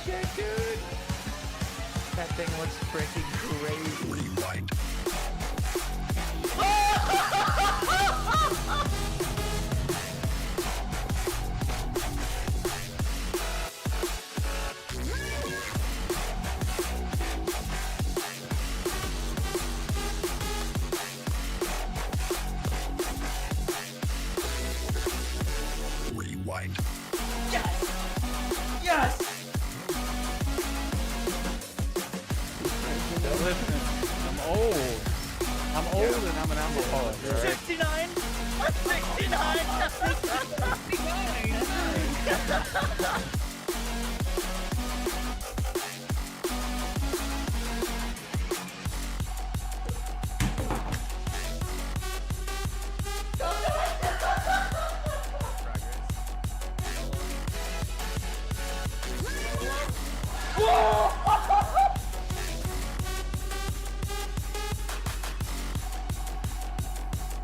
shit, dude. That thing looks freaking crazy. Rewind. Rewind. Yes! Yes! Listen, I'm old. I'm old and I'm an alcoholic. Right? 69! 69!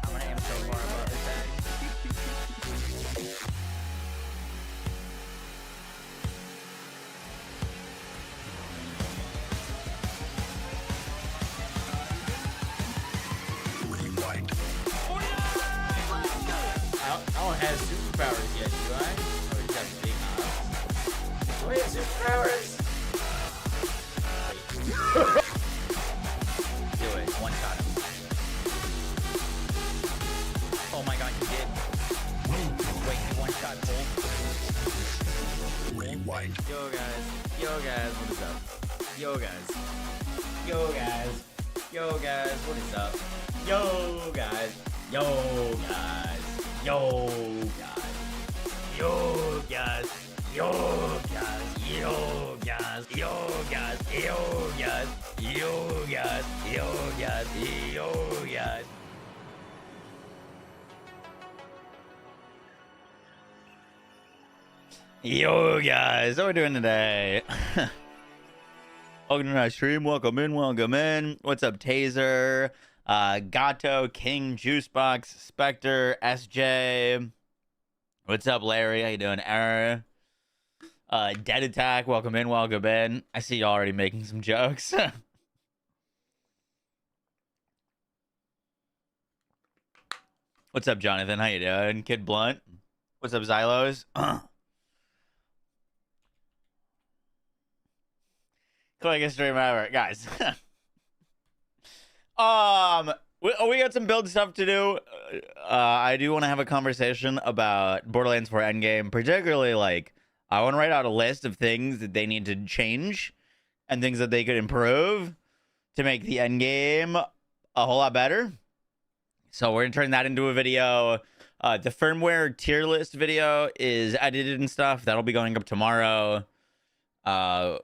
I'm gonna aim so far above his head. Rewind. I don't have superpowers yet, do I? Oh, he's got big eyes. Do I have superpowers? Do it. One shot him. Oh my god, you did. Wait, you one shot Bolt. Rewind. Yo guys, what is up? Yo guys, what is up? Yo guys, yo guys, yo guys, yo guys, yo guys, yo guys, yo guys, yo guys, yo guys, yo guys, yo guys. Yo guys, what we're doing today? Welcome to my stream. Welcome in. What's up, Taser, Gato, King, Juicebox, Spectre, SJ. What's up, Larry? How you doing, Error? Dead Attack. Welcome in. I see you already making some jokes. What's up, Jonathan? How you doing, Kid Blunt? What's up, Xylos? Quickest stream ever, guys. We got some build stuff to do. I do want to have a conversation about Borderlands 4 Endgame, particularly like I want to write out a list of things that they need to change and things that they could improve to make the Endgame a whole lot better. So we're gonna turn that into a video. The firmware tier list video is edited and stuff. That'll be going up tomorrow.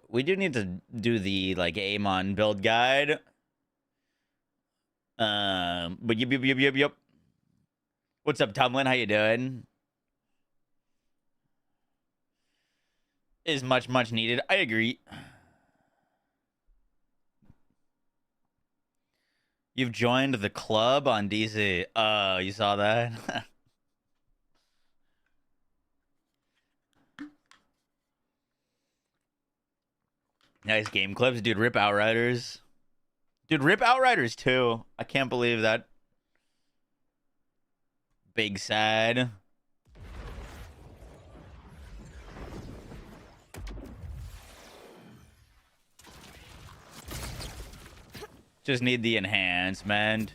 We do need to do the like Amon build guide. But yep. What's up, Tumlin? How you doing? Is much needed. I agree. You've joined the club on DC. You saw that? Nice game clips, dude. Rip Outriders. Dude, rip Outriders too. I can't believe that. Big sad. Just need the enhancement.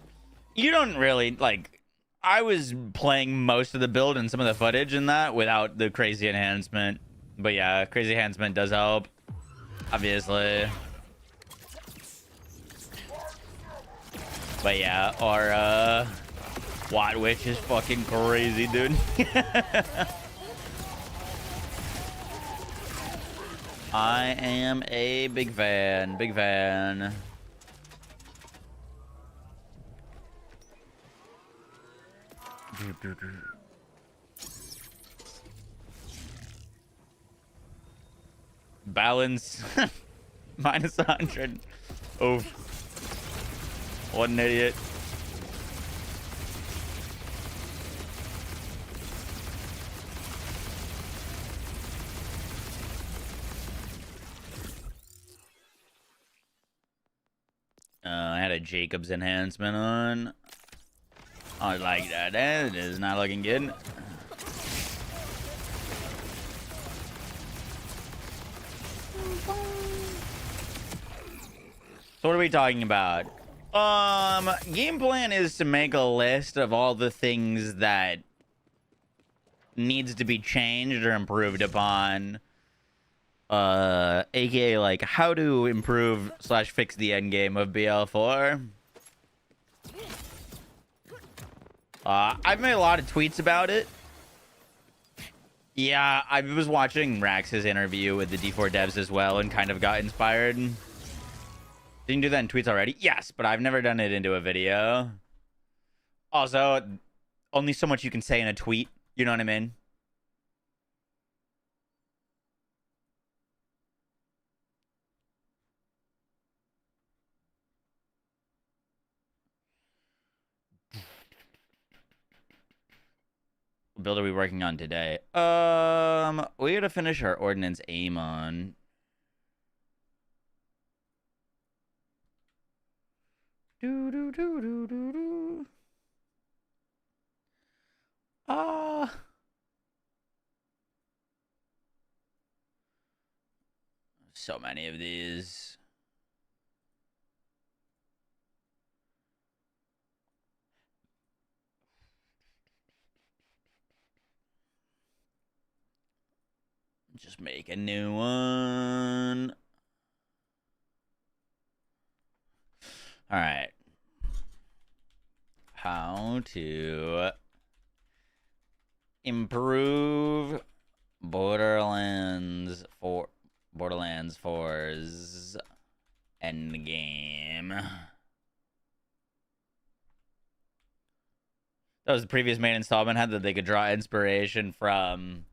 You don't really, like, I was playing most of the build and some of the footage in that without the crazy enhancement. But yeah, crazy enhancement does help. Obviously. But yeah, our Watt Witch is fucking crazy, dude. I am a big fan. Balance minus 100. Oh, what an idiot. a Jacob's enhancement on. I like that. It is not looking good. So what are we talking about? Game plan is to make a list of all the things that needs to be changed or improved upon. AKA like how to improve / fix the end game of BL4. I've made a lot of tweets about it. Yeah, I was watching Rax's interview with the D4 devs as well and kind of got inspired. Didn't you do that in tweets already? Yes, but I've never done it into a video. Also, only so much you can say in a tweet. You know what I mean? What build are we working on today? We gotta finish our ordnance aim on. Do do do do do do. So many of these. Just make a new one. All right. How to improve Borderlands 4's Endgame. That was the previous main installment had that they could draw inspiration from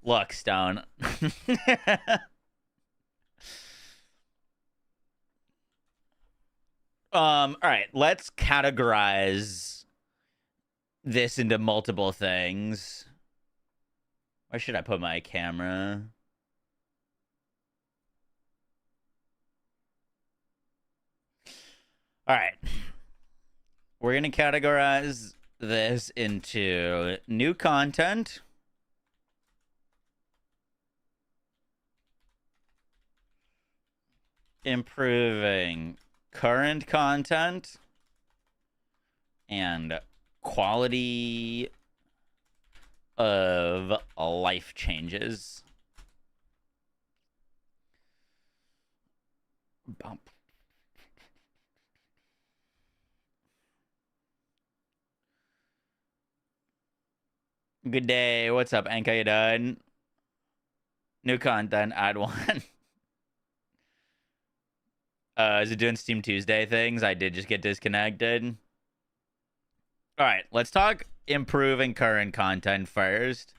Luckstone. All right, let's categorize this into multiple things. Where should I put my camera? All right. We're going to categorize this into new content, improving current content, and quality of life changes. Bump. Good day. What's up, Anka? You done? New content, add one. Is it doing Steam Tuesday things? I did just get disconnected. All right, let's talk improving current content first.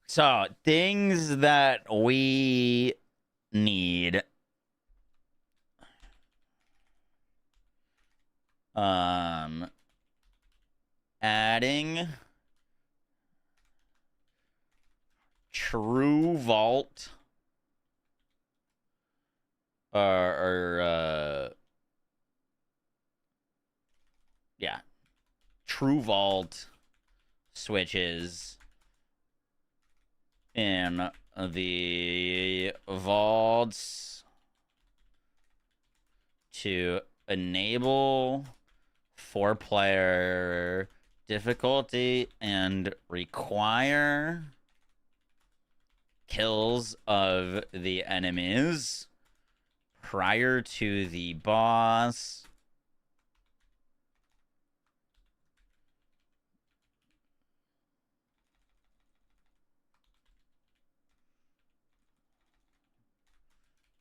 So, things that we need. Adding True Vault yeah, True Vault switches in the vaults to enable 4-player difficulty and require kills of the enemies prior to the boss.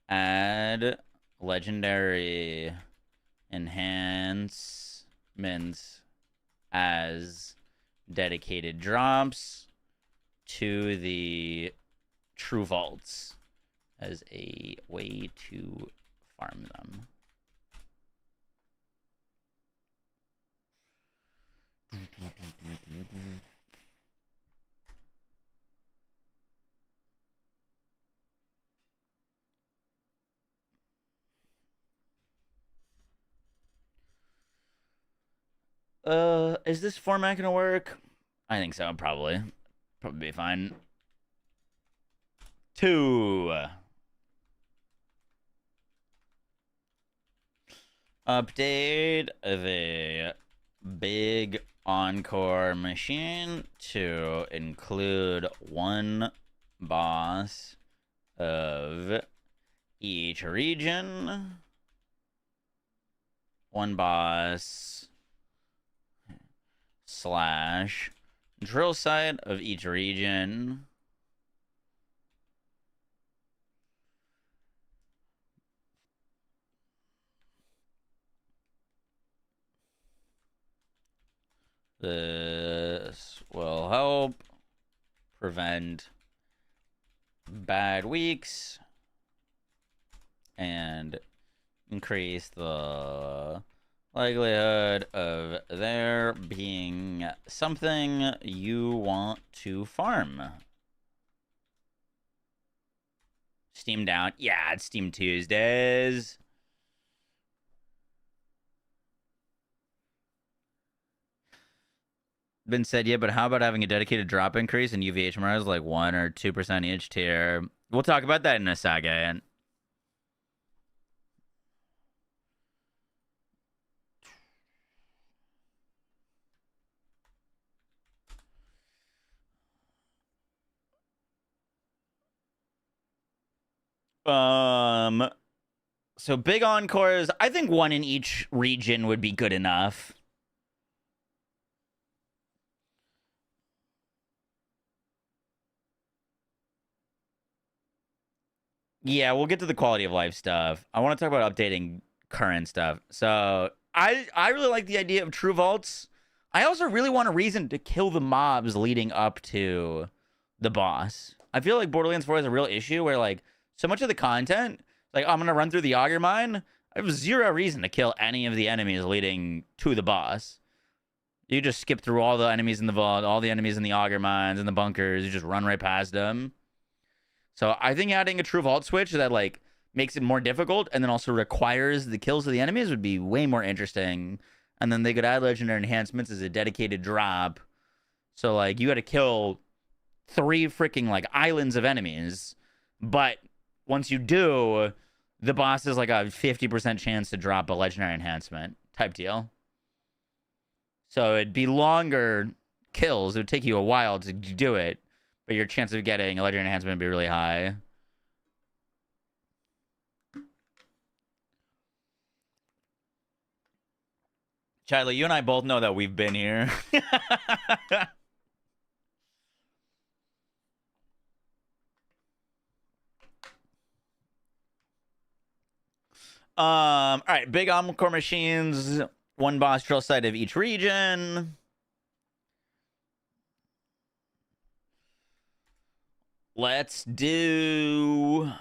Add legendary enhancements as dedicated drops to the True Vaults as a way to farm them. Is this format gonna work? I think so, probably. Probably be fine. 2. Update the big encore machine to include one boss of each region. One boss slash drill site of each region. This will help prevent bad weeks and increase the likelihood of there being something you want to farm. Steam down. Yeah, it's Steam Tuesdays. Been said, yeah, but how about having a dedicated drop increase in UVH MRs like 1 or 2% each tier? We'll talk about that in a second. So big encores, I think 1 in each region would be good enough. Yeah, we'll get to the quality of life stuff. I want to talk about updating current stuff. So I really like the idea of true vaults. I also really want a reason to kill the mobs leading up to the boss. I feel like Borderlands 4 has a real issue where like so much of the content, like I'm gonna run through the auger mine. I have zero reason to kill any of the enemies leading to the boss. You just skip through all the enemies in the vault, all the enemies in the auger mines and the bunkers. You just run right past them. So I think adding a true vault switch that like makes it more difficult and then also requires the kills of the enemies would be way more interesting. And then they could add legendary enhancements as a dedicated drop. So like you got to kill 3 freaking like islands of enemies, but once you do, the boss is like a 50% chance to drop a legendary enhancement type deal. So it'd be longer kills. It would take you a while to do it, but your chance of getting a legendary enhancement would be really high. Chadley, you and I both know that we've been here. All right, big encore machines, 1 boss drill site of each region. Let's do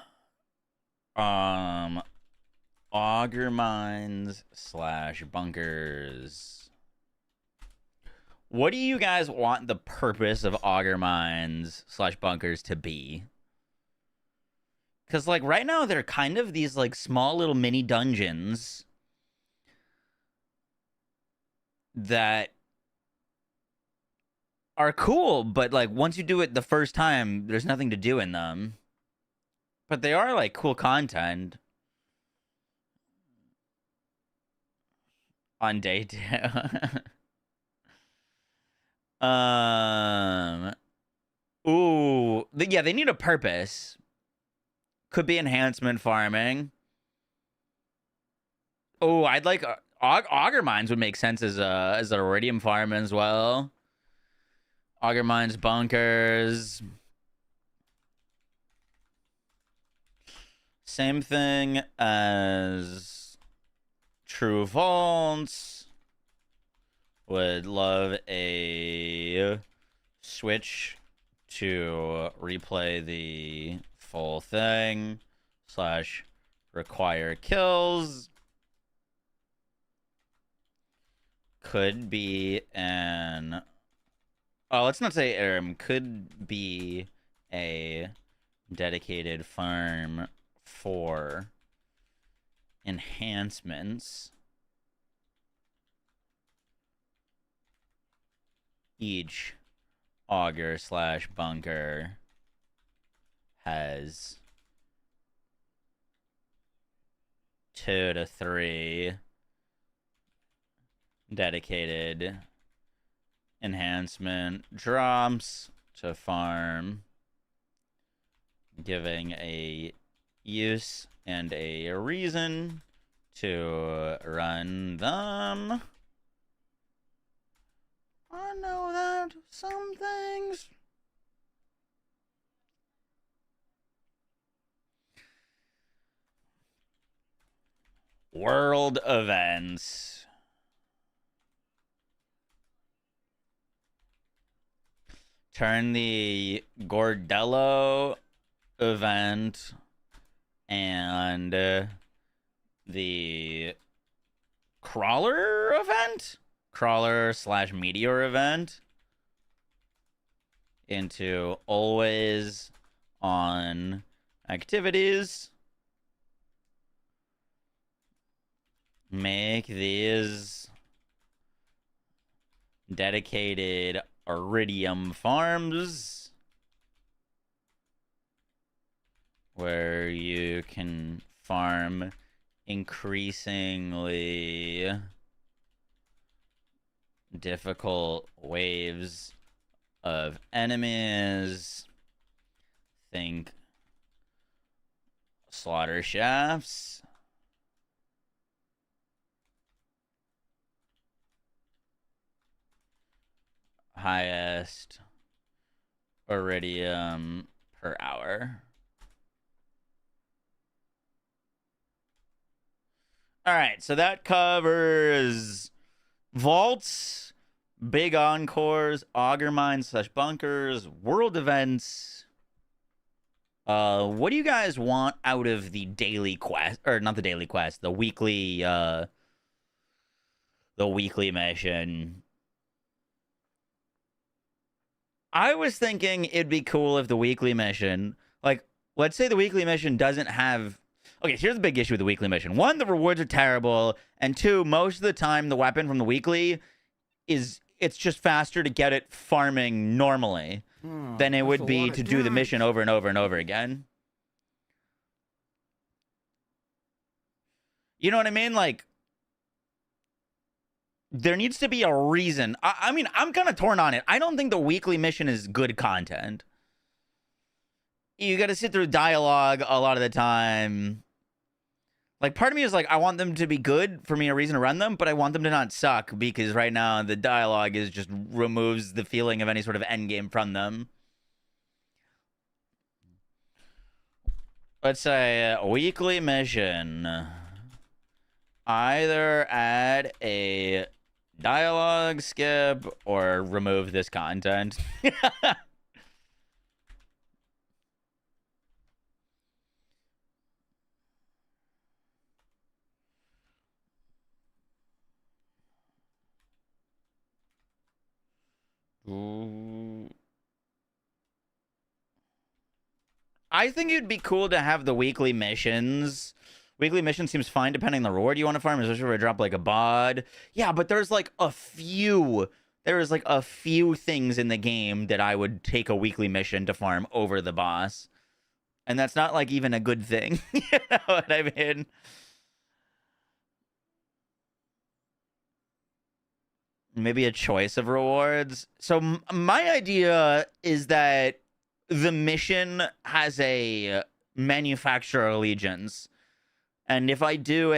auger mines / bunkers. What do you guys want the purpose of auger mines / bunkers to be? Because like right now they're kind of these like small little mini dungeons that are cool, but like once you do it the first time, there's nothing to do in them. But they are like cool content on day 2. Ooh, yeah, they need a purpose. Could be enhancement farming. Oh, I'd like auger mines would make sense as a iridium farm as well. Auger mines, bunkers. Same thing as true vaults. Would love a switch to replay the full thing / require kills. Could be an let's not say could be a dedicated farm for enhancements. each auger slash bunker has 2 to 3 dedicated enhancement drops to farm, giving a use and a reason to run them. I know that some things. World events. Turn the Gordello event and the crawler event, crawler slash meteor event, into always on activities. Make these dedicated iridium farms where you can farm increasingly difficult waves of enemies. Think slaughter shafts. Highest iridium per hour. All right, so that covers vaults, big encores, auger mines slash bunkers, world events. What do you guys want out of the daily quest, or not the daily quest, the weekly mission? I was thinking it'd be cool if the weekly mission, like, let's say the weekly mission doesn't have... Okay, here's the big issue with the weekly mission. 1, the rewards are terrible, and 2, most of the time the weapon from the weekly it's just faster to get it farming normally than it would be to do the mission over and over and over again. You know what I mean? Like, there needs to be a reason. I mean, I'm kind of torn on it. I don't think the weekly mission is good content. You got to sit through dialogue a lot of the time. Like, part of me is like, I want them to be good for me, a reason to run them, but I want them to not suck, because right now the dialogue is just removes the feeling of any sort of endgame from them. Let's say a weekly mission. Either add a dialogue skip or remove this content. Ooh. I think it'd be cool to have the weekly missions. Weekly mission seems fine depending on the reward you want to farm, especially if I drop like a bod. Yeah, but there's like a few. There is like a few things in the game that I would take a weekly mission to farm over the boss. And that's not like even a good thing. You know what I mean? Maybe a choice of rewards. So my idea is that the mission has a manufacturer allegiance. And if I do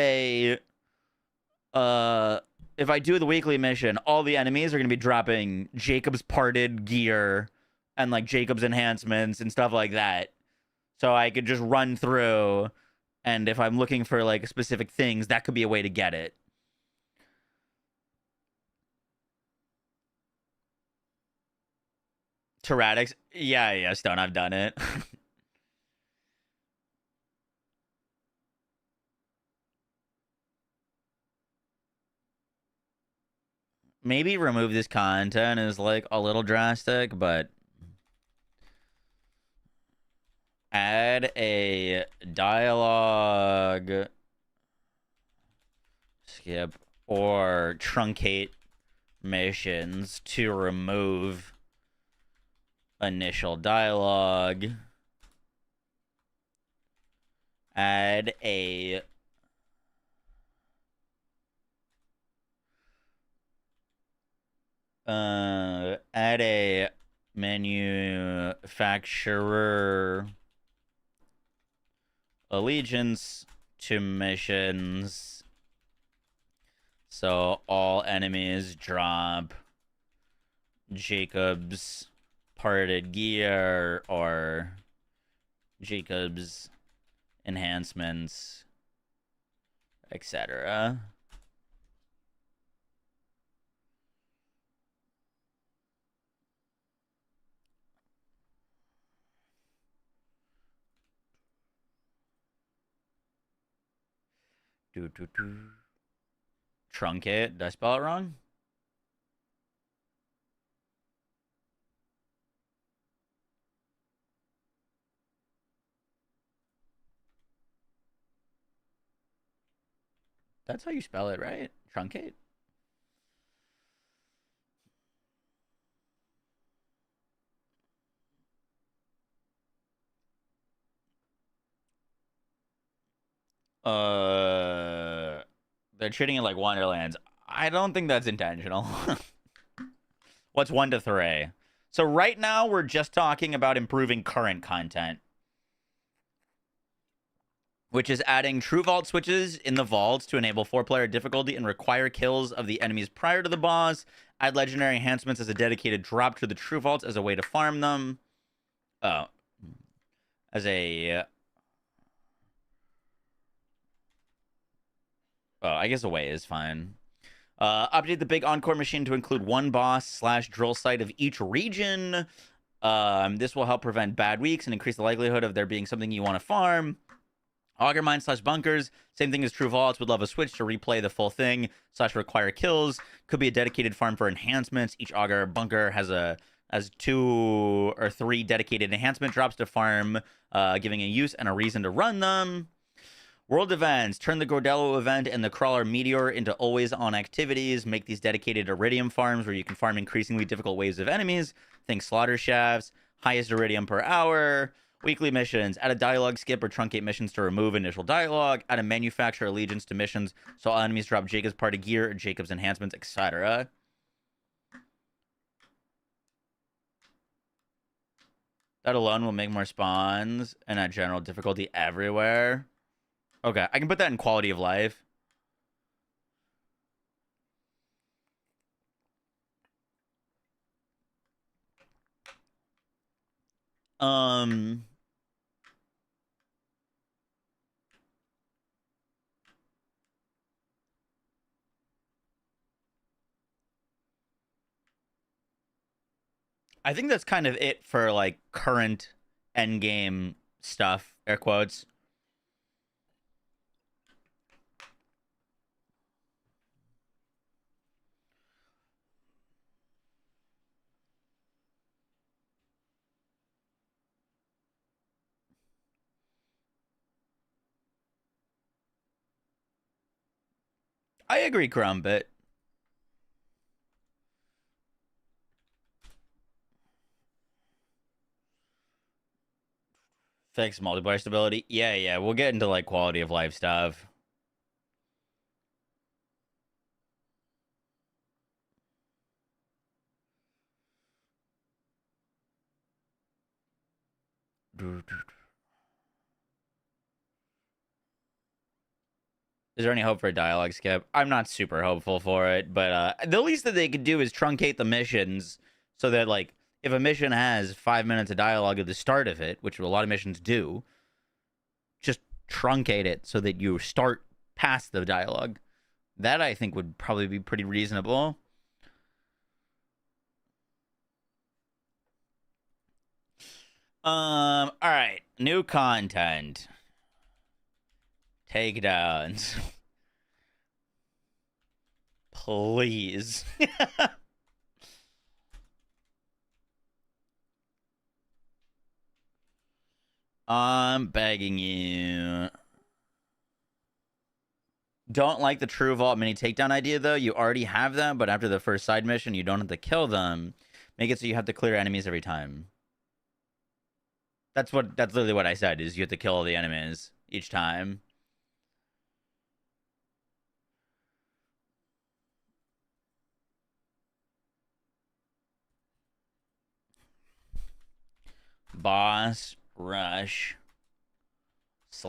the weekly mission, all the enemies are going to be dropping Jacob's parted gear and like Jacob's enhancements and stuff like that. So I could just run through, and if I'm looking for like specific things, that could be a way to get it. Terratics. Yeah, Stone, I've done it. Maybe remove this content is like a little drastic, but add a dialogue skip or truncate missions to remove initial dialogue. Add a manufacturer allegiance to missions, so all enemies drop Jacob's parted gear or Jacob's enhancements, etc. Truncate. Did I spell it wrong? That's how you spell it, right? Truncate? They're treating it like Wonderlands. I don't think that's intentional. What's 1 to 3? So right now we're just talking about improving current content, which is adding true vault switches in the vaults to enable 4-player difficulty and require kills of the enemies prior to the boss. Add legendary enhancements as a dedicated drop to the true vaults as a way to farm them. Oh, as a I guess away is fine. Update the big encore machine to include one boss / drill site of each region. This will help prevent bad weeks and increase the likelihood of there being something you want to farm. Auger mine / bunkers. Same thing as true vaults. Would love a switch to replay the full thing / require kills. Could be a dedicated farm for enhancements. Each auger bunker has 2 or 3 dedicated enhancement drops to farm, giving a use and a reason to run them. World events. Turn the Gordello event and the Crawler Meteor into always-on activities. Make these dedicated Iridium farms where you can farm increasingly difficult waves of enemies. Think slaughter shafts. Highest Iridium per hour. Weekly missions. Add a dialogue skip or truncate missions to remove initial dialogue. Add a manufacturer allegiance to missions so all enemies drop Jacob's party gear or Jacob's enhancements, etc. That alone will make more spawns and add general difficulty everywhere. Okay, I can put that in quality of life. I think that's kind of it for like current endgame stuff, air quotes. I agree, Crumpet. Fix multiplayer stability. Yeah, we'll get into like quality of life stuff. Is there any hope for a dialogue skip? I'm not super hopeful for it, but the least that they could do is truncate the missions so that, like, if a mission has 5 minutes of dialogue at the start of it, which a lot of missions do, just truncate it so that you start past the dialogue. That, I think, would probably be pretty reasonable. All right. New content. Takedowns. Please. I'm begging you. Don't like the True Vault mini takedown idea though. You already have them, but after the first side mission, you don't have to kill them. Make it so you have to clear enemies every time. That's literally what I said, is you have to kill all the enemies each time. Boss rush /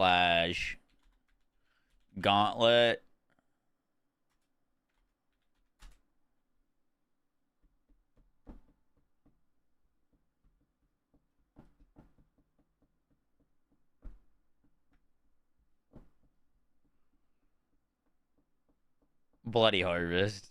gauntlet. Bloody Harvest.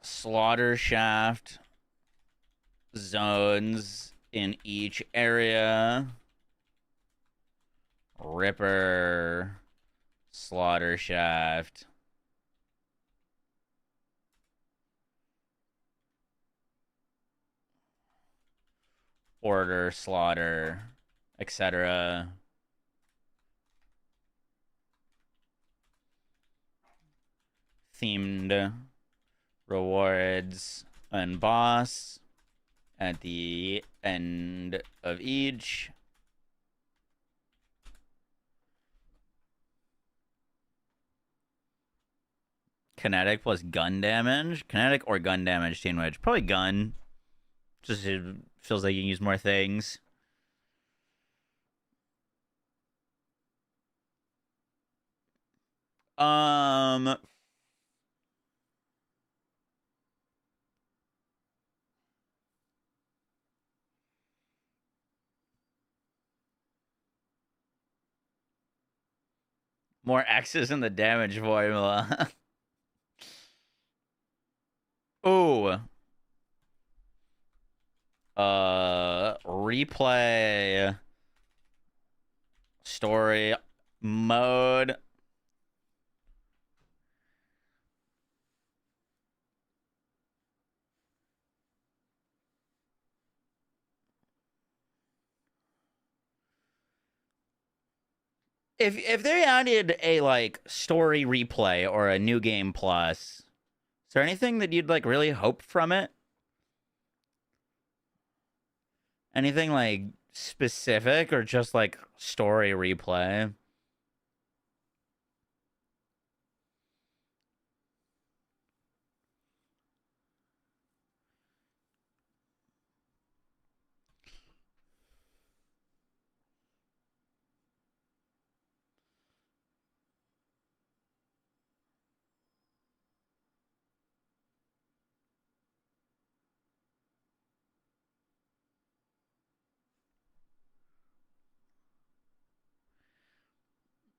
Slaughter shaft zones in each area. Ripper slaughter shaft. Order slaughter, etc. Themed rewards and boss at the end of each. Kinetic plus gun damage. Kinetic or gun damage, Teen Witch. Probably gun. Just it feels like you can use more things. More X's in the damage formula. Ooh. Replay story mode. If they added a like story replay or a new game plus, is there anything that you'd like really hope from it? Anything like specific or just like story replay?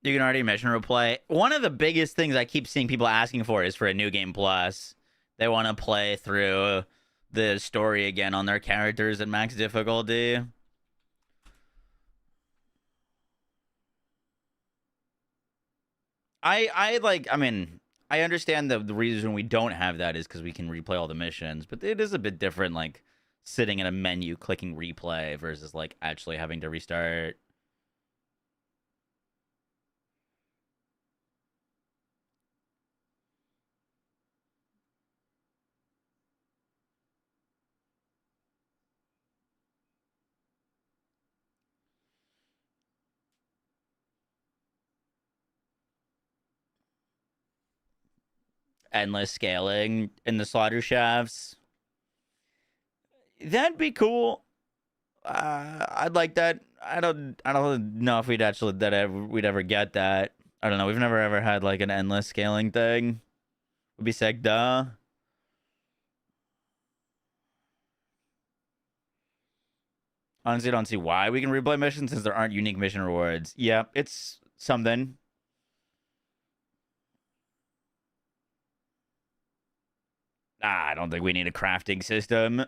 You can already mission replay. One of the biggest things I keep seeing people asking for is for a new game plus. They want to play through the story again on their characters at max difficulty. I mean, I understand the reason we don't have that is because we can replay all the missions, but it is a bit different, like sitting in a menu clicking replay versus like actually having to restart. Endless scaling in the slaughter shafts. That'd be cool. I'd like that. I don't know if we'd ever get that. I don't know. We've never ever had like an endless scaling thing. Would be sick, duh. Honestly, I don't see why we can replay missions since there aren't unique mission rewards. Yeah, it's something. I don't think we need a crafting system.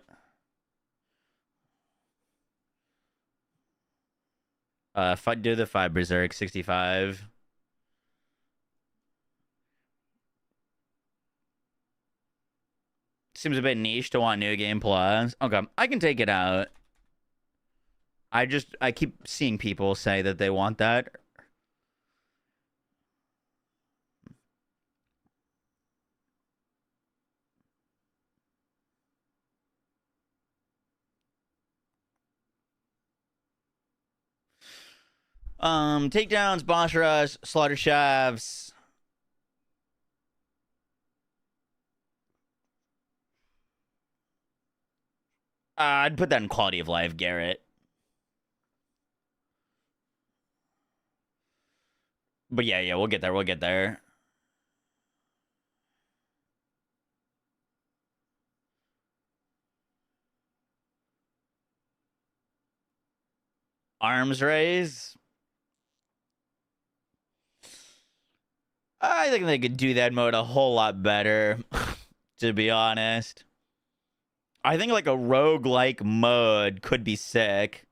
Do the 5 Berserk 65. Seems a bit niche to want New Game Plus. Okay, I can take it out. I keep seeing people say that they want that. Takedowns, boss rush, slaughter shafts. I'd put that in quality of life, Garrett. But yeah, we'll get there. We'll get there. Arms raise. I think they could do that mode a whole lot better, to be honest. I think like a roguelike mode could be sick.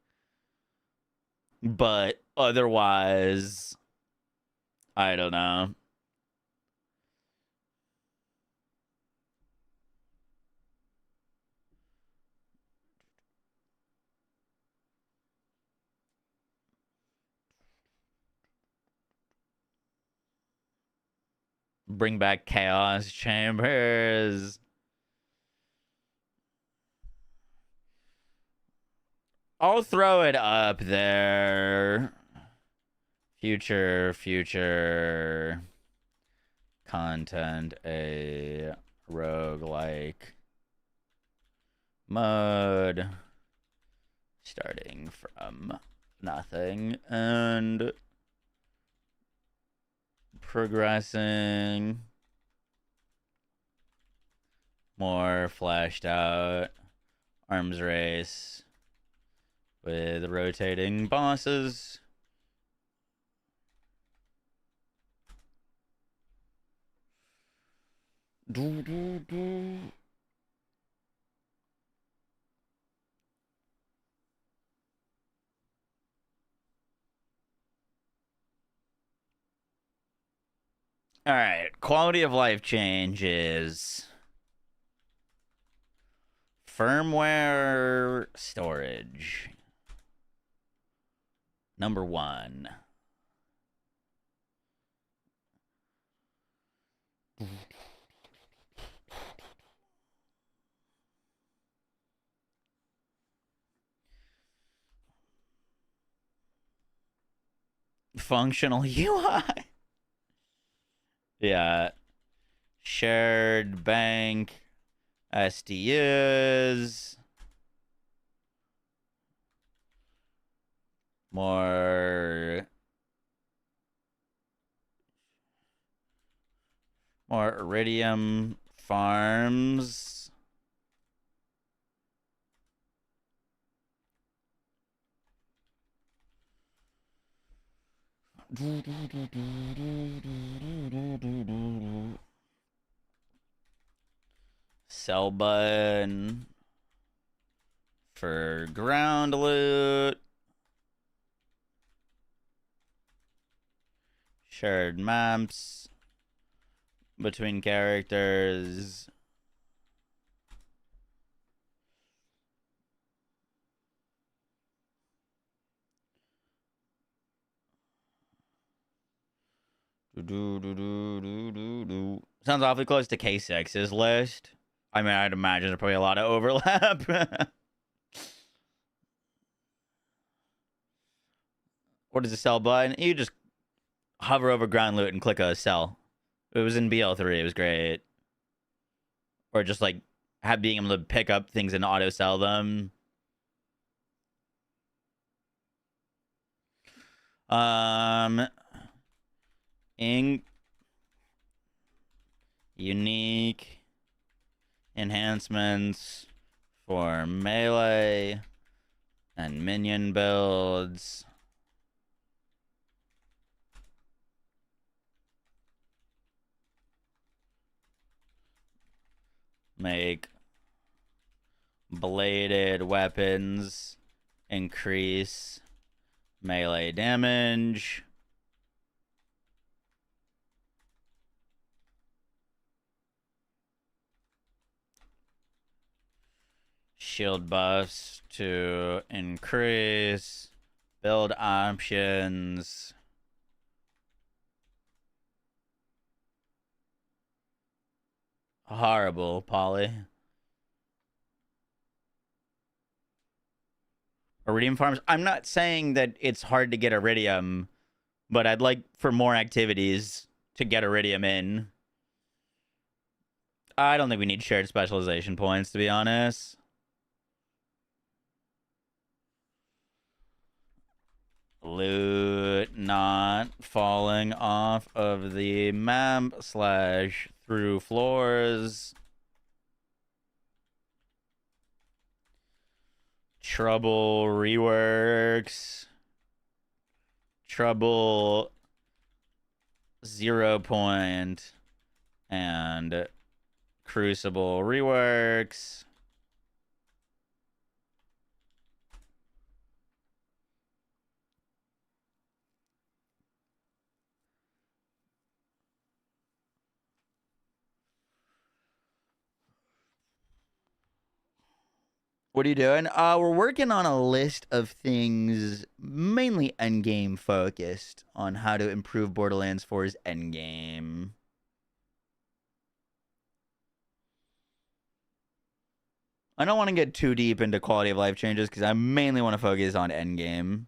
But otherwise, I don't know. Bring back Chaos Chambers. I'll throw it up there. Future content, a roguelike mode starting from nothing and progressing, more fleshed out arms race with rotating bosses. All right, quality of life changes. Firmware storage. Number 1. Functional UI. Yeah. Shared bank. SDUs. More iridium farms. Sell button for ground loot. Shared maps between characters. Sounds awfully close to K6's list. I mean, I'd imagine there's probably a lot of overlap. What is the sell button? You just hover over ground loot and click a sell. It was in BL3. It was great. Or just like being able to pick up things and auto sell them. Unique enhancements for melee and minion builds. Make bladed weapons increase melee damage. shield buffs to increase build options. Horrible, Polly. Iridium farms. I'm not saying that it's hard to get iridium, but I'd like for more activities to get iridium in. I don't think we need shared specialization points, to be honest. Loot not falling off of the map / through floors. Trouble reworks. Trouble 0 point. And Crucible reworks. What are you doing? We're working on a list of things, mainly endgame focused, on how to improve Borderlands 4's endgame. I don't want to get too deep into quality of life changes because I mainly want to focus on endgame.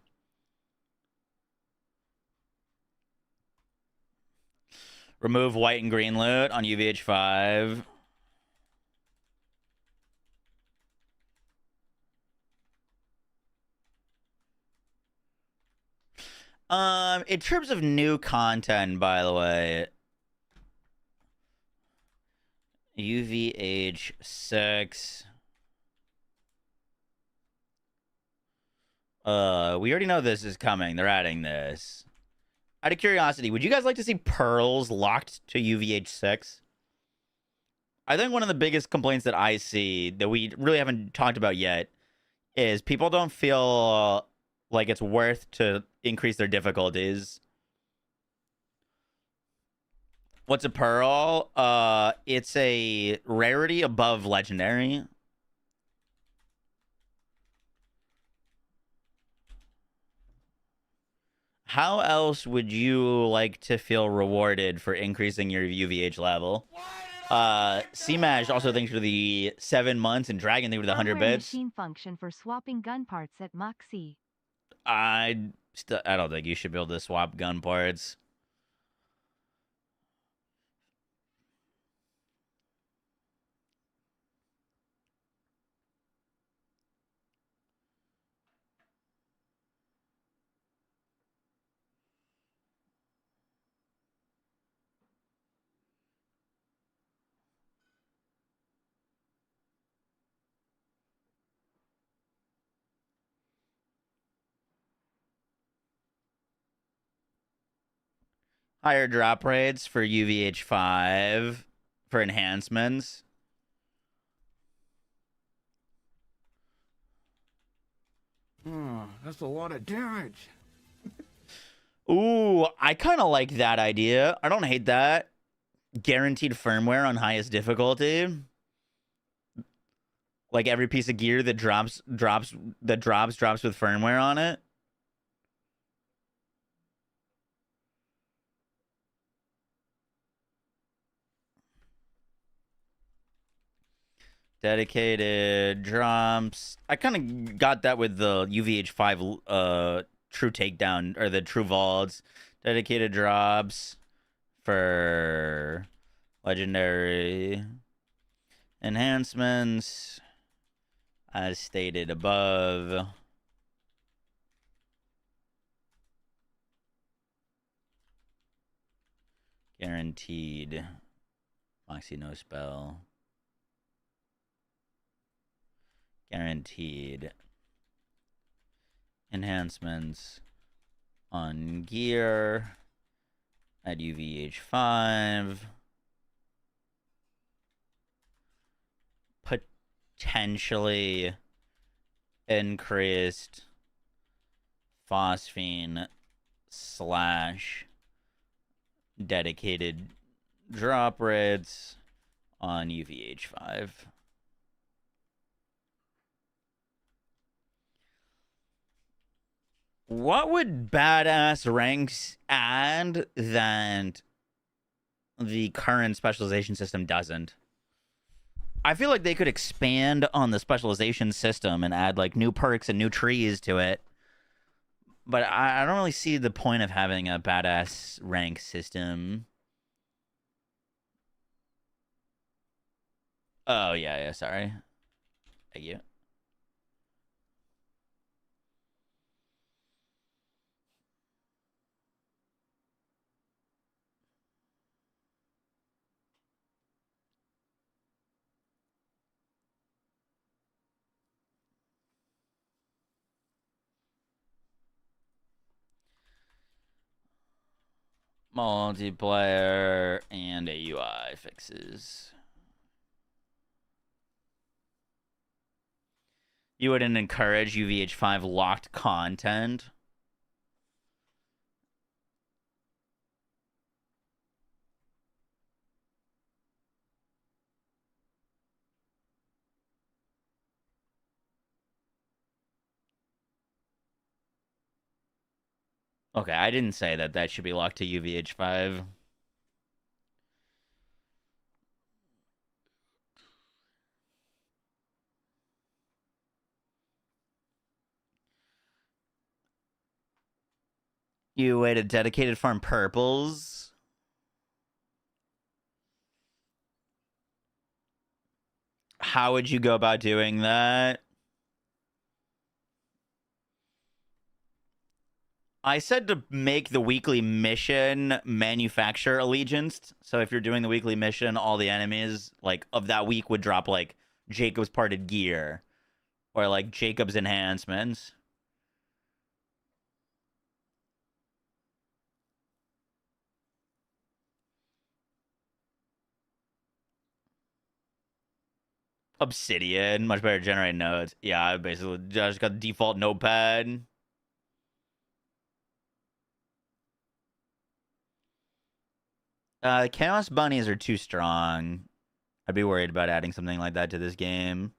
Remove white and green loot on UVH5. In terms of new content, by the way, UVH6. We already know this is coming. They're adding this. Out of curiosity, would you guys like to see pearls locked to UVH6? I think one of the biggest complaints that I see that we really haven't talked about yet is people don't feel like it's worth to increase their difficulties. What's a pearl? It's a rarity above legendary. How else would you like to feel rewarded for increasing your UVH level? CMAJ also thanks for the 7 months, and Dragon thanks for the 100 bits. Machine function for swapping gun parts at Moxie. I don't think you should be able to swap gun parts. Higher drop rates for UVH5 for enhancements. That's a lot of damage. Ooh, I kind of like that idea. I don't hate that. Guaranteed firmware on highest difficulty. Like every piece of gear that drops with firmware on it. Dedicated drops. I kind of got that with the UVH5 true takedown or the true vaults. Dedicated drops for legendary enhancements as stated above. Guaranteed. Moxie no spell. Guaranteed enhancements on gear at UVH5. Potentially increased phosphine / dedicated drop rates on UVH5. What would badass ranks add that the current specialization system doesn't? I feel like they could expand on the specialization system and add like new perks and new trees to it. But I don't really see the point of having a badass rank system. Oh, yeah, sorry. Thank you. Multiplayer and AUI fixes. You wouldn't encourage UVH5 locked content? Okay, I didn't say that that should be locked to UVH5. You waited dedicated farm purples. How would you go about doing that? I said to make the weekly mission manufacture allegiance. So if you're doing the weekly mission, all the enemies like of that week would drop like Jacob's parted gear or like Jacob's enhancements. Obsidian, much better generate nodes. Yeah, I basically just got the default notepad. Chaos bunnies are too strong. I'd be worried about adding something like that to this game.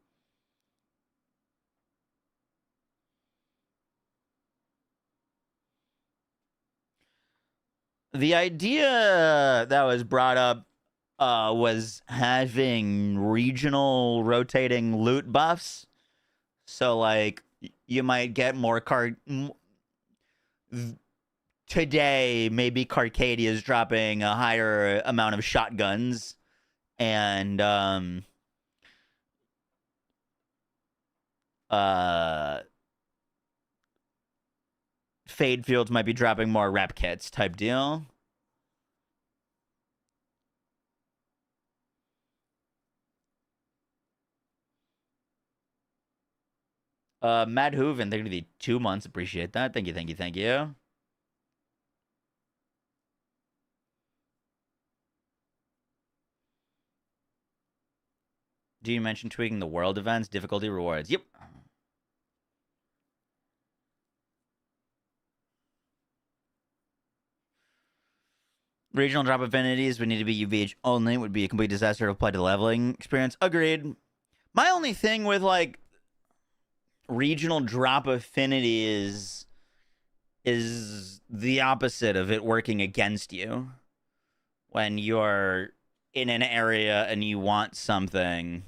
The idea that was brought up was having regional rotating loot buffs. So, like, you might get more today, maybe Carcadia is dropping a higher amount of shotguns, and Fade Fields might be dropping more rep kits type deal. Matt Hooven, thank you for the 2 months. Appreciate that. Thank you. Do you mention tweaking the world events, difficulty rewards? Yep. Regional drop affinities would need to be UVH only. Would be a complete disaster to apply to the leveling experience. Agreed. My only thing with like regional drop affinity is the opposite of it working against you. When you're in an area and you want something,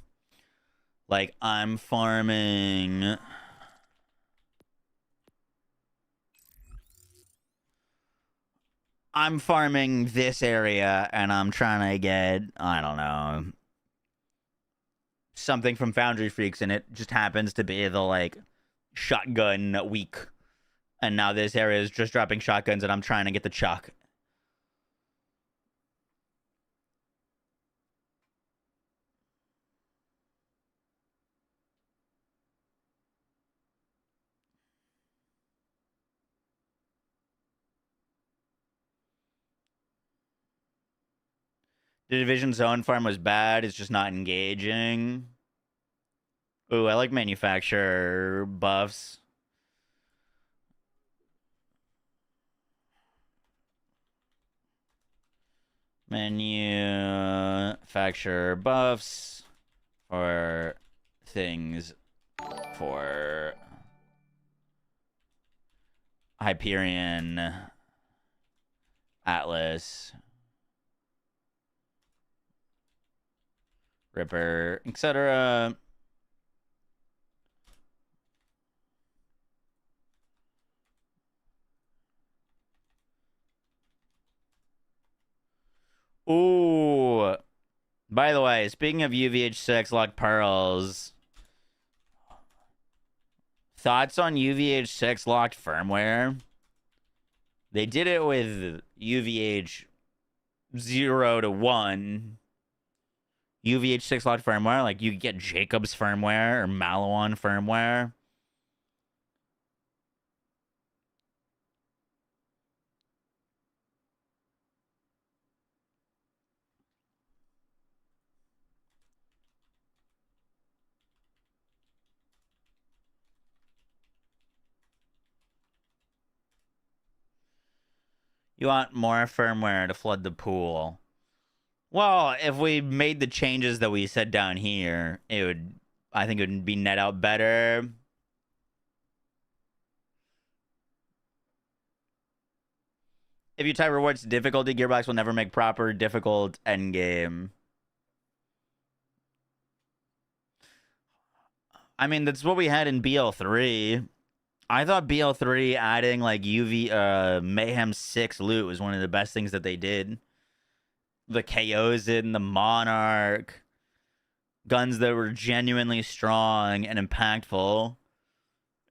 like I'm farming this area and I'm trying to get, I don't know, something from Foundry Freaks, and it just happens to be the like shotgun week. And now this area is just dropping shotguns and I'm trying to get the chuck. The Division Zone farm was bad. It's just not engaging. Ooh, I like manufacturer buffs. Manufacturer buffs for things for Hyperion, Atlas, Ripper, etc. Ooh. By the way, speaking of UVH6 locked pearls, thoughts on UVH6 locked firmware? They did it with UVH 0 to 1. UVH6 locked firmware, like you get Jacob's firmware or Malawan firmware. You want more firmware to flood the pool. Well, if we made the changes that we said down here, I think it would be net out better. If you type rewards to difficulty, Gearbox will never make proper difficult endgame. I mean, that's what we had in BL3. I thought BL3 adding like Mayhem 6 loot was one of the best things that they did. The KOs in the Monarch, guns that were genuinely strong and impactful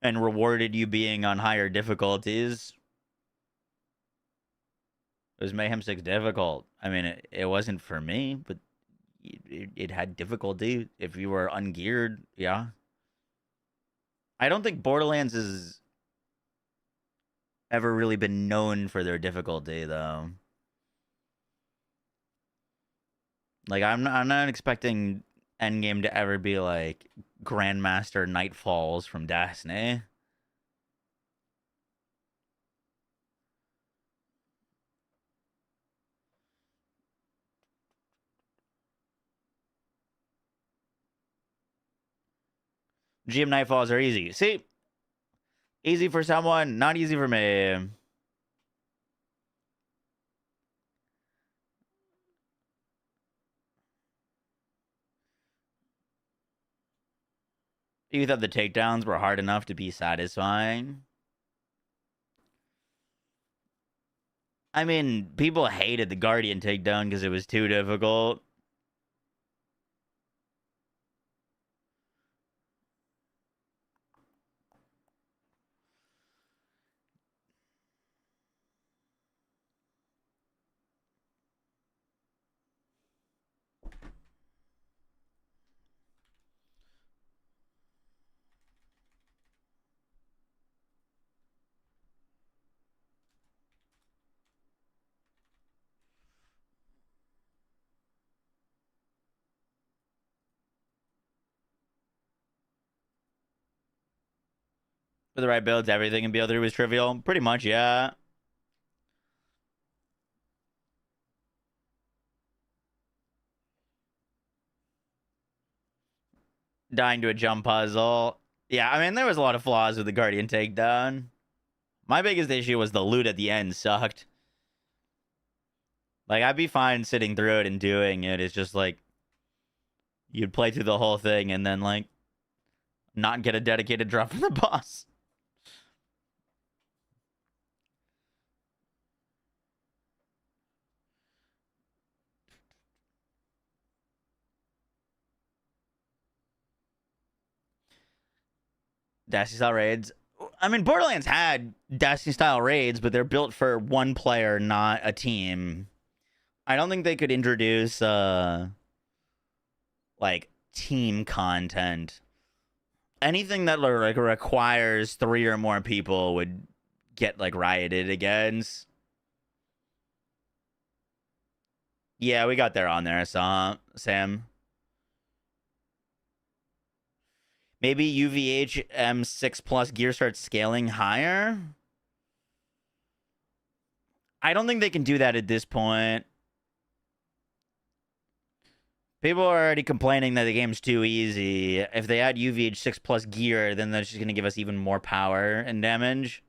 and rewarded you being on higher difficulties. It was Mayhem 6 difficult. I mean, it wasn't for me, but it had difficulty if you were ungeared. Yeah. I don't think Borderlands has ever really been known for their difficulty, though. Like, I'm not expecting Endgame to ever be like Grandmaster Nightfalls from Destiny. GM Nightfalls are easy. See? Easy for someone, not easy for me. You thought the takedowns were hard enough to be satisfying? I mean, people hated the Guardian takedown because it was too difficult. For the right builds, everything in BL3 was trivial. Pretty much, yeah. Dying to a jump puzzle. Yeah, I mean, there was a lot of flaws with the Guardian takedown. My biggest issue was the loot at the end sucked. Like, I'd be fine sitting through it and doing it. It's just like, you'd play through the whole thing and then, like, not get a dedicated drop from the boss. Destiny style raids. I mean, Borderlands had Destiny style raids, but they're built for one player, not a team. I don't think they could introduce like team content. Anything that like requires 3 or more people would get like rioted against. Yeah, we got there on there, Sam. Maybe UVH M6 plus gear starts scaling higher? I don't think they can do that at this point. People are already complaining that the game's too easy. If they add UVH 6 plus gear, then that's just going to give us even more power and damage.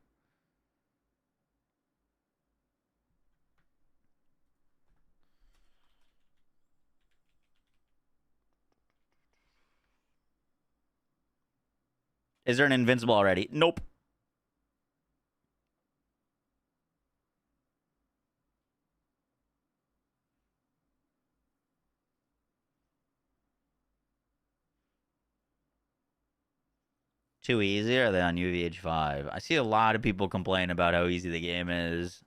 Is there an invincible already? Nope. Too easy? Or are they on UVH5? I see a lot of people complain about how easy the game is.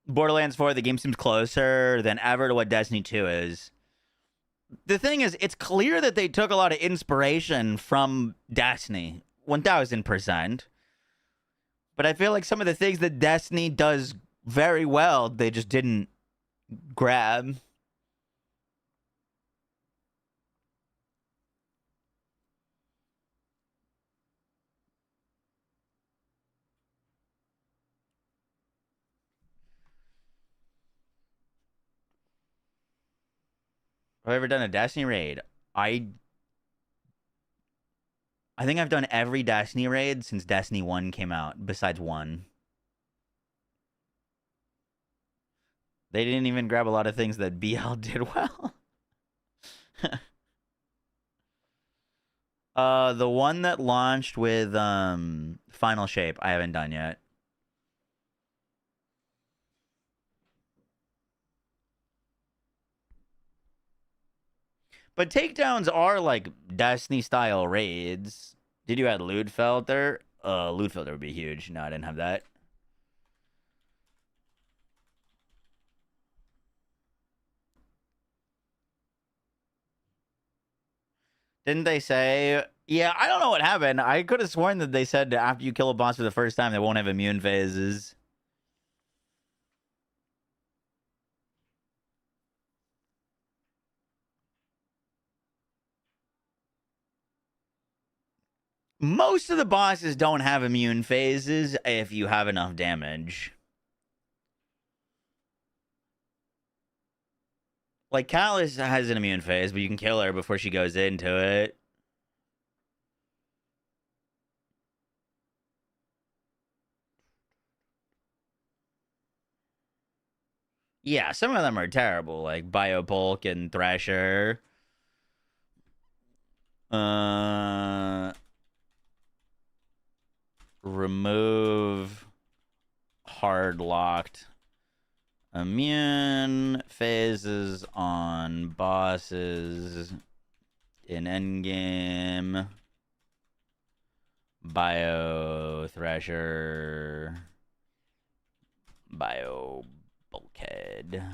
Borderlands 4, the game seems closer than ever to what Destiny 2 is. The thing is, it's clear that they took a lot of inspiration from Destiny, 1000%. But I feel like some of the things that Destiny does very well, they just didn't grab. Have I ever done a Destiny raid? I think I've done every Destiny raid since Destiny 1 came out, besides one. They didn't even grab a lot of things that BL did well. The one that launched with Final Shape, I haven't done yet. But takedowns are like Destiny style raids. Did you add loot filter? Loot filter would be huge. No, I didn't have that. Didn't they say? Yeah, I don't know what happened. I could have sworn that they said after you kill a boss for the first time, they won't have immune phases. Most of the bosses don't have immune phases if you have enough damage. Like, Callus has an immune phase, but you can kill her before she goes into it. Yeah, some of them are terrible, like Biopolk and Thrasher. Remove hard locked immune phases on bosses in Endgame. Bio Thrasher. Bio Bulkhead.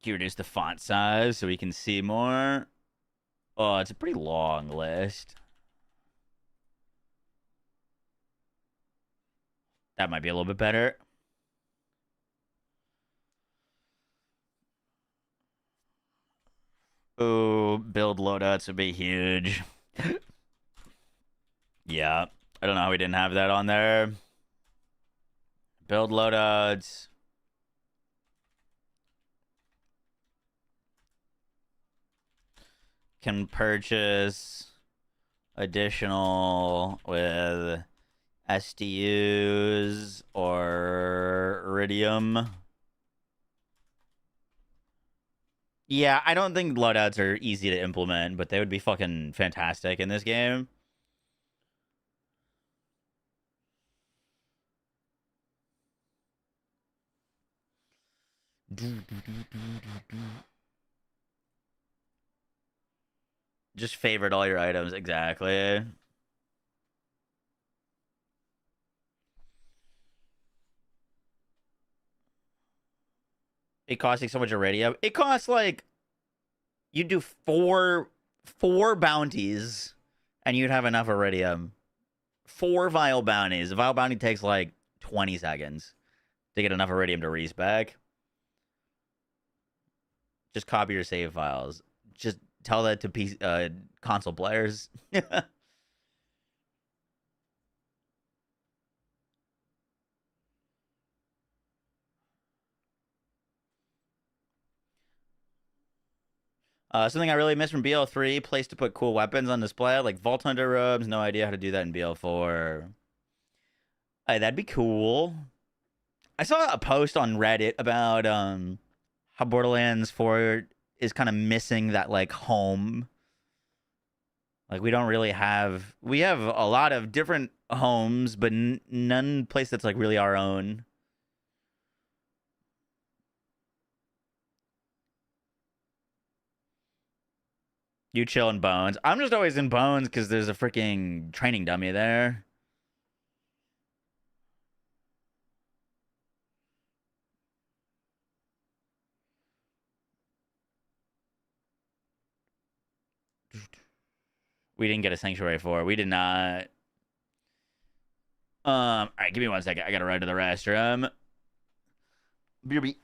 Can you reduce the font size so we can see more? Oh, it's a pretty long list. That might be a little bit better. Ooh, build loadouts would be huge. Yeah. I don't know how we didn't have that on there. Build loadouts. Can purchase additional with SDUs or Iridium. Yeah, I don't think loadouts are easy to implement, but they would be fucking fantastic in this game. Just favorite all your items, exactly. It costs like so much iridium. It costs like you do four bounties and you'd have enough iridium. 4 vial bounties. A vial bounty takes like 20 seconds to get enough iridium to respec. Just copy your save files. Just tell that to console players. Something I really miss from BL3, place to put cool weapons on display, like Vault Hunter robes. No idea how to do that in BL4. Hey, that'd be cool. I saw a post on Reddit about how Borderlands 4 is kind of missing that like home. Like we don't really have we have a lot of different homes, but none place that's like really our own. You chill in Bones. I'm just always in Bones because there's a freaking training dummy there. We didn't get a sanctuary for. We did not. All right, give me 1 second. I gotta run to the restroom. BRB.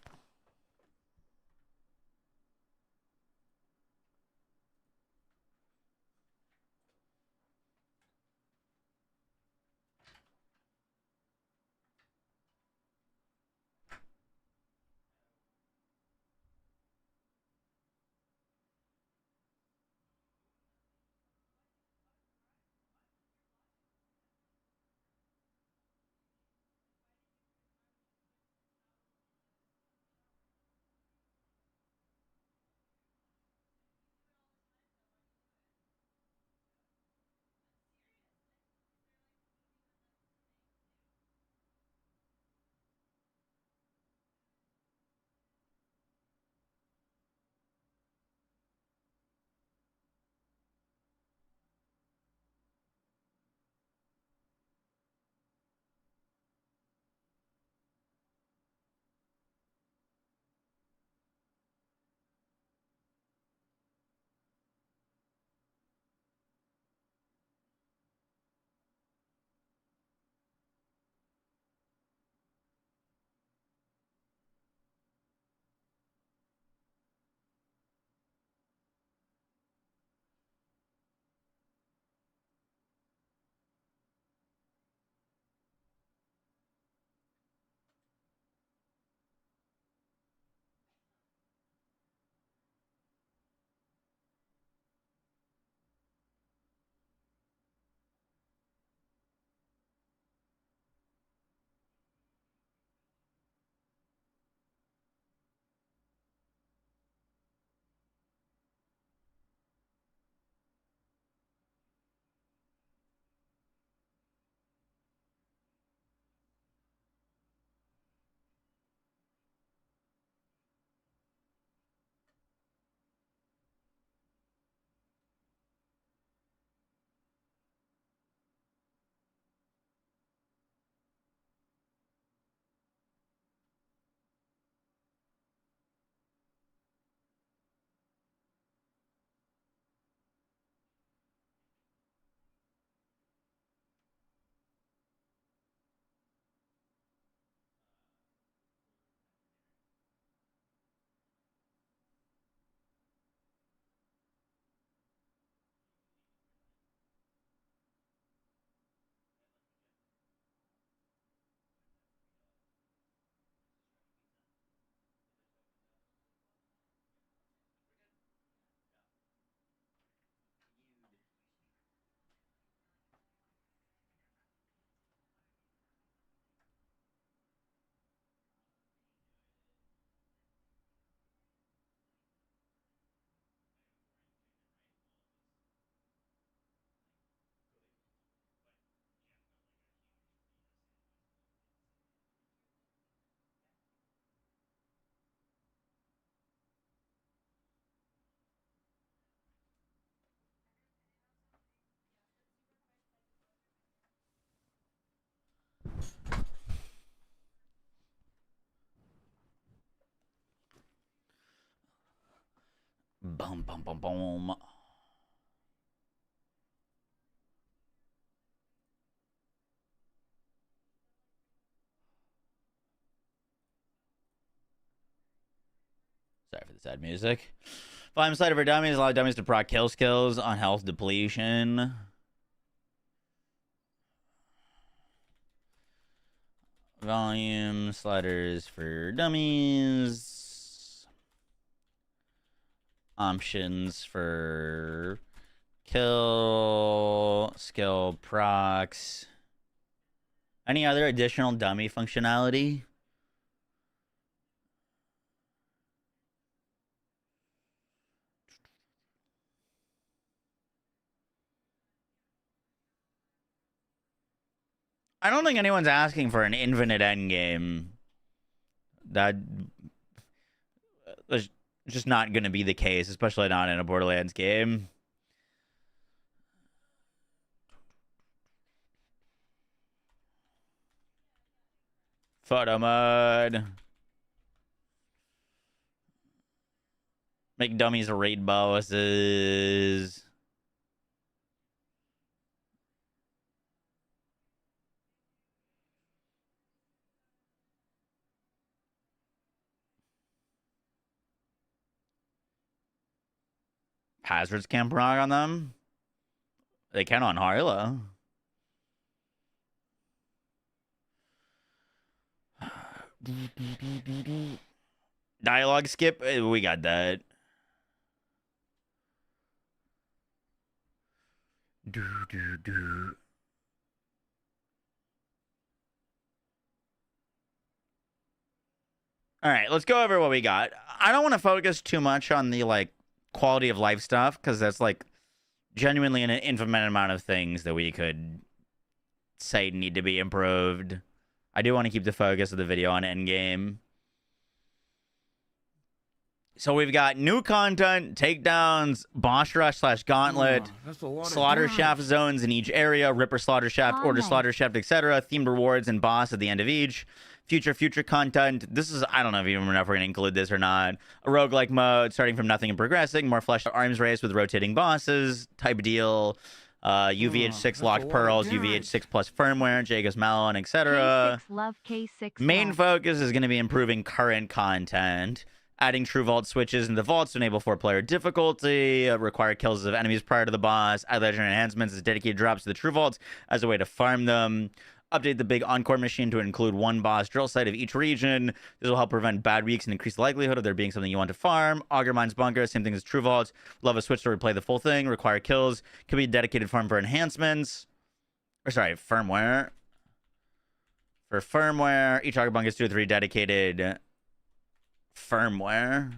Boom, boom, boom, boom. Sorry for the sad music. Volume slider for dummies. Allow dummies to proc kill skills on health depletion. Volume sliders for dummies. options for kill, skill, procs. Any other additional dummy functionality? I don't think anyone's asking for an infinite endgame. That is just not going to be the case, especially not in a Borderlands game. Photo mode. Make dummies raid bosses. Hazards can't proc on them. They can on Harlow. Dialogue skip. We got that. All right, let's go over what we got. I don't want to focus too much on the like quality of life stuff because that's like genuinely an infinite amount of things that we could say need to be improved. I do want to keep the focus of the video on Endgame. So we've got new content, takedowns, boss rush / gauntlet, slaughter shaft zones in each area, ripper slaughter shaft, order slaughter shaft, etc. Themed rewards and boss at the end of each. Future content. This is, I don't know if even know if we're going to include this or not. A roguelike mode, starting from nothing and progressing. More fleshed out arms race with rotating bosses type deal. UVH6 locked pearls, UVH6 plus firmware, Jacob's Malon, etc. K6 love K6 Main love. focus is going to be improving current content. Adding true vault switches in the vaults to enable 4-player difficulty. Require kills of enemies prior to the boss. Add legendary enhancements as dedicated drops to the true vaults as a way to farm them. Update the big encore machine to include one boss drill site of each region. This will help prevent bad weeks and increase the likelihood of there being something you want to farm. Augur Mine's Bunker, same thing as True Vaults. Love a switch to replay the full thing. Require kills. Could be a dedicated farm for enhancements. Or sorry, firmware. For firmware, each Augur Bunker is 2 or 3 dedicated firmware.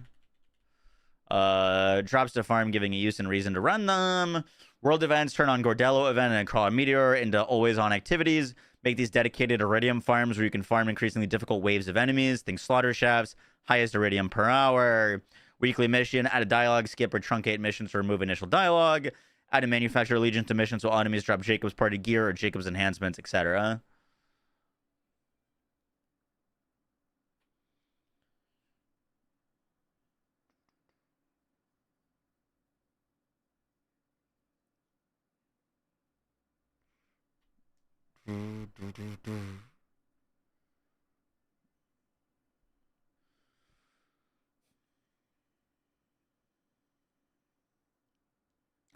Drops to farm, giving a use and reason to run them. World events, turn on Gordello event and crawl a meteor into always on activities. Make these dedicated iridium farms where you can farm increasingly difficult waves of enemies. Think slaughter shafts, highest iridium per hour. Weekly mission, add a dialogue skip or truncate missions to remove initial dialogue. Add a manufacturer allegiance to missions so enemies drop Jacob's party gear or Jacob's enhancements, etc.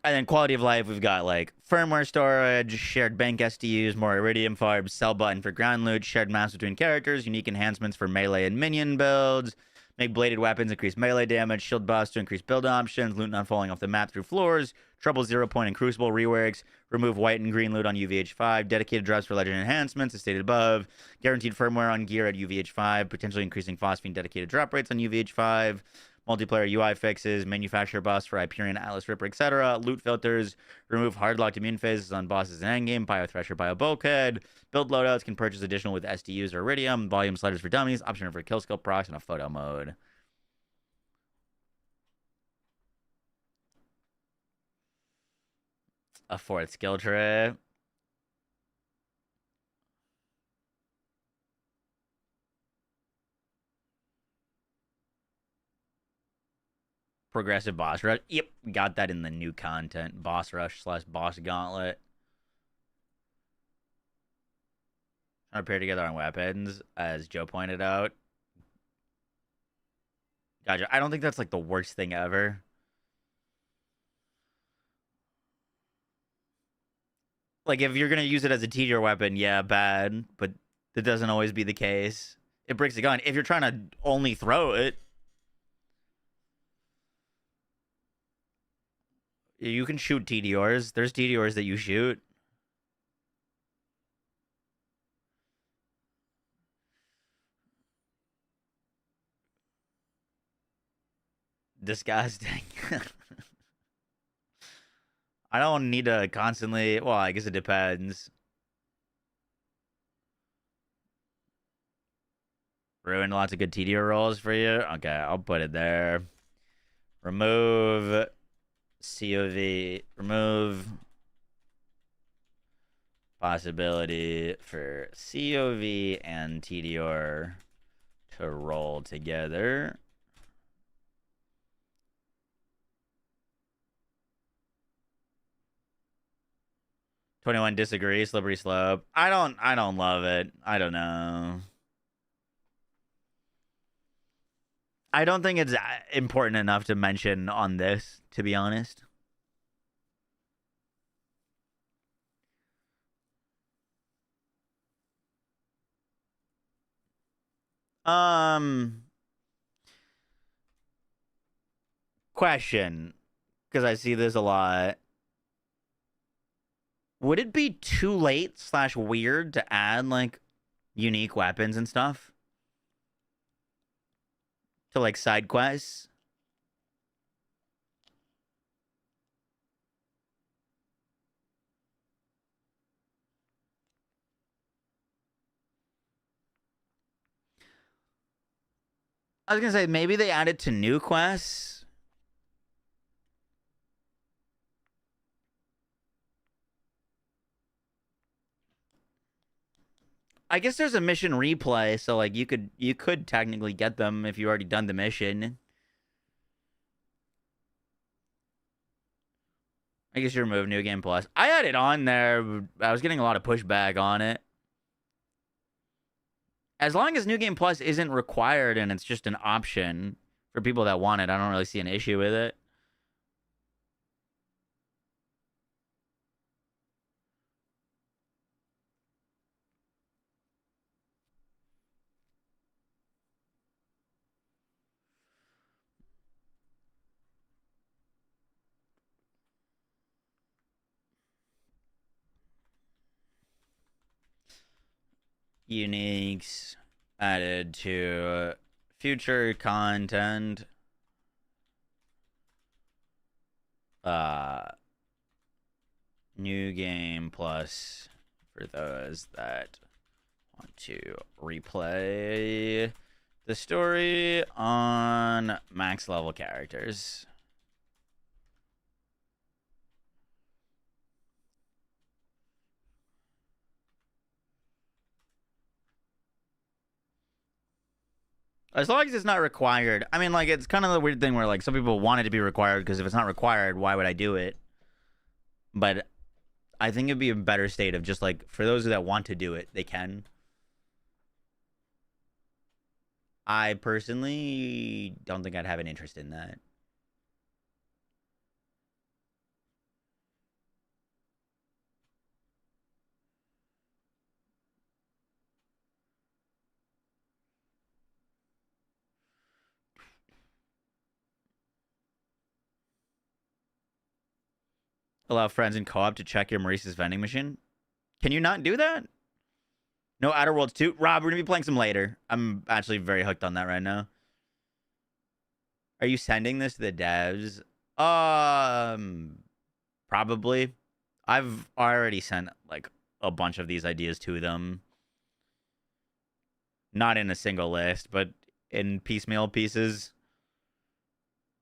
And then quality of life, we've got like firmware storage, shared bank SDUs, more iridium farms, sell button for ground loot, shared maps between characters, unique enhancements for melee and minion builds, make bladed weapons increase melee damage, shield buffs to increase build options, loot not falling off the map through floors, trouble 0 point and crucible reworks, remove white and green loot on UVH5, dedicated drops for legend enhancements as stated above, guaranteed firmware on gear at UVH5, potentially increasing phosphine dedicated drop rates on UVH5, multiplayer UI fixes, manufacturer buffs for Hyperion, Atlas, Ripper, etc. Loot filters, remove hard-locked immune phases on bosses in endgame, Bio Thresher, Bio Bulkhead. Build loadouts can purchase additional with SDUs or Iridium, volume sliders for dummies, option for kill skill procs, and a photo mode. A 4th skill tree. Progressive boss rush. Yep, got that in the new content. Boss rush / boss gauntlet. Trying to pair together on weapons, as Joe pointed out. Gotcha. I don't think that's like the worst thing ever. Like, if you're going to use it as a tier weapon, yeah, bad. But that doesn't always be the case. It breaks the gun. If you're trying to only throw it, You can shoot TDRs. There's TDRs that you shoot. Disgusting. I don't need to constantly. Well, I guess it depends. Ruined lots of good TDR rolls for you. Okay, I'll put it there. Remove COV. Remove possibility for COV and TDR to roll together. $21 disagree. Slippery slope. I don't love it. I don't know. I don't think it's important enough to mention on this, to be honest. Question, because I see this a lot. Would it be too late / weird to add like unique weapons and stuff to like side quests? I was gonna say maybe they add it to new quests. I guess there's a mission replay, so like you could technically get them if you already done the mission. I guess you remove New Game Plus. I had it on there. I was getting a lot of pushback on it. As long as New Game Plus isn't required and it's just an option for people that want it, I don't really see an issue with it. Uniques added to future content. New Game Plus for those that want to replay the story on max level characters. As long as it's not required. I mean, like, it's kind of the weird thing where, like, some people want it to be required because if it's not required, why would I do it? But I think it'd be a better state of just, like, for those that want to do it, they can. I personally don't think I'd have an interest in that. Allow friends in co-op to check your Maurice's vending machine. Can you not do that? No Outer Worlds 2? Rob, we're going to be playing some later. I'm actually very hooked on that right now. Are you sending this to the devs? Probably. I've already sent, like, a bunch of these ideas to them. Not in a single list, but in piecemeal pieces.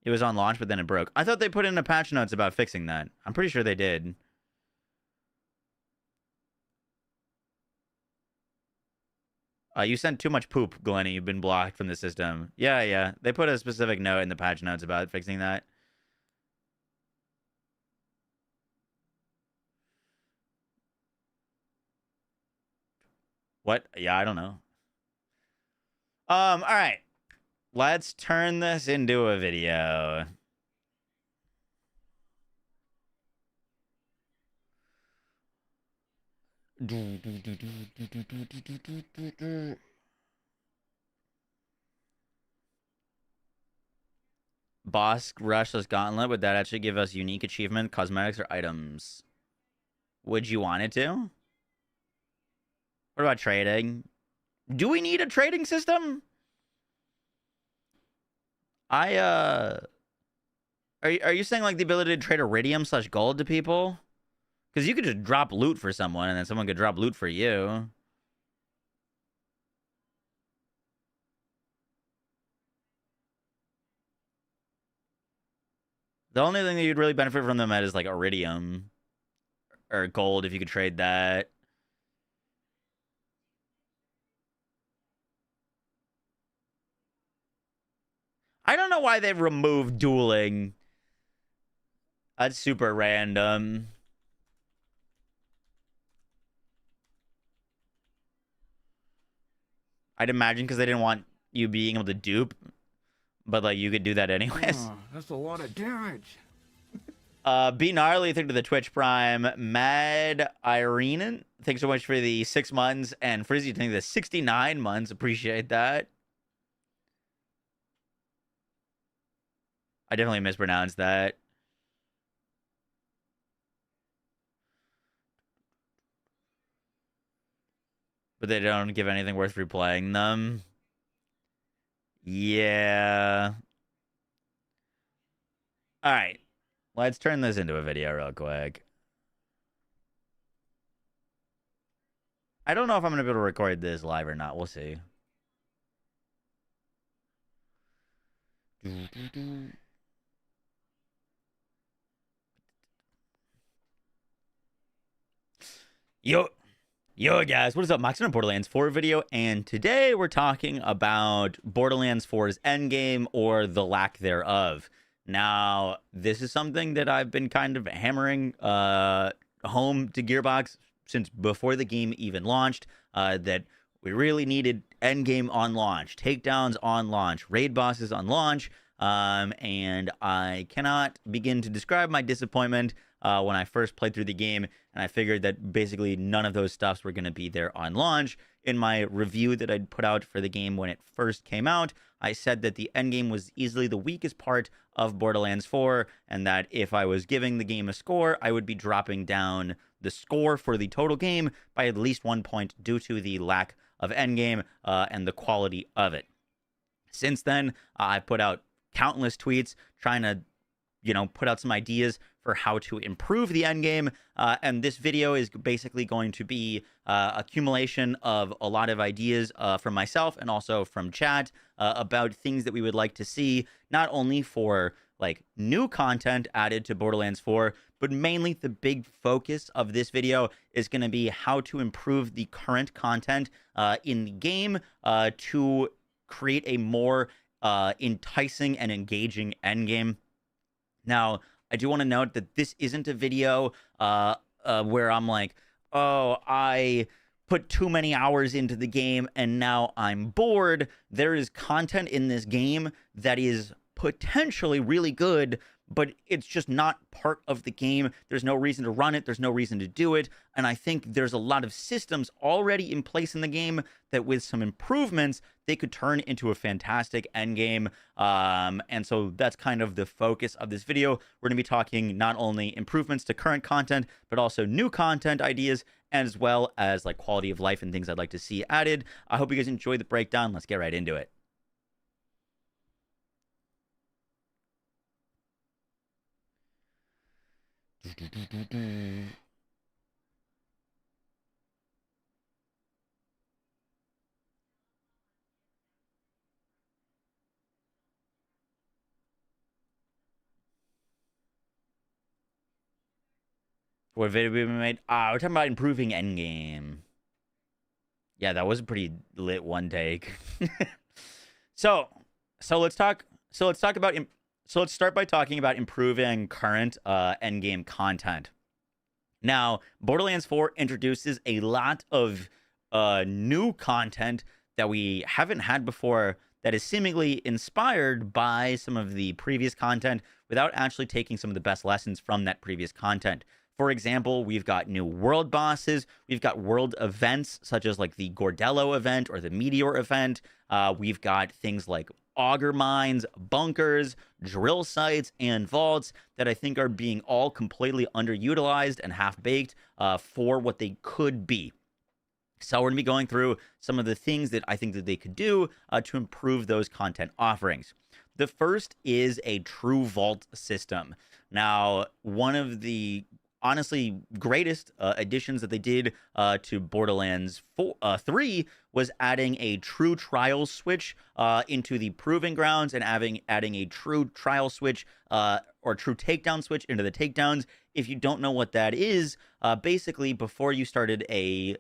It was on launch, but then it broke. I thought they put in a patch notes about fixing that. I'm pretty sure they did. You sent too much poop, Glenny. You've been blocked from the system. Yeah. They put a specific note in the patch notes about fixing that. What? Yeah, I don't know. All right. Let's turn this into a video. boss rushless gauntlet, would that actually give us unique achievement, cosmetics, or items? Would you want it to? What about trading? Do we need a trading system? Are you saying like the ability to trade iridium / gold to people? Because you could just drop loot for someone, and then someone could drop loot for you. The only thing that you'd really benefit from them at is like iridium or gold if you could trade that. I don't know why they've removed dueling. That's super random. I'd imagine because they didn't want you being able to dupe, but like you could do that anyways. Oh, that's a lot of damage. Be gnarly, thank you to the Twitch Prime. Mad Irene, thanks so much for the 6 months, and Frizzy, thank you for the 69 months. Appreciate that. I definitely mispronounced that. But they don't give anything worth replaying them. Yeah. All right. Let's turn this into a video real quick. I don't know if I'm going to be able to record this live or not. We'll see. Yo guys, what is up? Max on a Borderlands 4 video, and today we're talking about Borderlands 4's Endgame, or the lack thereof. Now, this is something that I've been kind of hammering home to Gearbox since before the game even launched, that we really needed Endgame on launch, takedowns on launch, raid bosses on launch, and I cannot begin to describe my disappointment when I first played through the game, and I figured that basically none of those stuffs were going to be there on launch. In my review that I'd put out for the game when it first came out, I said that the endgame was easily the weakest part of Borderlands 4, and that if I was giving the game a score, I would be dropping down the score for the total game by at least 1 point due to the lack of endgame and the quality of it. Since then, I put out countless tweets trying to, put out some ideas for how to improve the endgame, and this video is basically going to be accumulation of a lot of ideas from myself and also from chat about things that we would like to see, not only for like new content added to Borderlands 4, but mainly the big focus of this video is going to be how to improve the current content in the game to create a more enticing and engaging endgame. Now, I do want to note that this isn't a video where I'm like, oh, I put too many hours into the game and now I'm bored. There is content in this game that is potentially really good, but it's just not part of the game. There's no reason to run it. There's no reason to do it. And I think there's a lot of systems already in place in the game that with some improvements, they could turn into a fantastic endgame. And so that's kind of the focus of this video. We're going to be talking not only improvements to current content, but also new content ideas, as well as like quality of life and things I'd like to see added. I hope you guys enjoyed the breakdown. Let's get right into it. What video we made? We're talking about improving endgame. Yeah, that was a pretty lit one take. So let's talk. So let's start by talking about improving current endgame content. Now, Borderlands 4 introduces a lot of new content that we haven't had before that is seemingly inspired by some of the previous content without actually taking some of the best lessons from that previous content. For example, we've got new world bosses. We've got world events such as like the Gordello event or the Meteor event. We've got things like auger mines, bunkers, drill sites, and vaults that I think are being all completely underutilized and half-baked for what they could be. So we're going to be going through some of the things that I think that they could do to improve those content offerings. The first is a true vault system. Now, one of the honestly greatest additions that they did to Borderlands 3 was adding a true trial switch into the proving grounds and adding a true trial switch or true takedown switch into the takedowns. If you don't know what that is, basically before you started a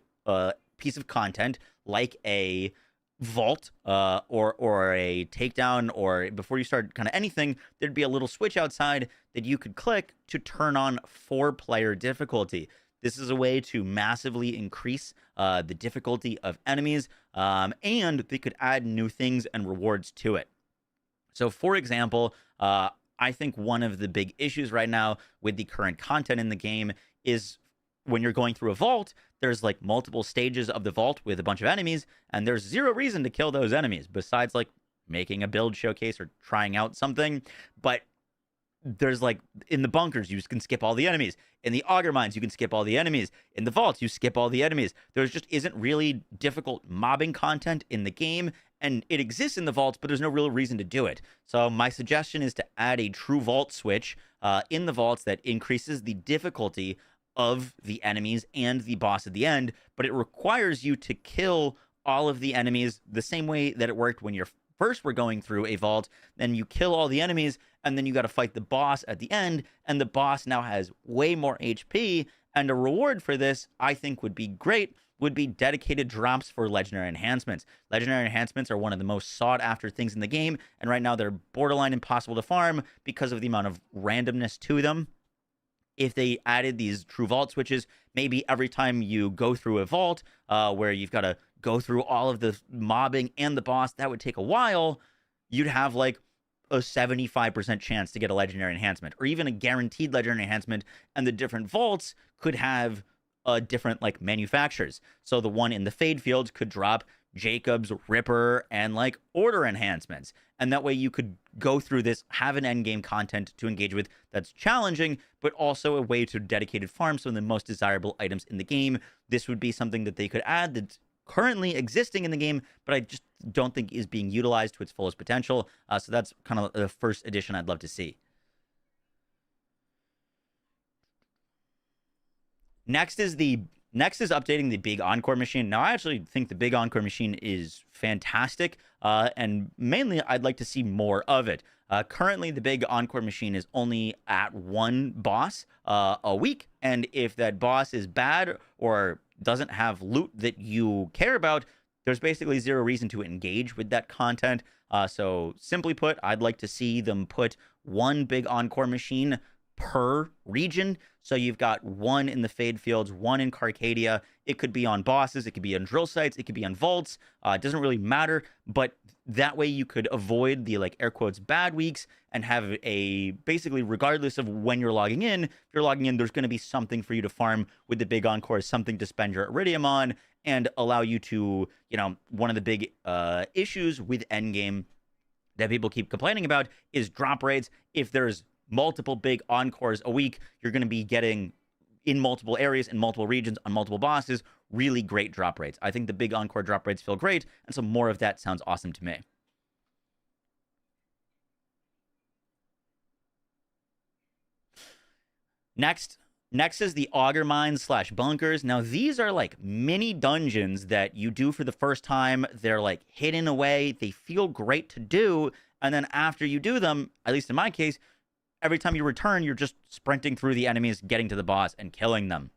piece of content like a vault or a takedown, or before you start kind of anything, there'd be a little switch outside that you could click to turn on 4-player difficulty. This is a way to massively increase the difficulty of enemies, and they could add new things and rewards to it. So for example, I think one of the big issues right now with the current content in the game is when you're going through a vault, there's like multiple stages of the vault with a bunch of enemies, and there's zero reason to kill those enemies besides like making a build showcase or trying out something. But there's like in the bunkers, you can skip all the enemies. In the auger mines, you can skip all the enemies. In the vaults, you skip all the enemies. There's just isn't really difficult mobbing content in the game, and it exists in the vaults, but there's no real reason to do it. So my suggestion is to add a true vault switch in the vaults that increases the difficulty of the enemies and the boss at the end, but it requires you to kill all of the enemies the same way that it worked when you're first were going through a vault. Then you kill all the enemies, and then you got to fight the boss at the end, and the boss now has way more HP, and a reward for this, I think would be great, would be dedicated drops for legendary enhancements. Legendary enhancements are one of the most sought after things in the game, and right now they're borderline impossible to farm because of the amount of randomness to them. If they added these true vault switches, maybe every time you go through a vault where you've got to go through all of the mobbing and the boss, that would take a while, you'd have like a 75% chance to get a legendary enhancement, or even a guaranteed legendary enhancement, and the different vaults could have different like manufacturers. So the one in the Fade Fields could drop Jacob's, Ripper, and like order enhancements. And that way you could go through this, have an endgame content to engage with that's challenging, but also a way to dedicated farm some of the most desirable items in the game. This would be something that they could add that's currently existing in the game, but I just don't think is being utilized to its fullest potential. So that's kind of the first addition I'd love to see. Next is updating the big Encore machine. Now, I actually think the big Encore machine is fantastic, and mainly I'd like to see more of it. Currently, the big Encore machine is only at one boss a week, and if that boss is bad or doesn't have loot that you care about, there's basically zero reason to engage with that content. So simply put, I'd like to see them put one big Encore machine per region. So you've got one in the Fade Fields, one in Carcadia. It could be on bosses, it could be on drill sites, it could be on vaults. It doesn't really matter, but that way you could avoid the like air quotes bad weeks and have a basically regardless of when you're logging in, if you're logging in, there's going to be something for you to farm with the big Encore, something to spend your Iridium on, and allow you to, you know, one of the big issues with Endgame that people keep complaining about is drop rates. If there's multiple big Encores a week, you're going to be getting in multiple areas, in multiple regions, on multiple bosses, really great drop rates. I think the big Encore drop rates feel great, and so more of that sounds awesome to me. Next is the auger mines / bunkers. Now, these are like mini dungeons that you do for the first time. They're like hidden away. They feel great to do. And then after you do them, at least in my case, every time you return, you're just sprinting through the enemies, getting to the boss, and killing them.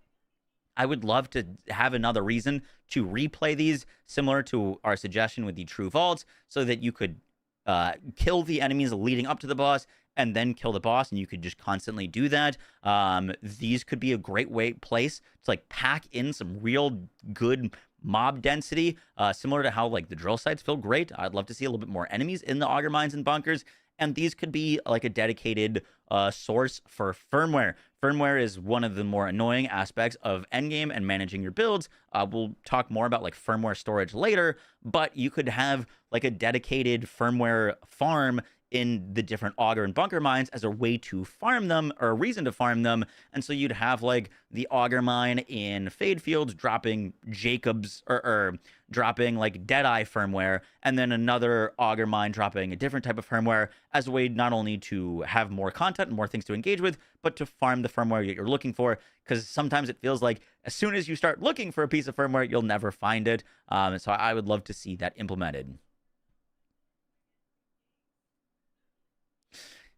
I would love to have another reason to replay these, similar to our suggestion with the True Vaults, so that you could kill the enemies leading up to the boss, and then kill the boss, and you could just constantly do that. These could be a great place to like pack in some real good mob density, similar to how like the drill sites feel great. I'd love to see a little bit more enemies in the auger mines and bunkers, and these could be like a dedicated source for firmware. Firmware is one of the more annoying aspects of Endgame and managing your builds. We'll talk more about like firmware storage later, but you could have like a dedicated firmware farm in the different auger and bunker mines as a way to farm them, or a reason to farm them. And so you'd have like the auger mine in Fade Fields dropping Jacob's or dropping like Deadeye firmware, and then another auger mine dropping a different type of firmware as a way not only to have more content and more things to engage with, but to farm the firmware that you're looking for. Because sometimes it feels like as soon as you start looking for a piece of firmware, you'll never find it. So I would love to see that implemented.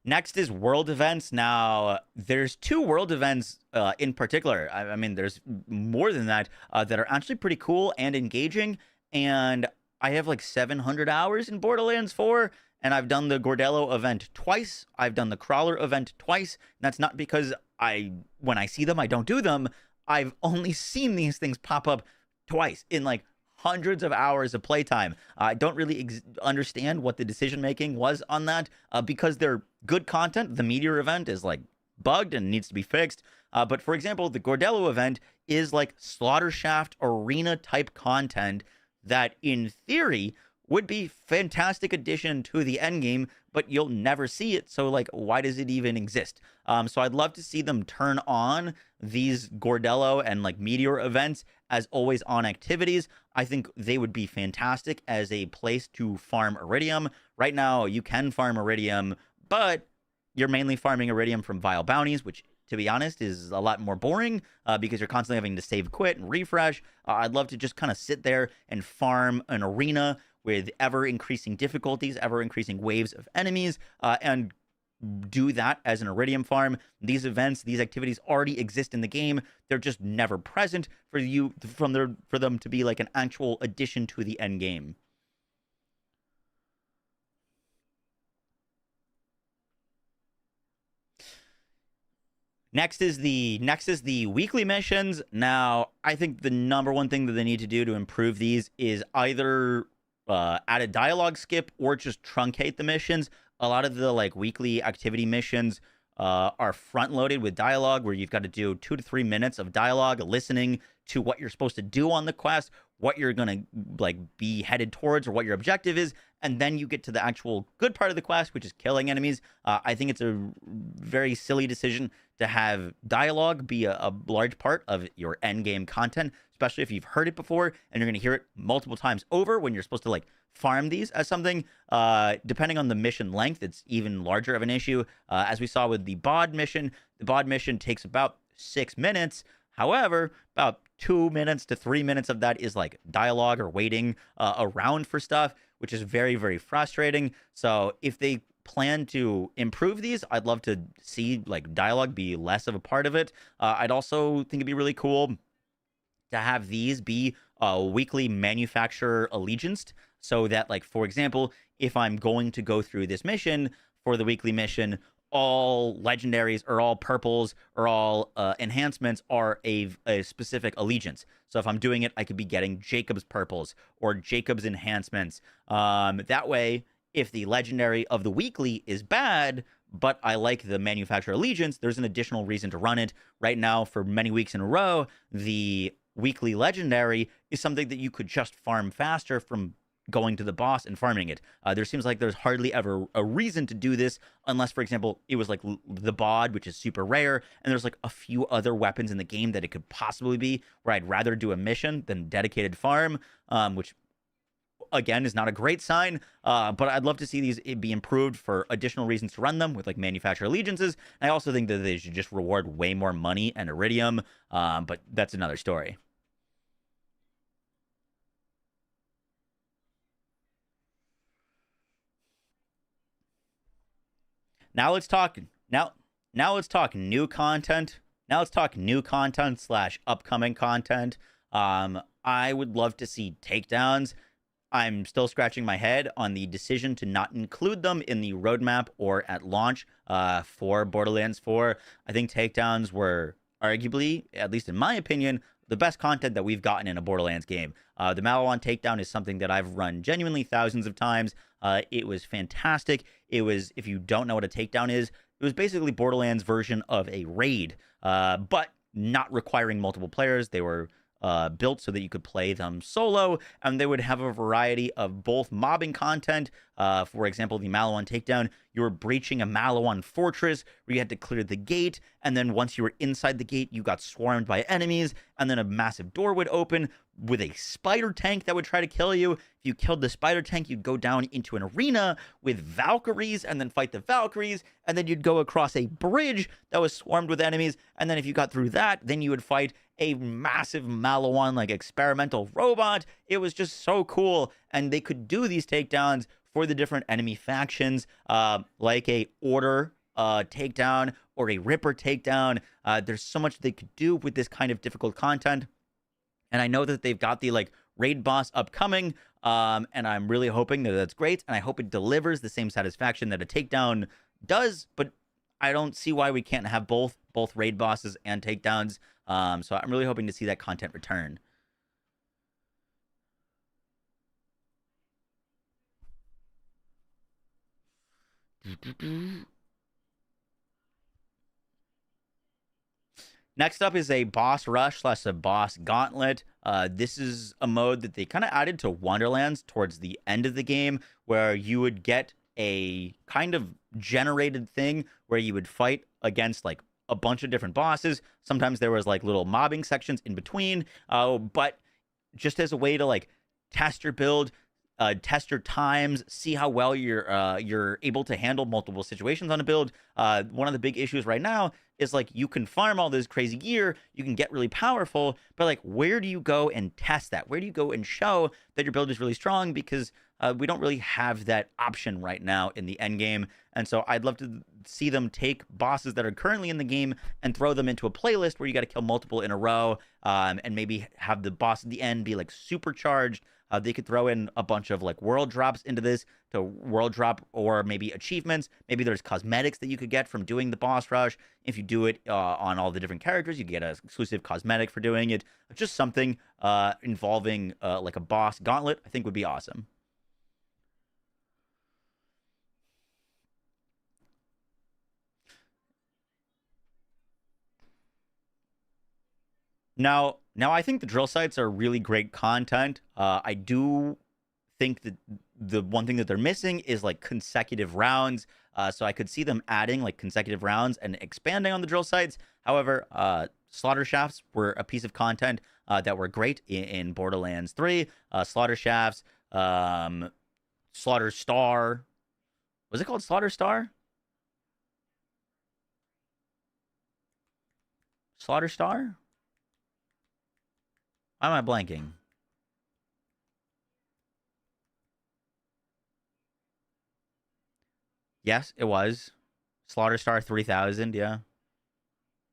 Next is world events. Now, there's 2 world events in particular. I mean, there's more than that that are actually pretty cool and engaging. And I have like 700 hours in Borderlands 4, and I've done the Gordello event twice. I've done the Crawler event twice. And that's not because when I see them, I don't do them. I've only seen these things pop up twice in like hundreds of hours of playtime. I don't really understand what the decision making was on that because they're good content. The Meteor event is like bugged and needs to be fixed. But for example, the Gordello event is like Slaughter Shaft arena type content that in theory would be fantastic addition to the end game, but you'll never see it. So like, why does it even exist? So I'd love to see them turn on these Gordello and like Meteor events as always on activities. I think they would be fantastic as a place to farm Iridium. Right now, you can farm Iridium, but you're mainly farming Iridium from Vile Bounties, which, to be honest, is a lot more boring because you're constantly having to save, quit, and refresh. I'd love to just kind of sit there and farm an arena with ever-increasing difficulties, ever-increasing waves of enemies, and do that as an Iridium farm. These events, these activities already exist in the game. They're just never present for them to be like an actual addition to the end game. Next is the weekly missions. Now, I think the number one thing that they need to do to improve these is either add a dialogue skip or just truncate the missions. A lot of the like weekly activity missions are front loaded with dialogue, where you've got to do 2 to 3 minutes of dialogue, listening to what you're supposed to do on the quest, what you're gonna like be headed towards, or what your objective is, and then you get to the actual good part of the quest, which is killing enemies. I think it's a very silly decision to have dialogue be a large part of your end game content, especially if you've heard it before and you're going to hear it multiple times over when you're supposed to like farm these as something. Depending on the mission length, it's even larger of an issue. As we saw with the bod mission, takes about 6 minutes. However, about 2 minutes to 3 minutes of that is like dialogue or waiting around for stuff, which is very, very frustrating. So if they plan to improve these, I'd love to see like dialogue be less of a part of it. I'd also think it'd be really cool to have these be weekly manufacturer allegianced, so that like, for example, if I'm going to go through this mission for the weekly mission, all legendaries or all purples or all enhancements are a specific allegiance. So if I'm doing it, I could be getting Jacob's purples or Jacob's enhancements. That way, if the legendary of the weekly is bad, but I like the manufacturer allegiance, there's an additional reason to run it. Right now, for many weeks in a row, the weekly legendary is something that you could just farm faster from going to the boss and farming it. There seems like there's hardly ever a reason to do this unless, for example, it was like the bod, which is super rare, and there's like a few other weapons in the game that it could possibly be where I'd rather do a mission than dedicated farm, which again is not a great sign, but I'd love to see these be improved for additional reasons to run them with like manufacturer allegiances. And I also think that they should just reward way more money and Iridium, but that's another story. Now let's talk new content. Now let's talk new content / upcoming content. I would love to see takedowns. I'm still scratching my head on the decision to not include them in the roadmap or at launch for Borderlands 4. I think takedowns were arguably, at least in my opinion, the best content that we've gotten in a Borderlands game. The Maliwan takedown is something that I've run genuinely thousands of times. It was fantastic. It was, if you don't know what a takedown is, it was basically Borderlands' version of a raid, but not requiring multiple players. They were built so that you could play them solo, and they would have a variety of both mobbing content. For example, the Maliwan takedown, you were breaching a Maliwan fortress where you had to clear the gate, and then once you were inside the gate, you got swarmed by enemies, and then a massive door would open with a spider tank that would try to kill you. If you killed the spider tank, you'd go down into an arena with Valkyries and then fight the Valkyries, and then you'd go across a bridge that was swarmed with enemies, and then if you got through that, then you would fight a massive Maliwan like experimental robot. It was just so cool, and they could do these takedowns for the different enemy factions, like a Order takedown or a Ripper takedown. There's so much they could do with this kind of difficult content, and I know that they've got the like raid boss upcoming, and I'm really hoping that that's great, and I hope it delivers the same satisfaction that a takedown does. But I don't see why we can't have both raid bosses and takedowns. So I'm really hoping to see that content return. Next up is a boss rush / a boss gauntlet. This is a mode that they kind of added to Wonderlands towards the end of the game, where you would get a kind of generated thing where you would fight against like a bunch of different bosses. Sometimes there was like little mobbing sections in between, but just as a way to like test your build, test your times, see how well you're able to handle multiple situations on a build. One of the big issues right now is like you can farm all this crazy gear, you can get really powerful, but like where do you go and test that? Where do you go and show that your build is really strong? Because we don't really have that option right now in the end game. And so I'd love to see them take bosses that are currently in the game and throw them into a playlist where you got to kill multiple in a row, and maybe have the boss at the end be like supercharged. They could throw in a bunch of like world drops into this to world drop, or maybe achievements. Maybe there's cosmetics that you could get from doing the boss rush. If you do it on all the different characters, you get an exclusive cosmetic for doing it. Just something involving like a boss gauntlet, I think would be awesome. Now, I think the drill sites are really great content. I do think that the one thing that they're missing is like consecutive rounds. So I could see them adding like consecutive rounds and expanding on the drill sites. However, slaughter shafts were a piece of content that were great in Borderlands 3. Slaughter shafts, Slaughter Star. Was it called Slaughter Star? Slaughter Star? Why am I blanking? Yes, it was. Slaughter Star 3000, yeah.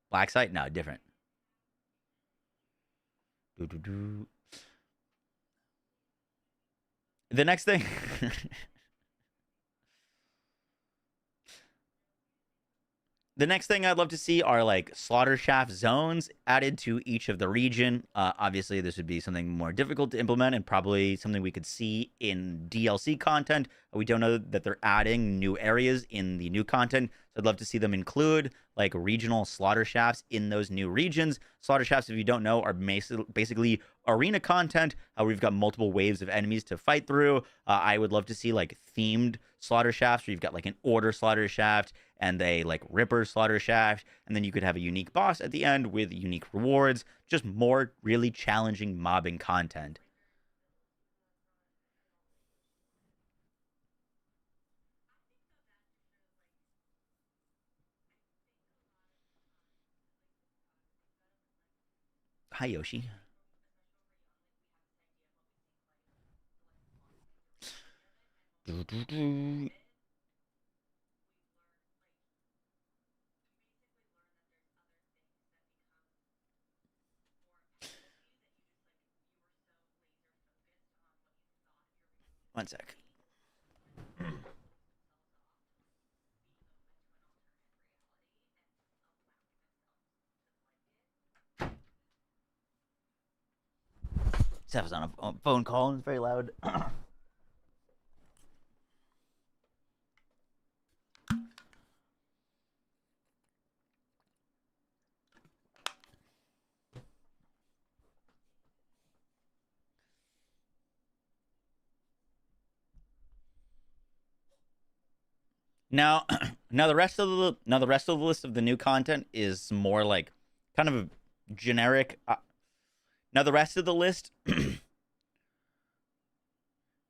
Black Site? No, different. Doo-doo-doo. The next thing... The next thing I'd love to see are like slaughter shaft zones added to each of the region. Obviously, this would be something more difficult to implement and probably something we could see in DLC content. We don't know that they're adding new areas in the new content. So I'd love to see them include like regional slaughter shafts in those new regions. Slaughter shafts, if you don't know, are basically arena content. We've got multiple waves of enemies to fight through. I would love to see like themed slaughter shafts where you've got like an Order slaughter shaft and a like Ripper slaughter shaft, and then you could have a unique boss at the end with unique rewards. Just more really challenging mobbing content. Hi, Yoshi. One sec. Seth was on a phone call and it's very loud. Now, now the rest of the list of the new content is more like kind of a generic. Now the rest of the list.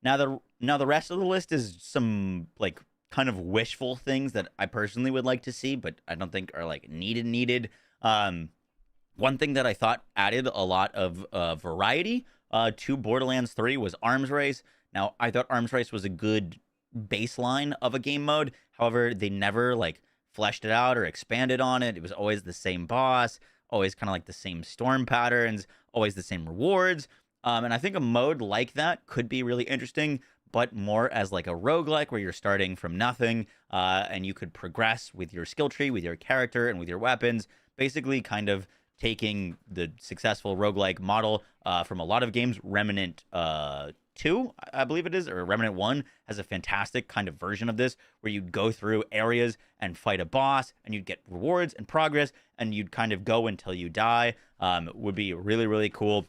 Now the rest of the list is some like kind of wishful things that I personally would like to see, but I don't think are like needed. One thing that I thought added a lot of variety to Borderlands 3 was Arms Race. Now I thought Arms Race was a good baseline of a game mode. However, they never like fleshed it out or expanded on it. It was always the same boss, always kind of like the same storm patterns, always the same rewards. And I think a mode like that could be really interesting, but more as like a roguelike where you're starting from nothing and you could progress with your skill tree, with your character, and with your weapons. Basically, kind of taking the successful roguelike model from a lot of games. Remnant 2, I believe it is, or Remnant 1 has a fantastic kind of version of this where you'd go through areas and fight a boss and you'd get rewards and progress and you'd kind of go until you die. Would be really, really cool.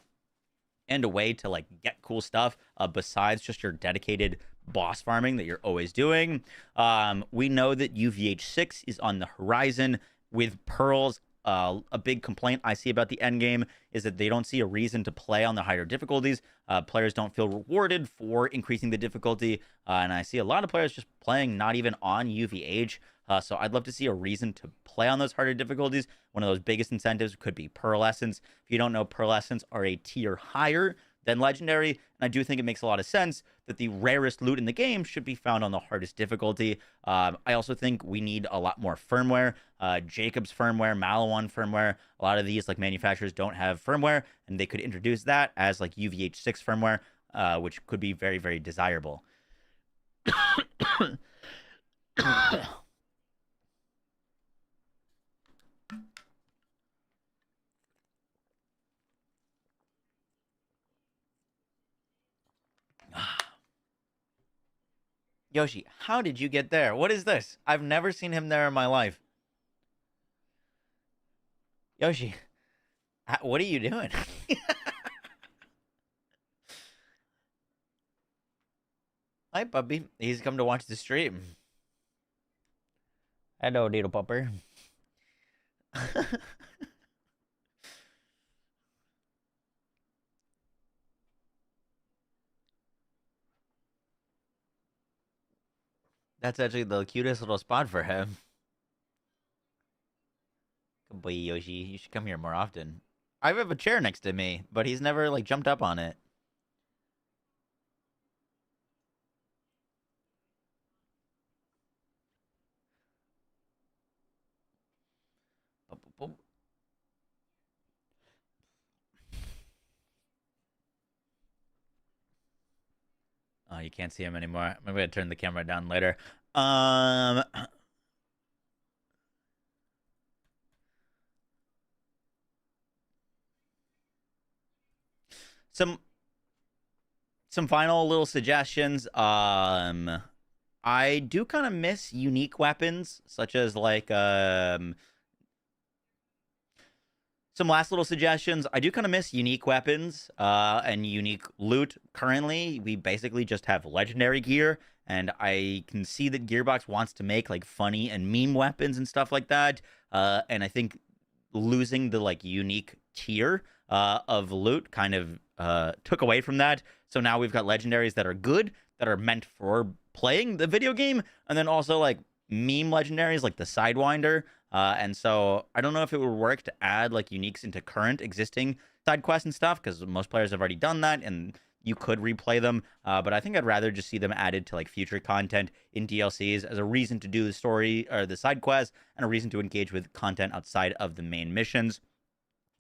And a way to like get cool stuff besides just your dedicated boss farming that you're always doing. We know that UVH6 is on the horizon with pearls. A big complaint I see about the endgame is that they don't see a reason to play on the higher difficulties. Players don't feel rewarded for increasing the difficulty. And I see a lot of players just playing not even on UVH. So I'd love to see a reason to play on those harder difficulties. One of those biggess〜incentives could be Pearl Essence. If you don't know, Pearl Essence are a tier higher than Legendary. And I do think it makes a lot of sense that the rarest loot in the game should be found on the hardest difficulty. I also think we need a lot more firmware. Jacob's firmware, Malawan firmware. A lot of these like manufacturers don't have firmware, and they could introduce that as like UVH6 firmware, which could be very, very desirable. Yoshi, how did you get there? What is this? I've never seen him there in my life. Yoshi, what are you doing? Hi, puppy. He's come to watch the stream. Hello, little pupper. That's actually the cutest little spot for him. Good boy, Yoshi. You should come here more often. I have a chair next to me, but he's never, like, jumped up on it. Oh, you can't see him anymore. I'm gonna turn the camera down later. Some final little suggestions. I do kind of miss unique weapons, such as like some last little suggestions. I do kind of miss unique weapons and unique loot. Currently, we basically just have legendary gear, and I can see that Gearbox wants to make like funny and meme weapons and stuff like that. And I think losing the like unique tier of loot kind of took away from that. So now we've got legendaries that are good, that are meant for playing the video game, and then also like meme legendaries like the Sidewinder. And so I don't know if it would work to add like uniques into current existing side quests and stuff, because most players have already done that and you could replay them. But I think I'd rather just see them added to like future content in DLCs as a reason to do the story or the side quests and a reason to engage with content outside of the main missions.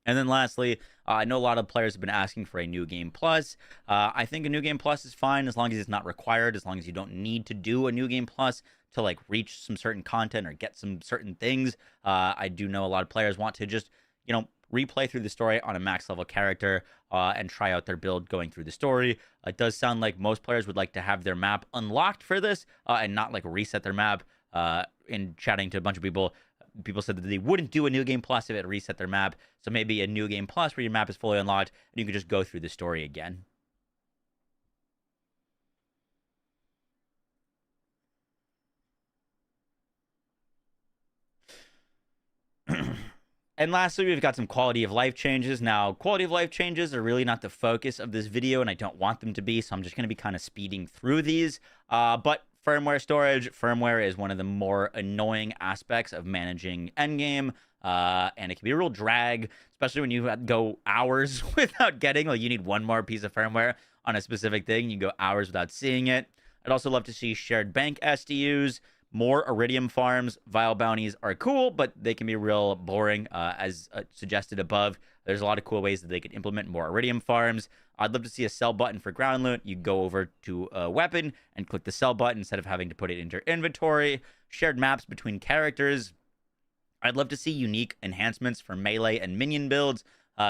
And then lastly, I know a lot of players have been asking for a New Game Plus. I think a New Game Plus is fine as long as it's not required, as long as you don't need to do a New Game Plus to like reach some certain content or get some certain things. I do know a lot of players want to just, replay through the story on a max level character and try out their build going through the story. It does sound like most players would like to have their map unlocked for this and not like reset their map. In chatting to a bunch of people said that they wouldn't do a new game plus if it reset their map. So maybe a new game plus where your map is fully unlocked and you can just go through the story again. And lastly, we've got some quality of life changes. Now, quality of life changes are really not the focus of this video, and I don't want them to be, so I'm just going to be kind of speeding through these. But firmware storage, firmware is one of the more annoying aspects of managing Endgame, and it can be a real drag, especially when you go hours without getting, like you need one more piece of firmware on a specific thing, you go hours without seeing it. I'd also love to see shared bank SDUs. More Iridium farms. Vile bounties are cool, but they can be real boring, as suggested above. There's a lot of cool ways that they could implement more Iridium farms. I'd love to see a sell button for ground loot. You go over to a weapon and click the sell button instead of having to put it into your inventory. Shared maps between characters. I'd love to see unique enhancements for melee and minion builds.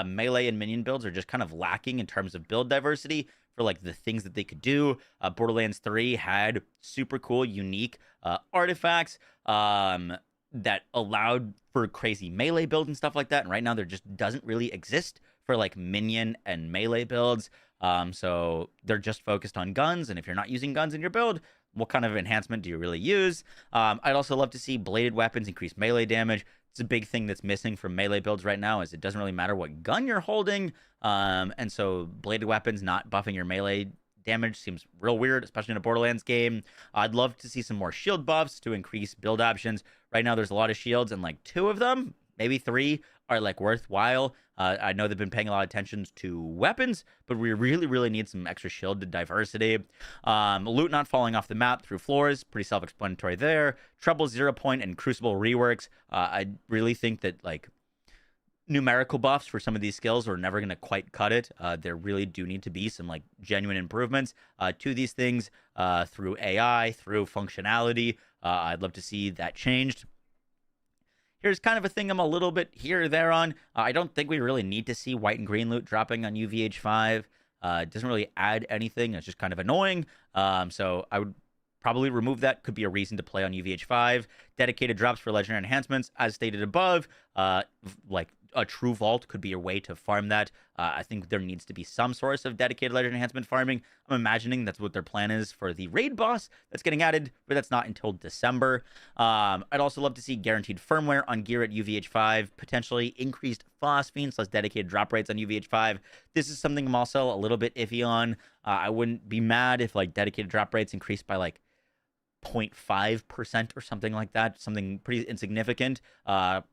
Melee and minion builds are just kind of lacking in terms of build diversity for like the things that they could do. Borderlands 3 had super cool, unique artifacts that allowed for crazy melee builds and stuff like that. And right now there just doesn't really exist for like minion and melee builds. So they're just focused on guns. And if you're not using guns in your build, what kind of enhancement do you really use? I'd also love to see bladed weapons increase melee damage. It's a big thing that's missing from melee builds right now is it doesn't really matter what gun you're holding. And so bladed weapons not buffing your melee damage seems real weird, especially in a Borderlands game. I'd love to see some more shield buffs to increase build options. Right now, there's a lot of shields, and like 2 of them, maybe 3, are like worthwhile. I know they've been paying a lot of attention to weapons, but we really, really need some extra shield diversity. Loot not falling off the map through floors, pretty self-explanatory there. Trouble 0 point and Crucible reworks. I really think that like numerical buffs for some of these skills are never going to quite cut it. There really do need to be some like genuine improvements to these things through AI, through functionality. I'd love to see that changed. Here's kind of a thing I'm a little bit here or there on. I don't think we really need to see white and green loot dropping on UVH5. It doesn't really add anything. It's just kind of annoying. So I would probably remove that. Could be a reason to play on UVH5. Dedicated drops for legendary enhancements, as stated above. Like a true vault could be a way to farm that. I think there needs to be some source of dedicated legendary enhancement farming. I'm imagining that's what their plan is for the raid boss that's getting added, but that's not until December. I'd also love to see guaranteed firmware on gear at UVH5, potentially increased phosphine / dedicated drop rates on UVH5. This is something I'm also a little bit iffy on. I wouldn't be mad if like dedicated drop rates increased by like 0.5% or something like that, something pretty insignificant.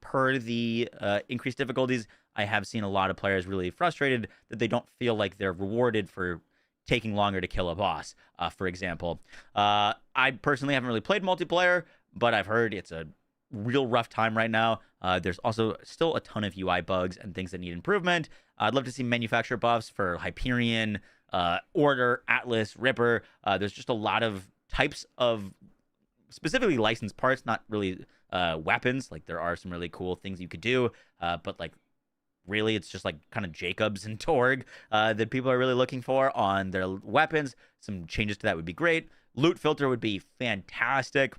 Per the increased difficulties, I have seen a lot of players really frustrated that they don't feel like they're rewarded for taking longer to kill a boss, for example. I personally haven't really played multiplayer, but I've heard it's a real rough time right now. There's also still a ton of UI bugs and things that need improvement. I'd love to see manufacturer buffs for Hyperion, Order, Atlas, Ripper. There's just a lot of types of specifically licensed parts, not really weapons. Like there are some really cool things you could do, but like really it's just like kind of Jacobs and Torg that people are really looking for on their weapons. Some changes to that would be great. Loot filter would be fantastic.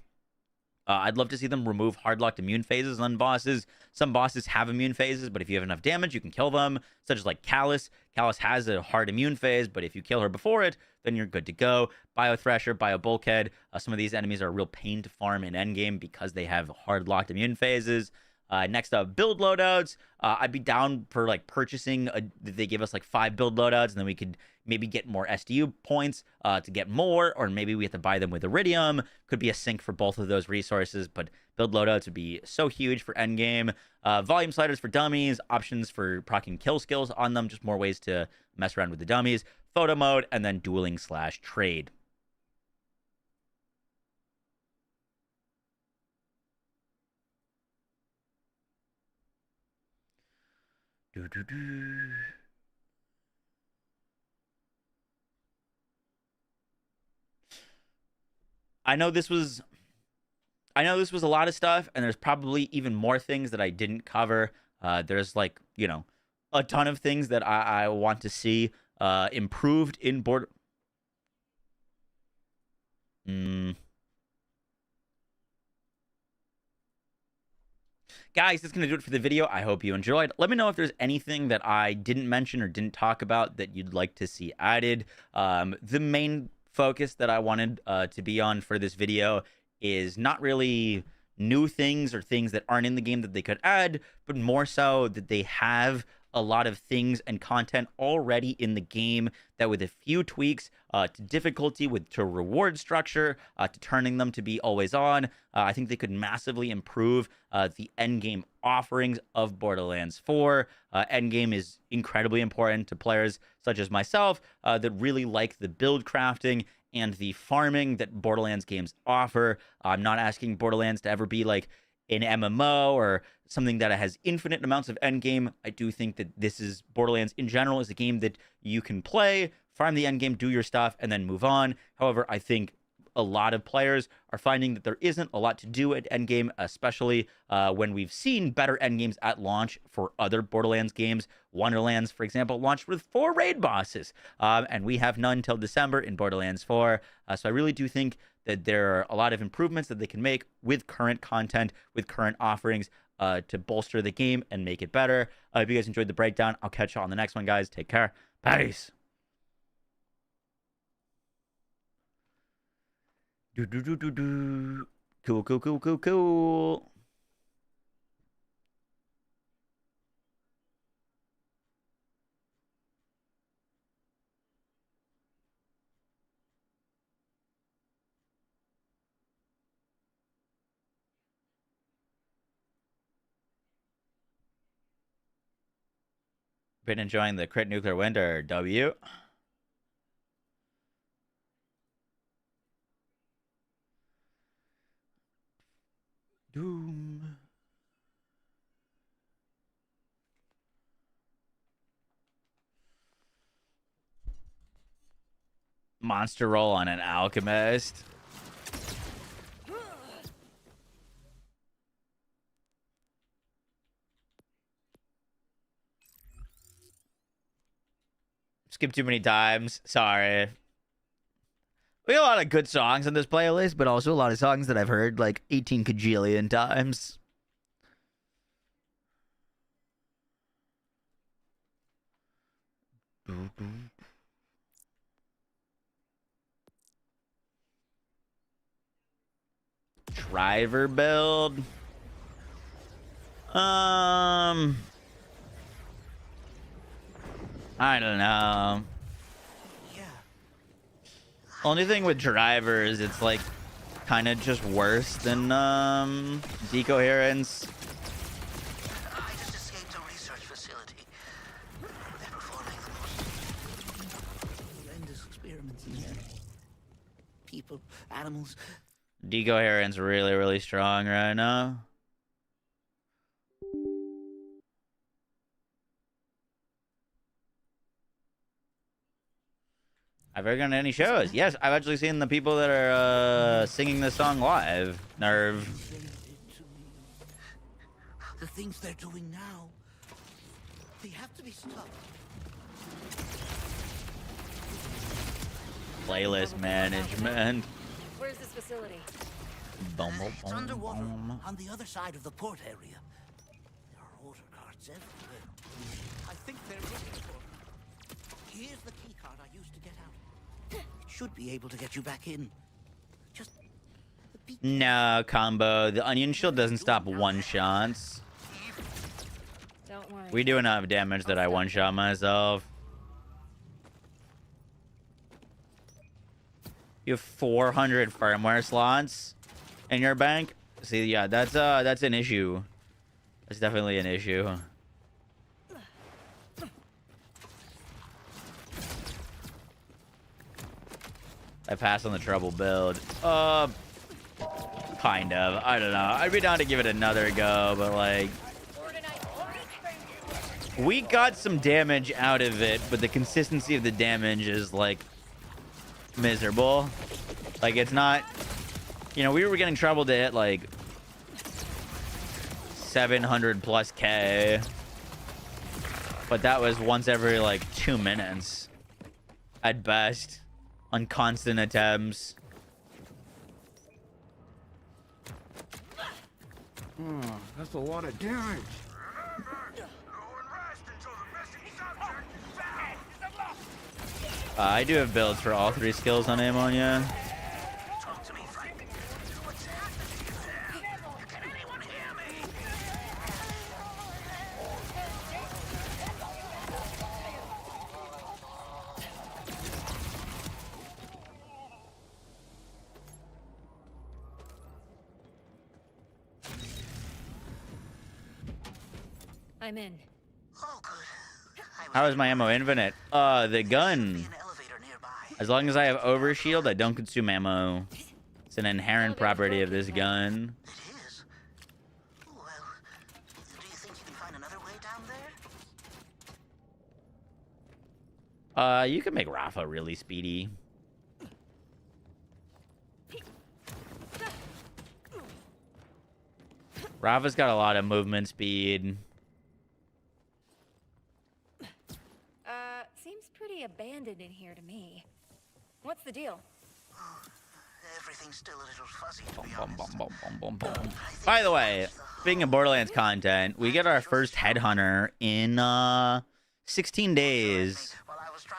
I'd love to see them remove hard-locked immune phases on bosses. Some bosses have immune phases, but if you have enough damage, you can kill them, such as like Callus. Callus has a hard immune phase, but if you kill her before it, then you're good to go. Bio Thresher, Bio Bulkhead. Some of these enemies are a real pain to farm in endgame because they have hard-locked immune phases. Next up, build loadouts. I'd be down for like purchasing. They give us like 5 build loadouts, and then we could maybe get more SDU points to get more, or maybe we have to buy them with Iridium. Could be a sync for both of those resources, but build loadouts would be so huge for endgame. Volume sliders for dummies, options for proccing kill skills on them, just more ways to mess around with the dummies. Photo mode, and then dueling / trade. I know this was a lot of stuff, and there's probably even more things that I didn't cover. There's like, you know, a ton of things that I want to see improved in Guys, that's going to do it for the video. I hope you enjoyed. Let me know if there's anything that I didn't mention or didn't talk about that you'd like to see added. The main focus that I wanted to be on for this video is not really new things or things that aren't in the game that they could add, but more so that they have a lot of things and content already in the game that with a few tweaks to difficulty, to reward structure, to turning them to be always on, I think they could massively improve the endgame offerings of Borderlands 4. Endgame is incredibly important to players such as myself that really like the build crafting and the farming that Borderlands games offer. I'm not asking Borderlands to ever be like an MMO or something that has infinite amounts of endgame. I do think that this is Borderlands in general is a game that you can play, farm the endgame, do your stuff, and then move on. However, I think a lot of players are finding that there isn't a lot to do at endgame, especially when we've seen better endgames at launch for other Borderlands games. Wonderlands, for example, launched with 4 raid bosses, and we have none till December in Borderlands 4. So I really do think that there are a lot of improvements that they can make with current content, with current offerings, to bolster the game and make it better. If you guys enjoyed the breakdown, I'll catch you on the next one, guys. Take care. Peace. Cool. Been enjoying the crit nuclear winter, W. Doom. Monster roll on an alchemist. Skip too many times. Sorry. We got a lot of good songs on this playlist, but also a lot of songs that I've heard like 18 kajillion times. Driver build. I don't know. Only thing with drivers, it's like kind of just worse than decoherence. I just escaped a research facility. They're performing the most horrendous experiments in there. People, animals. Decoherence really, really strong right now. Have you ever gone to any shows? Yes, I've actually seen the people that are singing this song live. Nerve. The things they're doing now, they have to be stopped. Playlist management. Where's this facility? It's underwater, on the other side of the port area. There are water carts everywhere. I think they're looking for me. Here's the key card I used to get out. It should be able to get you back in. Just no, combo. The onion shield doesn't stop one-shots. Don't worry. We do enough damage that I one-shot myself. You have 400 firmware slots in your bank. See, yeah, that's an issue. That's definitely an issue. I passed on the trouble build. Kind of. I don't know. I'd be down to give it another go, but like, we got some damage out of it, but the consistency of the damage is like miserable. Like, it's not, you know, we were getting trouble to hit like 700 plus K. But that was once every like 2 minutes at best on constant attempts. That's a lot of damage. I do have builds for all 3 skills on Ammonia. Talk to me, Frank. What's happening there? Can anyone hear me? I'm in. Oh, good. How is my ammo infinite? The gun. An elevator nearby. As long as I have overshield, I don't consume ammo. It's an inherent property of this gun. It is. Well, do you think you can find another way down there? You can make Rafa really speedy. Rafa's got a lot of movement speed. Seems pretty abandoned in here to me. What's the deal? Everything's still a little fuzzy, to be honest. By the way, speaking of Borderlands content, we get our first headhunter in 16 days.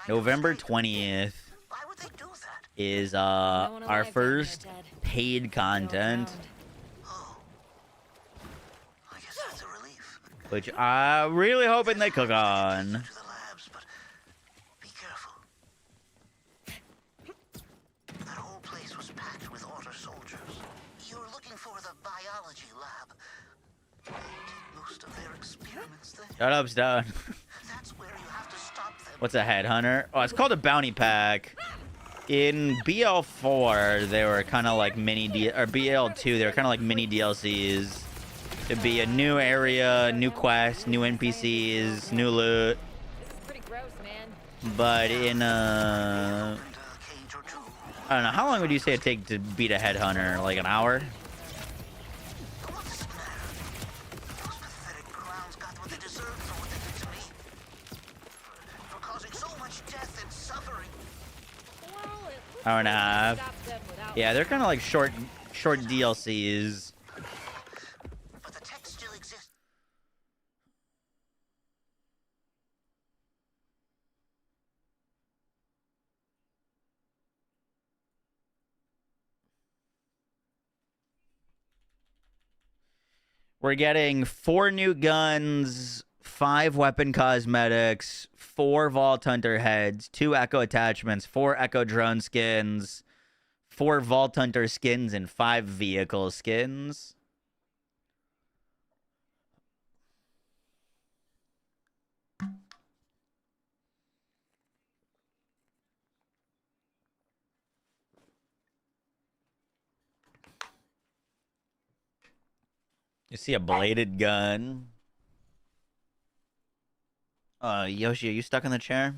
November 20th Why would they do that? is No one our alive down first here, Ted. paid content, Oh. I guess that's a relief. which I'm really hoping they cook on. To the labs, but be careful. That whole place was packed with Order soldiers. You're looking for the biology lab. They did most of their experiments there. Shut up, Stone. That's where you have to stop them. What's a headhunter? Oh, it's called a bounty pack. In BL4, they were kind of like or BL2, they were kind of like mini DLCs. It'd be a new area, new quest, new NPCs, new loot. This is pretty gross, man. But in And a cage or two. I don't know, how long would you say it take to beat a headhunter? Like an hour? What's the matter? Those pathetic clowns got what they deserved for what they did to me. For causing so much death and suffering. Well, it looks Hour and a like we can half. stop them without Yeah, they're kind of like short DLCs. But the tech still exists. We're getting 4 new guns, 5 weapon cosmetics, 4 Vault Hunter heads, 2 Echo attachments, 4 Echo drone skins, 4 Vault Hunter skins, and 5 vehicle skins. You see a bladed gun. Yoshi, are you stuck in the chair?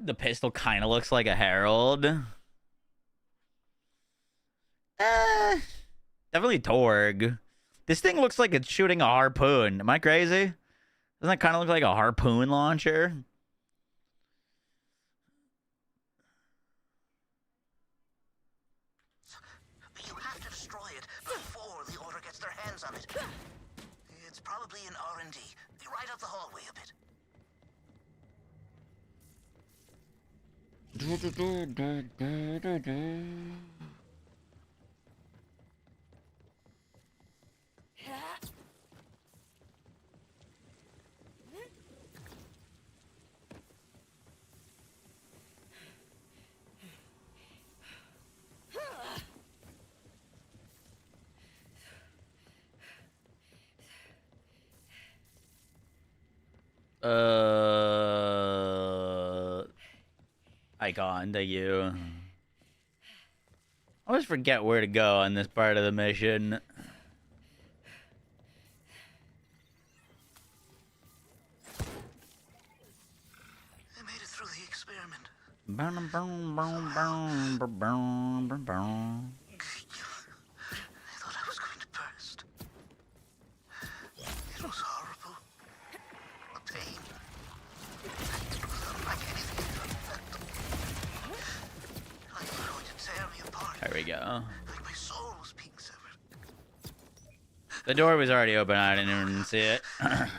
The pistol kind of looks like a Herald. Definitely Torg. This thing looks like it's shooting a harpoon. Am I crazy? Doesn't that kind of look like a harpoon launcher? But you have to destroy it before the Order gets their hands on it. It's probably in R&D, right up the hallway a bit. Icon, thank you. I always forget where to go on this part of the mission. I made it through the experiment. I thought I was going to burst. It was horrible. The pain. It was unlike anything I've felt. Like they were going to tear me apart. There we go. Like my soul was being severed. The door was already open. I didn't even see it. I think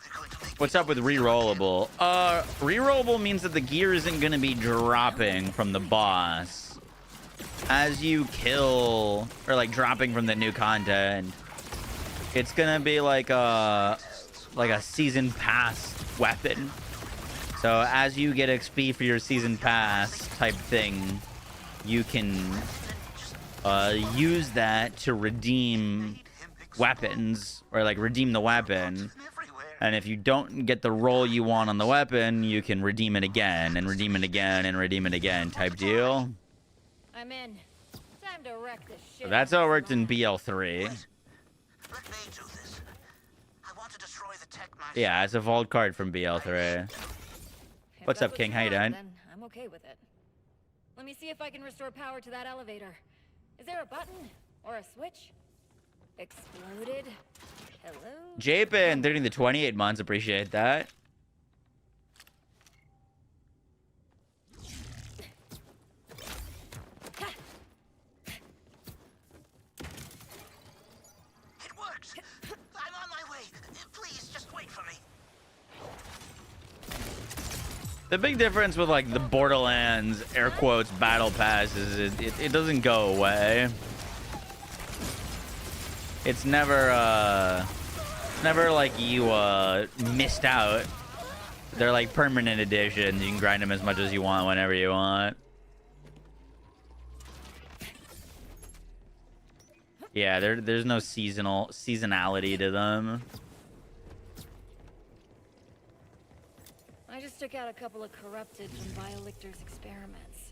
they're going to make What's up with rerollable? Rerollable means that the gear isn't going to be dropping from the boss as you kill, or like dropping from the new content. It's going to be like a season pass weapon. So as you get XP for your season pass type thing, you can use that to redeem weapons, or like redeem the weapon. everywhere. And if you don't get the roll you want on the weapon, you can redeem it again and redeem it again and redeem it again type deal. I'm in. Time to wreck this shit. So that's how it works in BL3. Let me do this. I want to destroy the tech myself. Yeah, it's a vault card from BL3. If What's that's up, King? you How you want, doing? Then I'm okay with it. Let me see if I can restore power to that elevator. Is there a button or a switch? Exploded. Hello. Japin, 30 to 28 months. Appreciate that. It works. I'm on my way. Please, just wait for me. The big difference with like the Borderlands air quotes battle pass is it doesn't go away. It's never like you missed out. They're like permanent editions. You can grind them as much as you want whenever you want. Yeah, there's no seasonality to them. I just took out a couple of corrupted from Biolictor's experiments.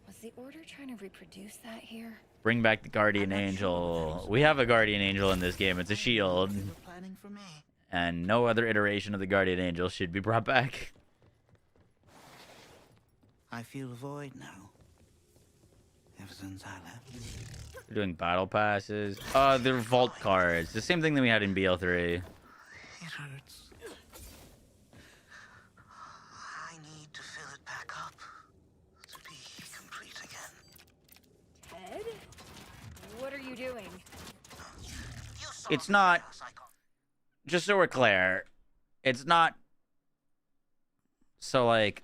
Was the Order trying to reproduce that here? Bring back the Guardian Angel. We have a Guardian Angel in this game. It's a shield. They were planning for me. And no other iteration of the Guardian Angel should be brought back. I feel a void now. Ever since I left. We're doing battle passes. They're vault cards. The same thing that we had in BL3. It hurts. I need to fill it back up to be complete again. Ted? What are you doing? You saw It's the not- chaos icon. Just so we're clear, it's not... So, like...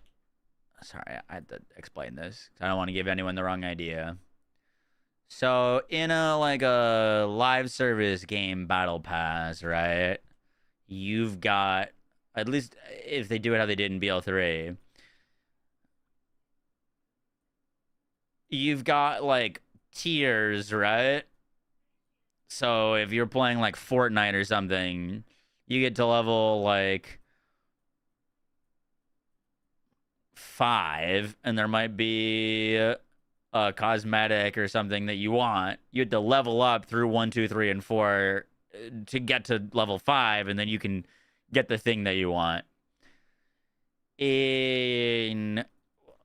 Sorry, I had to explain this. I don't want to give anyone the wrong idea. So, in a live service game battle pass, right? You've got... At least if they do it how they did in BL3. You've got, like, tiers, right? So, if you're playing, like, Fortnite or something... You get to level, like, 5, and there might be a cosmetic or something that you want. You have to level up through 1, 2, 3, and 4 to get to level 5, and then you can get the thing that you want. In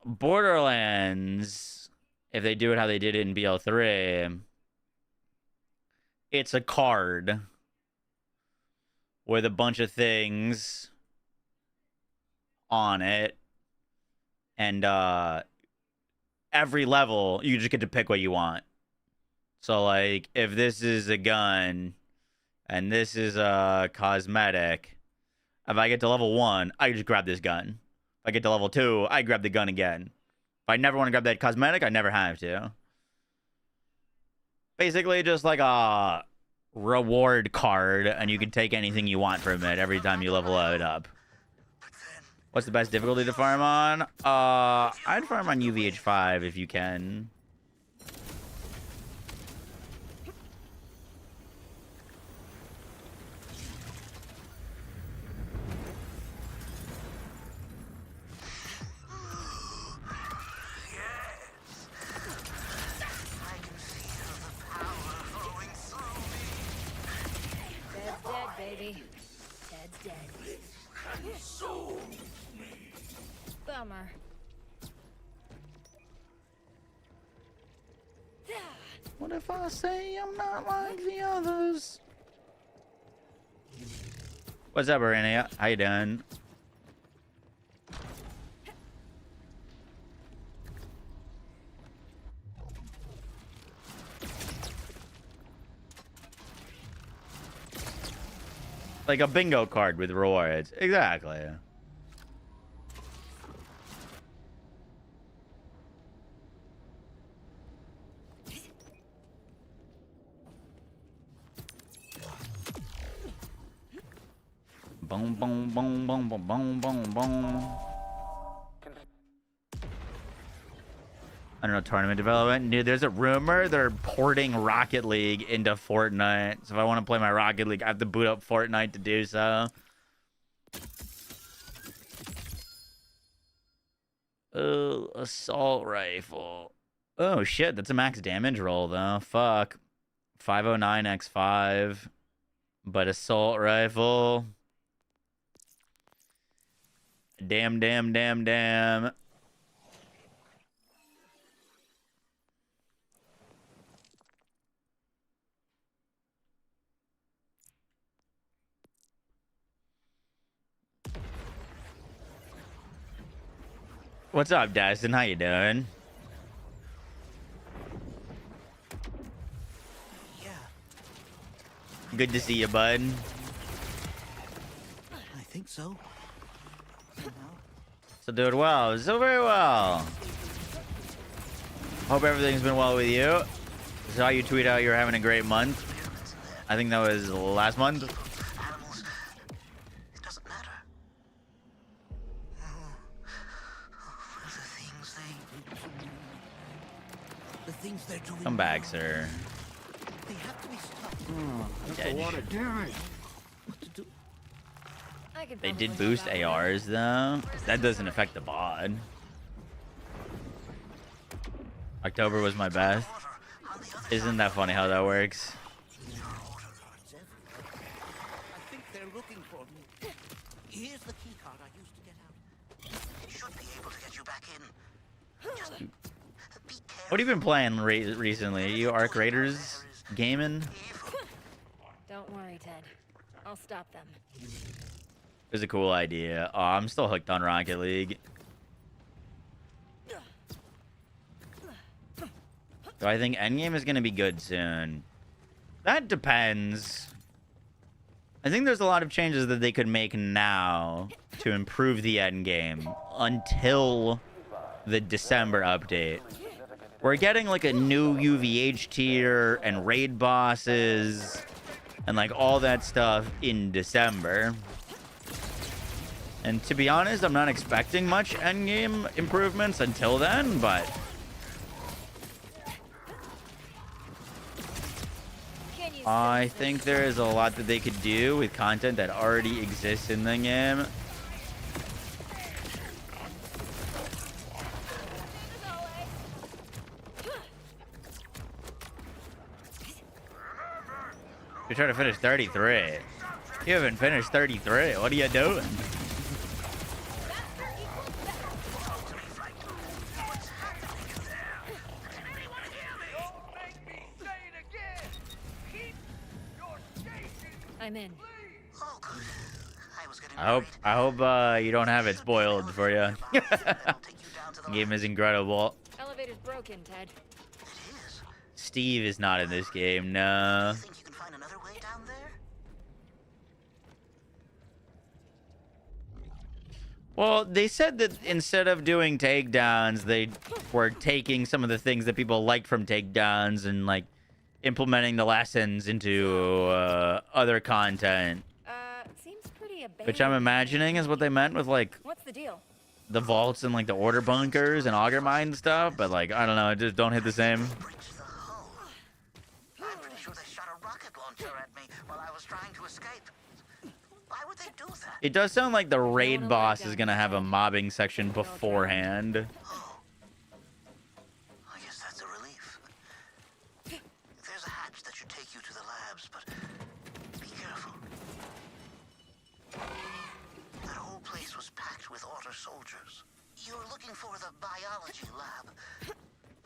Borderlands, if they do it how they did it in BL3, it's a card with a bunch of things on it, and every level you just get to pick what you want. So like if this is a gun and this is a cosmetic, if I get to level 1, I just grab this gun. If I get to level 2, I grab the gun again. If I never want to grab that cosmetic, I never have to. Basically just like a reward card, and you can take anything you want from it every time you level it up. What's the best difficulty to farm on? I'd farm on UVH5 if you can. Ted's dead, baby. Ted's dead. Bummer. What if I say I'm not like the others? What's up, Arena? How you doing? Like a bingo card with rewards. Exactly. Boom, boom, boom, boom, boom, boom, boom, boom. I don't know, tournament development. Dude, there's a rumor they're porting Rocket League into Fortnite. So if I want to play my Rocket League, I have to boot up Fortnite to do so. Oh, assault rifle. Oh, shit. That's a max damage roll, though. Fuck. 509x5. But assault rifle. Damn, damn, damn, damn. What's up, Dyson? How you doing? Yeah, Good to see you, bud. I think so. So doing well. So very well. Hope everything's been well with you. Saw you tweet out you're having a great month. I think that was last month. Animals, it doesn't matter. The things they're doing. Come back, sir. They have to be stopped. That's Dead. a lot of damage. What to do? I could They probably did help boost out with ARs though. That doesn't affect the bod. October was my best. Isn't that funny how that works? There are order cards everywhere. I think they're looking for me. Here's the key card I used to get out. It should be able to get you back in. Just be careful. What have you been playing recently? You Arc Raiders gaming? Don't worry, Ted. I'll stop them. It was a cool idea. Oh, I'm still hooked on Rocket League. Do I think Endgame is going to be good soon? That depends. I think there's a lot of changes that they could make now to improve the Endgame until the December update. We're getting like a new UVH tier and raid bosses and like all that stuff in December. And to be honest, I'm not expecting much endgame improvements until then, but Can you I sense this? think there is a lot that they could do with content that already exists in the game. You're trying to finish 33. You haven't finished 33. What are you doing? I'm in. Oh, good. I was getting I hope you don't have it spoiled for you. Game is incredible. Elevator's broken, Ted. It is. Steve is not in this game, no. You think you can find another way down there? Well, they said that instead of doing takedowns, they were taking some of the things that people liked from takedowns and like implementing the lessons into other content, Seems pretty abandoned. which I'm imagining is what they meant with like What's the deal? the vaults and like the order bunkers and auger mine stuff. But like, I don't know, it just don't hit the same. Breach the hull. I'm pretty sure they shot a rocket launcher at me while I was trying to escape. Why would they do that? It does sound like the raid boss is gonna have a mobbing section beforehand. Oh. I guess that's a relief. There's a hatch that should take you to the labs, but be careful. That whole place was packed with order soldiers. You're looking for the biology lab.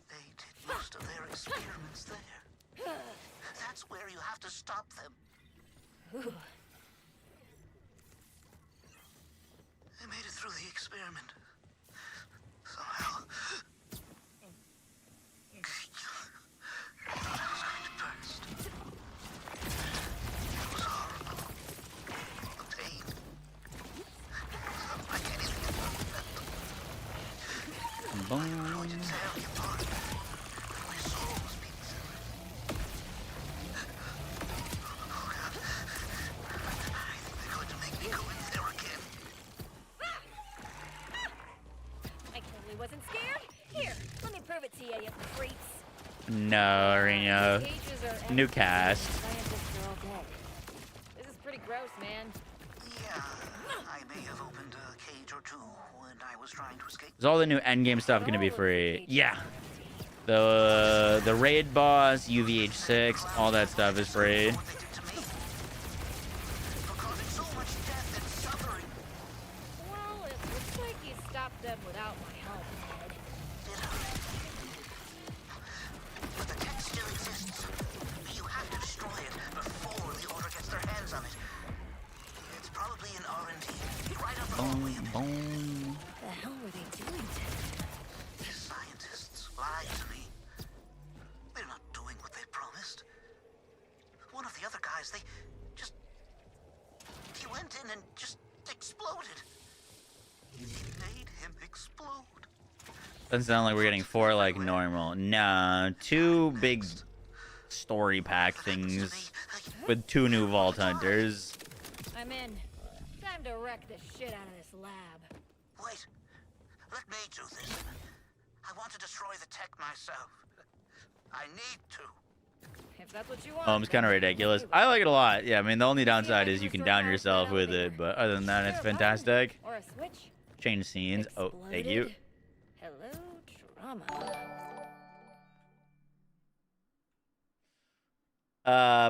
They did most of their experiments there. That's where you have to stop them. I made it through the experiment. Somehow. I thought I was going to burst. It was horrible. The pain. It's not like anything I've ever felt. I'm going to tear me apart. My soul was being severed. Oh God. I think they're going to make me go in there again. I totally wasn't scared. Here, let me prove it to you, you creeps. No, Reno. Cages are New empty. cast. Scientists are all dead. This is pretty gross, man. Yeah, I may have opened a cage or two when I was trying to escape. Is all the new endgame stuff gonna be free? Yeah. The raid boss, UVH6, all that stuff is free. What they did to me. For causing so much death and suffering. Well, it looks like you stopped them without my help, Ted. Did I? But the tech still exists. You have to destroy it before the order gets their hands on it. It's probably in R&D, right up the hallway a bit. Boom. What the hell were they doing, Ted? These scientists lied to me. They're not doing what they promised. One of the other guys, he went in and just exploded. He made him explode. Doesn't sound like we're getting 4 like normal. Nah, 2 big story pack things with 2 new vault hunters. I'm in. Time to wreck the shit out of this lab. Wait, let me do this. I want to destroy the tech myself. I need to. If that's what you want. It's kind of ridiculous. I like it a lot. Yeah, I mean, the only downside is you can down yourself with it, but other than that, it's fantastic. Or a switch. Change scenes. Oh, thank you. Hello, drama.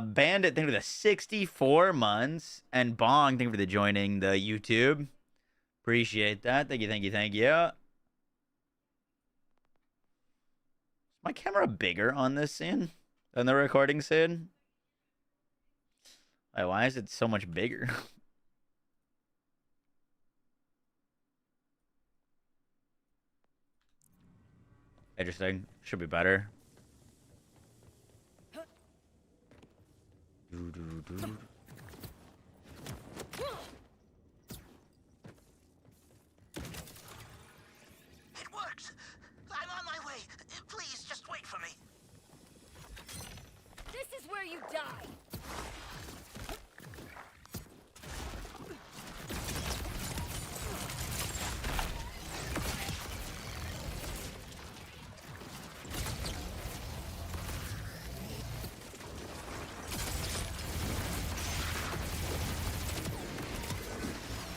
Bandit, thank you for the 64 months. And Bong, thank you for the joining the YouTube. Appreciate that. Thank you, thank you, thank you. Is my camera bigger on this scene than the recording scene? Wait, why is it so much bigger? Interesting. Should be better. Doo-doo-doo. It worked. I'm on my way. Please, just wait for me. This is where you die.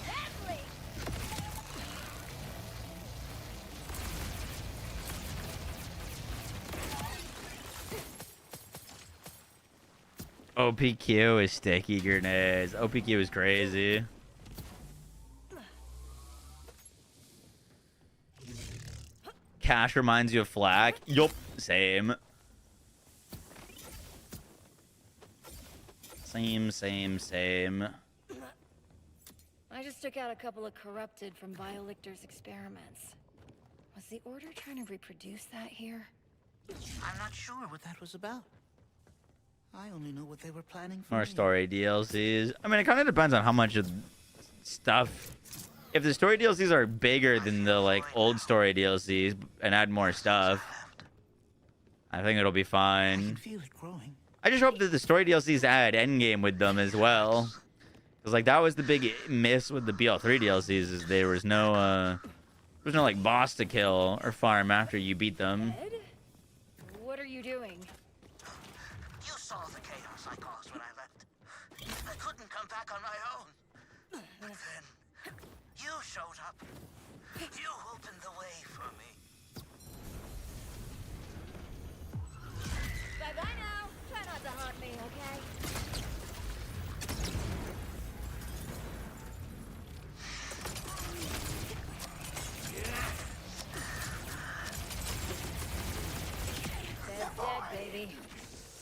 Ashley! OPQ is sticky grenades. OPQ is crazy. Cash reminds you of Flak. Yup, same. Same. I just took out a couple of corrupted from Biolictor's experiments. Was the Order trying to reproduce that here? I'm not sure what that was about. I only know what they were planning for More me. story DLCs. I mean, it kind of depends on how much of stuff. If the story DLCs are bigger than the like old story DLCs and add more stuff, I think it'll be I fine. can feel it growing. I just hope that the story DLCs add Endgame with them as well. Because like that was the big miss with the BL3 DLCs is there was no like boss to kill or farm after you beat them. Ed? What are you doing? You saw the chaos I caused when I left. I couldn't come back on my own. But then, you showed up. You opened the way for me. Bye-bye now. Try not to haunt me, okay? Ted's dead, baby.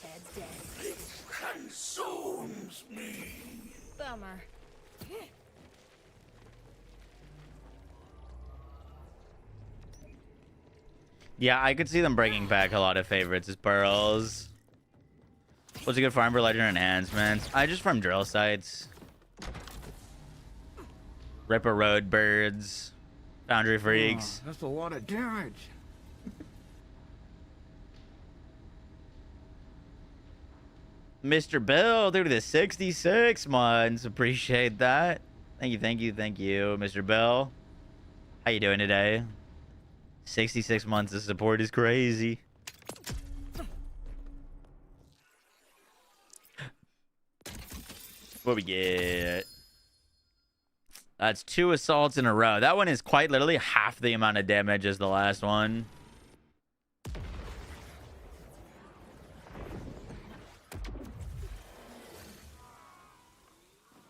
Ted's dead. It consumes me. Bummer. Yeah, I could see them bringing back a lot of favorites as pearls. What's a good farm for legend enhancements? I just farm drill sites. Ripper road birds. Foundry freaks. Oh, that's a lot of damage. Mr. Bill, due to the 66 months. Appreciate that. Thank you, Mr. Bill. How you doing today? 66 months of support is crazy. What we get? That's 2 assaults in a row. That one is quite literally half the amount of damage as the last one.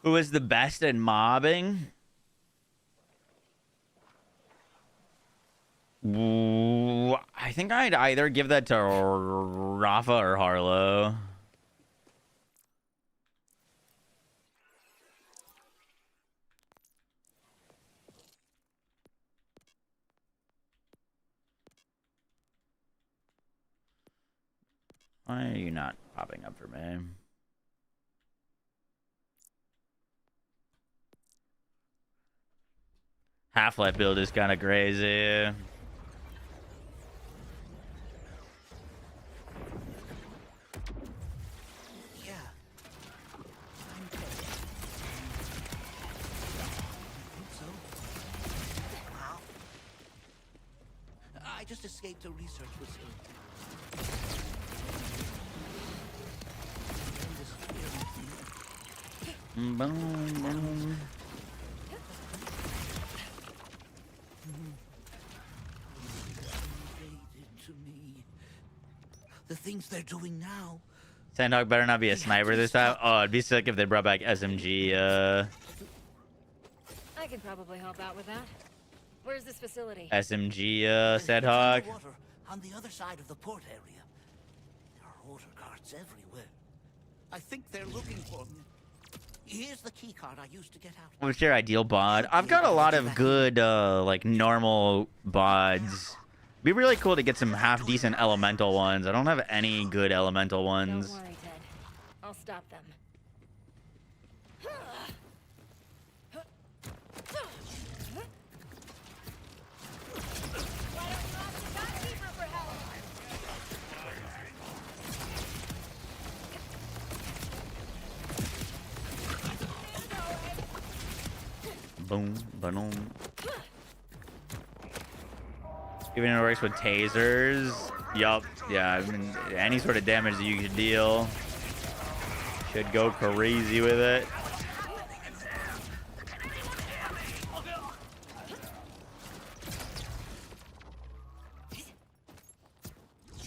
Who is the best at mobbing? Ooh, I think I'd either give that to Rafa or Harlow. Why are you not popping up for me? Half-Life build is kind of crazy. Yeah. I'm dead. I think so. Wow. I just escaped a research facility. Boom, boom. To me. The things they're doing now. Sandhawk better not be a sniper this time. Oh, it'd be sick if they brought back SMG. I could probably help out with that. Where's this facility? SMG, It's Sandhawk. underwater, on the other side of the port area. There are order cards everywhere. I think they're looking for me. Here's the key card I used to get out. What's your ideal bod? I've got a lot of good, like, normal bods. Be really cool to get some half-decent elemental ones. I don't have any good elemental ones. Don't worry, Ted. I'll stop them. Why don't you ask the Godkeeper for help? Boom, boom. Even it works with tasers. Yup. Yeah, I mean, any sort of damage that you can deal should go crazy with it.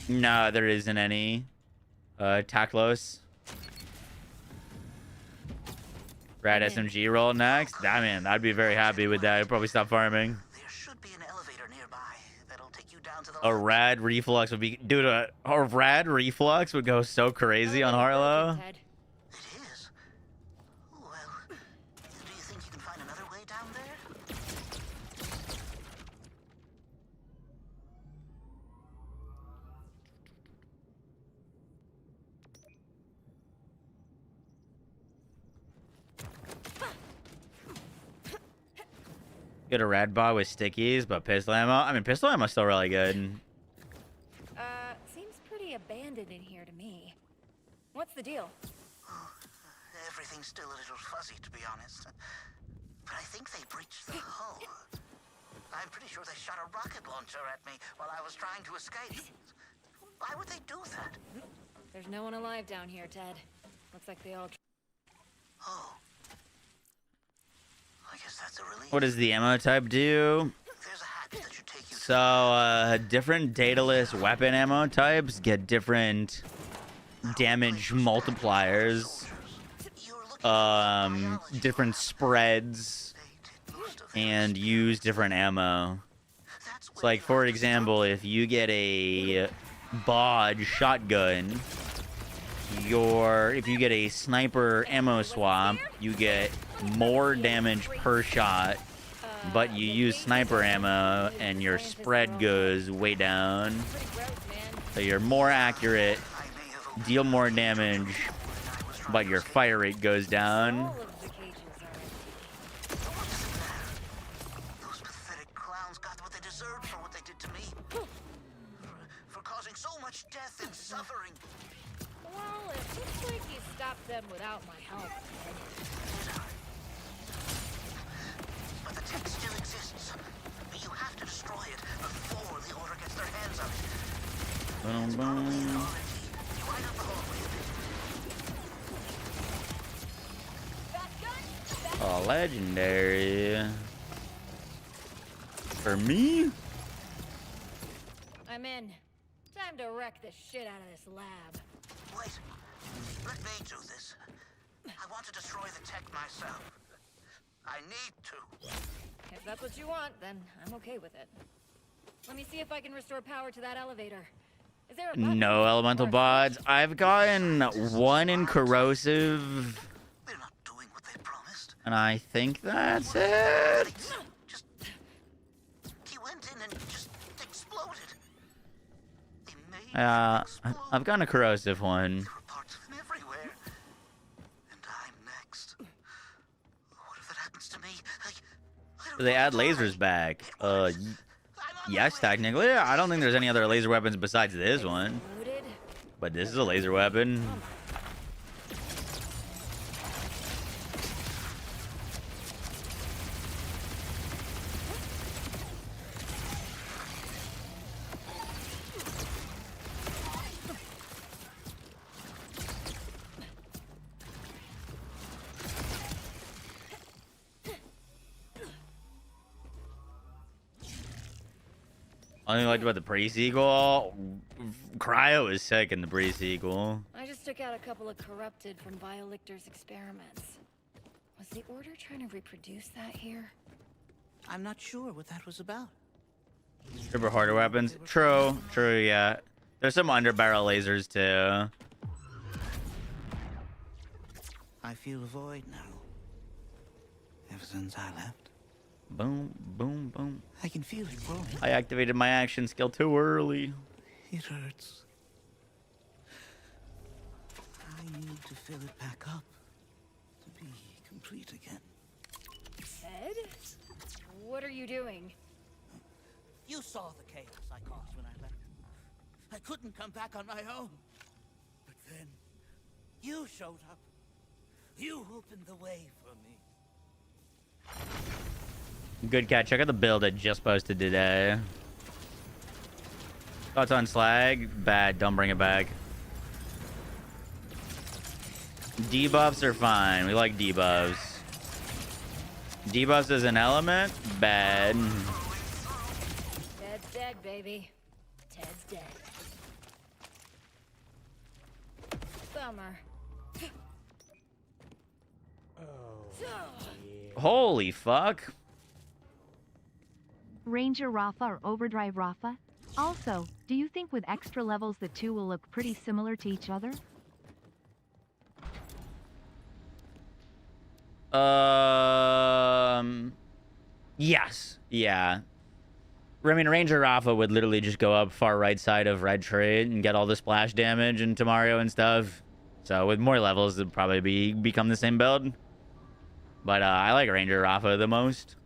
No, there isn't any. Taklos. Rad SMG roll next. That man, I'd be very happy with that. I'd probably stop farming. There should be an elevator nearby that'll take you down to the A rad reflux would be, dude. A rad reflux would go so crazy on Harlow. Ted. It is. Get a red bar with stickies, but pistol ammo. I mean, pistol ammo's still really good. Seems pretty abandoned in here to me. What's the deal? Everything's still a little fuzzy, to be honest. But I think they breached the hull. I'm pretty sure they shot a rocket launcher at me while I was trying to escape. Why would they do that? There's no one alive down here, Ted. Looks like they all... Oh. I guess that's a relief. What does the ammo type do? There's a hatch that should take you So, different dataless weapon ammo types get different damage multipliers, different spreads, and use different ammo. So, like, for example, if you get a Bodge shotgun, if you get a sniper ammo swap, you get more damage per shot, but you use sniper ammo and your spread goes way down. So you're more accurate, deal more damage, but your fire rate goes down. Those pathetic clowns got what they deserved for what they did to me. For causing so much death and suffering. Well, it looks like you stopped them without my help. But the tech still exists. You have to destroy it before the Order gets their hands on it. Boom, It's probably boom. there already. Right up the hallway a bit. Oh, legendary. For me? I'm in. Time to wreck the shit out of this lab. Wait. Let me do this. I want to destroy the tech myself. I need to. If that's what you want, then I'm okay with it. Let me see if I can restore power to that elevator. Is there a button? No elemental Or a bods. I've gotten one in corrosive, They're not doing what they promised. and I think that's it. Just... He went in and just exploded. They made him explode. I've gotten a corrosive one. There were parts of him everywhere. And I'm next. What if it happens to me? I don't They add wanna die. lasers back. I'm on Yes, my way. technically. I don't think there's any other laser weapons besides this one. Loaded? But this is a laser weapon. Only liked about the pre-sequel. Cryo is sick in the pre-sequel. I just took out a couple of corrupted from Biolictor's experiments. Was the Order trying to reproduce that here? I'm not sure what that was about. Super harder weapons. True, yeah. There's some underbarrel lasers too. I feel a void now. Ever since I left. Boom, boom, boom. I can feel it growing. I activated my action skill too early. It hurts. I need to fill it back up to be complete again. Ted? What are you doing? You saw the chaos I caused when I left. I couldn't come back on my own. But then, you showed up. You opened the way for me. Good catch. Check out the build I just posted today. Thoughts on slag? Bad. Don't bring it back. Debuffs are fine. We like debuffs. Debuffs as an element? Bad. Ted's dead, baby. Ted's dead. Bummer. Holy fuck. Ranger Rafa or Overdrive Rafa? Also, do you think with extra levels the two will look pretty similar to each other? Yes. Yeah. I mean, Ranger Rafa would literally just go up far right side of red trade and get all the splash damage into Mario and stuff. So with more levels, it'd probably become the same build. But I like Ranger Rafa the most.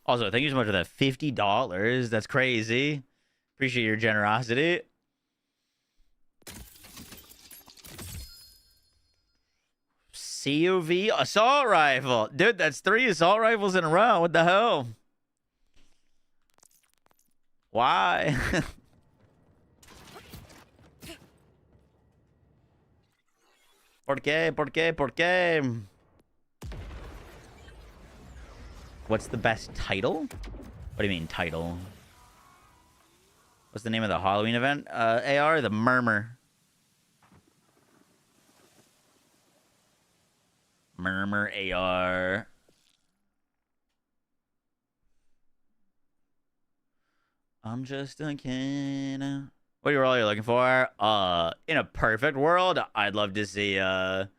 Also, thank you so much for that $50. That's crazy. Appreciate your generosity. CUV assault rifle. Dude, that's 3 assault rifles in a row. What the hell? Why? ¿Por qué? ¿Por qué? ¿Por qué? What's the best title? What do you mean, title? What's the name of the Halloween event? AR? The Murmur. Murmur AR. I'm just a kid. What are you looking for? In a perfect world, I'd love to see a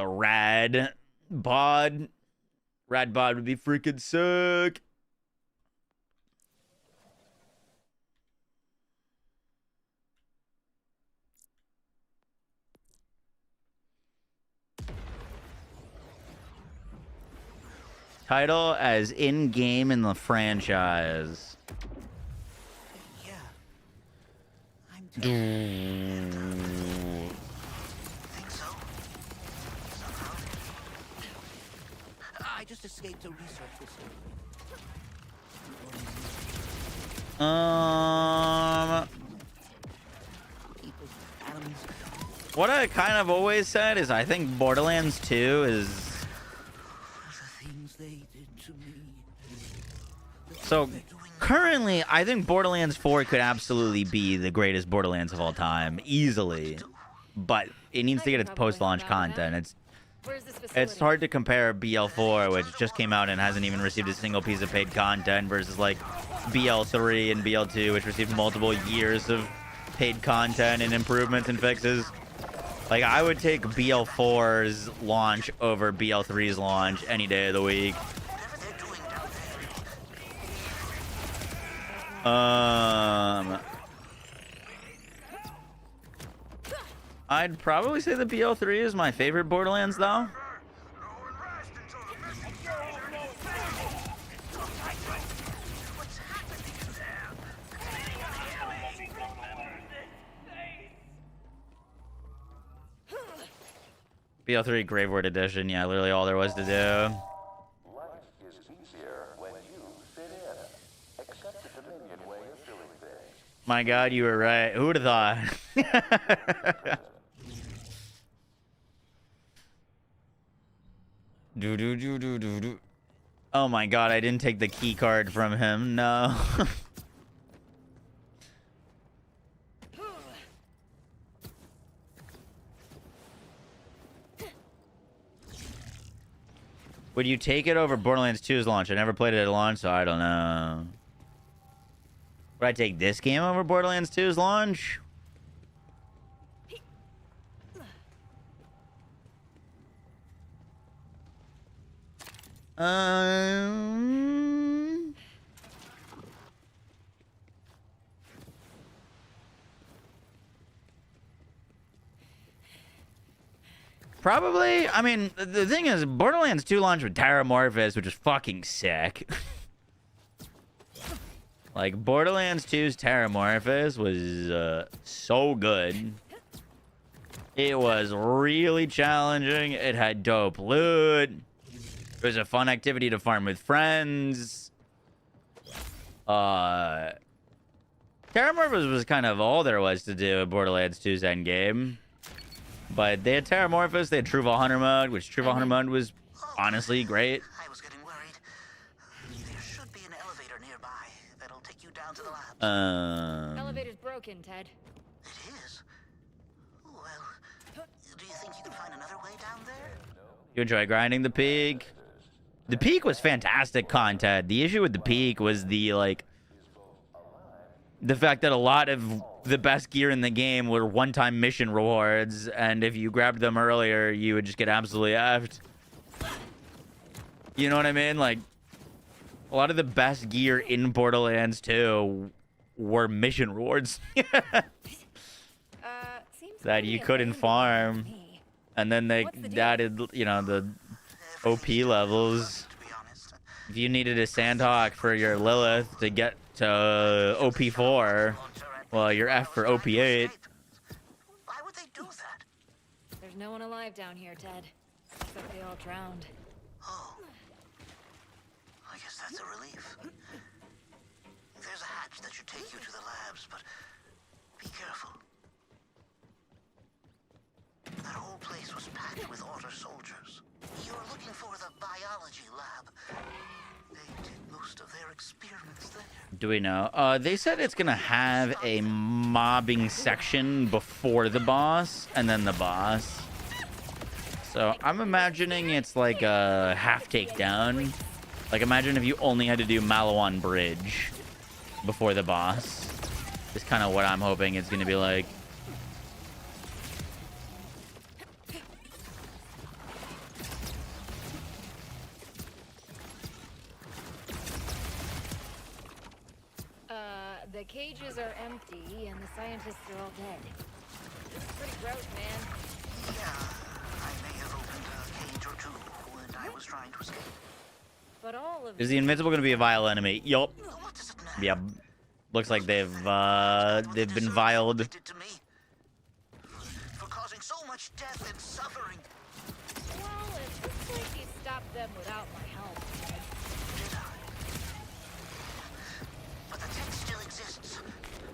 rad bod. Rad bod would be freaking sick. Title as in-game in the franchise. Yeah. I'm think so? Somehow. I just escaped a research facility. People, animals. What I kind of always said is I think Borderlands 2 is... The things they did to me. So, currently, I think Borderlands 4 could absolutely be the greatest Borderlands of all time. Easily. But it needs to get its post-launch content. Where's this It's facility? hard to compare BL4, which just came out and hasn't even received a single piece of paid content, versus like BL3 and BL2, which received multiple years of paid content and improvements and fixes. Like, I would take BL4's launch over BL3's launch any day of the week. I'd probably say the BL3 is my favorite Borderlands, though. BL3 Graveward Edition, yeah, literally all there was to do. Life is easier when you fit in. Accept the Dominion way of doing things. My God, you were right. Who would have thought? Do. Oh my God, I didn't take the key card from him. No. Would you take it over Borderlands 2's launch? I never played it at launch, so I don't know. Would I take this game over Borderlands 2's launch? Probably. I mean, the thing is, Borderlands 2 launched with Terramorphous, which is fucking sick. Like, Borderlands 2's Terramorphous was so good. It was really challenging. It had dope loot. It was a fun activity to farm with friends. Terramorphous was kind of all there was to do at Borderlands 2's endgame. But they had Terramorphous, they had Trueval Hunter mode, which Trueval Hunter mode was honestly great. I was getting worried. There should be an elevator nearby that'll take you down to the lab. Elevator's broken, Ted. It is? Well, do you think you can find another way down there? You enjoy grinding the peak? The peak was fantastic content. The issue with the peak was the fact that a lot of the best gear in the game were one-time mission rewards, and if you grabbed them earlier, you would just get absolutely effed. You know what I mean? Like, a lot of the best gear in Borderlands 2 were mission rewards Seems that you couldn't farm. And then they What's the deal? added, you know, the OP levels. To be honest. If you needed a Sandhawk for your Lilith to get to OP4, well, you're F for OP8. Why would they do that? There's no one alive down here, Ted. Except they all drowned. Oh. I guess that's a relief. There's a hatch that should take you to the labs, but be careful. That whole place was packed with Order soldiers. You're looking for the biology lab. They did most of their experiments there. Do we know? They said it's gonna have a mobbing section before the boss and then the boss. So I'm imagining it's like a half takedown. Like imagine if you only had to do Malawan Bridge before the boss. Is kind of what I'm hoping it's gonna be like. The cages are empty, and the scientists are all dead. This is pretty gross, man. Yeah, I may have opened a cage or two when I was trying to escape. But all of Is the Invincible gonna be a vile enemy? Yup. What does it matter? Yep. Looks like they've been viled. Did to me for causing so much death and suffering. Well, it looks like you stopped them without my help. Ted. Did I? But the tech still exists.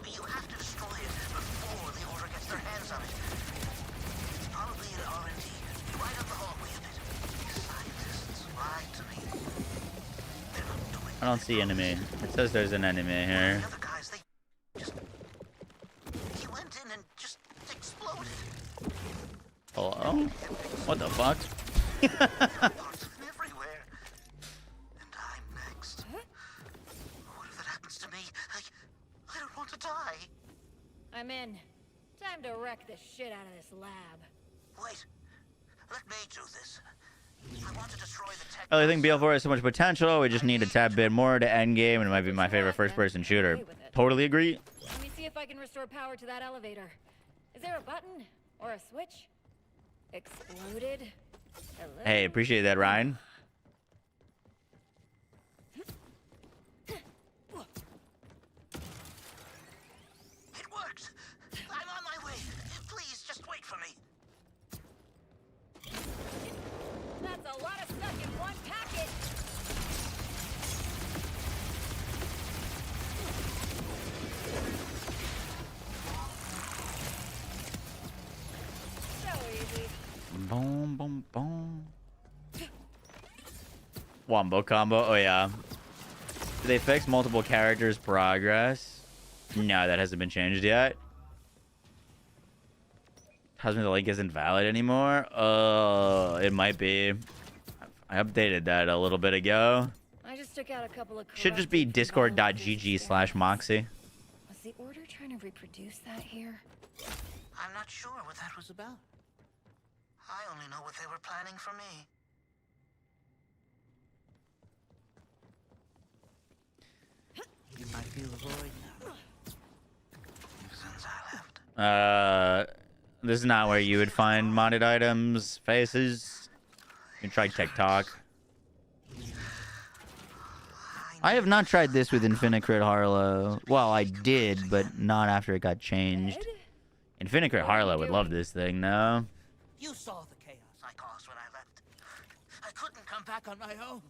You have to destroy it before the Order gets their hands on it. It's probably in R&D, right up the hallway a bit. Scientists lied to me. They're not doing I don't see enemy. It says there's an enemy here. the other guys. They just he went in and just exploded. Hello? What the fuck? Parts everywhere. And I'm next. What if it happens to me? I don't want to die. I'm in. Time to wreck the shit out of this lab. Wait. Let me do this. I want to destroy the tech. I think BL4 has so much potential. We just need a tad bit more to Endgame, and it might be my favorite first-person shooter. Totally agree. Let me see if I can restore power to that elevator. Is there a button? Or a switch? Exploded? Hello? Hey, appreciate that, Ryan. It works. I'm on my way. Please just wait for me. That's a lot of stuff in one packet! So easy. Boom, boom, boom. Wombo combo. Oh, yeah. Did they fix multiple characters' progress? No, that hasn't been changed yet. Tells me the link isn't valid anymore. It might be. I updated that a little bit ago. I just took out a couple of Should just be corrupted discord.gg/moxie. Was the Order trying to reproduce that here? I'm not sure what that was about. I only know what they were planning for me. You might feel the void now. Since I left. This is not where you would find modded items, faces. You can try TikTok. I have not tried this with Infinite Harlow. Well, I did, but not after it got changed. Ed? Infinite Harlow would love this thing, no? You saw the chaos I caused when I left. I couldn't come back on my own.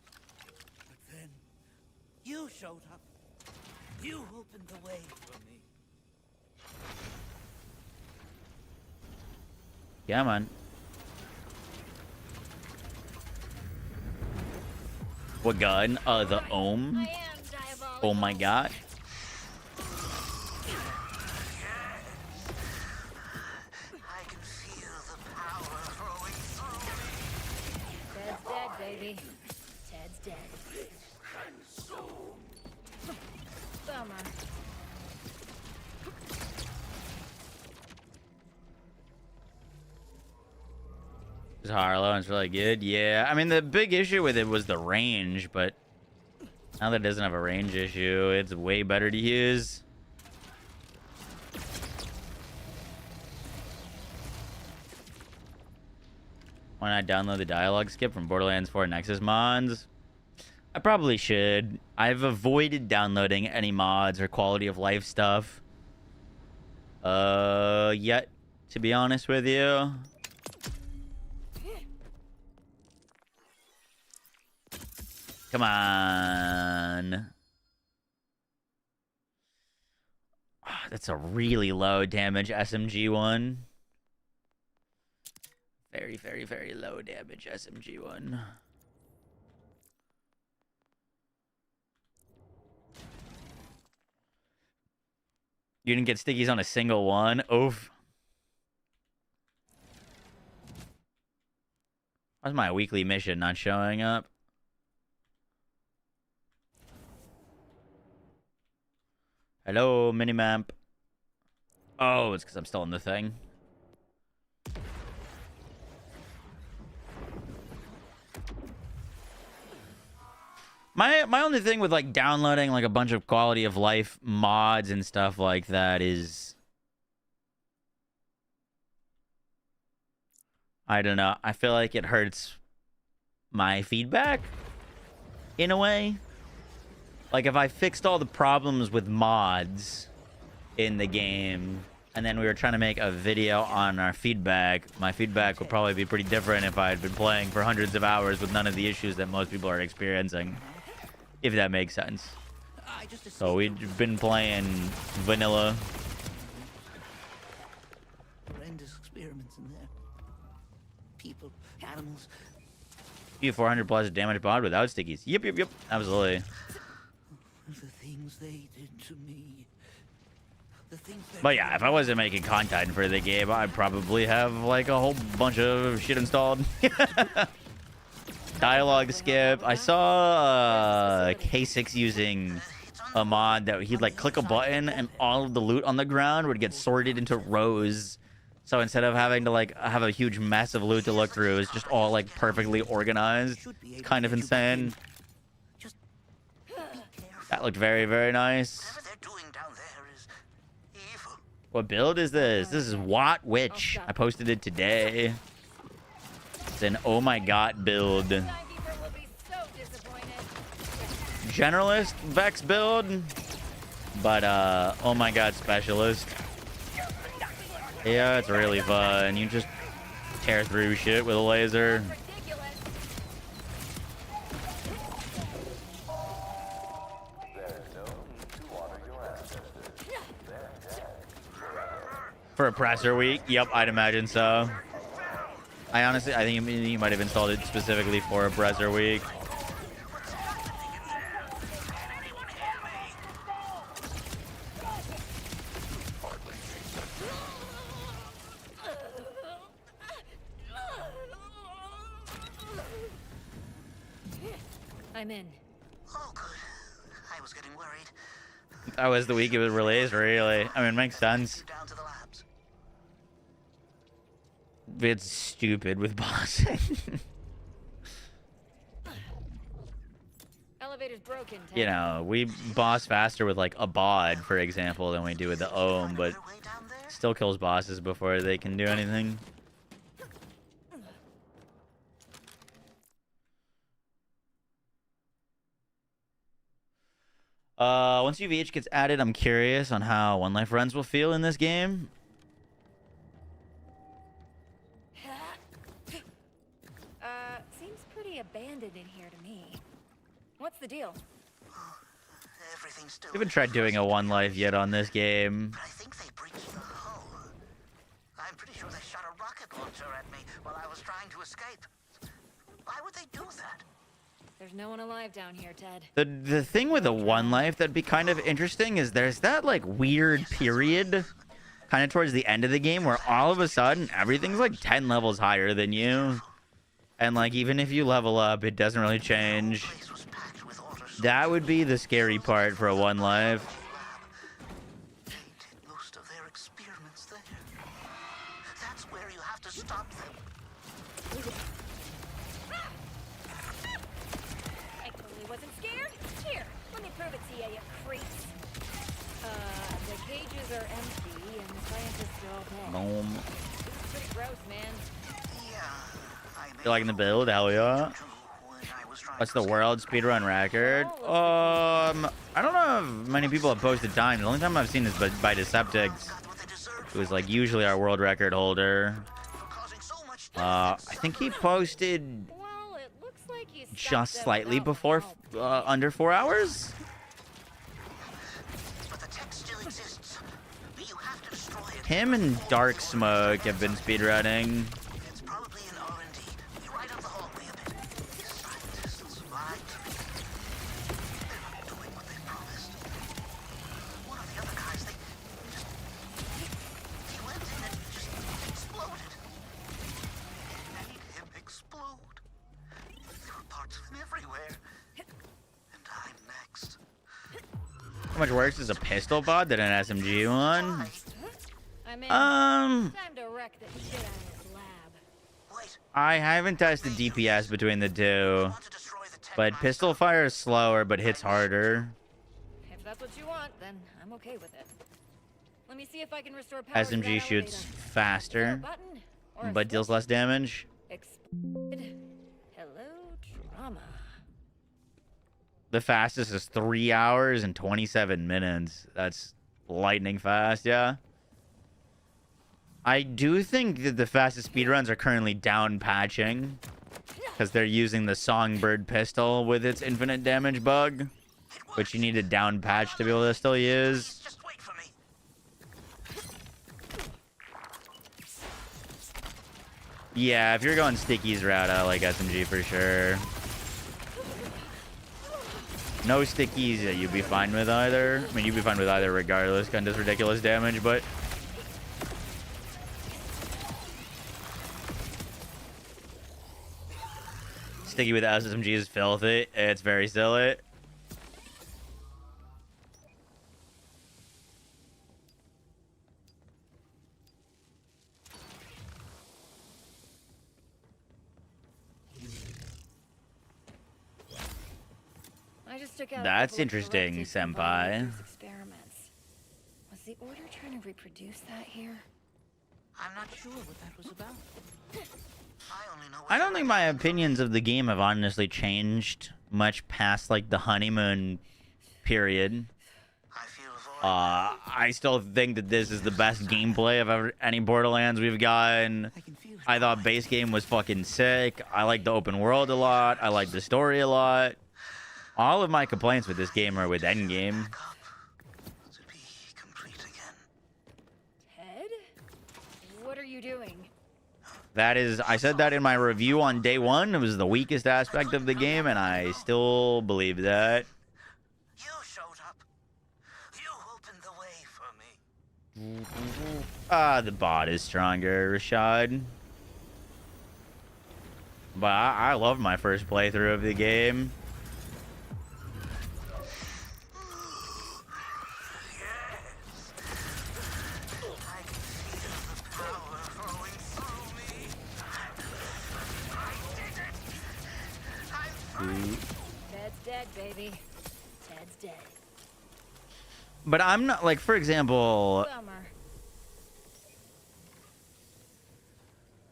But then, you showed up. You opened the way for me. Yeah, man. What gun? The Ohm? I am diabolical. Oh my god. I can feel the power flowing through me. Ted's dead, baby. Ted's dead. Bummer. Is Harlow? It's really good. Yeah, I mean the big issue with it was the range, but now that it doesn't have a range issue, it's way better to use. Why not download the dialogue skip from Borderlands 4 Nexus mods? I probably should. I've avoided downloading any mods or quality of life stuff. Yet, to be honest with you. Come on. Oh, that's a really low damage SMG one. Very, very, very low damage SMG one. You didn't get stickies on a single one. Oof. Why's my weekly mission not showing up? Hello, minimap. Oh, it's because I'm still in the thing. My only thing with like downloading like a bunch of quality of life mods and stuff like that is, I don't know. I feel like it hurts my feedback in a way. Like if I fixed all the problems with mods in the game and then we were trying to make a video on our feedback, my feedback would probably be pretty different if I had been playing for hundreds of hours with none of the issues that most people are experiencing. If that makes sense. So we've been playing vanilla. Horrendous experiments in there. People, animals. You 400 plus damage bod without stickies. Yep. Absolutely. The things they did to me. The things they But yeah, if I wasn't making content for the game, I'd probably have like a whole bunch of shit installed. Dialogue skip. I saw K6 using a mod that he'd like click a button and all of the loot on the ground would get sorted into rows. So instead of having to like have a huge mess of loot to look through, it's just all like perfectly organized. It's kind of insane. That looked very, very nice. What build is this? This is Watt Witch. I posted it today. It's an oh my god build. Generalist Vex build, but oh my god specialist. Yeah, it's really fun. You just tear through shit with a laser. For Oppressor Week? Yep, I'd imagine so. I think he might have installed it specifically for Oppressor Week. I'm in. Oh, good. I was getting worried. That was the week it was released, really. I mean, it makes sense. Down to the labs. It's stupid with bossing. Elevator's broken. Ted. You know, we boss faster with like a bod, for example, than we do with the ohm, but still kills bosses before they can do anything. Once UVH gets added, I'm curious on how One Life runs will feel in this game. Seems pretty abandoned in here to me. What's the deal? Everything's still. We haven't tried doing a One Life yet on this game. But I think they breached the hull. I'm pretty sure they shot a rocket launcher at me while I was trying to escape. Why would they do that? There's no one alive down here, Ted. The thing with a One Life that'd be kind of interesting is there's that like weird period kind of towards the end of the game where all of a sudden everything's like 10 levels higher than you. And like even if you level up, it doesn't really change. That would be the scary part for a One Life. They did most of their experiments there. That's where you have to stop them. I totally wasn't scared. Here, let me prove it to you, you creeps. The cages are empty and the scientists are all dead. Boom. This is pretty gross, man. Yeah, I You liking the build? Hell yeah. What's the world speedrun record? I don't know if many people have posted time. The only time I've seen is by Deceptics, who is like usually our world record holder. I think he posted Well, it looks like you stopped just them slightly without before help. under 4 hours. But the tech still exists. You have to destroy it. Him and Dark Smoke have been speedrunning. It's probably in R&D. Right up the hallway a bit. These scientists lied to me. They're not doing what they promised. One of the other guys, he went in and just exploded. It made him explode. There were parts of him everywhere. And I'm next. How much worse is a pistol bod than an SMG one? I'm in. Um, Time to wreck the shit out of this lab. Wait, I haven't tested DPS between the two, I want to destroy the tech but myself. pistol fire is slower but hits harder. If that's what you want, then I'm okay with it. Let me see if I can restore power to that SMG shoots elevator. Is there a faster, button or a but deals switch? less damage. Exploded. Hello, drama. The fastest is 3 hours and 27 minutes. That's lightning fast, yeah. I do think that the fastest speedruns are currently down patching because they're using the Songbird pistol with its infinite damage bug, which you need a down patch to be able to still use. Just wait for me. Yeah, if you're going Sticky's route, I like SMG for sure. No Stickies, yeah, you'd be fine with either. I mean, you'd be fine with either regardless, kind of ridiculous damage, but... Sticky with SMG is filthy. It's very silly. I just took out a That's couple of interesting, corrupted senpai. environmental experiments. Was the order trying to reproduce that here? I'm not sure what that was about. I only know what I don't think my opinions of the game have honestly changed much past like the honeymoon period. I feel I still think that this is the best gameplay of any Borderlands we've gotten. I can feel it. I thought base game was fucking sick. I like the open world a lot. I like the story a lot. All of my complaints with this game are with Endgame. Up to be complete again. Ted? What are you doing? That is, I said that in my review on day one. It was the weakest aspect of the game, and I still believe that. You showed up. You opened the way for me. The bot is stronger, Rashad. But I love my first playthrough of the game. I can feel the power flowing through me. I did it. Ted's dead, baby. Ted's dead. But I'm not, like, for example, Bummer.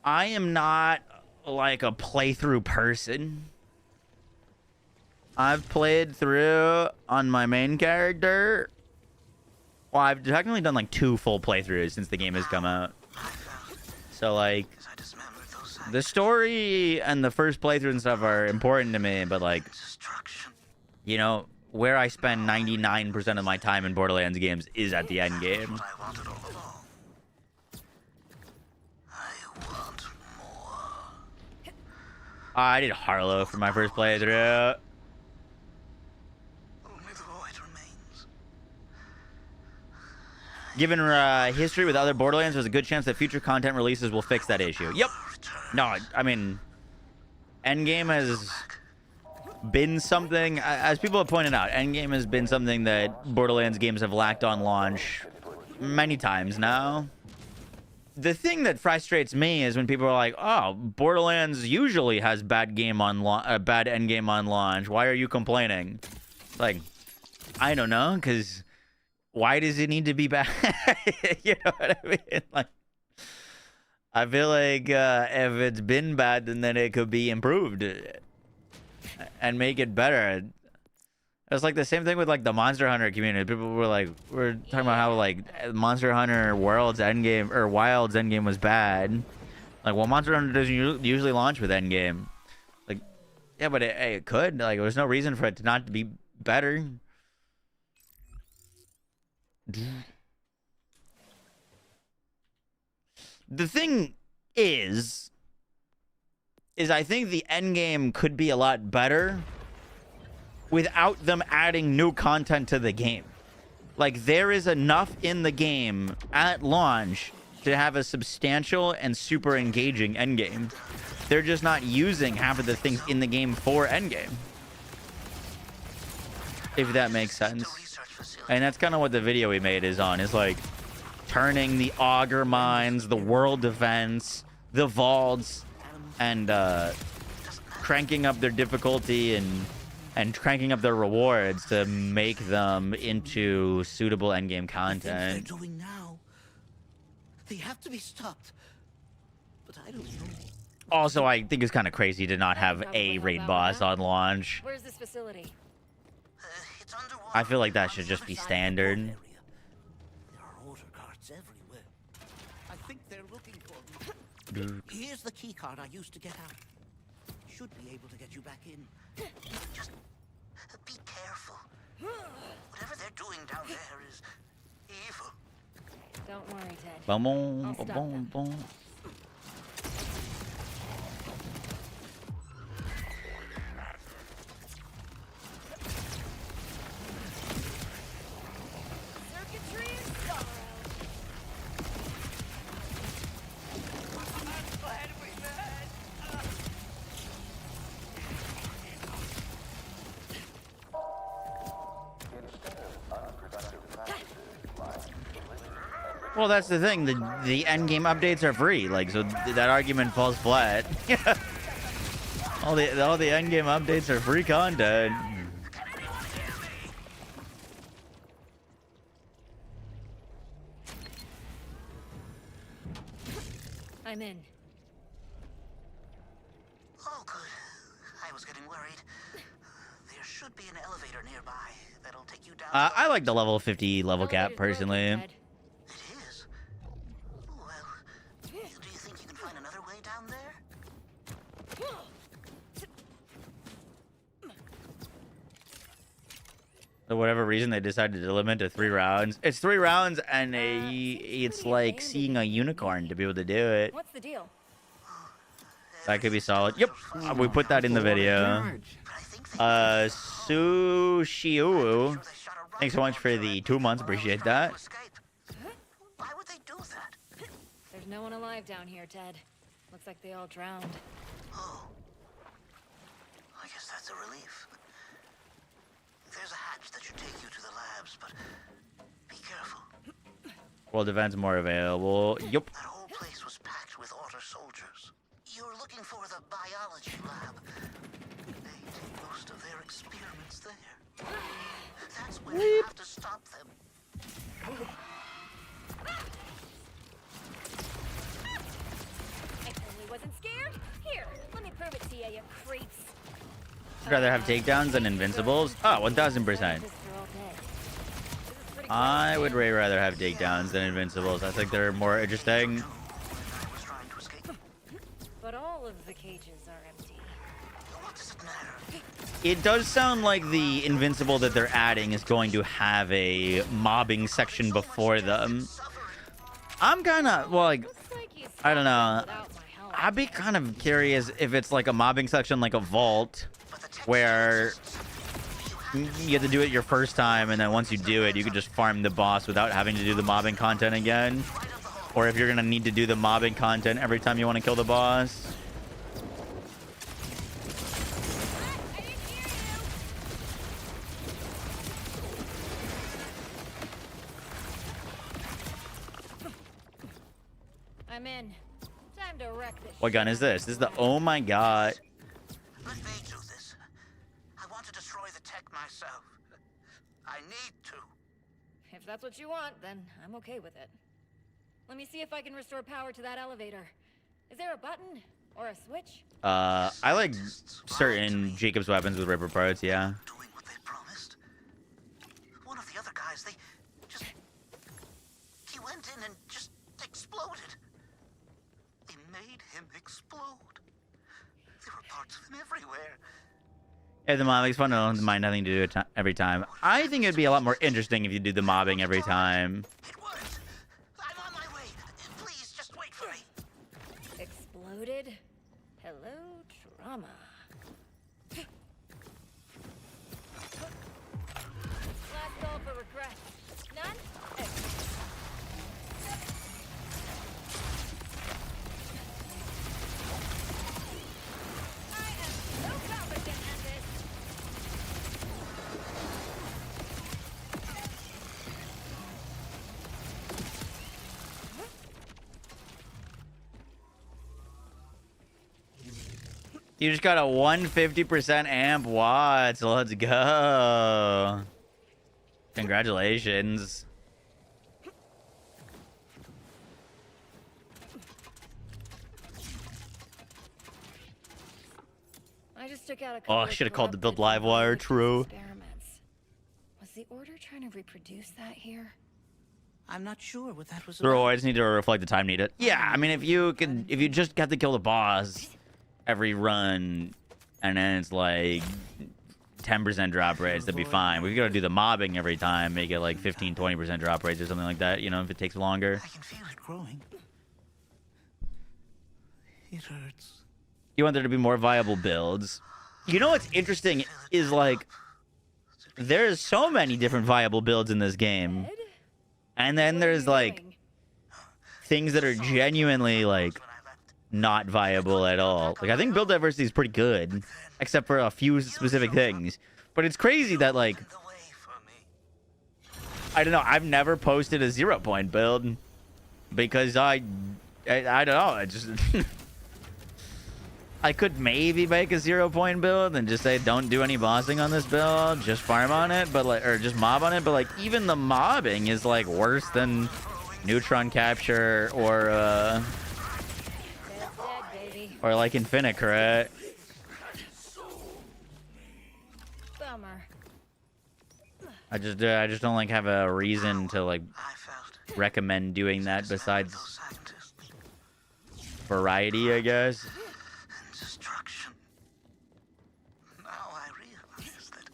I am not like a playthrough person. I've played through on my main character. Well, I've technically done like 2 full playthroughs since the game has come out. So like, I dismembered those the story and the first playthrough and stuff are important to me, but like, destruction. you know, where I spend 99% of my time in Borderlands games is at the end game. What I wanted all along. I want more. I did Harlow for my first playthrough. Only the void remains. Given history with other Borderlands, there's a good chance that future content releases will fix that issue. Yep. No, I mean, Endgame has been something, as people have pointed out, Endgame has been something that Borderlands games have lacked on launch many times now. The thing that frustrates me is when people are like, "Oh, Borderlands usually has bad bad endgame on launch. Why are you complaining?" Like, I don't know, because why does it need to be bad? You know what I mean? Like, I feel like if it's been bad, then it could be improved and make it better. It's like the same thing with like the Monster Hunter community. People were like, we're talking about how like Monster Hunter World's Endgame or Wild's Endgame was bad. Like, well, Monster Hunter doesn't usually launch with Endgame. Like, yeah, but it could. Like, there's no reason for it to not be better. The thing is I think the Endgame could be a lot better without them adding new content to the game. Like, there is enough in the game at launch to have a substantial and super engaging endgame. They're just not using half of the things in the game for endgame. If that makes sense. And that's kind of what the video we made is on. Is like turning the auger mines, the world defense, the vaults, and cranking up their difficulty and cranking up their rewards to make them into suitable endgame content. They're doing now. They have to be stopped. But I don't know. Also, I think it's kind of crazy to not have a raid boss on launch. Where's this facility? It's underwater. I feel like that should just be standard. There are order cards everywhere. I think they're looking for me. Here's the key card I used to get out. Should be able to get you back in. Just be careful. Whatever they're doing down there is evil. Don't worry, Ted. Boom, I'll boom, stop boom, them. boom. Circuitry and sorrow. Well, that's the thing. The end game updates are free, like, so that argument falls flat. all the end game updates are free content. I'm in. Oh, good. I was getting worried. There should be an elevator nearby that'll take you down. I like the level 50 level cap Elevator's broken, personally. Ted. It is. Well, do you think you can find another way down there? For whatever reason, they decided to limit to 3 rounds. It's 3 rounds, and it's like seeing a unicorn to be able to do it. What's the deal? That could be solid. Yep, we put that in the video. Sushiu, thanks so much for the 2 months. Appreciate that. Why would they do that? There's no one alive down here, Ted. Looks like they all drowned. Oh. I guess that's a relief. There's a hatch that should take you to the labs, but be careful. World events more available. Yep. That whole place was packed with order soldiers. You're looking for the biology lab. They take most of their experiments there. That's where you have to stop them. I totally wasn't scared. Here, let me prove it to you, you creeps. I'd rather have takedowns than invincibles. Oh, 1000%. I would way rather have takedowns than invincibles. I think they're more interesting. I was trying to escape. But all of the cages are empty. What does it matter? It does sound like the invincible that they're adding is going to have a mobbing section before them. I'm kind of, well, like, Looks like you I don't know. without my help. I'd be kind of curious if it's like a mobbing section like a vault, where you have to do it your first time, and then once you do it, you can just farm the boss without having to do the mobbing content again. Or if you're going to need to do the mobbing content every time you want to kill the boss. I didn't hear you. I'm in. Time to wreck this. What gun is this? This is the, oh my god. Let me do this. I want to destroy the tech myself. I need to. If that's what you want, then I'm okay with it. Let me see if I can restore power to that elevator. Is there a button or a switch? I like certain Jacob's weapons with ripper parts, yeah. Doing what they promised. One of the other guys, he went in and just exploded. They made him explode. There were parts of him everywhere. Yeah, the mobbing's fun. I don't mind having to do it every time. I think it'd be a lot more interesting if you did the mobbing every time. It worked. I'm on my way. Please, just wait for me. Exploded? Hello, trauma. Last call for regrets. None? Excellent. I am so competent at this. You just got a 150% amp watts. Let's go. Congratulations. I just took out a Oh, I couple should have of called the build corrupted Livewire. biological True. experiments. Was the Order trying to reproduce that here? I'm not sure what that was Throw. about. I just need to reflect the time needed. Yeah, I mean, if you just got to kill the boss every run, and then it's like 10% drop rates, that'd be fine. We've got to do the mobbing every time, make it like 15-20% drop rates or something like that. You know, if it takes longer. I can feel it growing. It hurts. You want there to be more viable builds. You know what's interesting is like there's so many different viable builds in this game. Ed? And then What are there's you like doing? things that are genuinely like not viable at all. Like I think build diversity is pretty good, except for a few specific things. But it's crazy that like The way for me. I don't know. I've never posted a 0-point build because I don't know. I just I could maybe make a 0-point build and just say don't do any bossing on this build, just farm on it, but like or just mob on it. But like even the mobbing is like worse than neutron capture or Dead, baby. like Infinite Crit. Bummer. I just don't like have a reason to like I felt recommend doing that besides those scientists variety, I guess. and destruction. Now I realize that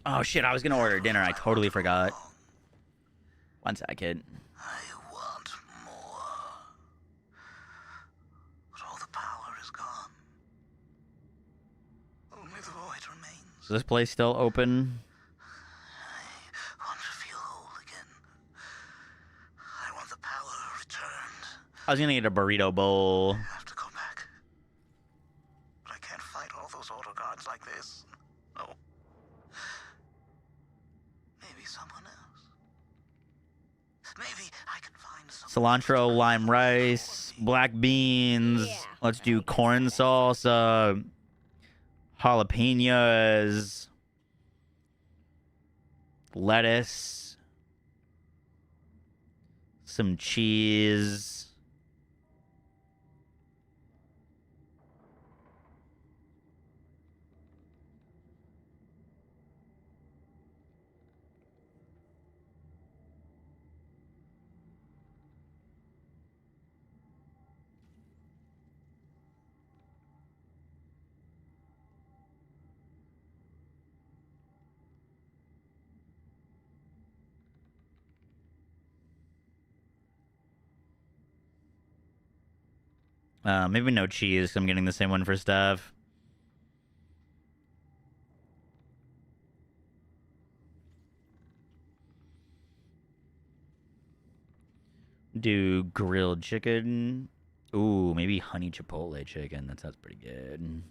Oh shit, I was gonna order dinner. I totally forgot. One second. I want more. But all the power is gone. Only the void remains. Is this place still open? I want to feel whole again. I want the power returned. I was gonna get a burrito bowl. I have to go back. But I can't fight all those auto guards like this. No. Maybe someone else. Maybe I can find someone. Cilantro, lime rice, black beans. Yeah, Let's do corn salsa, jalapenos, lettuce, some cheese. Maybe no cheese. I'm getting the same one for stuff. Do grilled chicken. Ooh, maybe honey chipotle chicken. That sounds pretty good.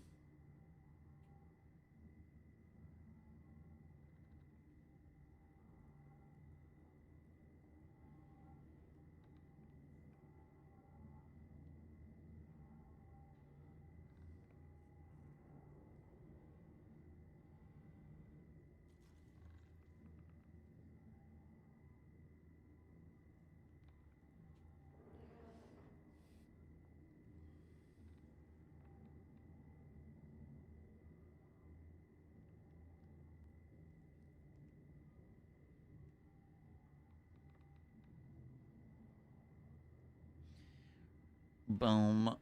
Boom.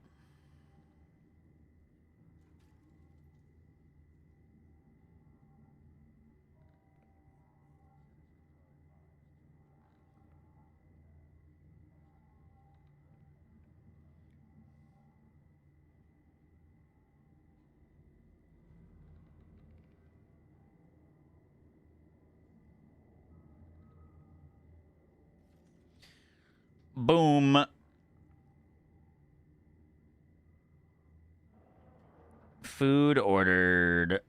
Boom. Food ordered.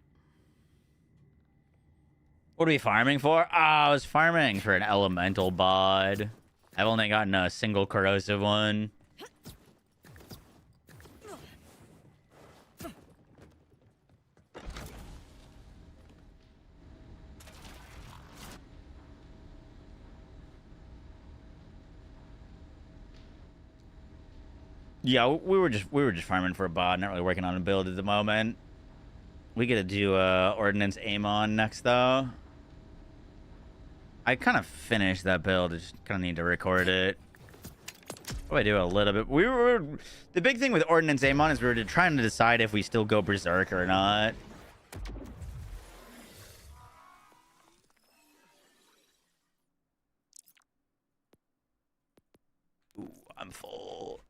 What are we farming for? Oh, I was farming for an elemental bod. I've only gotten a single corrosive one. Yeah, we were just farming for a bod, not really working on a build at the moment. We gotta do Ordnance Amon next though. I kind of finished that build. I just kind of need to record it. Oh, I do a little bit. The big thing with Ordnance Amon is we were trying to decide if we still go berserk or not. Ooh, I'm full.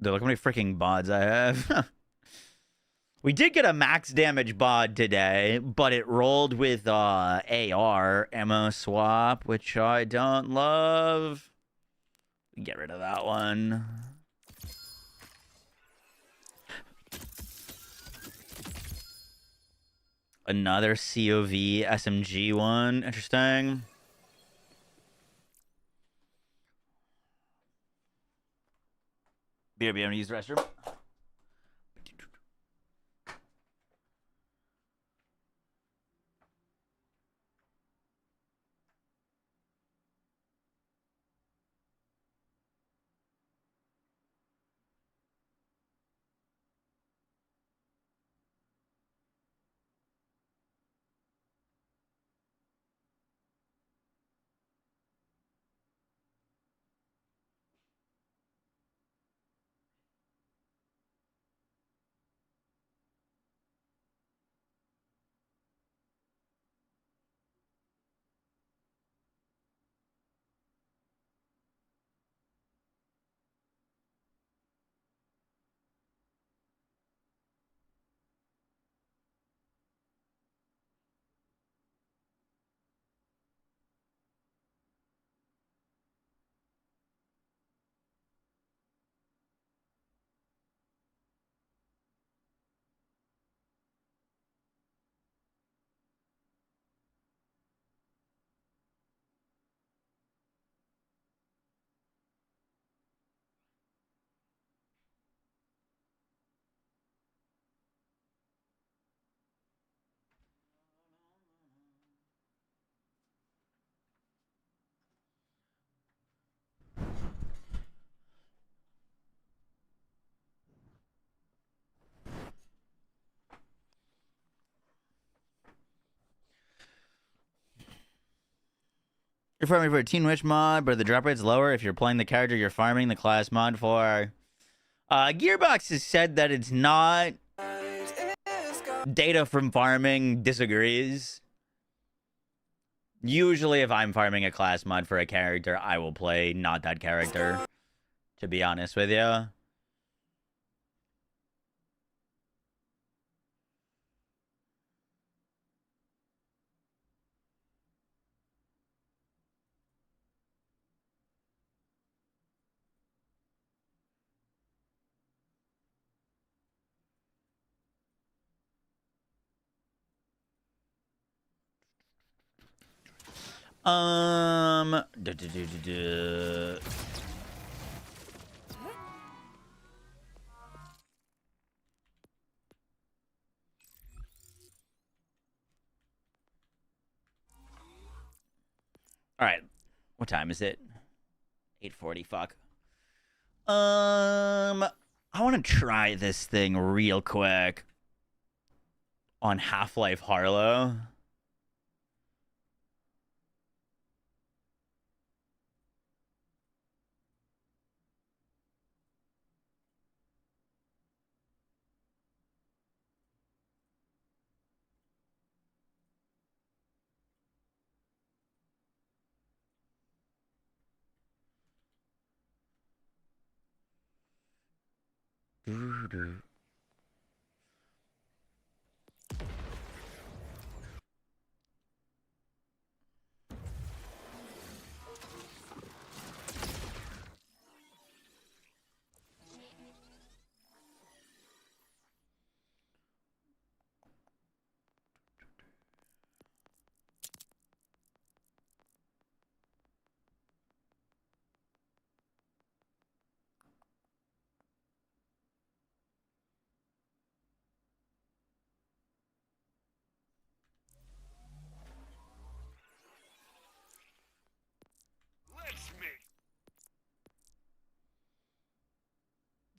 Dude, look how many freaking bods I have. We did get a max damage bod today, but it rolled with AR ammo swap, which I don't love. Get rid of that one. Another COV SMG one. Interesting. BRB, I'm gonna use the restroom. You're farming for a Teen Witch mod, but the drop rate's lower if you're playing the character you're farming the class mod for. Gearbox has said that it's not. Data from farming disagrees. Usually, if I'm farming a class mod for a character, I will play not that character, to be honest with you. All right. What time is it? 8:40. Fuck. I want to try this thing real quick on Half-Life Harlow.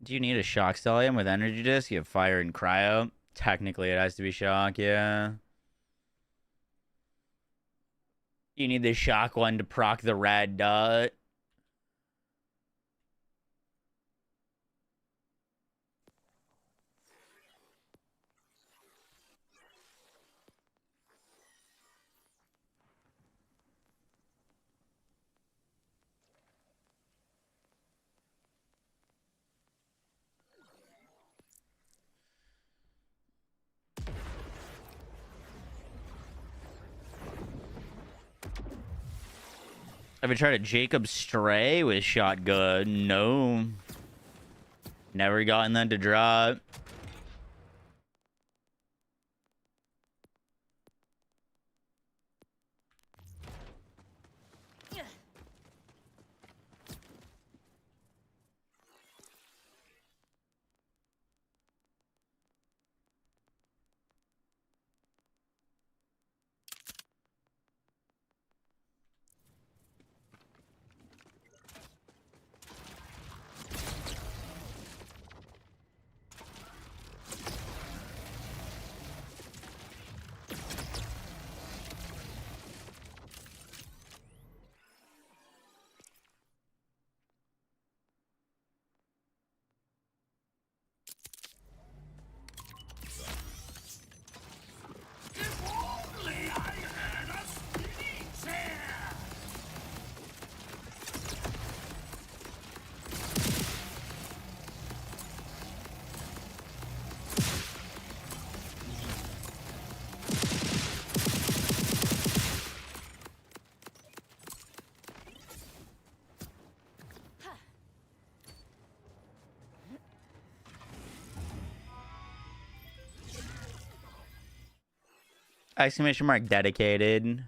Do you need a shock stallion with energy disc? You have fire and cryo. Technically, it has to be shock, yeah. You need the shock one to proc the red dot. Have you tried a Jacob Stray with shotgun? No. Never gotten that to drop. Exclamation mark dedicated.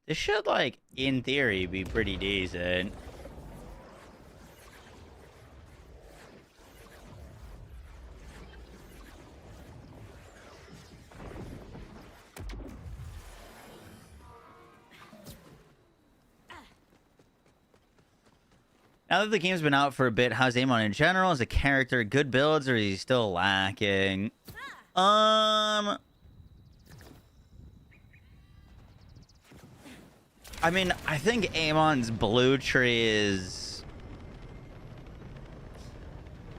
This should, like, in theory, be pretty decent. Now that the game's been out for a bit, how's Amon in general? As a character, good builds, or is he still lacking? I mean, I think Amon's blue tree is...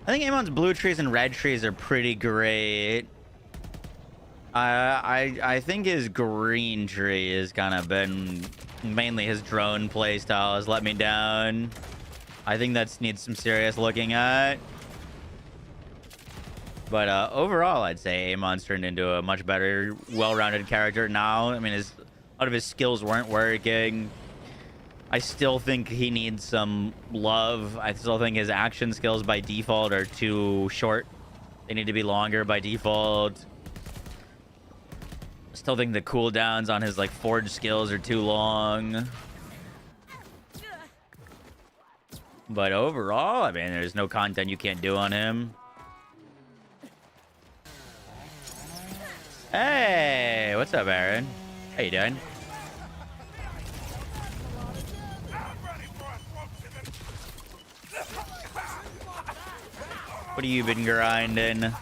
I think Amon's blue trees and red trees are pretty great. I think his green tree has kind of been... Mainly his drone playstyle has let me down. I think that needs some serious looking at. But overall, I'd say Amon's turned into a much better, well-rounded character now. I mean, a lot of his skills weren't working. I still think he needs some love. I still think his action skills by default are too short. They need to be longer by default. Still think the cooldowns on his like forge skills are too long. But overall, I mean, there's no content you can't do on him. Hey, what's up, Aaron? How you doing? What have you been grinding?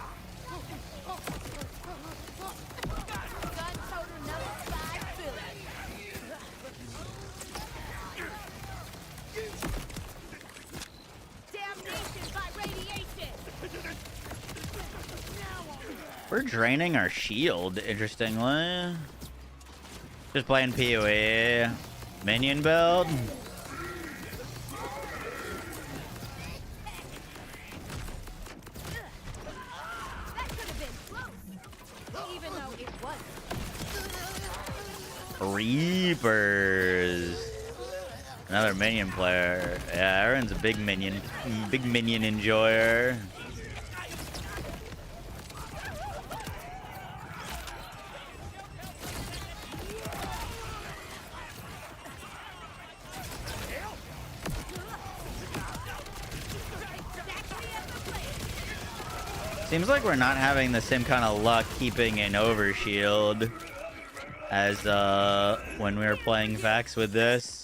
We're draining our shield, interestingly. Just playing PoE. Minion build. Reapers. Another minion player. Yeah, Aaron's a big minion enjoyer. Seems like we're not having the same kind of luck keeping an overshield as when we were playing Vax with this.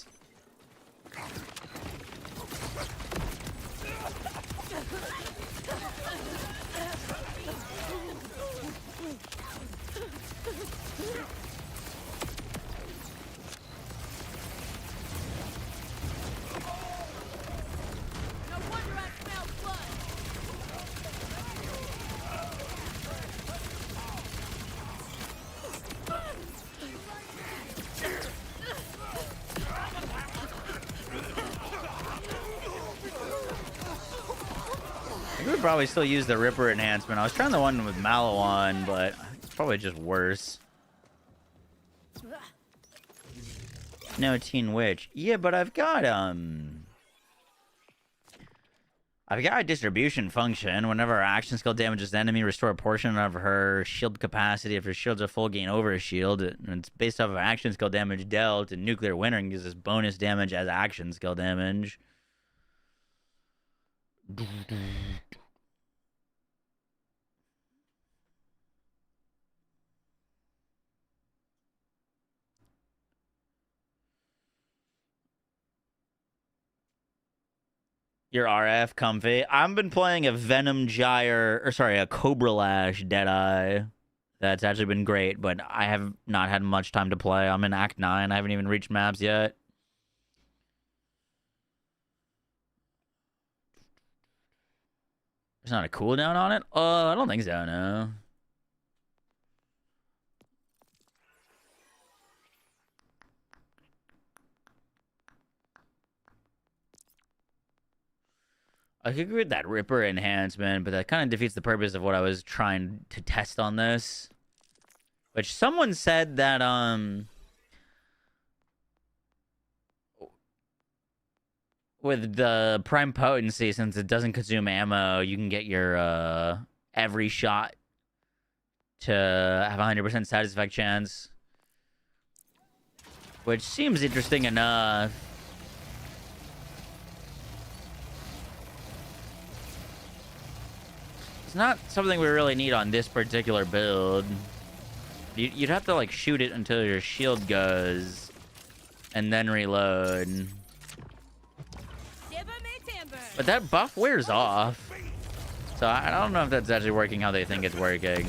Probably still use the Ripper enhancement. I was trying the one with Malawan, but it's probably just worse. No Teen Witch. Yeah, but I've got a distribution function. Whenever our action skill damages the enemy, restore a portion of her shield capacity. If her shield's a full, gain over a shield. And it's based off of action skill damage dealt, and nuclear winter and gives us bonus damage as action skill damage. Your RF comfy. I've been playing a Venom Gyre, or sorry, a Cobra Lash Deadeye. That's actually been great, but I have not had much time to play. I'm in Act 9. I haven't even reached maps yet. There's not a cooldown on it? I don't think so, no. I could agree with that Ripper enhancement, but that kind of defeats the purpose of what I was trying to test on this. Which someone said that, with the Prime Potency, since it doesn't consume ammo, you can get your, every shot to have a 100% satisfaction chance. Which seems interesting enough. It's not something we really need on this particular build. You'd have to like shoot it until your shield goes and then reload. But that buff wears off. So I don't know if that's actually working how they think it's working.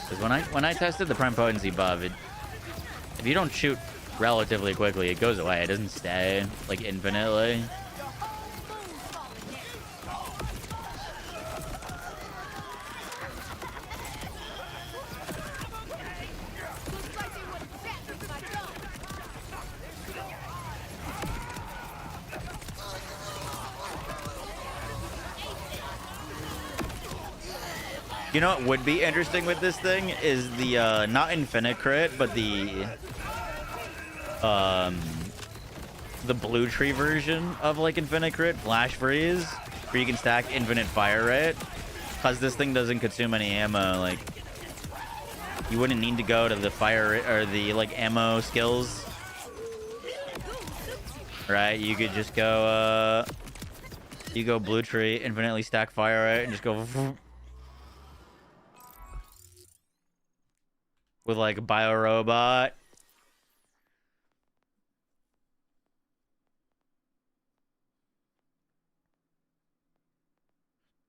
Because when I tested the Prime Potency buff, if you don't shoot relatively quickly, it goes away. It doesn't stay like infinitely. You know what would be interesting with this thing is the, not infinite crit, but the the blue tree version of like Infinite Crit, Flash Freeze, where you can stack infinite fire rate. Because this thing doesn't consume any ammo, like you wouldn't need to go to the fire or the like ammo skills, right? You could just go you go blue tree, infinitely stack fire rate, and just go with like a bio robot.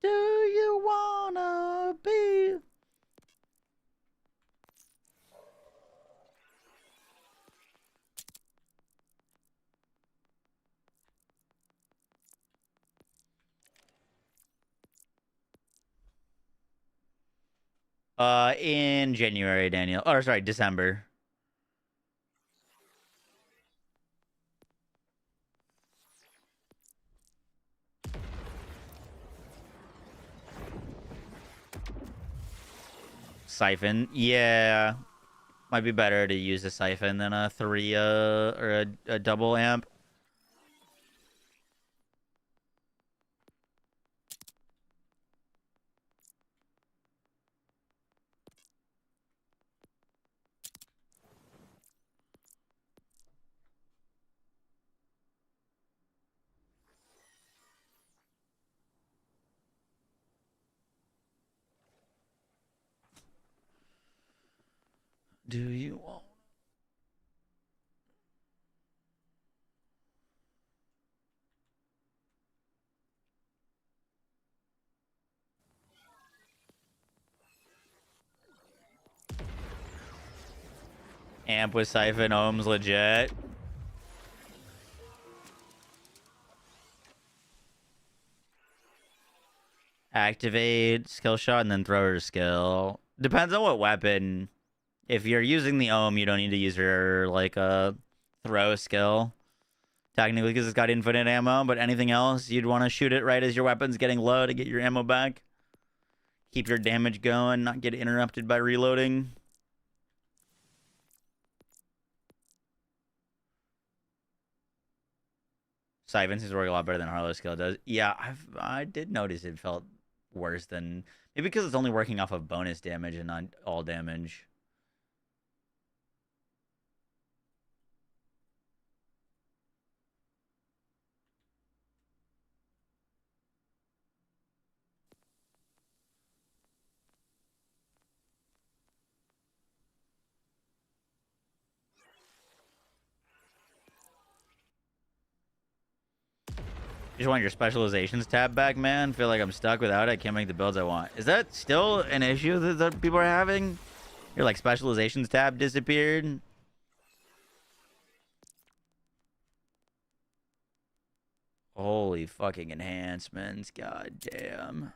Do you wanna be? In January, Daniel. Or sorry, December. Siphon, yeah, might be better to use a siphon than a 3 or a double amp. Do you want? Amp with siphon, ohms legit. Activate skill shot and then thrower skill. Depends on what weapon. If you're using the ohm, you don't need to use your like throw skill. Technically, because it's got infinite ammo, but anything else, you'd want to shoot it right as your weapon's getting low to get your ammo back. Keep your damage going, not get interrupted by reloading. Siphon seems to work a lot better than Harlow's skill does. Yeah, I did notice it felt worse than... Maybe because it's only working off of bonus damage and not all damage. You just want your specializations tab back, man. Feel like I'm stuck without it. I can't make the builds I want. Is that still an issue that people are having? Your like specializations tab disappeared. Holy fucking enhancements. God damn.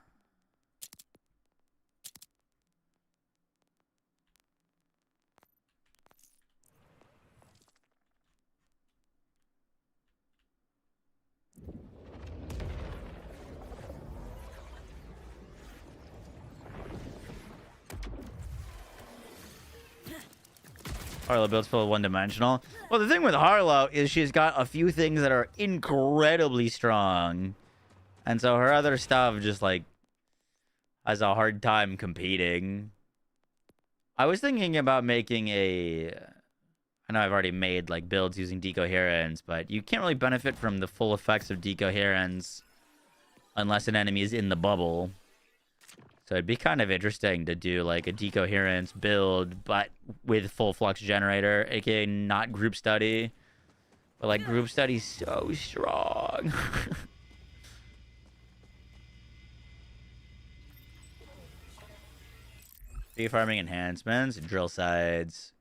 Harlow builds feel one-dimensional. Well, the thing with Harlow is she's got a few things that are incredibly strong. And so her other stuff just, like, has a hard time competing. I was thinking about making a... I know I've already made, like, builds using decoherence, but you can't really benefit from the full effects of decoherence unless an enemy is in the bubble. So it'd be kind of interesting to do like a decoherence build, but with full flux generator, aka not group study. But like group study's so strong. Bee farming enhancements, drill sides.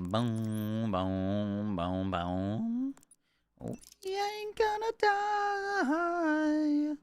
Boom, boom, boom, boom. We ain't gonna die.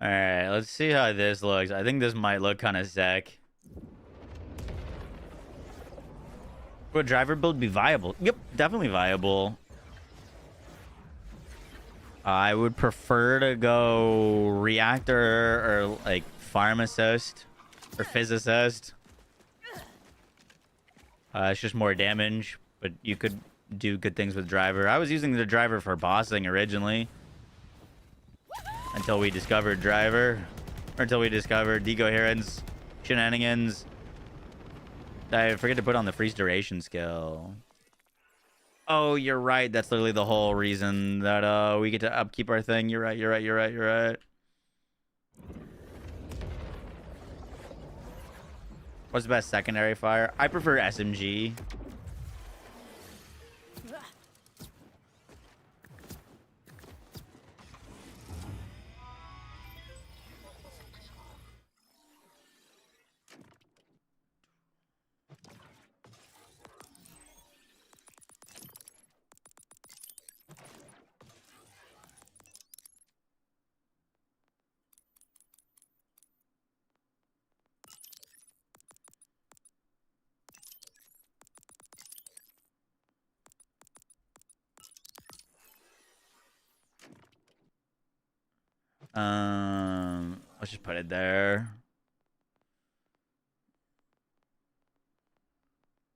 All right, let's see how this looks. I think this might look kind of sick. Would a driver build be viable? Yep, definitely viable. I would prefer to go reactor or like farm assist or fizz assist. It's just more damage, but you could do good things with driver. I was using the driver for bossing originally until we discovered driver, or until we discovered decoherence shenanigans. I forget to put on the freeze duration skill. Oh, you're right. That's literally the whole reason that we get to upkeep our thing. You're right. You're right. You're right. You're right. What's the best secondary fire? I prefer SMG. Let's just put it there.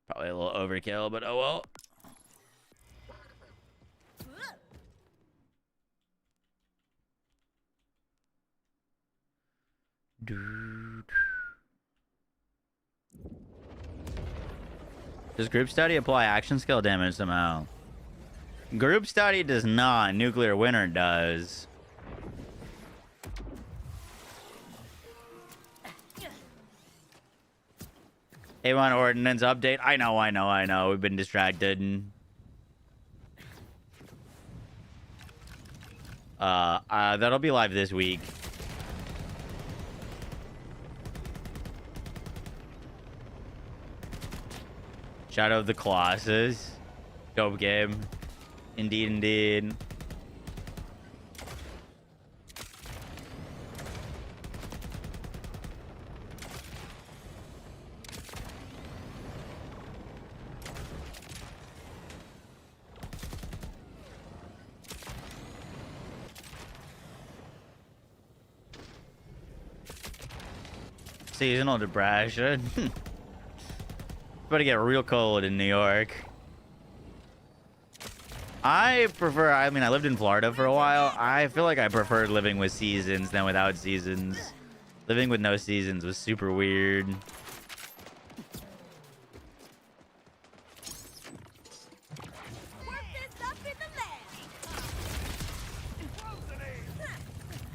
Probably a little overkill, but oh well. Does group study apply action skill damage somehow? Group study does not. Nuclear winter does. A1 ordnance update. I know. We've been distracted. That'll be live this week. Shadow of the Colossus. Dope game. Indeed, indeed. Seasonal depression. It's about to get real cold in New York. I mean, I lived in Florida for a while. I feel like I preferred living with seasons than without seasons. Living with no seasons was super weird.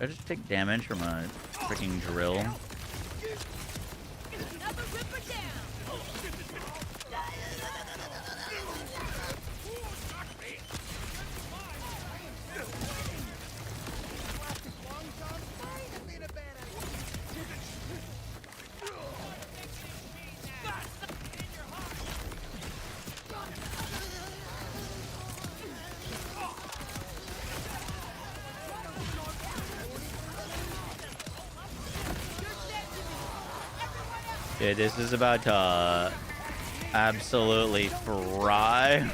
I just take damage from a freaking drill. Dude, this is about to absolutely fry.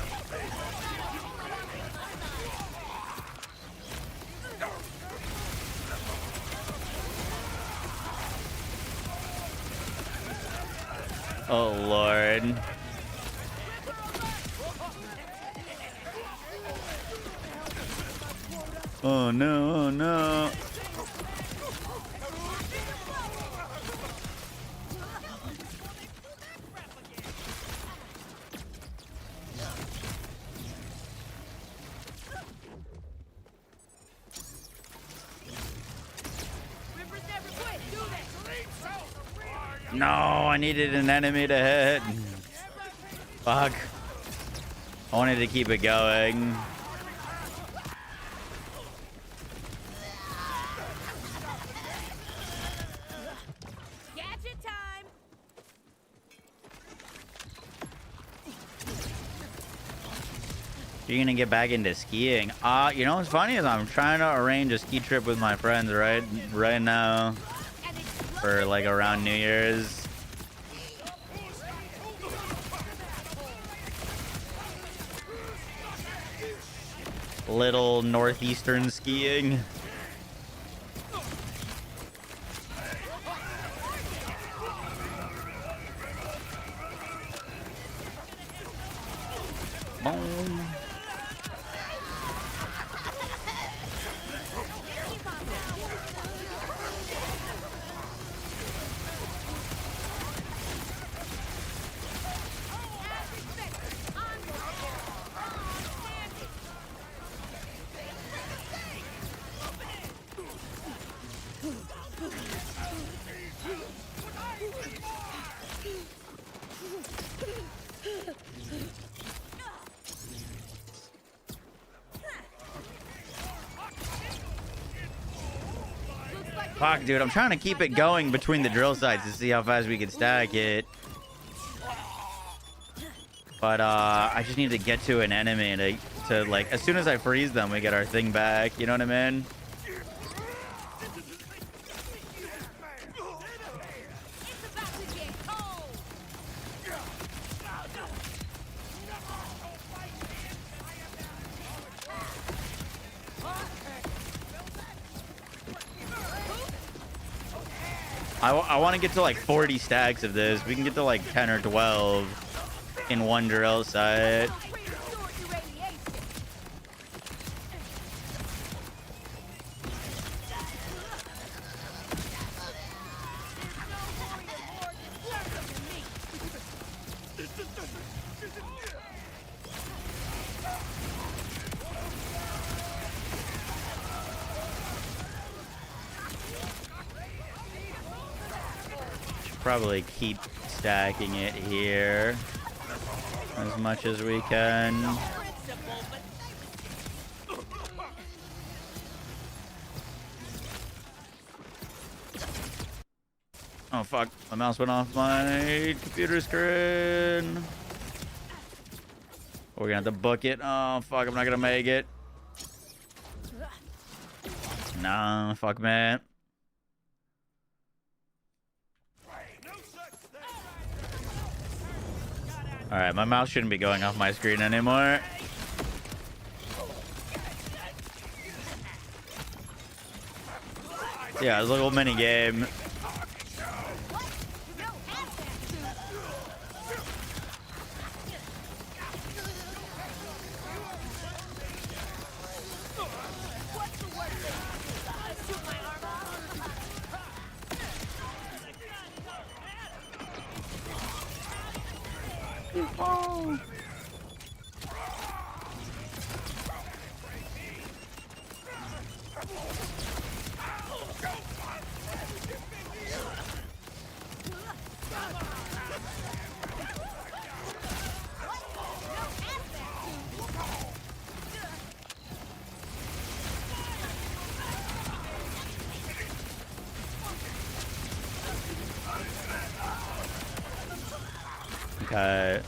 Oh, Lord. Oh, no, oh, no. No, I needed an enemy to hit. Fuck. I wanted to keep it going. Gadget time. You're gonna get back into skiing. You know what's funny is I'm trying to arrange a ski trip with my friends right now for like around New Year's. Little northeastern skiing. Boom. Fuck, dude, I'm trying to keep it going between the drill sites to see how fast we can stack it. But, I just need to get to an enemy to like, as soon as I freeze them, we get our thing back. You know what I mean? I want to get to like 40 stacks of this. We can get to like 10 or 12 in one drill site. Probably keep stacking it here as much as we can. Oh fuck, my mouse went off my computer screen. We're gonna have to book it. Oh fuck, I'm not gonna make it. Nah, fuck man. Alright, my mouse shouldn't be going off my screen anymore. Yeah, it's a little mini game. Okay.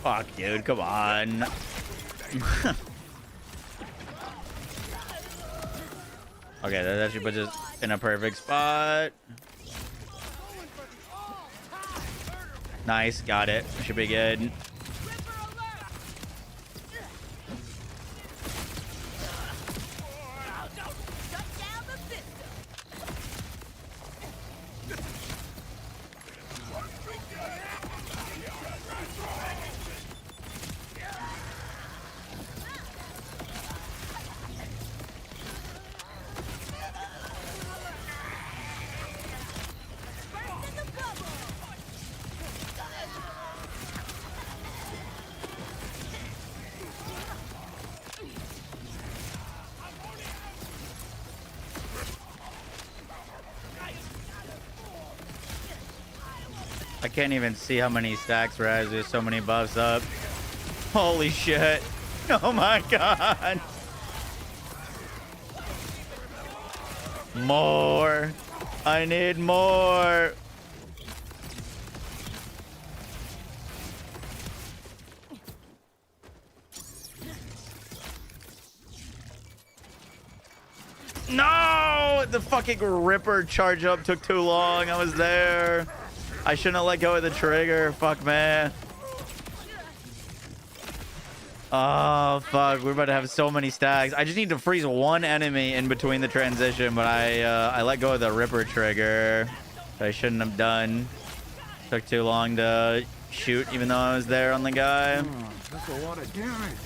Fuck, dude, come on. Okay, that actually puts us in a perfect spot. Nice, got it. Should be good. I can't even see how many stacks Raz. There's so many buffs up. Holy shit. Oh my god. More. I need more. No! The fucking Ripper charge up took too long. I was there. I shouldn't have let go of the trigger. Fuck, man. Oh, fuck. We're about to have so many stacks. I just need to freeze one enemy in between the transition, but I let go of the Ripper trigger. I shouldn't have done. Took too long to shoot, even though I was there on the guy. That's a lot of damage.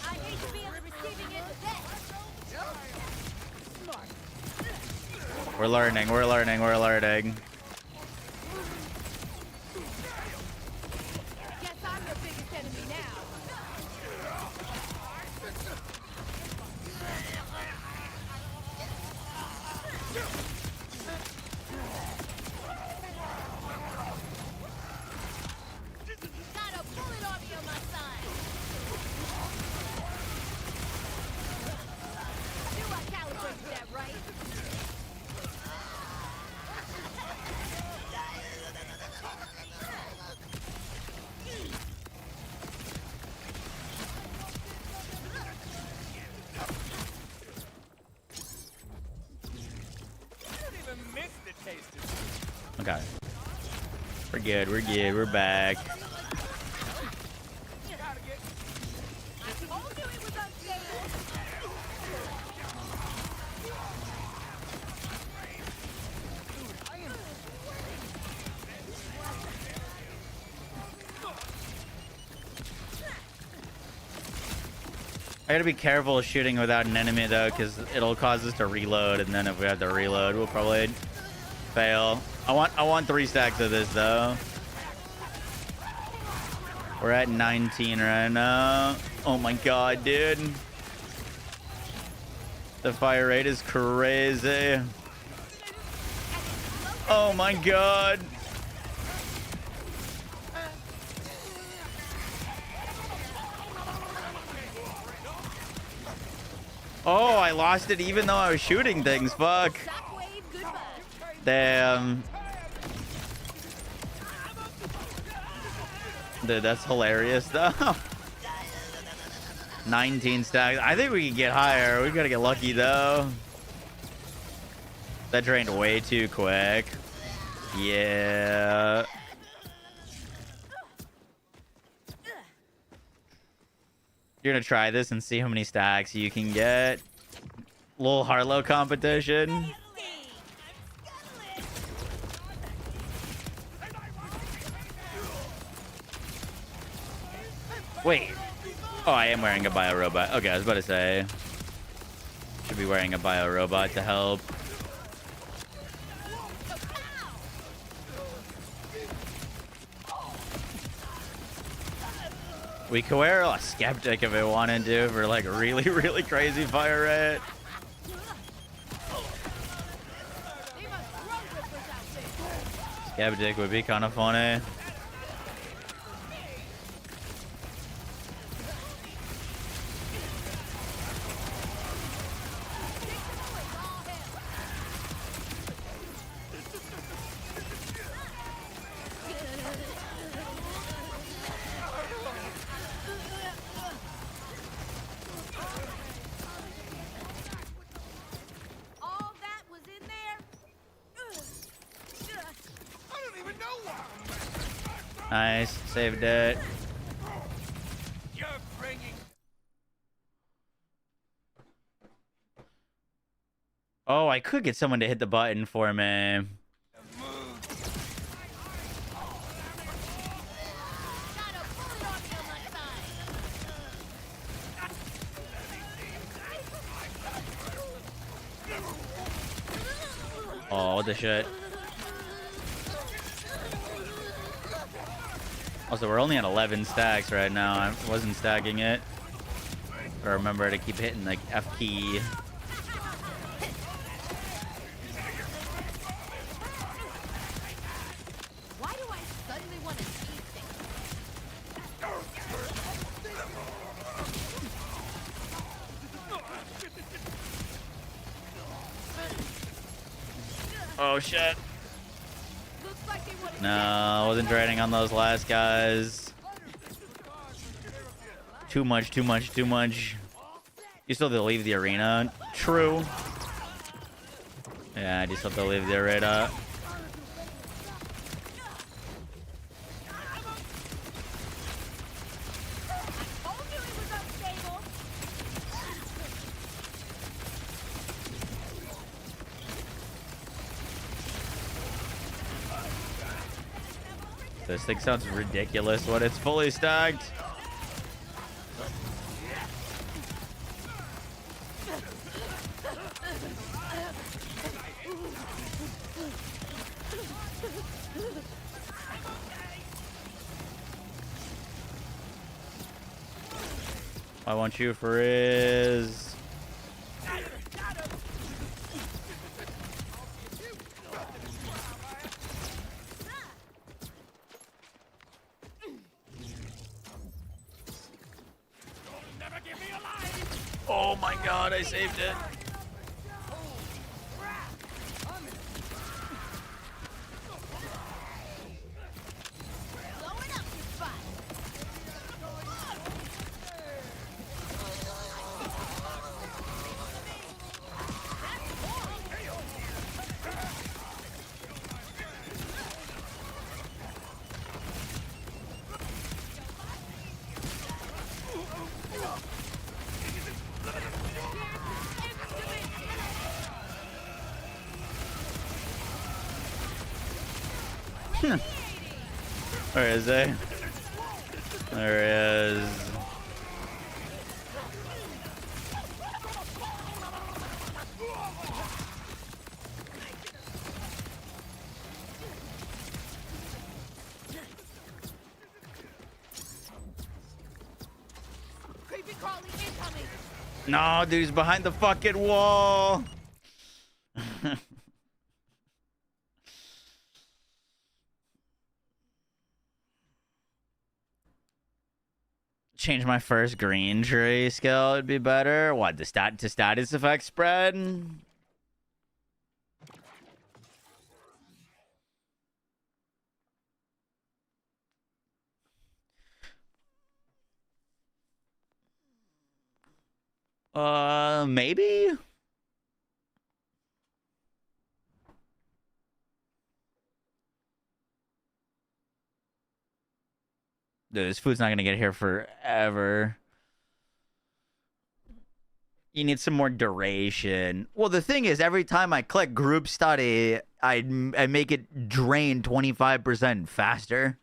I hate to be on the receiving end of that. We're learning. We're learning. We're learning. Guess I'm your biggest enemy now. Got a bullet army on my side. Knew I calibrated that right. Okay. We're good. We're good. We're back. I told you it was unstable. I gotta be careful shooting without an enemy though, because it'll cause us to reload, and then if we have to reload, we'll probably fail. I want 3 stacks of this though. We're at 19 right now. Oh my god, dude. The fire rate is crazy. Oh my god. Oh, I lost it even though I was shooting things. Fuck. Shockwave, goodbye. Damn. Dude, that's hilarious though. 19 stacks. I think we can get higher. We gotta get lucky though. That drained way too quick. Yeah. You're gonna try this and see how many stacks you can get. Little Harlow competition. Wait. Oh, I am wearing a bio robot. Okay, I was about to say. Should be wearing a bio robot to help. We could wear a skeptic if we wanted to for like a really, really crazy fire rate. Skeptic would be kind of funny. All that was in there? I don't even know why. Nice, saved it. You're bringing. Oh, I could get someone to hit the button for me. Got a bullet army on my side. Oh, what the shit. Also, we're only at 11 stacks right now. I wasn't stacking it. But remember to keep hitting the F key. Why do I suddenly want to see things? Oh shit. Looks like they wanted No, I wasn't trading on those last guys. Too much, too much, too much. You still have to leave the arena. True. Yeah, I just have to leave the arena. told you it was unstable. This thing sounds ridiculous when it's fully stacked. I want you for his. Oh my god, I saved it. Blowing up your spot. Where is he? There he is. Creepy crawly incoming. No, dude, he's behind the fucking wall. Change my first green tree skill would be better. What, the stat to status effect spread? Maybe? Dude, this food's not gonna get here forever. You need some more duration. Well, the thing is, every time I click group study, I make it drain 25% faster.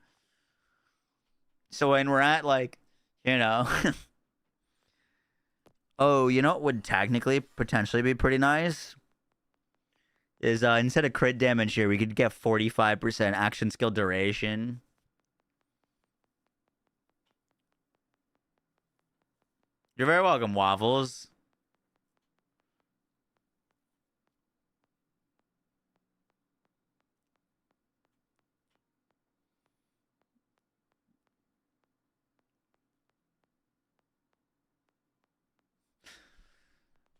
So when we're at, like, you know... Oh, you know what would technically potentially be pretty nice? Is instead of crit damage here, we could get 45% action skill duration. You're very welcome, Waffles.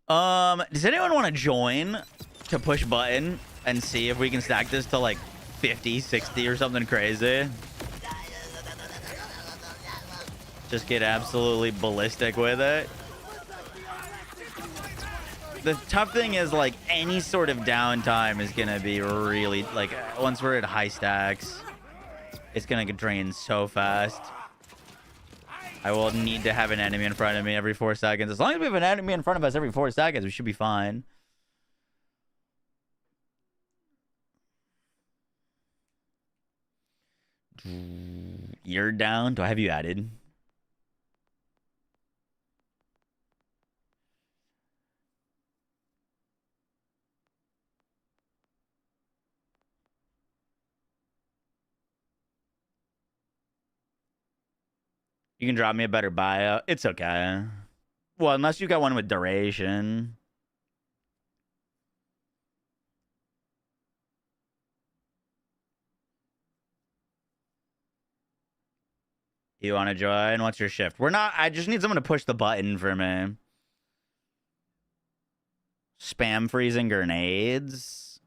Does anyone want to join to push button and see if we can stack this to like 50, 60 or something crazy? Just get absolutely ballistic with it. The tough thing is, like, any sort of downtime is gonna be really, like, once we're at high stacks, it's gonna get drained so fast. I will need to have an enemy in front of me every 4 seconds. As long as we have an enemy in front of us every 4 seconds, we should be fine. You're down. Do I have you added? You can drop me a better bio. It's okay. Well, unless you got one with duration. You want to join? What's your shift? We're not... I just need someone to push the button for me. Spam freezing grenades.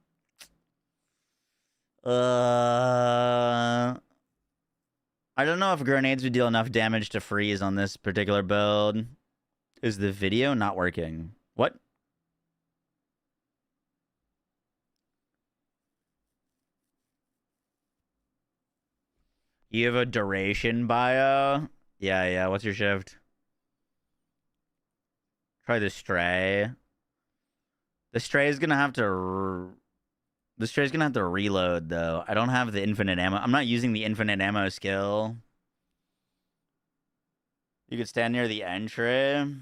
I don't know if grenades would deal enough damage to freeze on this particular build. Is the video not working? What? You have a duration bio? Yeah. What's your shift? Try the stray. The stray is gonna have to. The stray's gonna have to reload though. I don't have the infinite ammo. I'm not using the infinite ammo skill. You could stand near the entry.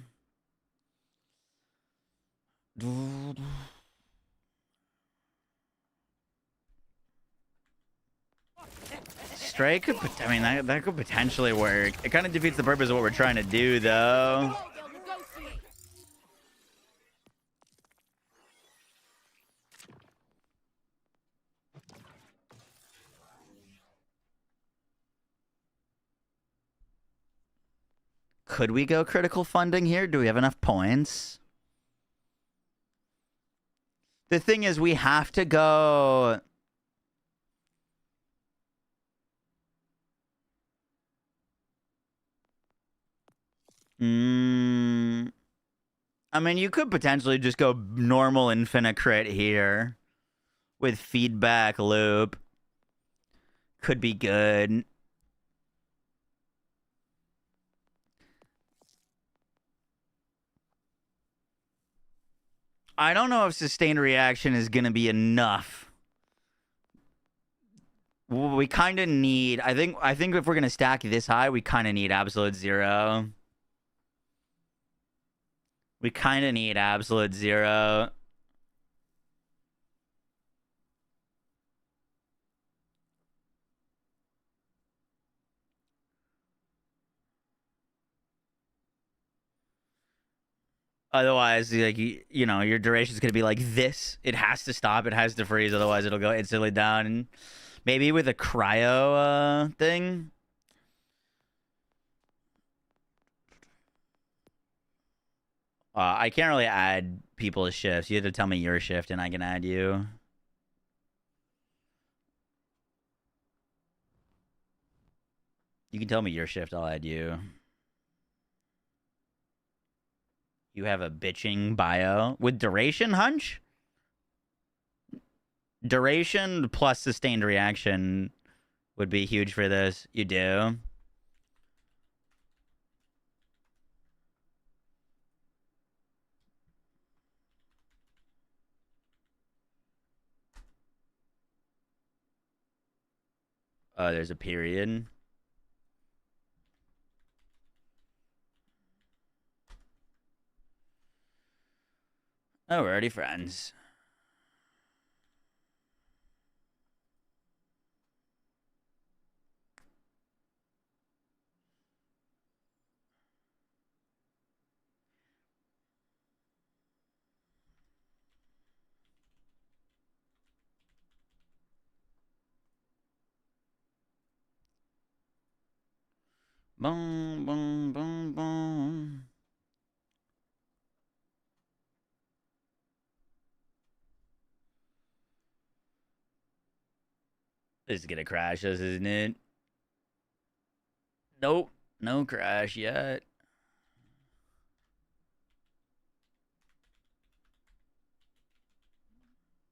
Stray could. I mean, that could potentially work. It kind of defeats the purpose of what we're trying to do, though. Could we go critical funding here? Do we have enough points? The thing is, we have to go. I mean, you could potentially just go normal infinite crit here with feedback loop. Could be good. I don't know if sustained reaction is going to be enough. We kind of need. I think if we're going to stack this high, we kind of need absolute zero. We kind of need absolute zero. Otherwise, like, you know, your duration is going to be like this. It has to stop. It has to freeze. Otherwise, it'll go instantly down. And maybe with a cryo thing. I can't really add people's shifts. You have to tell me your shift, and I can add you. You can tell me your shift. I'll add you. You have a bitching bio with duration, hunch? Duration plus sustained reaction would be huge for this. You do? Oh, there's a period. Oh, we're already friends. Boom, boom, boom, boom. This is gonna crash us, isn't it? Nope. No crash yet.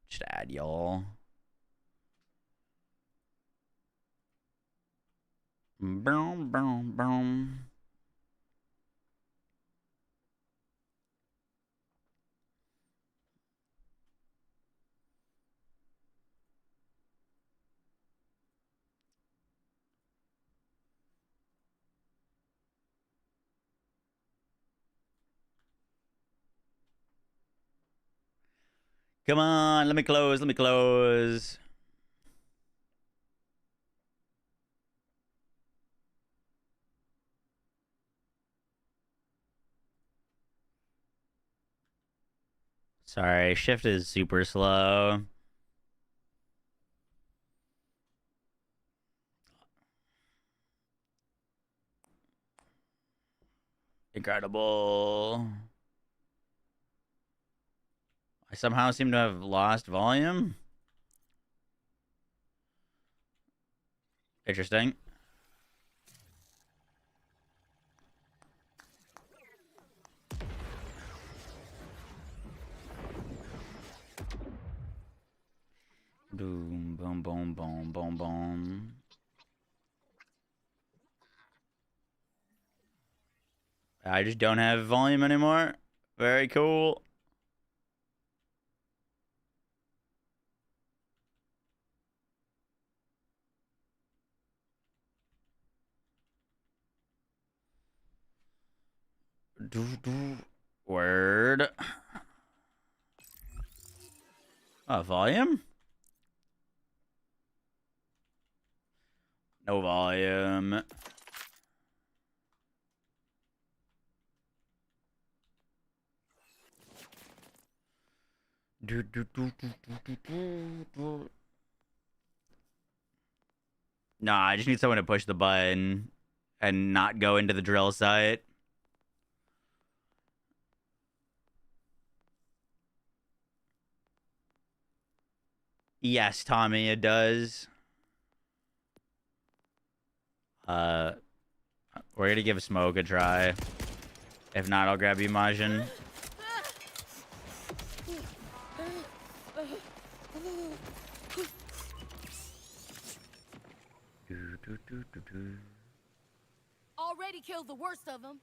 Just add y'all. Boom, boom, boom. Come on, let me close, let me close. Sorry, shift is super slow. Incredible. I somehow seem to have lost volume. Interesting. Boom, boom, boom, boom, boom, boom. I just don't have volume anymore. Very cool. Word. Oh, volume? No volume. Nah, I just need someone to push the button and not go into the drill site. Yes, Tommy, it does. We're gonna give smoke a try. If not, I'll grab you, Majin. Already killed the worst of them.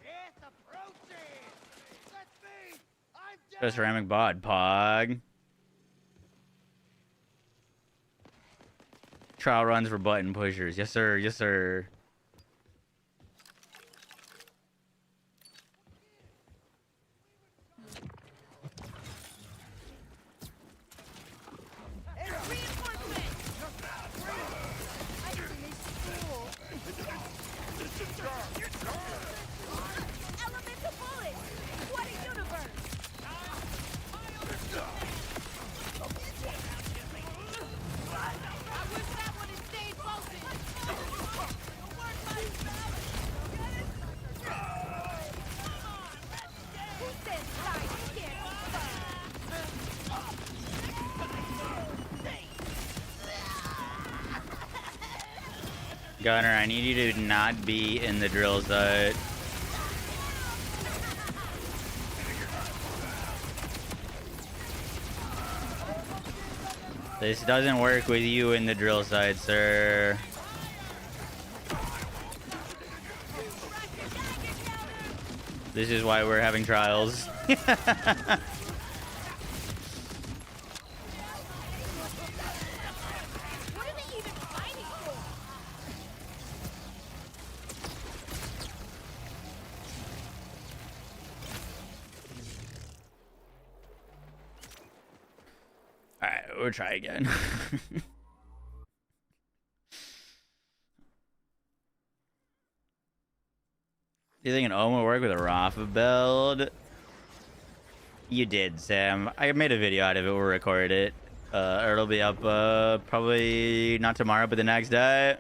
It's approaching! That's me! I'm dead! The ceramic bod, Pog. Trial runs for button pushers. Yes, sir. Yes, sir. Elemental bullets! What a universe! I wish that one had stayed focused! Who said science Gunner, I need you to not be in the drill site. This doesn't work with you in the drill site, sir. This is why we're having trials. What are they even fighting for? Alright, we'll try again. Do you think an Ohm will work with a Rafa build? You did, Sam. I made a video out of it. We'll record it. Or it'll be up probably not tomorrow, but the next day.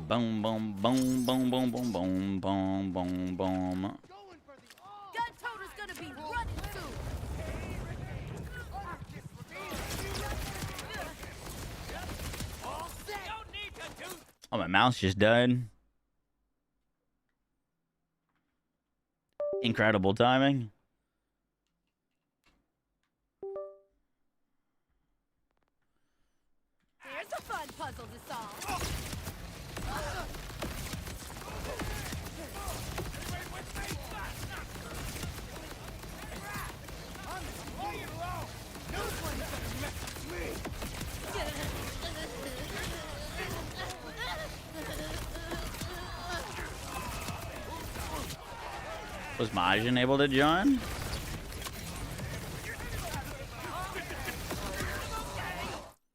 Boom, boom, boom, boom, boom, boom, boom, boom, boom, boom. Gun toter's gonna be running soon! Oh, my mouse just died. Incredible timing. There's a fun puzzle to solve. Was Majin able to join?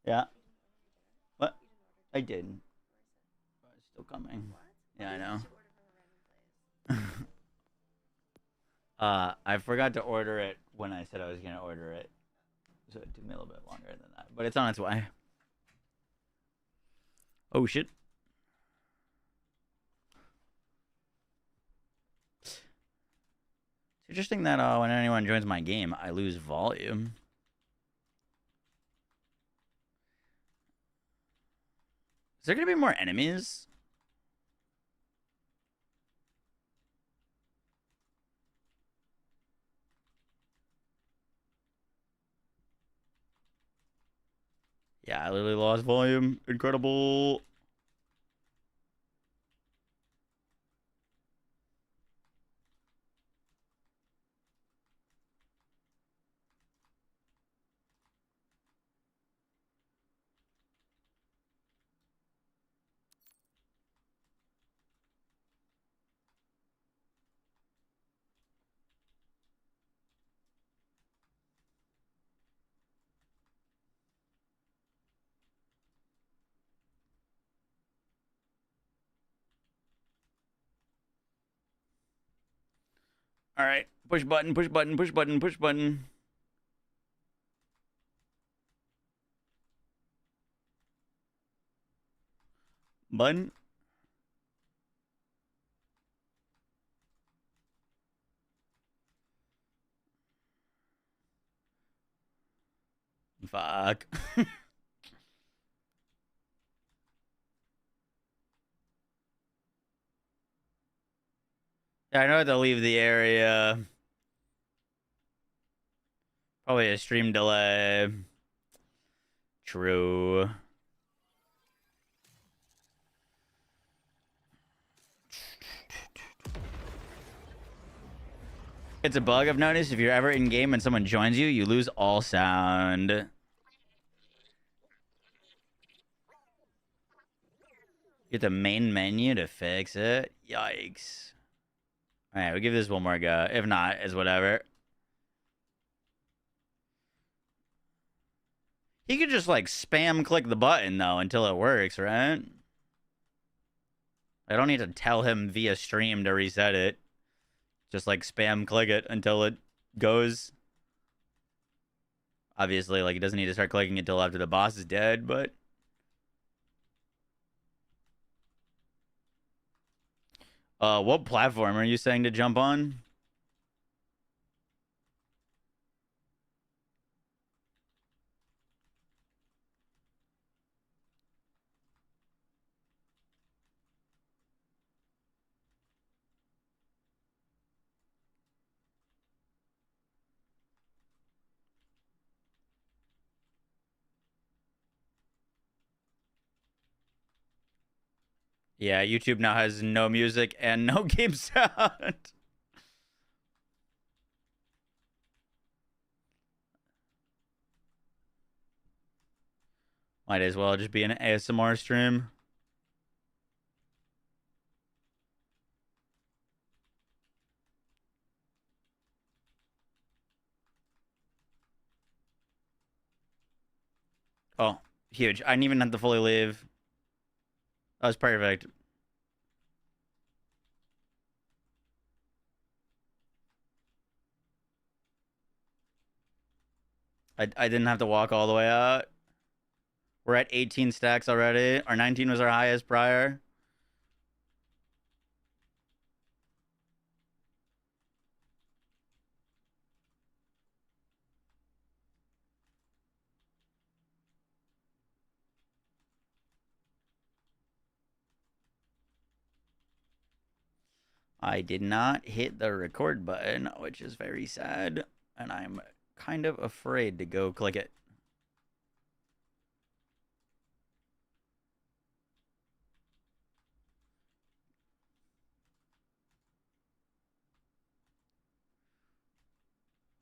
Yeah. What? I did. It's still coming. Yeah, I know. I forgot to order it when I said I was going to order it. So it took me a little bit longer than that. But it's on its way. Oh, shit. It's interesting that when anyone joins my game, I lose volume. Is there going to be more enemies? Yeah, I literally lost volume. Incredible. All right. Push button, push button, push button, push button. Button. Fuck. Yeah, I know they'll leave the area. Probably a stream delay. True. It's a bug I've noticed. If you're ever in game and someone joins you, you lose all sound. Get the main menu to fix it. Yikes. All right, we'll give this one more go. If not, it's whatever. He could just like spam click the button though until it works, right? I don't need to tell him via stream to reset it. Just like spam click it until it goes. Obviously, like he doesn't need to start clicking until after the boss is dead, but what platform are you saying to jump on? Yeah, YouTube now has no music and no game sound. Might as well just be an ASMR stream. Oh, huge. I didn't even have to fully leave. That was perfect. I didn't have to walk all the way out. We're at 18 stacks already. Our 19 was our highest prior. I did not hit the record button, which is very sad. And I'm kind of afraid to go click it.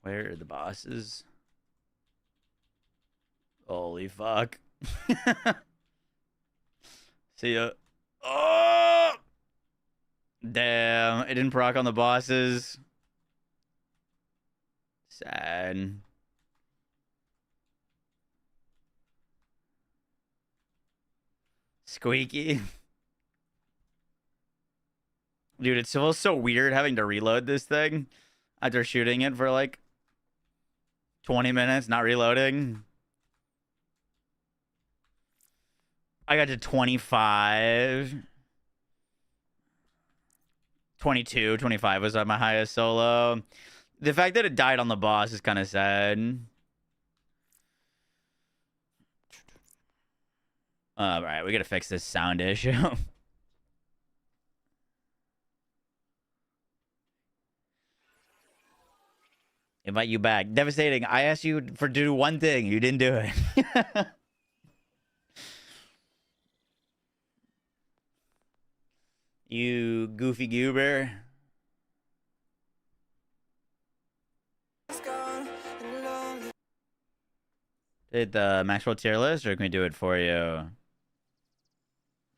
Where are the bosses? Holy fuck. See ya. Oh! Damn, it didn't proc on the bosses. Sad. Squeaky. Dude, it feels so weird having to reload this thing after shooting it for like 20 minutes, not reloading. I got to 25. 22, 25 was my highest solo. The fact that it died on the boss is kind of sad. All right, we gotta fix this sound issue. Invite you back. Devastating. I asked you to do one thing. You didn't do it. You goofy goober. Did the Maxwell tier list, or can we do it for you?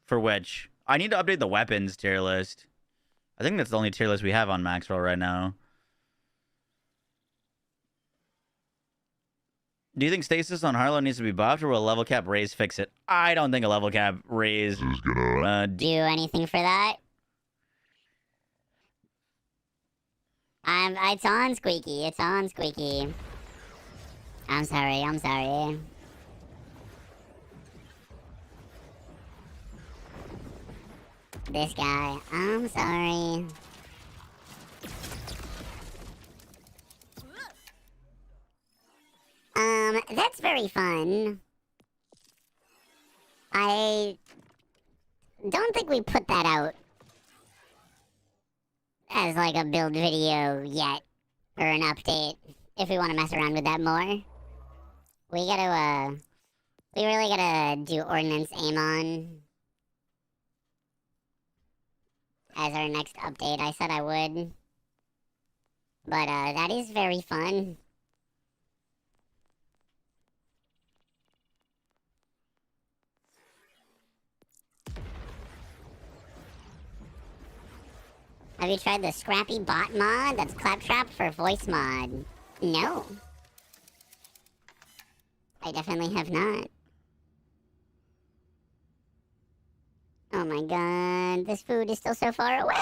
For which? I need to update the weapons tier list. I think that's the only tier list we have on Maxwell right now. Do you think stasis on Harlow needs to be buffed, or will a level cap raise fix it? I don't think a level cap raise is gonna Do anything for that? It's on, Squeaky. It's on, Squeaky. I'm sorry. I'm sorry. This guy. I'm sorry. That's very fun. I don't think we put that out as like a build video yet, or an update, if we want to mess around with that more. We really gotta do Ordnance Amon as our next update. I said I would. But, that is very fun. Have you tried the Scrappy Bot mod? That's Claptrap for voice mod. No. I definitely have not. Oh my god, this food is still so far away!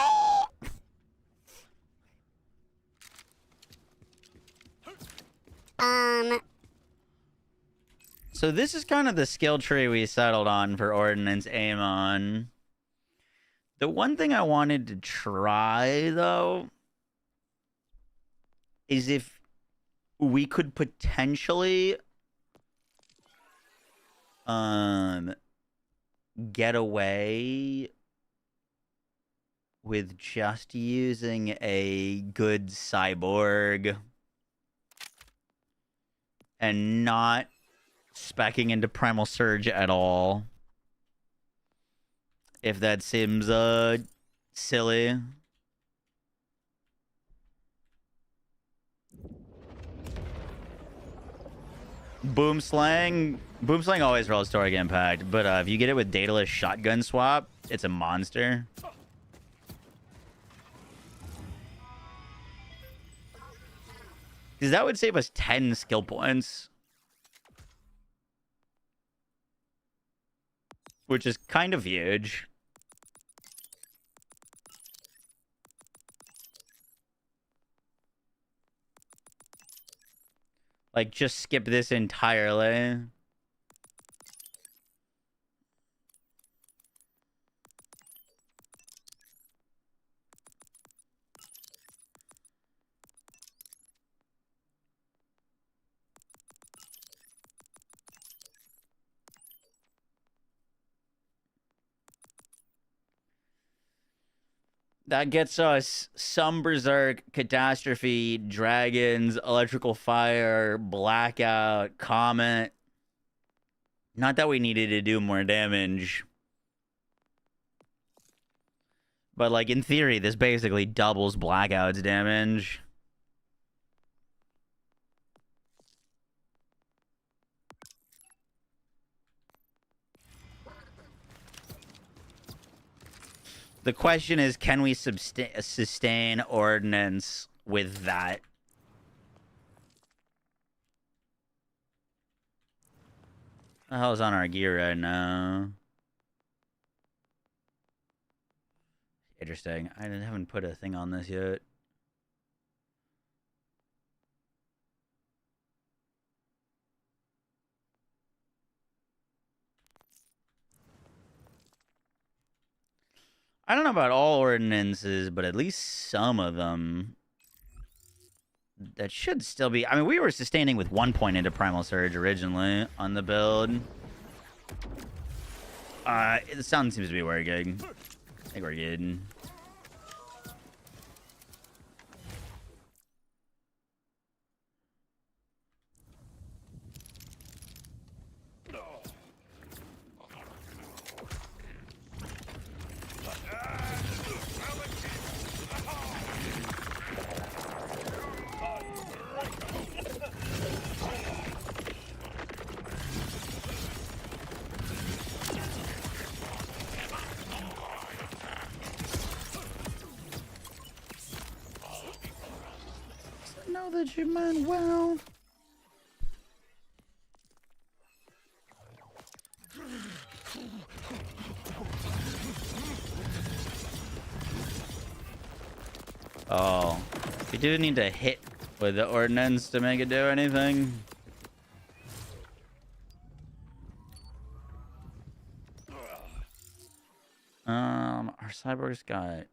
So this is kind of the skill tree we settled on for Ordnance Amon. The one thing I wanted to try, though, is if we could potentially get away with just using a good cyborg and not speccing into Primal Surge at all. If that seems silly. Boomslang always rolls Toric Impact, but if you get it with Daedalus Shotgun Swap, it's a monster. Because that would save us 10 skill points. Which is kind of huge. Like, just skip this entirely. That gets us some Berserk, Catastrophe, Dragons, Electrical Fire, Blackout, Comet. Not that we needed to do more damage. But, like, in theory, this basically doubles Blackout's damage. The question is, can we sustain Ordnance with that? What the hell's on our gear right now? Interesting. I haven't put a thing on this yet. I don't know about all ordinances, but at least some of them. That should still be... I mean, we were sustaining with 1 point into Primal Surge originally on the build. The sound seems to be working. I think we're good. Know that you meant well. Oh, we do need to hit with the ordnance to make it do anything. Our cyborg's got...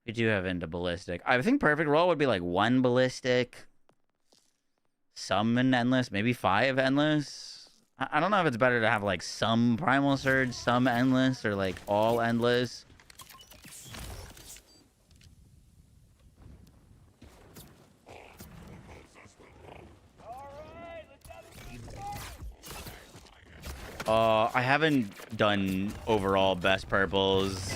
We do have into ballistic. I think perfect roll would be like 1 ballistic, some in endless, maybe 5 endless. I don't know if it's better to have like some primal surge, some endless, or like all endless. I haven't done overall best purples.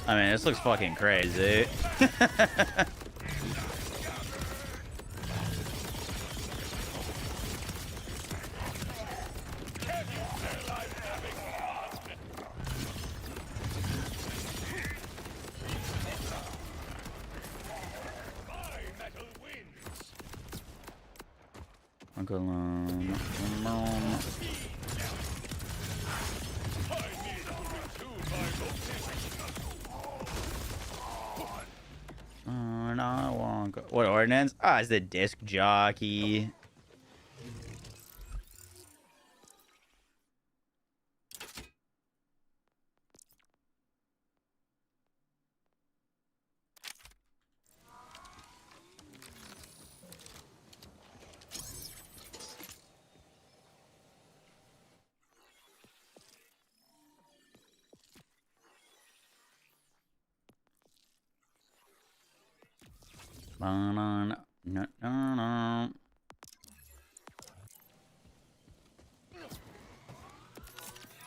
I mean, this looks fucking crazy. Uncle what ordnance? Ah, it's the disc jockey.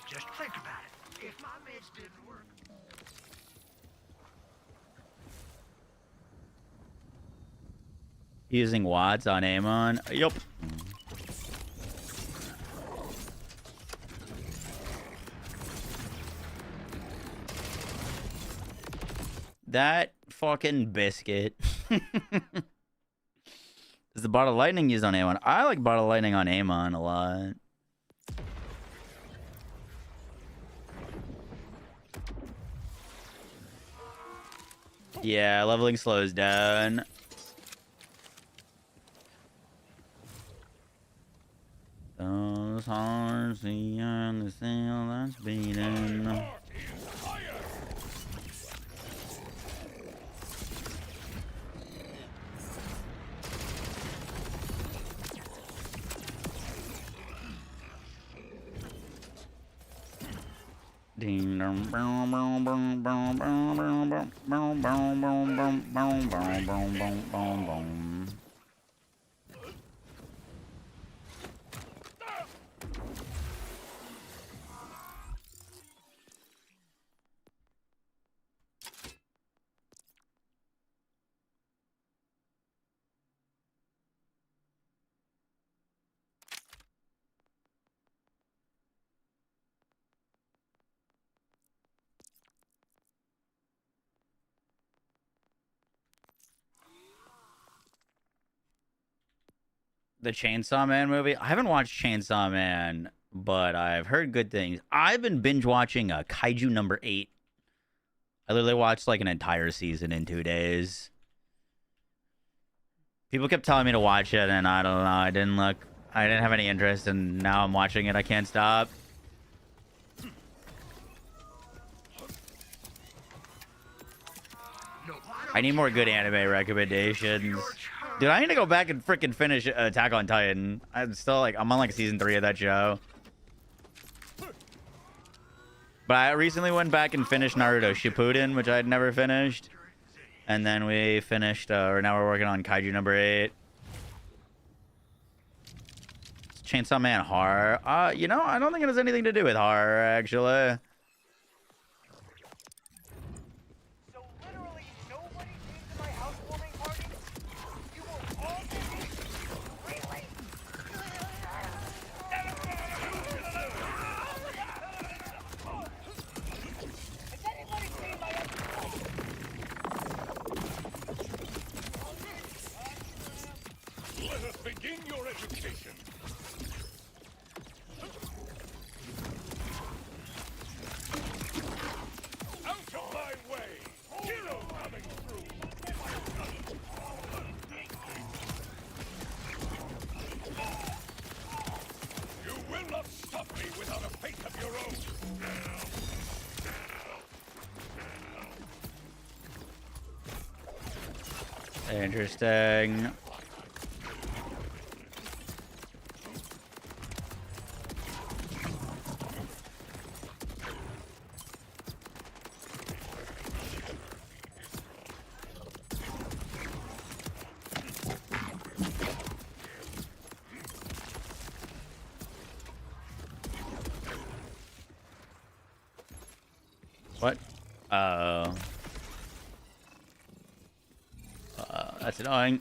Just think about it. If my meds didn't work. Using watts on Amon. Yup. That fucking biscuit. Is the bottle lightning used on Amon? I like bottle lightning on Amon a lot. Yeah, leveling slows down. Those hearts, the and the sail that's beating. Ding dong, boom, boom, boom, boom, boom, boom, boom, boom, boom, boom, boom, boom, boom, boom, boom, boom. The Chainsaw Man movie. I haven't watched Chainsaw Man, but I've heard good things. I've been binge watching Kaiju number 8. I literally watched like an entire season in 2 days. People kept telling me to watch it, and I don't know. I didn't have any interest, and now I'm watching it. I can't stop. I need more good anime recommendations. Dude, I need to go back and freaking finish Attack on Titan. I'm on like season 3 of that show. But I recently went back and finished Naruto Shippuden, which I had never finished. And then we finished, or now we're working on Kaiju number 8. Chainsaw Man horror. You know, I don't think it has anything to do with horror, actually. So literally nobody came to my housewarming party? You will all be really? Has anybody seen my Let us begin your education. Out of my way! Hero coming through! You will not stop me without a fate of your own! Interesting. What? That's annoying.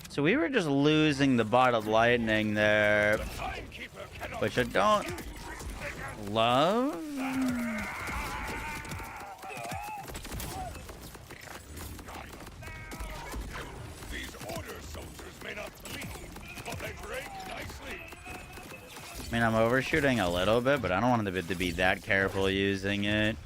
So we were just losing the bottled lightning there, which I don't love. I mean, I'm overshooting a little bit, but I don't want them to be that careful using it.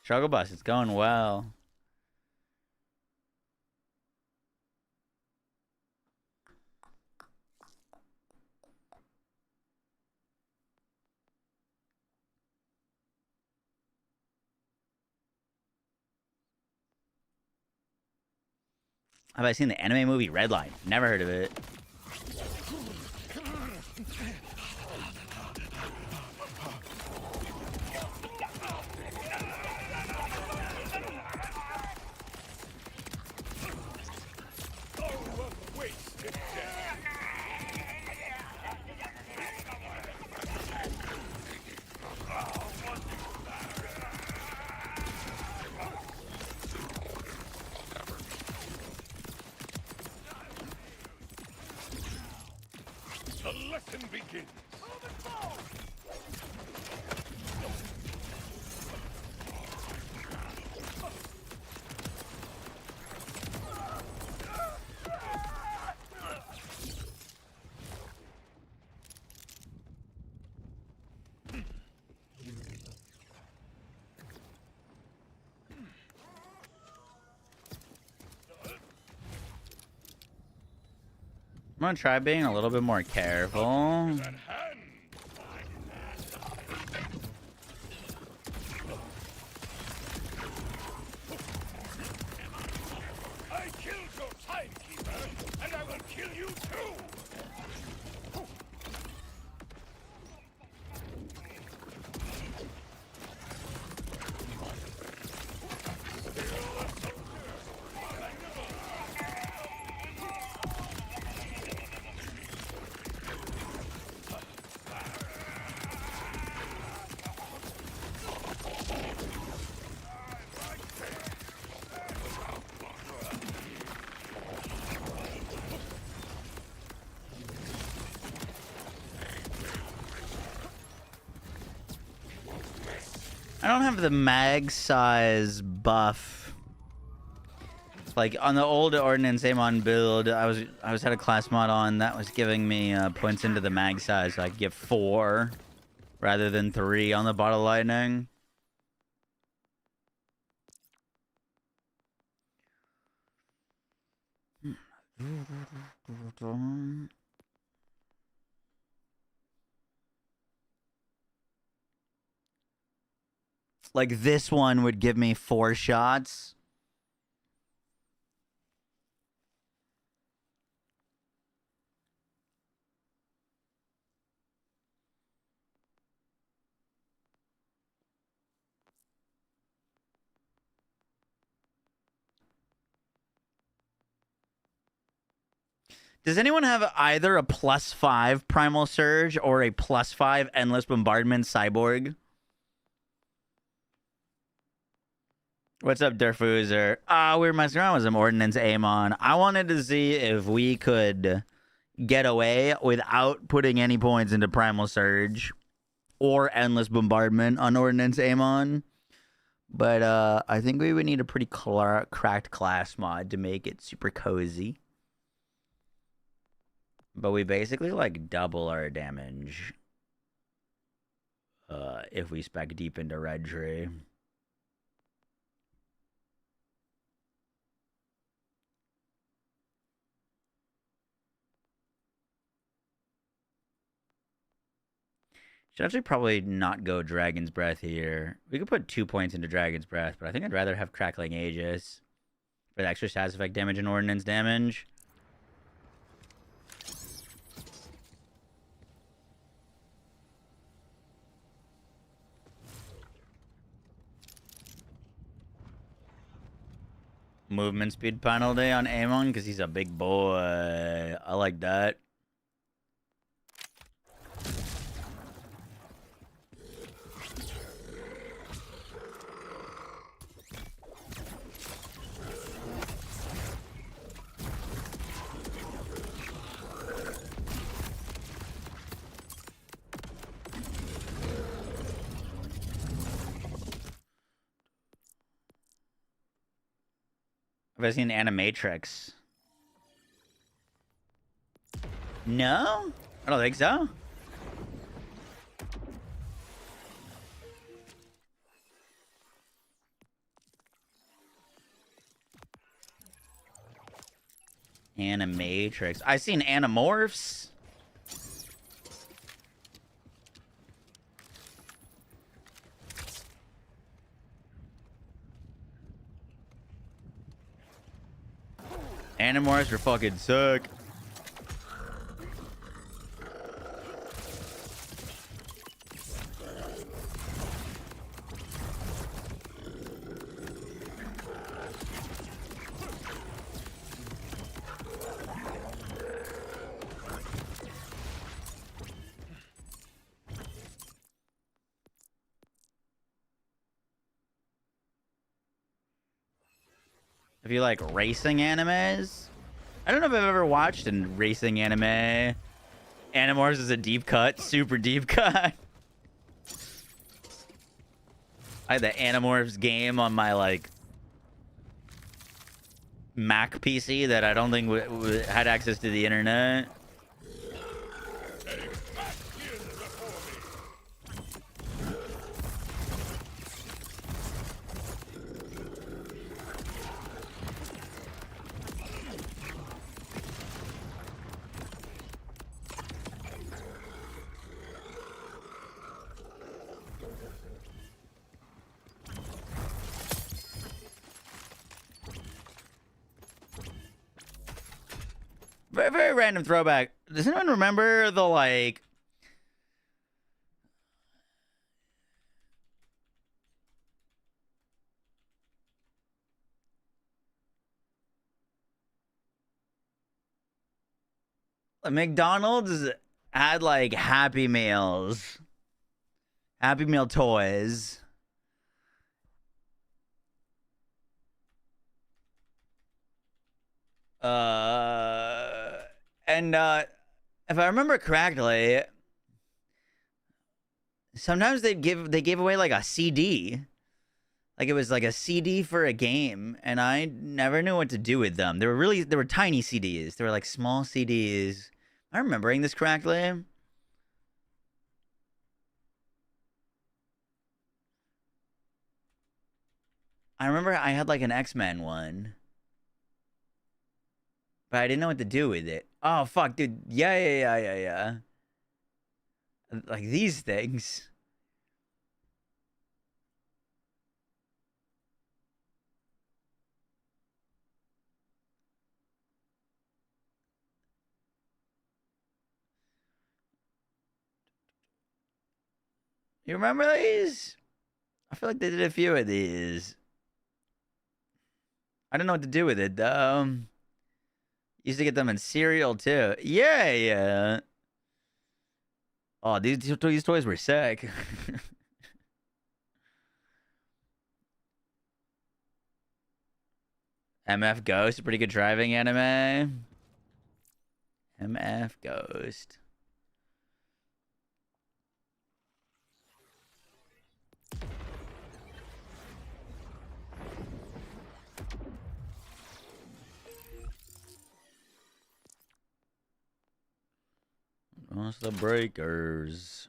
Struggle bus, it's going well. Have I seen the anime movie Redline? Never heard of it. The lesson begins. gonna try being a little bit more careful. I killed your timekeeper, and I will kill you too! I don't have the mag size buff. Like on the old Ordnance Amon build, I was had a class mod on that was giving me points into the mag size, so I could get 4 rather than 3 on the bottle lightning. Like this one would give me 4 shots. Does anyone have either a +5 Primal Surge or a +5 Endless Bombardment Cyborg? What's up, Derfuser? We were messing around with some Ordnance Amon. I wanted to see if we could get away without putting any points into Primal Surge or Endless Bombardment on Ordnance Amon. But I think we would need a pretty cracked class mod to make it super cozy. But we basically like double our damage if we spec deep into Red Tree. Should actually probably not go Dragon's Breath here. We could put 2 points into Dragon's Breath, but I think I'd rather have Crackling Aegis for the extra status effect damage and ordnance damage. Movement speed penalty on Amon because he's a big boy. I like that. Have I seen Animatrix? No? I don't think so. Animatrix. I've seen Animorphs. Animorphs are fucking sick. If you like racing animes, I don't know if I've ever watched a racing anime. Animorphs is a deep cut, super deep cut. I had the Animorphs game on my like Mac PC that I don't think had access to the internet. Very, very random throwback. Does anyone remember the like? McDonald's had like Happy Meals, Happy Meal toys. And if I remember correctly, sometimes they gave away like a CD. Like it was like a CD for a game, and I never knew what to do with them. They were tiny CDs. They were like small CDs. Am I remembering this correctly? I remember I had like an X-Men one. But I didn't know what to do with it. Oh, fuck, dude. Yeah. Like these things. You remember these? I feel like they did a few of these. I don't know what to do with it, though. Used to get them in cereal, too. Yeah. Oh, these toys were sick. MF Ghost, a pretty good driving anime. MF Ghost. What's the breakers?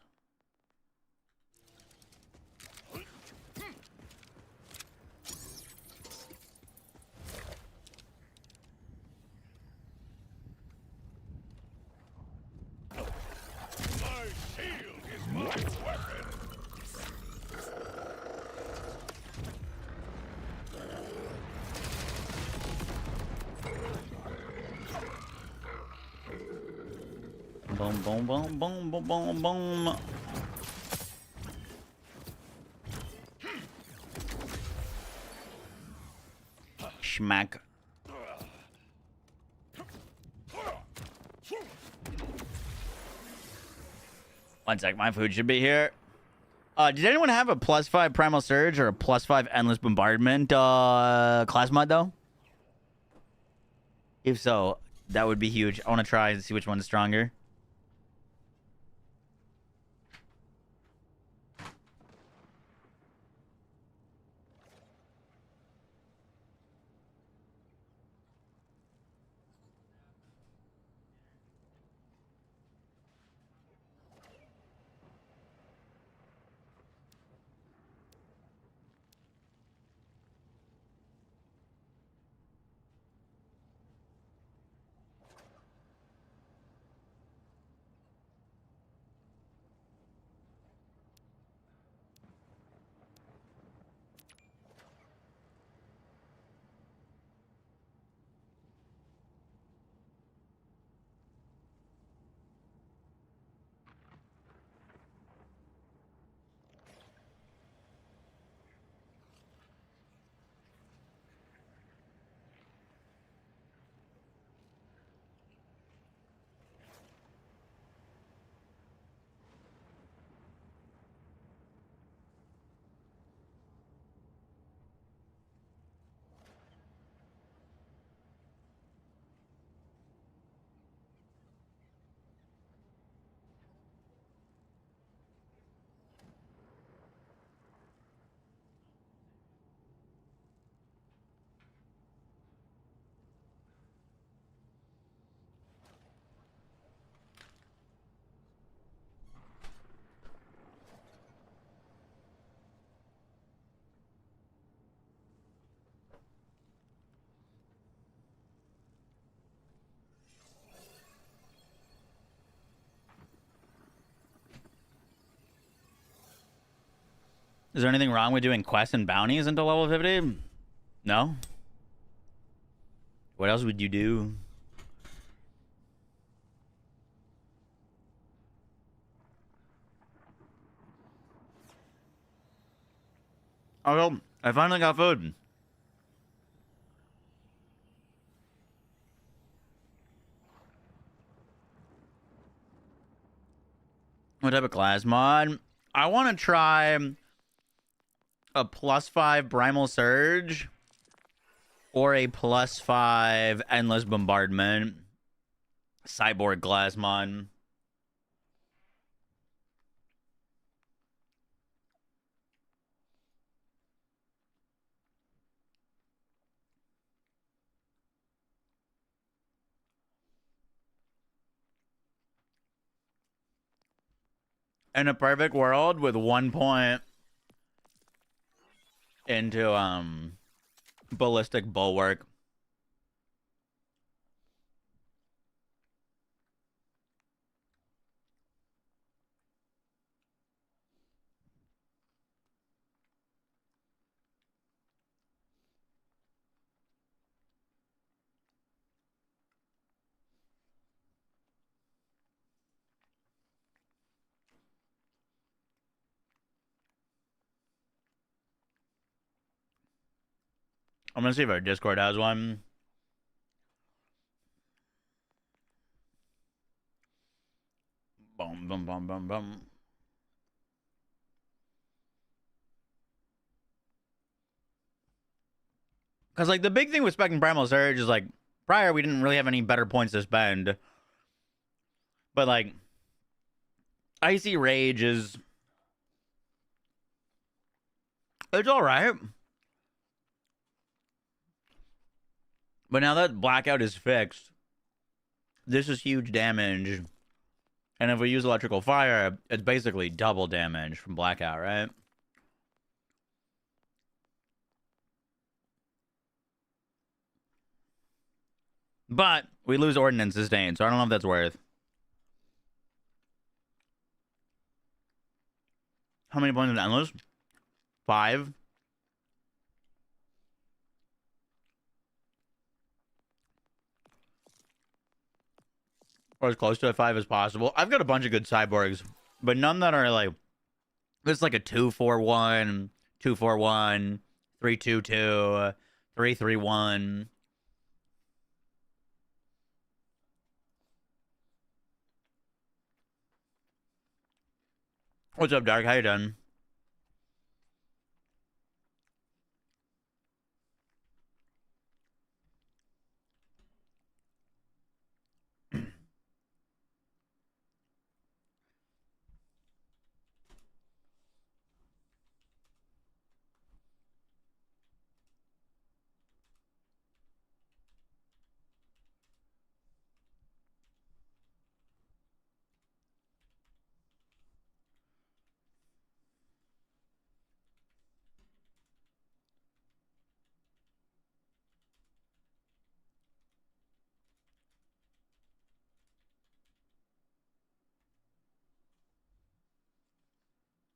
Boom, boom, boom, boom, boom, boom, boom. Schmack. One sec, my food should be here. Did anyone have a +5 Primal Surge or a +5 Endless Bombardment class mod, though? If so, that would be huge. I want to try and see which one's stronger. Is there anything wrong with doing quests and bounties until level 50? No? What else would you do? Oh, I finally got food. What type of class mod? I want to try a +5 Primal Surge or a +5 Endless Bombardment Cyborg class mod. In a perfect world with 1 point into ballistic bulwark. I'm gonna see if our Discord has one. Boom, boom, boom, boom, boom. Because, like, the big thing with Spec and Primal Surge is, like, prior we didn't really have any better points to spend. But, like, Icy Rage is... It's alright. But now that Blackout is fixed, this is huge damage. And if we use Electrical Fire, it's basically double damage from Blackout, right? But we lose Ordnance Sustain, so I don't know if that's worth. How many points in Endless? 5. Or as close to a 5 as possible. I've got a bunch of good cyborgs, but none that are like... It's like a 2-4-1, 2-4-1, 3-2-2, 3-3-1. What's up, Dark? How you doing?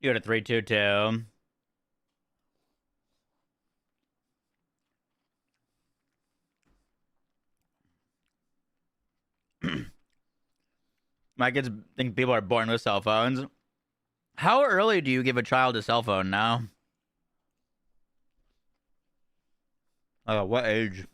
You got a 3-2-2. My kids think people are born with cell phones. How early do you give a child a cell phone now? What age?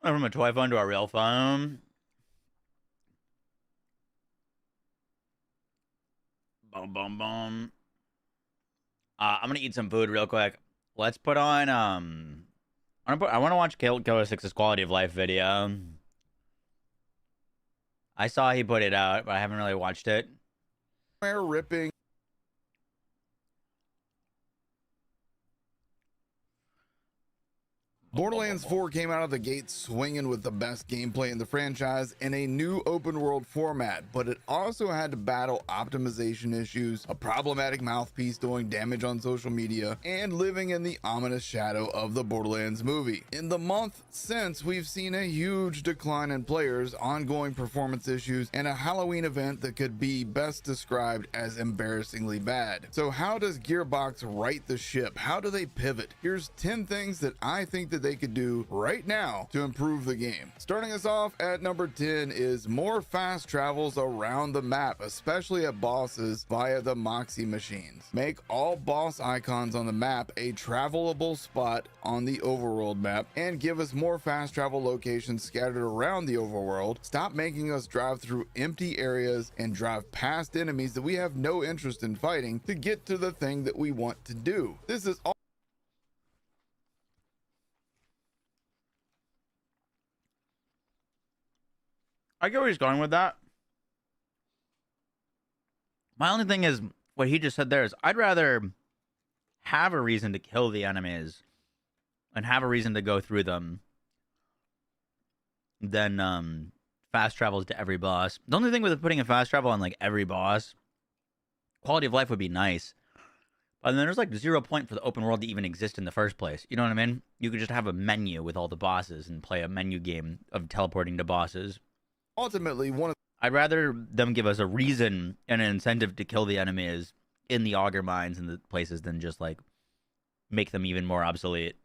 From a toy phone to a real phone. Boom, boom, boom. I'm gonna eat some food real quick. Let's put on I want to watch Killer 6's quality of life video. I saw he put it out, but I haven't really watched it. Ripping. Borderlands 4 came out of the gate swinging with the best gameplay in the franchise in a new open world format, but it also had to battle optimization issues, a problematic mouthpiece doing damage on social media, and living in the ominous shadow of the Borderlands movie. In the month since, we've seen a huge decline in players, ongoing performance issues, and a Halloween event that could be best described as embarrassingly bad. So how does Gearbox right the ship? How do they pivot? Here's 10 things that I think that they could do right now to improve the game. Starting us off at number 10 is more fast travels around the map, especially at bosses via the Moxie machines. Make all boss icons on the map a travelable spot on the overworld map, and give us more fast travel locations scattered around the overworld. Stop making us drive through empty areas and drive past enemies that we have no interest in fighting to get to the thing that we want to do. This is all. I get where he's going with that. My only thing is, what he just said there is, I'd rather have a reason to kill the enemies and have a reason to go through them than fast travels to every boss. The only thing with putting a fast travel on like every boss, quality of life would be nice. But then there's like 0 point for the open world to even exist in the first place. You know what I mean? You could just have a menu with all the bosses and play a menu game of teleporting to bosses. Ultimately, I'd rather them give us a reason and an incentive to kill the enemies in the auger mines and the places than just like make them even more obsolete.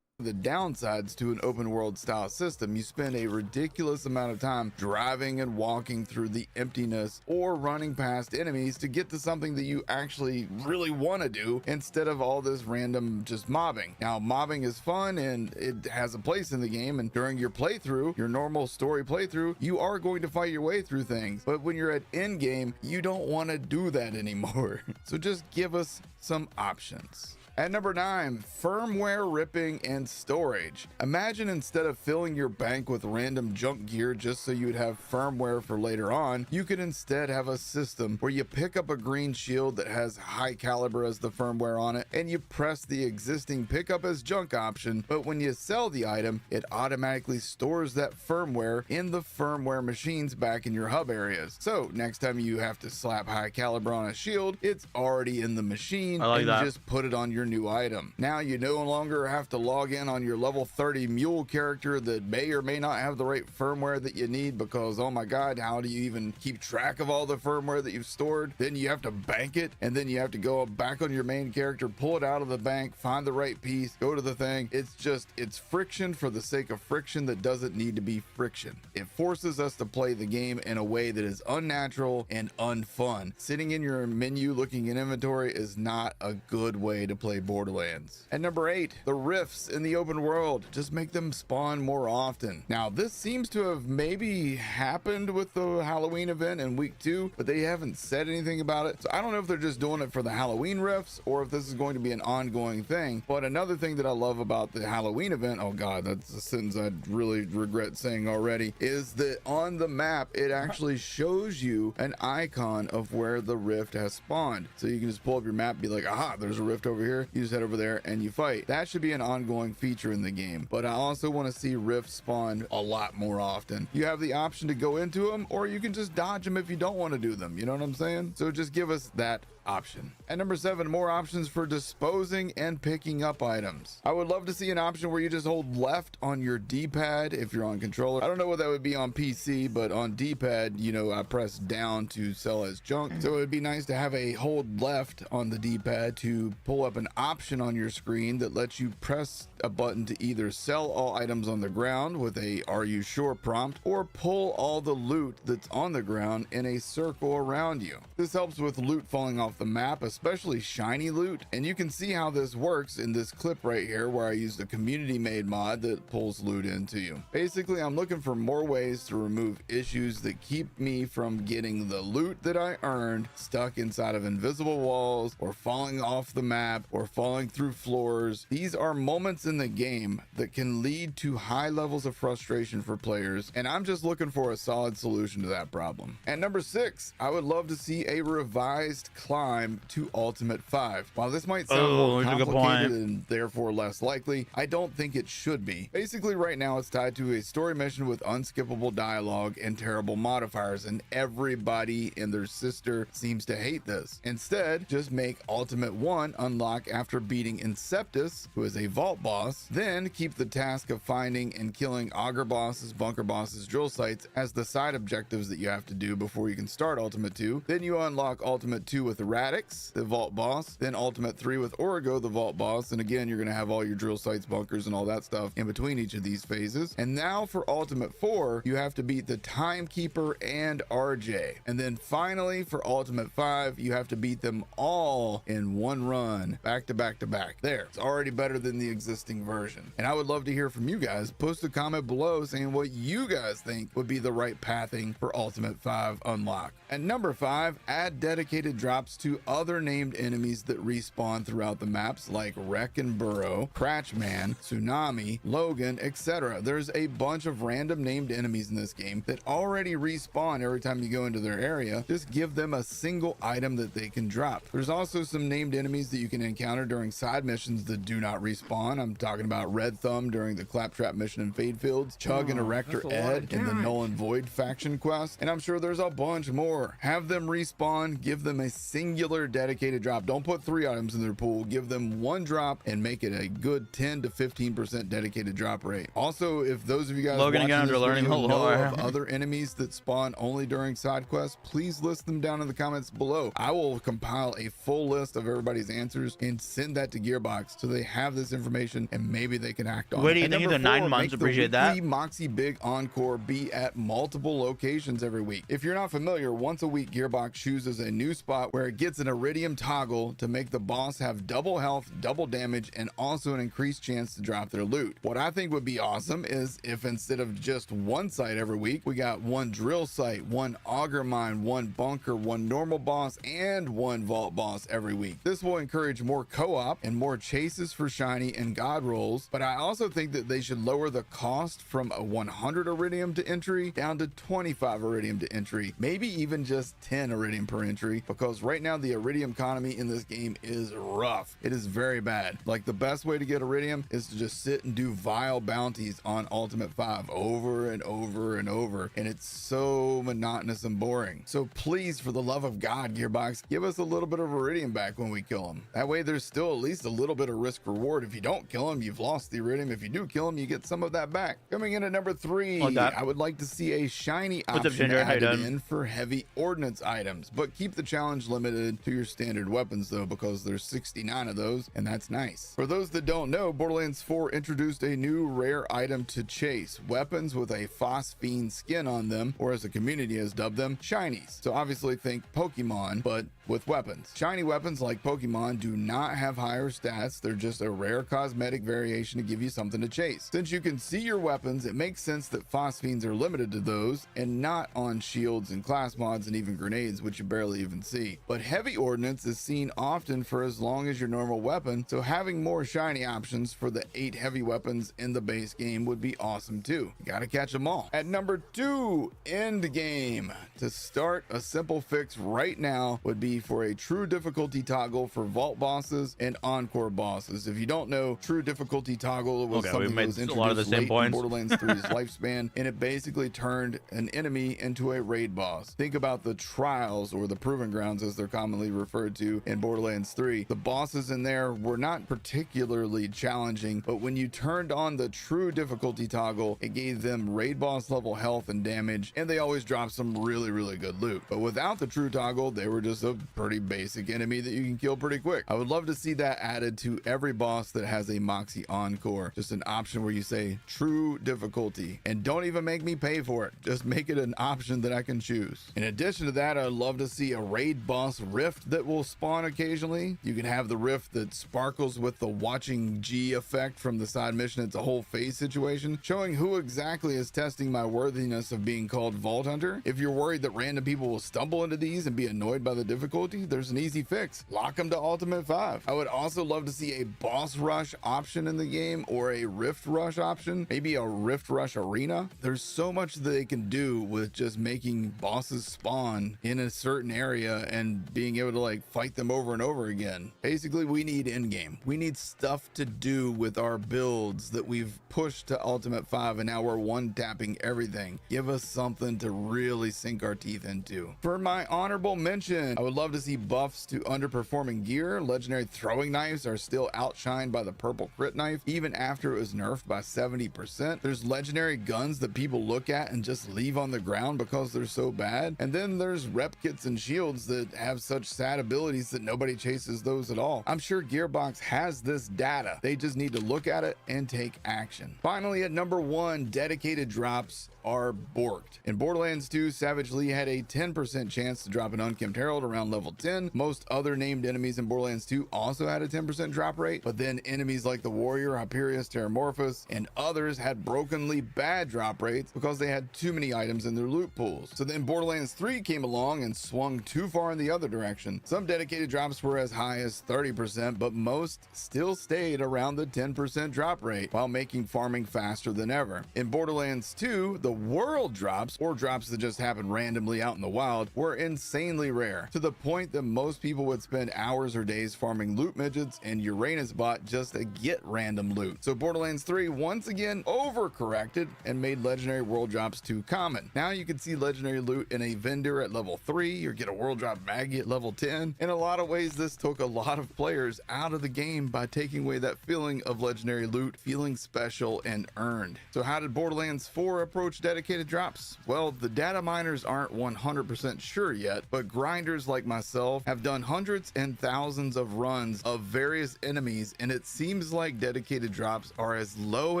The downsides to an open world style system, you spend a ridiculous amount of time driving and walking through the emptiness or running past enemies to get to something that you actually really want to do instead of all this random just mobbing. Now, mobbing is fun and it has a place in the game, and during your playthrough, your normal story playthrough, you are going to fight your way through things. But when you're at endgame, you don't want to do that anymore. So just give us some options. At number 9, firmware ripping and storage. Imagine instead of filling your bank with random junk gear just so you'd have firmware for later on, you could instead have a system where you pick up a green shield that has high caliber as the firmware on it, and you press the existing pickup as junk option, but when you sell the item, it automatically stores that firmware in the firmware machines back in your hub areas. So next time you have to slap high caliber on a shield, it's already in the machine, I like and that. you just put it on your new item. Now you no longer have to log in on your level 30 mule character that may or may not have the right firmware that you need, because oh my god, how do you even keep track of all the firmware that you've stored? Then you have to bank it, and then you have to go back on your main character, pull it out of the bank, find the right piece, go to the thing. It's friction for the sake of friction that doesn't need to be friction. It forces us to play the game in a way that is unnatural and unfun. Sitting in your menu looking in inventory is not a good way to play Borderlands. At number 8, the rifts in the open world. Just make them spawn more often. Now, this seems to have maybe happened with the Halloween event in week 2, but they haven't said anything about it. So I don't know if they're just doing it for the Halloween rifts or if this is going to be an ongoing thing. But another thing that I love about the Halloween event, oh god, that's a sentence I'd really regret saying already, is that on the map, it actually shows you an icon of where the rift has spawned. So you can just pull up your map, be like, aha, there's a rift over here. You just head over there and you fight. That should be an ongoing feature in the game. But I also want to see rifts spawn a lot more often. You have the option to go into them, or you can just dodge them if you don't want to do them. You know what I'm saying? So just give us that option. At number 7, more options for disposing and picking up items. I would love to see an option where you just hold left on your D-pad if you're on controller. I don't know what that would be on PC, but on D-pad, you know, I press down to sell as junk. So it would be nice to have a hold left on the D-pad to pull up an option on your screen that lets you press a button to either sell all items on the ground with a "Are you sure?" prompt, or pull all the loot that's on the ground in a circle around you. This helps with loot falling off the map, especially shiny loot, and you can see how this works in this clip right here where I used a community made mod that pulls loot into you. Basically, I'm looking for more ways to remove issues that keep me from getting the loot that I earned stuck inside of invisible walls, or falling off the map, or falling through floors. These are moments in the game that can lead to high levels of frustration for players, and I'm just looking for a solid solution to that problem. And number 6, I would love to see a revised climb. time to Ultimate 5. While this might sound Oh, more that's a good complicated point. and therefore less likely, I don't think it should be. Basically, right now it's tied to a story mission with unskippable dialogue and terrible modifiers, and everybody and their sister seems to hate this. Instead, just make Ultimate 1 unlock after beating Inceptus, who is a vault boss, then keep the task of finding and killing auger bosses, bunker bosses, drill sites as the side objectives that you have to do before you can start Ultimate 2. Then you unlock Ultimate 2 with Radix, the vault boss, then Ultimate 3 with Origo, the vault boss, and again you're going to have all your drill sites, bunkers, and all that stuff in between each of these phases. And now for Ultimate 4, you have to beat the Timekeeper and RJ. And then finally for Ultimate 5, you have to beat them all in one run, back to back to back. There, it's already better than the existing version. And I would love to hear from you guys. Post a comment below saying what you guys think would be the right pathing for Ultimate 5 unlock. At number 5, add dedicated drops to other named enemies that respawn throughout the maps like Wreck and Burrow, Cratchman, Tsunami, Logan, etc. There's a bunch of random named enemies in this game that already respawn every time you go into their area. Just give them a single item that they can drop. There's also some named enemies that you can encounter during side missions that do not respawn. I'm talking about Red Thumb during the Claptrap mission in Fade Fields, Chug and Erector Ed in the Null and Void faction quest, and I'm sure there's a bunch more. Have them respawn, give them a singular dedicated drop. Don't put 3 items in their pool, give them 1 drop and make it a good 10 to 15% dedicated drop rate. Also, if those of you guys Logan watching again this under learning the video know lore. of other enemies that spawn only during side quests, please list them down in the comments below. I will compile a full list of everybody's answers and send that to Gearbox so they have this information and maybe they can act on Where it. do you And think number the 9 4, months? make the Appreciate that. weekly Moxie Big Encore be at multiple locations every week. If you're not familiar, once a week Gearbox chooses a new spot where it gets an iridium toggle to make the boss have double health, double damage, and also an increased chance to drop their loot. What I think would be awesome is if instead of just one site every week, we got 1 drill site, 1 auger mine, 1 bunker, 1 normal boss, and 1 vault boss every week. This will encourage more co-op and more chases for shiny and god rolls, but I also think that they should lower the cost from a 100 iridium to entry down to 25 iridium to entry, maybe even just 10 iridium per entry, because right now the iridium economy in this game is rough. It is very bad. Like, the best way to get iridium is to just sit and do vile bounties on Ultimate 5 over and over and over, and it's so monotonous and boring. So please, for the love of God, Gearbox, give us a little bit of iridium back when we kill them. That way there's still at least a little bit of risk reward. If you don't kill them, you've lost the iridium. If you do kill them, you get some of that back. Coming in at number 3, I would like to see a shiny option Ginger? How you added doing? in for heavy ordnance items, but keep the challenge limited to your standard weapons though, because there's 69 of those, and that's nice. For those that don't know, Borderlands 4 introduced a new rare item to chase, weapons with a phosphine skin on them, or as the community has dubbed them, shinies. So obviously think Pokemon, but with weapons. Shiny weapons like Pokemon do not have higher stats, they're just a rare cosmetic variation to give you something to chase. Since you can see your weapons, it makes sense that phosphines are limited to those and not on shields and class mods and even grenades, which you barely even see. But heavy ordnance is seen often for as long as your normal weapon, so having more shiny options for the 8 heavy weapons in the base game would be awesome too. You gotta catch them all. At number 2, Endgame. To start, a simple fix right now would be for a true difficulty toggle for vault bosses and encore bosses. If you don't know, true difficulty toggle was something that was a lot of the introduced same late in points. Borderlands 3's lifespan, and it basically turned an enemy into a raid boss. Think about the trials, or the proving grounds as they're commonly referred to in Borderlands 3. The bosses in there were not particularly challenging, but when you turned on the true difficulty toggle, it gave them raid boss level health and damage, and they always dropped some really good loot. But without the true toggle, they were just a pretty basic enemy that you can kill pretty quick. I would love to see that added to every boss that has a Moxie Encore. Just an option where you say true difficulty, and don't even make me pay for it. Just make it an option that I can choose. In addition to that, I'd love to see a raid boss rift that will spawn occasionally. You can have the rift that sparkles with the watching G effect from the side mission. It's a whole phase situation, showing who exactly is testing my worthiness of being called Vault Hunter. If you're worried that random people will stumble into these and be annoyed by the difficulty, difficulty, there's an easy fix. Lock them to Ultimate 5. I would also love to see a boss rush option in the game, or a rift rush option, maybe a rift rush arena. There's so much that they can do with just making bosses spawn in a certain area and being able to like fight them over and over again. Basically, we need Endgame. We need stuff to do with our builds that we've pushed to Ultimate 5, and now we're one tapping everything. Give us something to really sink our teeth into. For my honorable mention, I would love to see buffs to underperforming gear. Legendary throwing knives are still outshined by the purple crit knife, even after it was nerfed by 70%. There's legendary guns that people look at and just leave on the ground because they're so bad. And then there's rep kits and shields that have such sad abilities that nobody chases those at all. I'm sure Gearbox has this data. They just need to look at it and take action. Finally, at number 1, dedicated drops are borked. In Borderlands 2, Savage Lee had a 10% chance to drop an Unkempt Herald around level 10. Most other named enemies in Borderlands 2 also had a 10% drop rate, but then enemies like the Warrior, Hyperius, Terramorphous, and others had brokenly bad drop rates because they had too many items in their loot pools. So then Borderlands 3 came along and swung too far in the other direction. Some dedicated drops were as high as 30%, but most still stayed around the 10% drop rate while making farming faster than ever. In Borderlands 2, the world drops, or drops that just happen randomly out in the wild, were insanely rare, to the point that most people would spend hours or days farming loot midgets and Uranus bot just to get random loot. So Borderlands 3 once again overcorrected and made legendary world drops too common. Now you can see legendary loot in a vendor at level 3 or get a world drop Maggie at level 10. In a lot of ways, this took a lot of players out of the game by taking away that feeling of legendary loot feeling special and earned. So how did Borderlands 4 approach dedicated drops? Well, the data miners aren't 100% sure yet, but grinders like myself have done hundreds and thousands of runs of various enemies, and it seems like dedicated drops are as low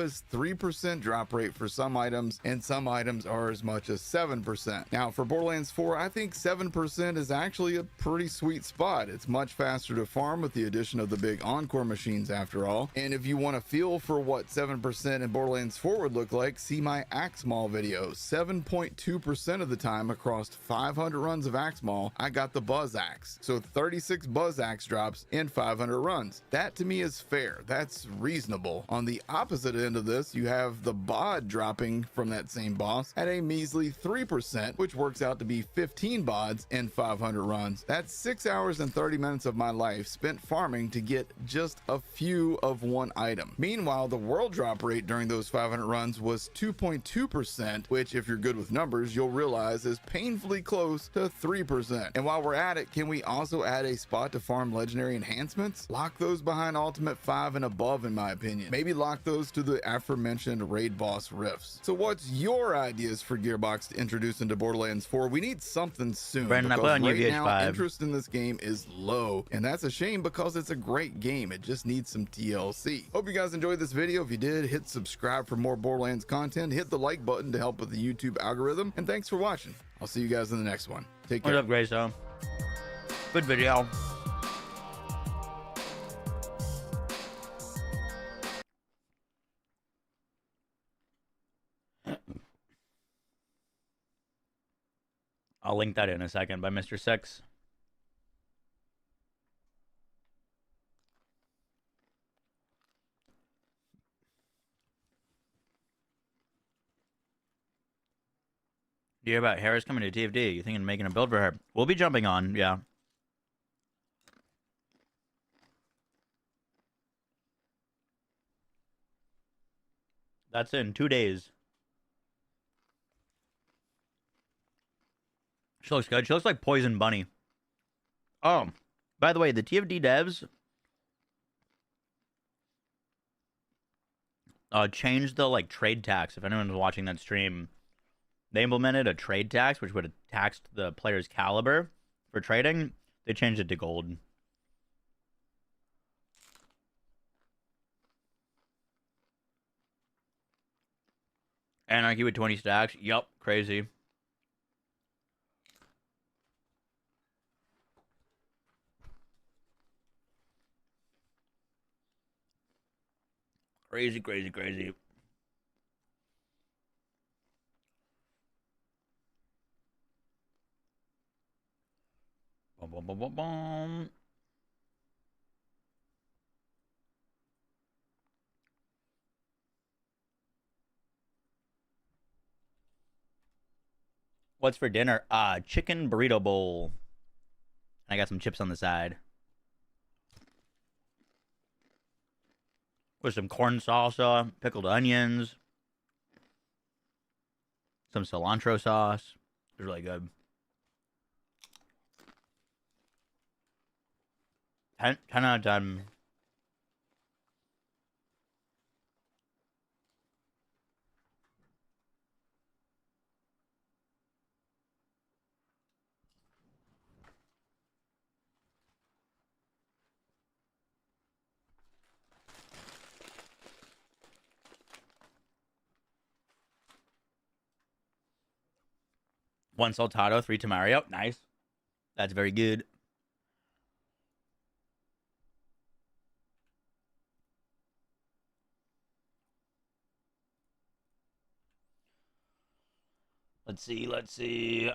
as 3% drop rate for some items, and some items are as much as 7%. Now for Borderlands 4, I think 7% is actually a pretty sweet spot. It's much faster to farm with the addition of the big Encore machines after all, and if you want to feel for what 7% in Borderlands 4 would look like, see my Axe Maul video. 7.2% of the time across 500 runs of Axe Maul, I got the Buzz Axe. So 36 Buzz Axe drops in 500 runs. That to me is fair. That's reasonable. On the opposite end of this, you have the bod dropping from that same boss at a measly 3%, which works out to be 15 bods in 500 runs. That's 6 hours and 30 minutes of my life spent farming to get just a few of one item. Meanwhile, the world drop rate during those 500 runs was 2.2%, which if you're good with numbers, you'll realize is painfully close to 3%. And while we're at it, can we also add a spot to farm legendary enhancements? Lock those behind Ultimate 5 and above, in my opinion. Maybe lock those to the aforementioned raid boss rifts. So what's your ideas for Gearbox to introduce into Borderlands 4? We need something soon. Brandon, I because put on right UVH5. now, interest in this game is low, and that's a shame because it's a great game. It just needs some TLC. Hope you guys enjoyed this video. If you did, hit subscribe for more Borderlands content. Hit the like button to help with the YouTube algorithm. And thanks for watching. I'll see you guys in the next one. Take care. What's up, Grayson? Good video. I'll link that in a second by Mr. Six. Do you hear about Harris coming to TFD? You thinking of making a build for her? We'll be jumping on, yeah. That's in 2 days. She looks good. She looks like Poison Bunny. Oh, by the way, the TFD devs changed the like trade tax. If anyone's watching that stream, they implemented a trade tax which would have taxed the player's caliber for trading. They changed it to gold. Anarchy with 20 stacks. Yup, crazy. Crazy, crazy, crazy. Boom, boom, boom, boom, boom. What's for dinner? Chicken burrito bowl. I got some chips on the side. With some corn salsa, pickled onions, some cilantro sauce. It's really good. 10 out of 10. One saltado, 3 tamario. Nice. That's very good. Let's see. Let's see.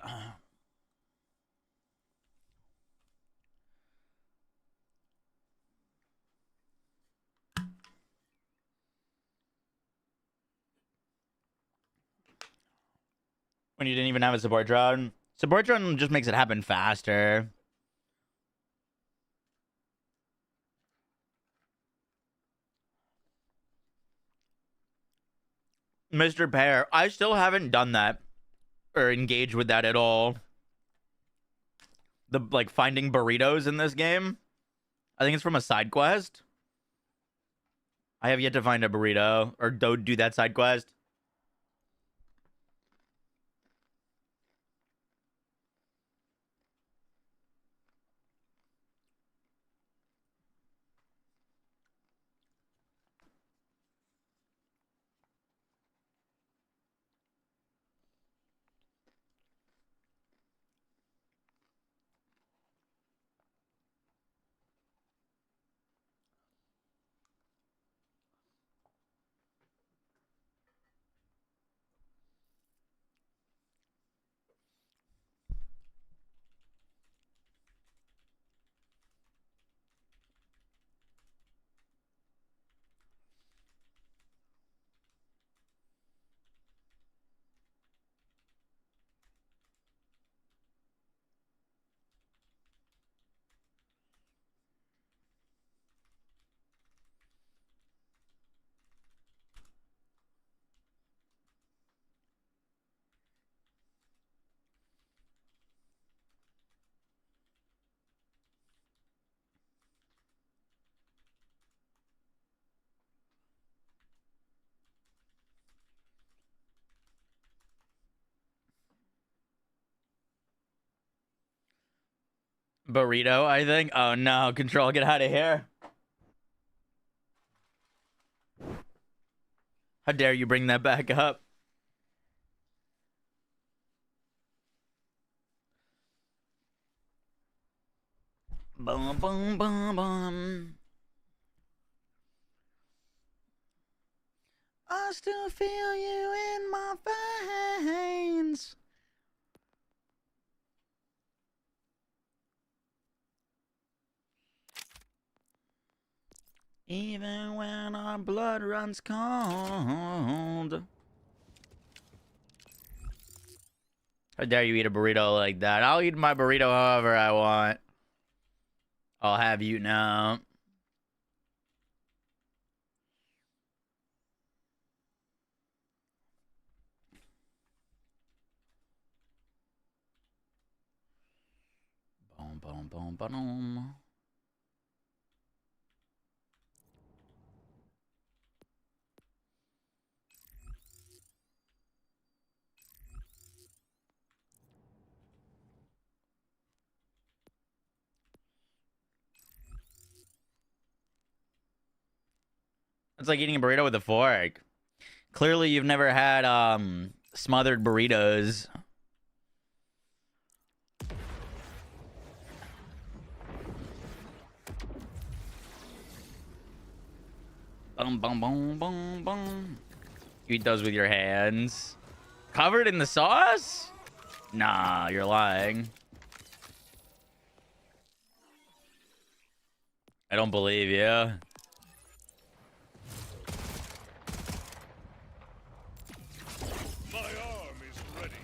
When you didn't even have a support drone. Support drone just makes it happen faster. Mr. Pear, I still haven't done that or engaged with that at all. The like finding burritos in this game. I think it's from a side quest. I have yet to find a burrito or don't do that side quest. Burrito, I think. Oh no, Control, get out of here. How dare you bring that back up? Boom, boom, boom, boom. I still feel you in my veins. Even when our blood runs cold. How dare you eat a burrito like that? I'll eat my burrito however I want. I'll have you know. Boom, boom, boom, boom. It's like eating a burrito with a fork. Clearly, you've never had smothered burritos. Boom, boom, boom, boom, boom. You eat those with your hands. Covered in the sauce? Nah, you're lying. I don't believe you. My arm is ready.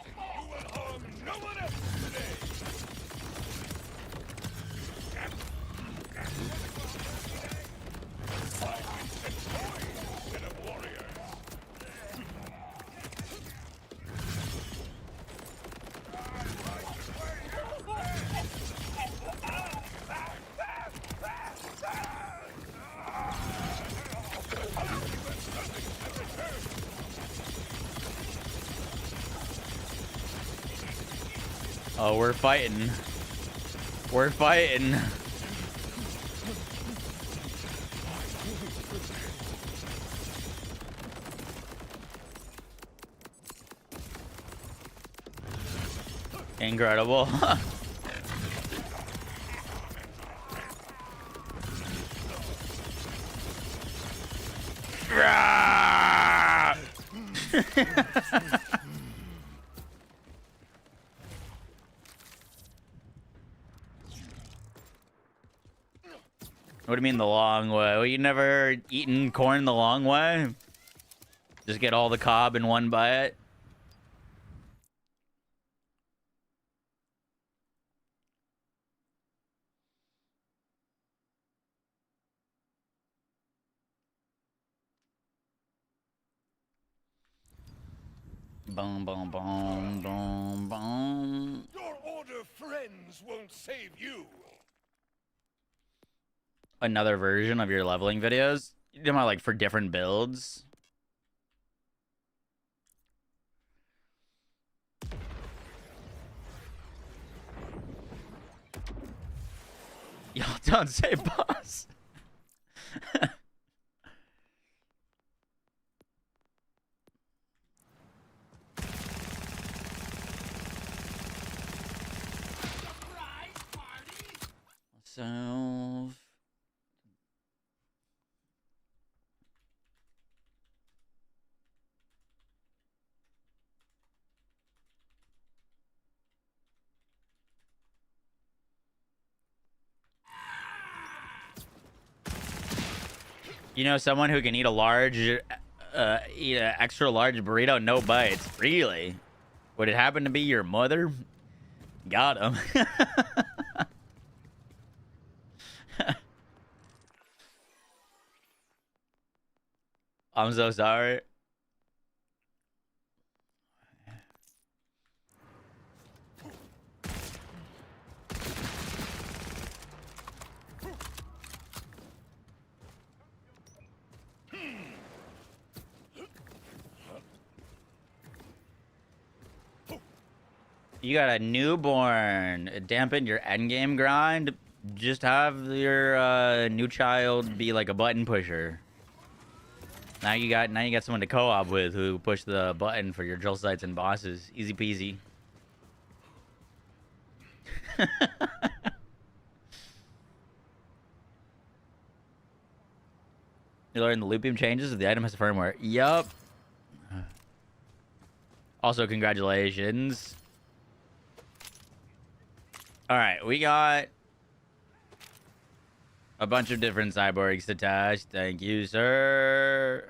You will harm no one else today. Instead of warriors. Oh, we're fighting. We're fighting. Incredible. What do you mean the long way? Well, you never eaten corn the long way? Just get all the cob in one bite? Boom, boom, boom, boom, boom. Your order friends won't save you. Another version of your leveling videos? You know, like for different builds? Y'all don't say boss. So... You know someone who can eat a large, eat an extra large burrito, no bites? Really? Would it happen to be your mother? Got him. I'm so sorry. You got a newborn. Dampen your endgame grind. Just have your new child be like a button pusher. Now you got someone to co-op with who push the button for your drill sites and bosses. Easy peasy. You learn the loop beam changes if the item has a firmware. Yup. Also, congratulations. All right, we got a bunch of different cyborgs attached. Thank you, sir.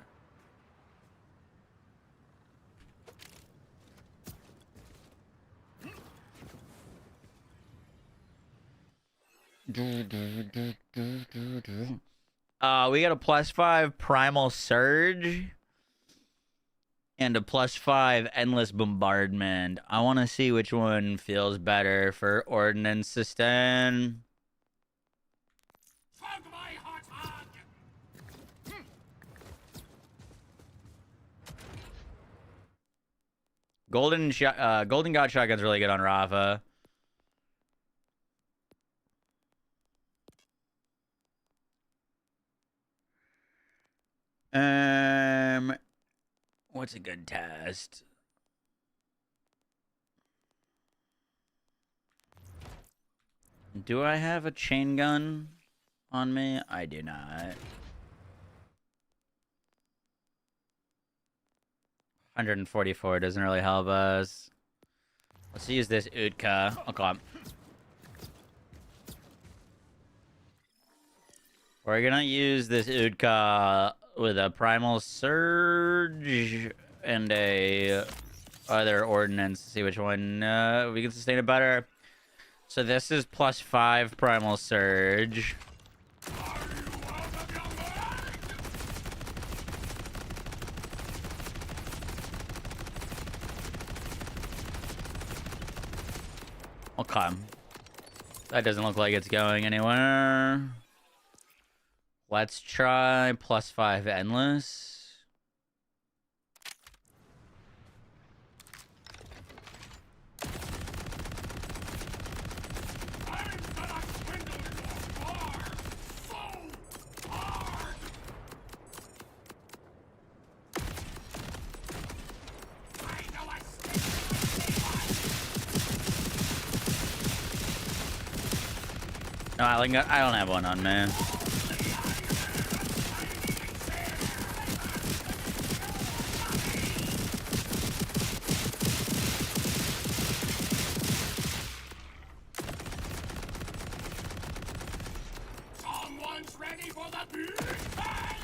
We got a +5 Primal Surge and a +5 Endless Bombardment. I want to see which one feels better for Ordnance System. Golden God Shotgun's really good on Rafa. What's a good test? Do I have a chain gun on me? I do not. 144 doesn't really help us. Let's use this Utka. Okay. We're gonna use this Utka with a Primal Surge and a other ordinance to see which one we can sustain it better. So this is +5 Primal Surge. Okay. That doesn't look like it's going anywhere. Let's try +5 Endless. No, I don't have one on me. Someone's ready for the big bang!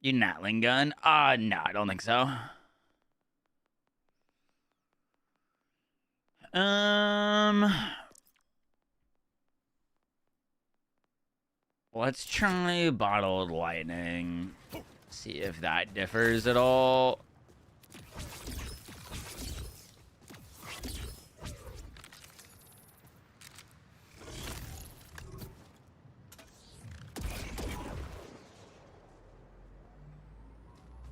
You Natling gun? No, I don't think so. Let's try bottled lightning. See if that differs at all.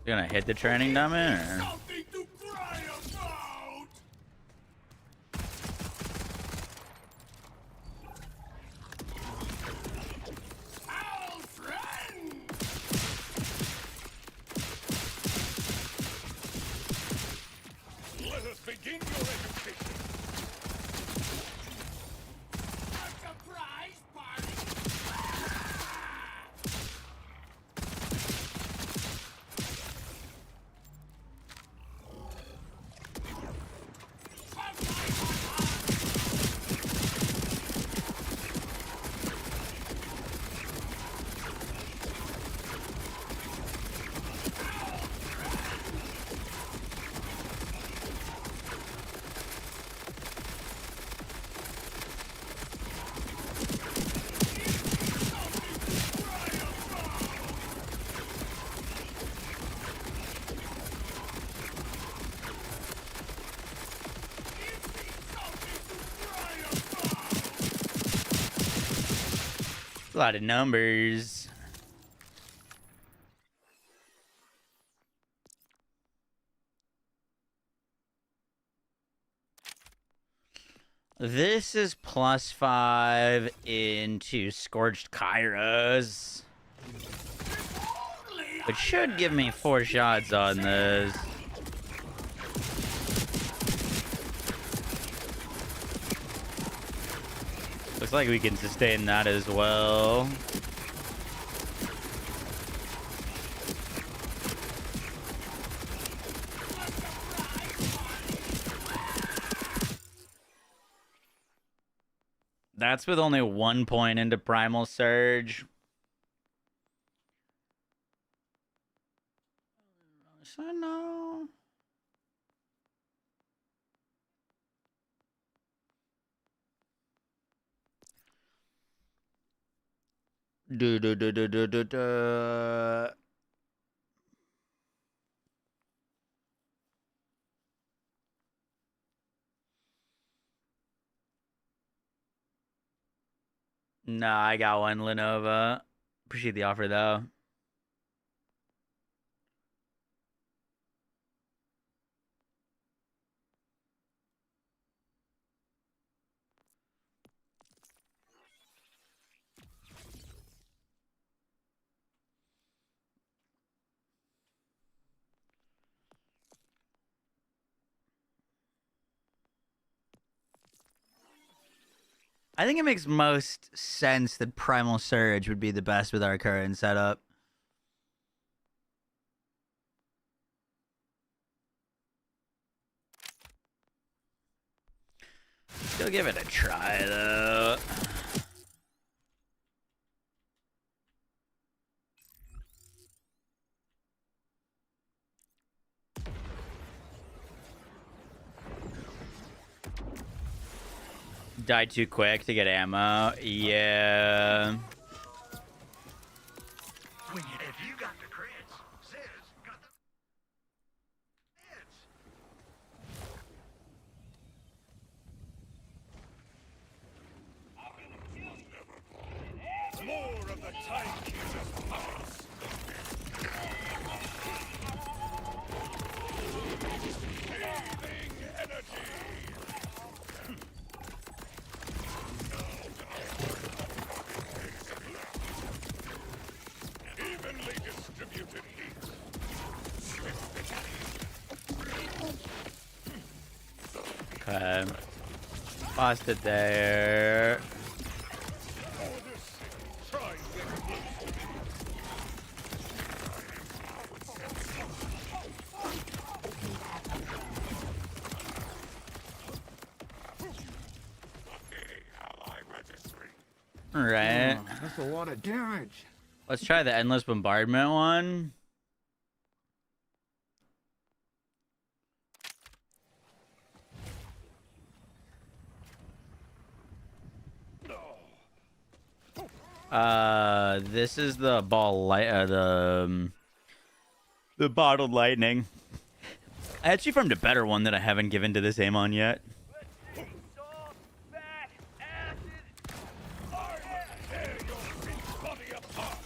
Gonna hit the training dummy or? Something to cry about! Our friend! Let us begin your education! A surprise party! A lot of numbers. This is +5 into Scorched Kairos. It should give me 4 shots on this. Looks like we can sustain that as well. That's with only 1 point into Primal Surge. So no. Do. Nah, I got one, Lenovo. Appreciate the offer, though. I think it makes most sense that Primal Surge would be the best with our current setup. Still give it a try, though. Died too quick to get ammo. Yeah. If you got the crits, Ziz got the hits. More of the timekeeper's palace. Healing energy. Evenly distributed heat. Okay. Lost it there. Try and get close to me. All right. That's a lot of damage. Let's try the endless bombardment one. This is the ball light. The bottled lightning. I actually found a better one that I haven't given to this Amon yet. Salt, fat, acid. I will tear your big body apart.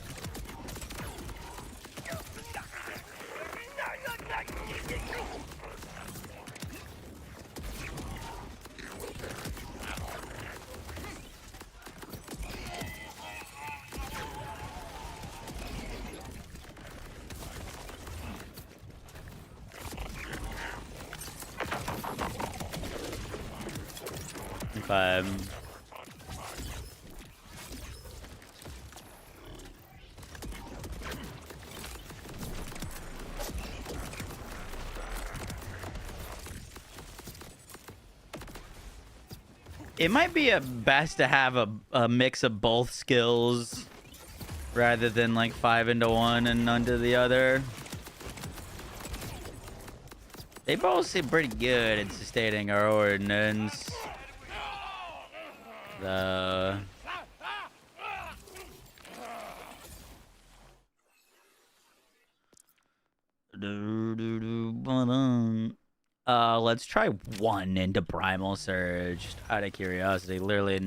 But it might be best to have a mix of both skills rather than like 5 into one and none to the other. They both seem pretty good at sustaining our ordnance. The let's try one into Primal Surge, just out of curiosity. Literally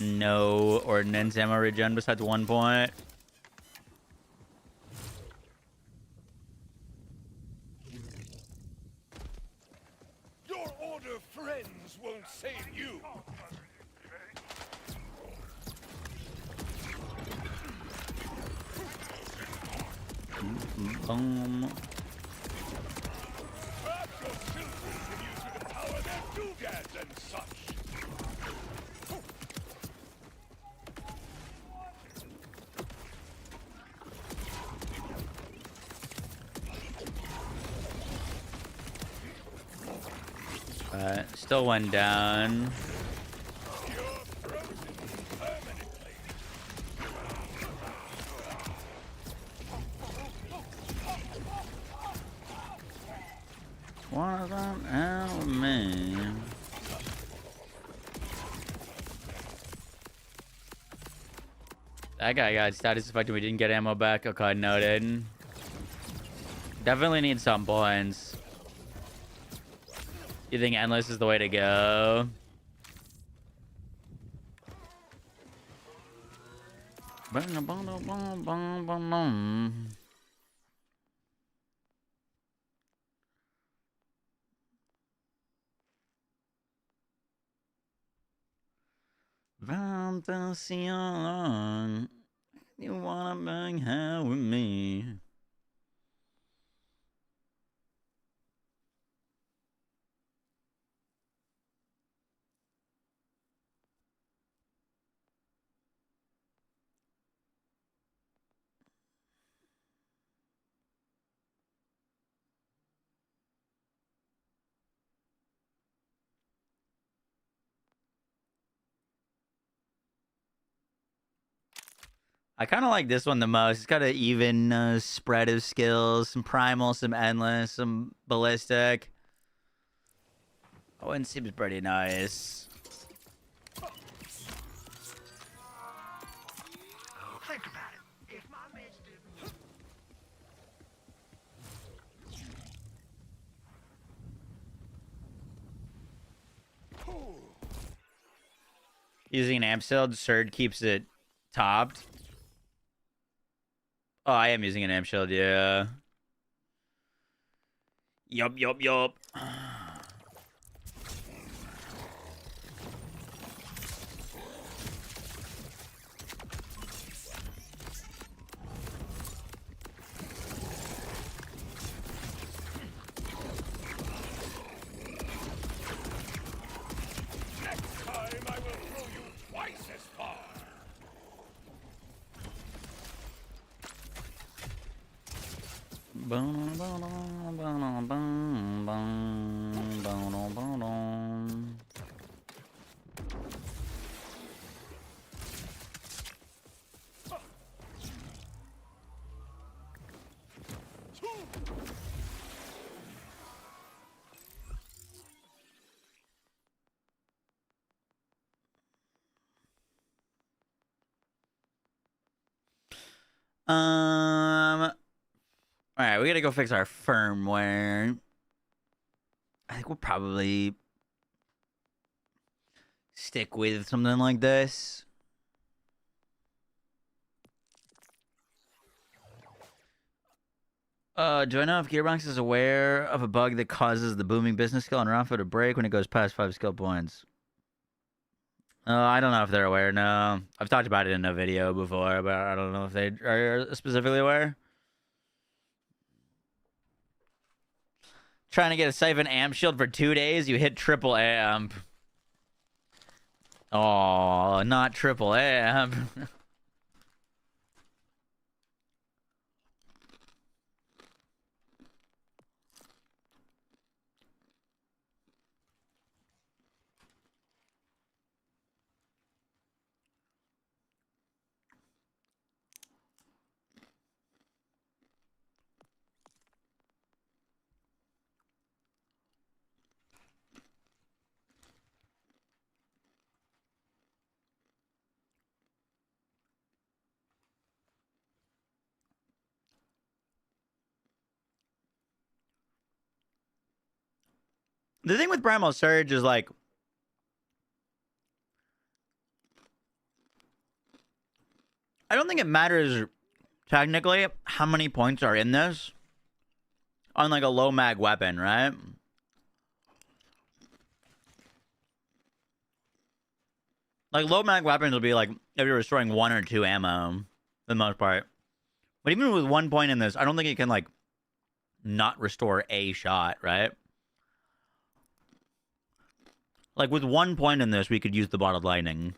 no ordnance ammo regen besides 1 point. Your order friends won't save you. Boom. Perhaps your children can use you to power their doodads and such. Still one down. You're frozen permanently. One of them out of me. That guy got status effect and we didn't get ammo back. Okay, noted. Definitely need some points. You think endless is the way to go? Fantasy, you wanna bang out with me? I kind of like this one the most. It's got an even spread of skills, some primal, some endless, some ballistic. Oh, and seems pretty nice. Think about it. If my meds didn't... Using an amp shield, Surge keeps it topped. Oh, I am using an amp shield, yeah. Yup. Next time I will throw you twice as far. All right, we gotta go fix our firmware. I think we'll probably stick with something like this. Do I know if Gearbox is aware of a bug that causes the booming business skill on Rafa to break when it goes past 5 skill points? I don't know if they're aware, no. I've talked about it in a video before, but I don't know if they are specifically aware. Trying to get a Siphon amp shield for 2 days, you hit triple amp. Oh, not triple amp. The thing with Primal Surge is like, I don't think it matters technically how many points are in this on like a low mag weapon, right? Like low mag weapons will be like if you're restoring 1 or 2 ammo for the most part. But even with 1 point in this, I don't think it can like not restore a shot, right? Like with 1 point in this, we could use the bottled lightning.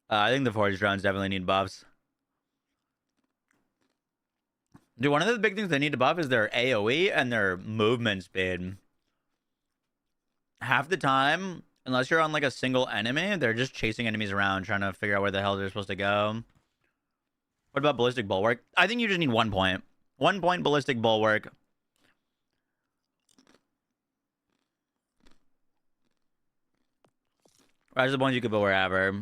I think the forge drones definitely need buffs. Dude, one of the big things they need to buff is their AoE and their movement speed. Half the time, unless you're on like a single enemy, they're just chasing enemies around, trying to figure out where the hell they're supposed to go. What about ballistic bulwark? I think you just need 1 point. 1 point ballistic bulwark. Rise of the Bones you could put wherever.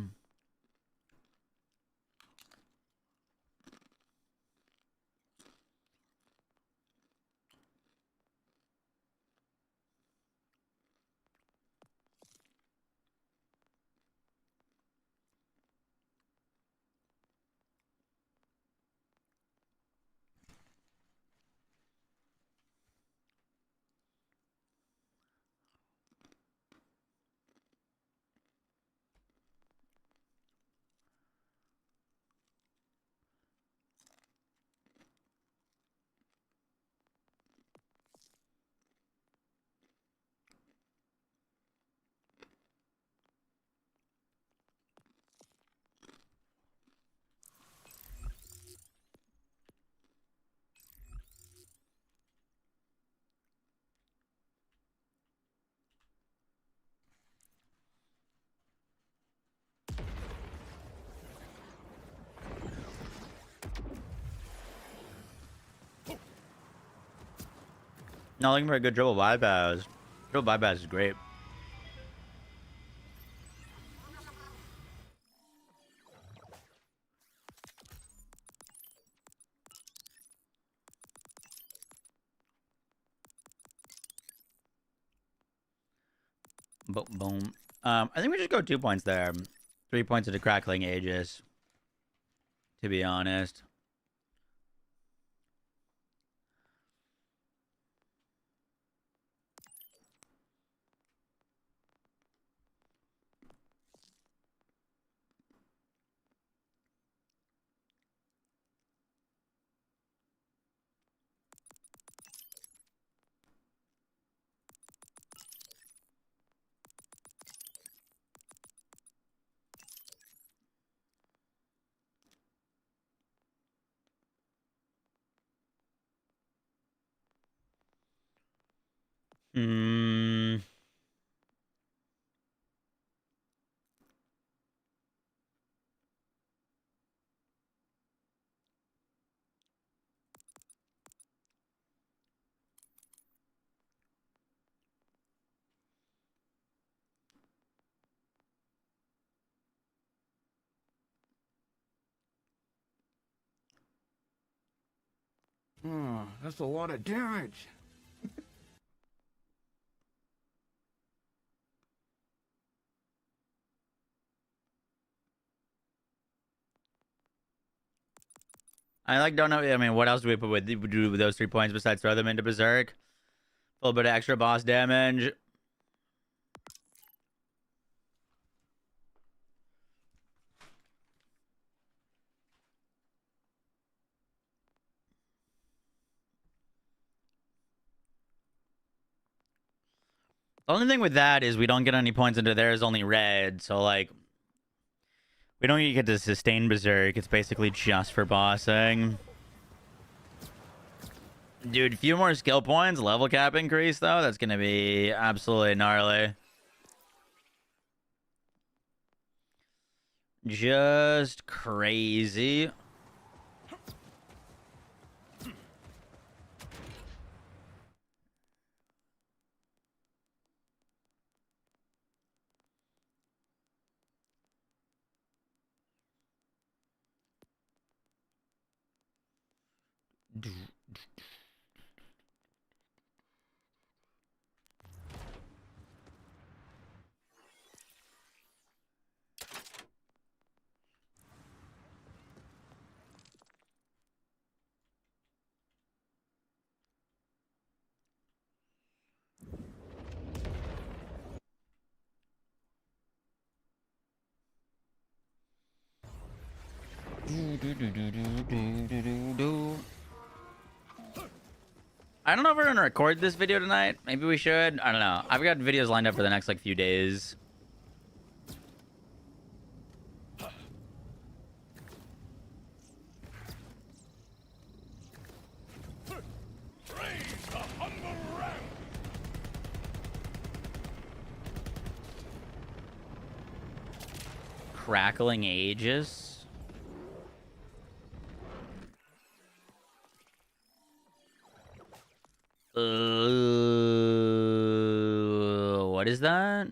Not looking for a good triple bypass. Triple bypass is great. Boom, boom. I think we just go 2 points there. 3 points into Crackling Aegis. To be honest. Hmm. Oh, that's a lot of damage. I like don't know. I mean, what else do we put with do with those 3 points besides throw them into Berserk? A little bit of extra boss damage. The only thing with that is we don't get any points into theirs, only red. So, like, we don't get to sustain Berserk. It's basically just for bossing. Dude, a few more skill points, level cap increase, though. That's going to be absolutely gnarly. Just crazy. I don't know if we're gonna record this video tonight. Maybe we should. I don't know. I've got videos lined up for the next like few days. Crackling Aegis. What is that?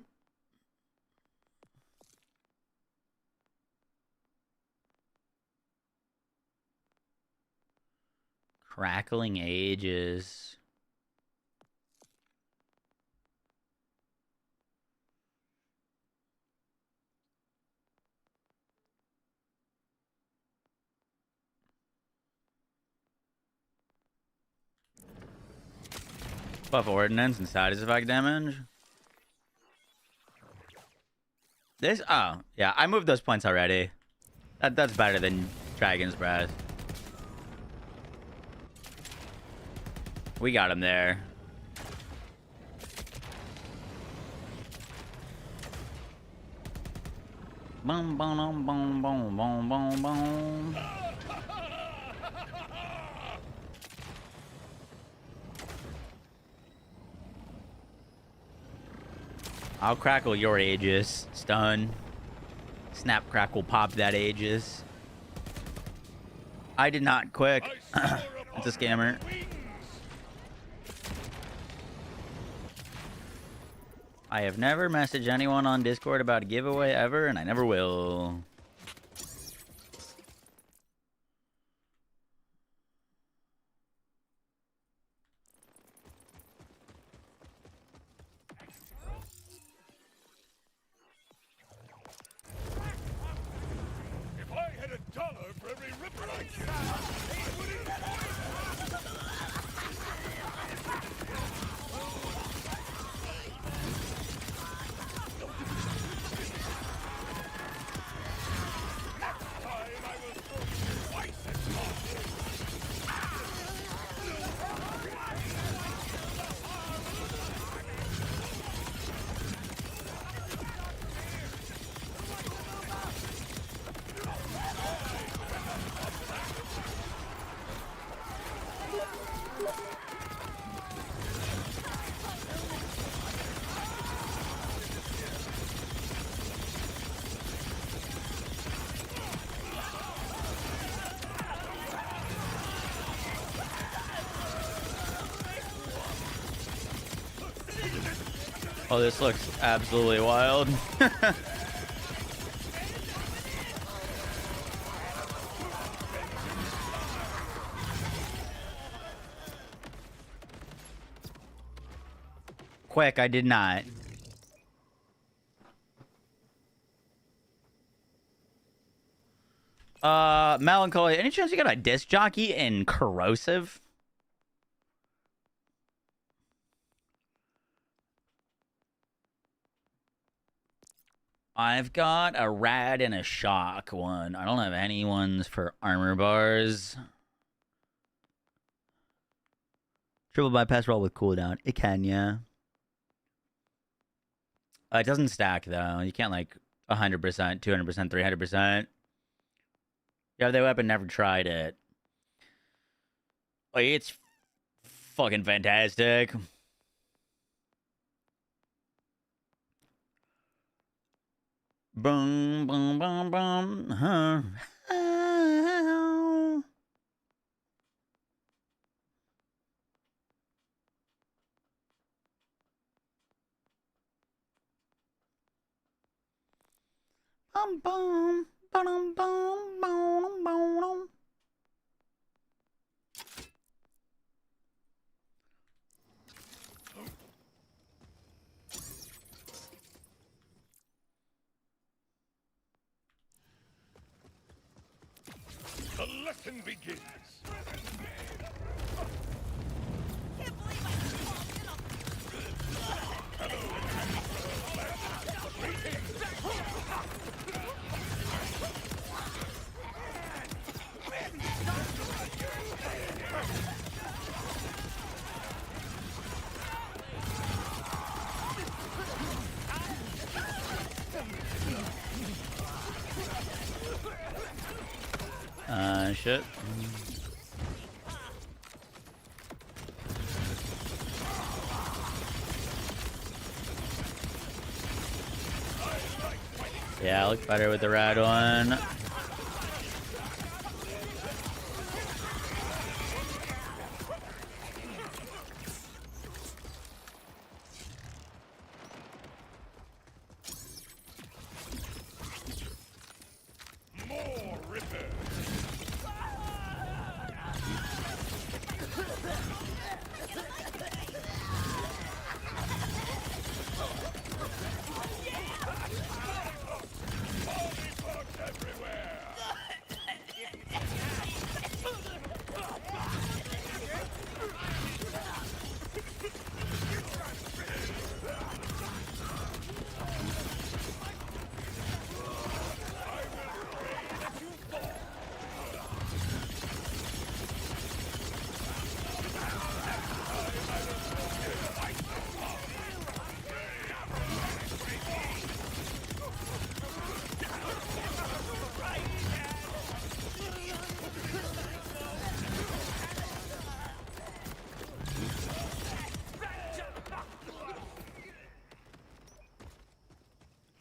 Crackling Aegis. Buff ordnance and status effect damage. This, oh yeah, I moved those points already. That's better than Dragon's Breath. We got him there. Boom, boom, boom, boom, boom, boom, boom. I'll crackle your Aegis. Stun. Snap, crackle, pop that Aegis. I did not quick. It's a scammer. I have never messaged anyone on Discord about a giveaway ever, and I never will. If I had $1 for every ripper I killed, I wouldn't. Oh, this looks absolutely wild. Quick, I did not. Melancholy, any chance you got a disc jockey in corrosive? I've got a rad and a shock one. I don't have any ones for armor bars. Triple bypass roll with cooldown. It can, yeah. It doesn't stack, though. You can't, like, 100%, 200%, 300%. Yeah, the weapon never tried it. Like, it's fucking fantastic. Boom, boom, boom, boom. Huh. Boom, boom, boom, boom, boom, boom. The lesson begins. Shit. Yeah, I look better with the rad one.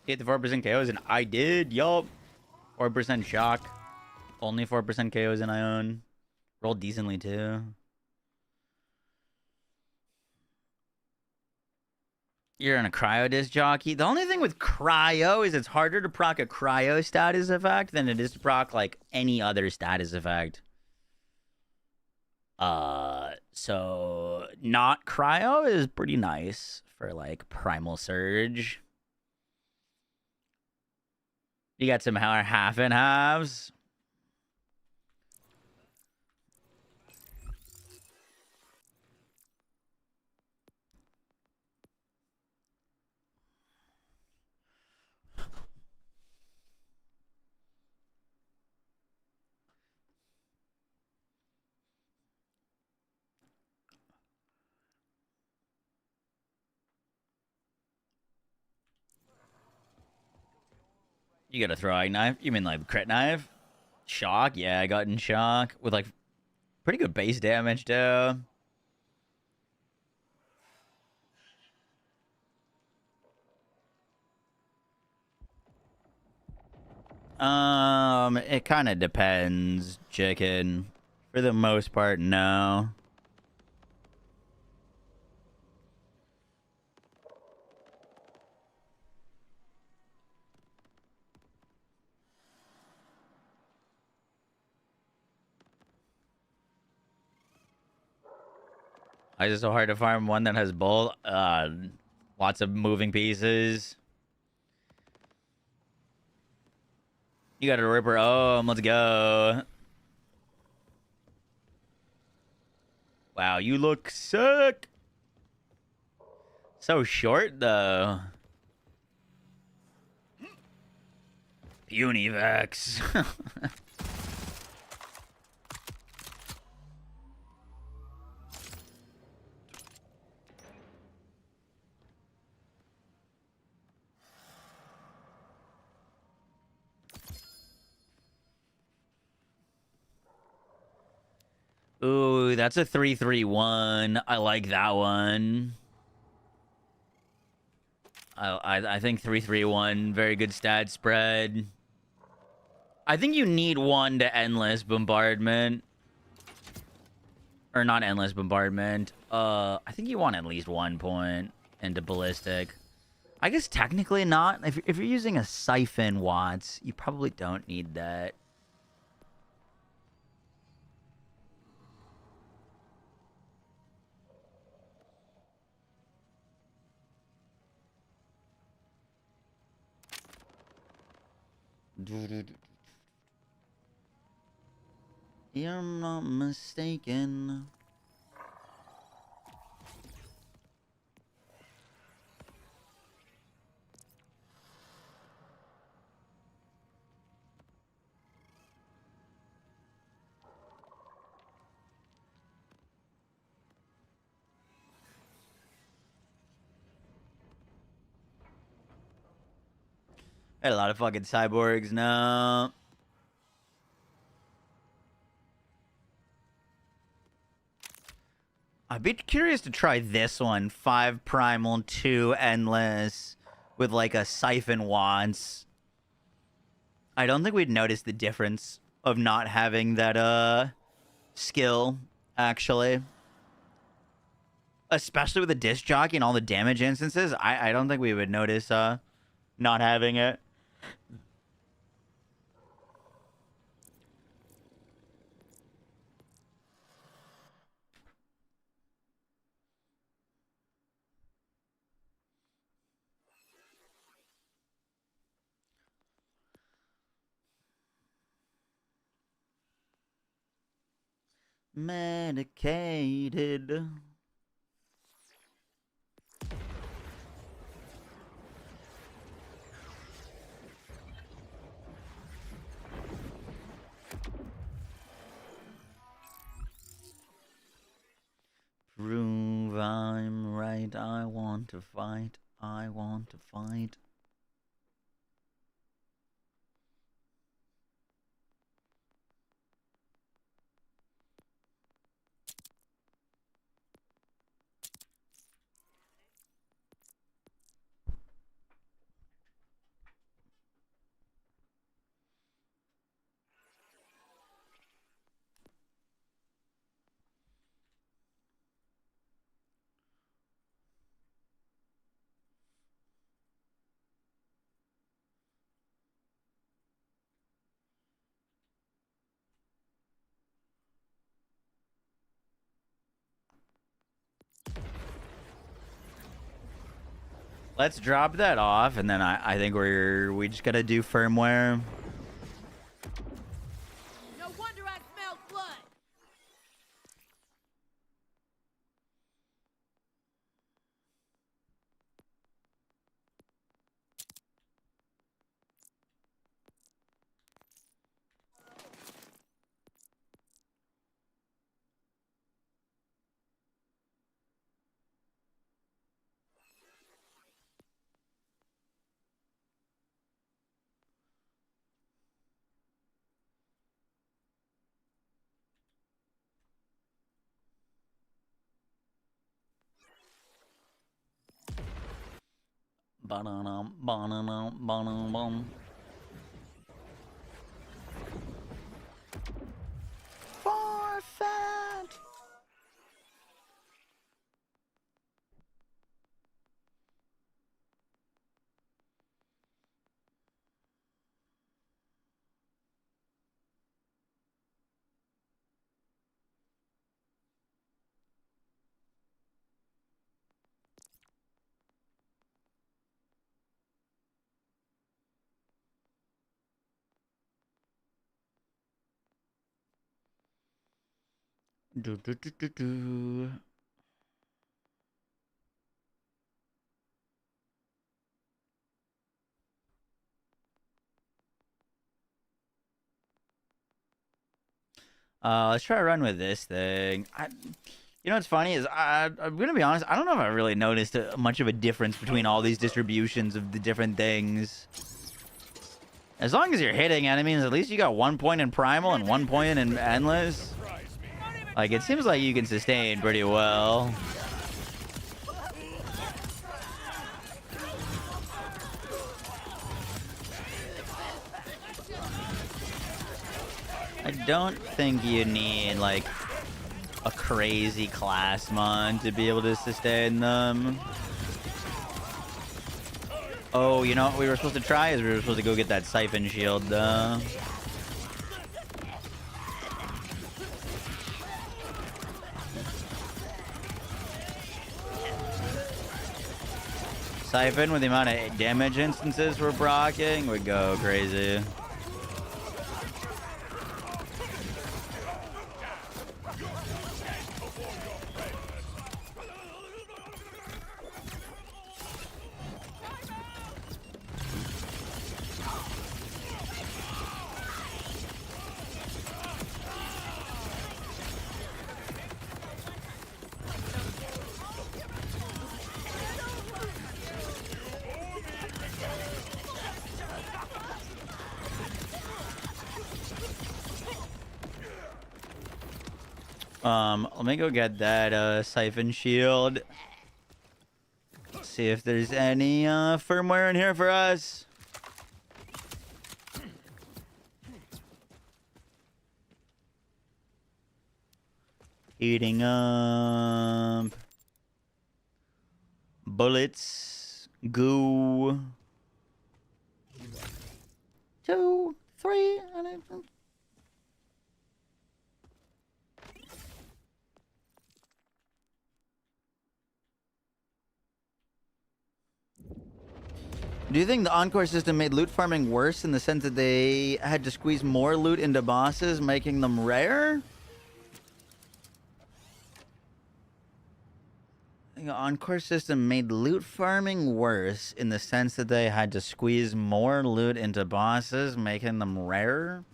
Get the 4% KOs, and I did. Yup. 4% shock. Only 4% KOs, and I own. Rolled decently, too. You're in a cryo disc jockey. The only thing with cryo is it's harder to proc a cryo status effect than it is to proc like any other status effect. So not cryo is pretty nice for like primal surge. You got some half and halves. You got a throwing knife? You mean like crit knife? Shock? Yeah, I got in shock with like pretty good base damage too. It kind of depends, chicken. For the most part, no. Why is it so hard to farm one that has both? Lots of moving pieces. You got a Ripper. Oh, let's go. Wow, you look sick. So short, though. Univex. Ooh, that's a 3-3-1. I like that one. I think 3-3-1, very good stat spread. I think you need one to endless bombardment. Or not endless bombardment. I think you want at least 1 point into ballistic. I guess technically not. If you're using a siphon Watts, you probably don't need that. You're not mistaken. Had a lot of fucking cyborgs now. I'd be curious to try this one. 5 primal, 2 endless, with like a siphon once. I don't think we'd notice the difference of not having that skill, actually. Especially with the disc jockey and all the damage instances. I don't think we would notice not having it. Medicated. Prove I'm right. I want to fight. I want to fight. Let's drop that off, and then I think we just gotta do firmware. No wonder I smell blood. Ba-dum, ba-dum, ba-dum, bum. Forfeit. Do, do, do, do, do. Let's try to run with this thing. You know what's funny is I'm gonna be honest. I don't know if I really noticed much of a difference between all these distributions of the different things. As long as you're hitting enemies, at least you got 1 point in primal and 1 point in endless. Like it seems like you can sustain pretty well. I don't think you need like a crazy class mon to be able to sustain them. Oh, you know what we were supposed to try is we were supposed to go get that siphon shield. Siphon with the amount of damage instances we're proccing would go crazy. Let me go get that siphon shield. See if there's any firmware in here for us. Heating up. Bullets. Goo. 2, 3. Do you think the Encore system made loot farming worse in the sense that they had to squeeze more loot into bosses, making them rare? I think the Encore system made loot farming worse in the sense that they had to squeeze more loot into bosses, making them rare?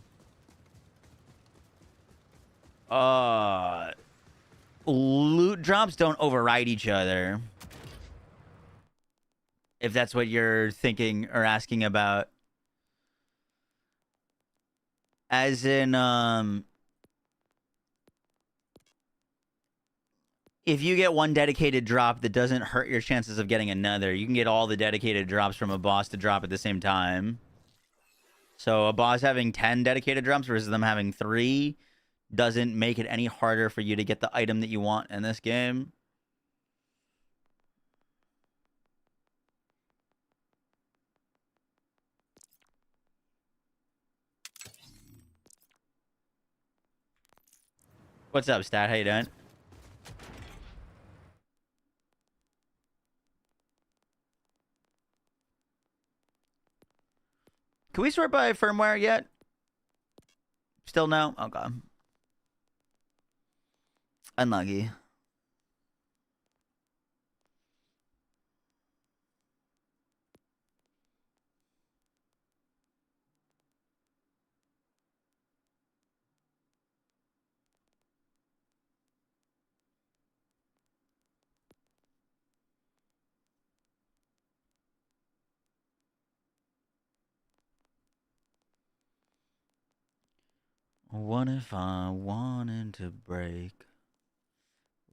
Loot drops don't override each other. If that's what you're thinking or asking about. As in, if you get one dedicated drop that doesn't hurt your chances of getting another, you can get all the dedicated drops from a boss to drop at the same time. So a boss having 10 dedicated drops versus them having 3 doesn't make it any harder for you to get the item that you want in this game. What's up, Stat? How you doing? Can we sort by firmware yet? Still no? Okay. Unlucky. What if I wanted to break?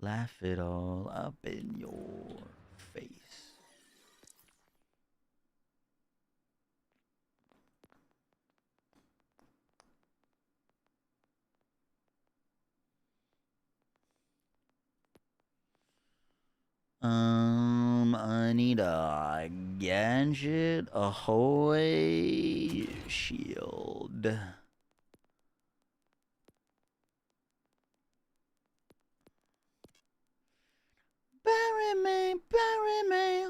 Laugh it all up in your face. I need a gadget, ahoy, shield. Bury me, bury me.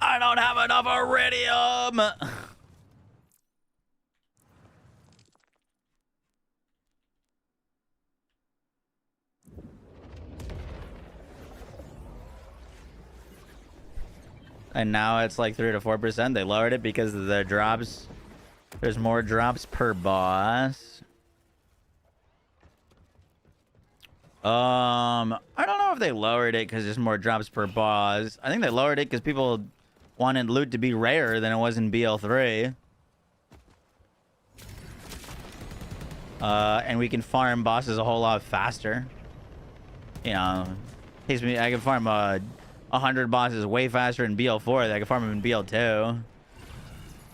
I don't have enough iridium. And now it's like 3 to 4%. They lowered it because of the drops. There's more drops per boss. I don't know if they lowered it because there's more drops per boss. I think they lowered it because people wanted loot to be rarer than it was in BL3. And we can farm bosses a whole lot faster. You know, takes me. I can farm 100 bosses way faster in BL4 than I can farm them in BL2.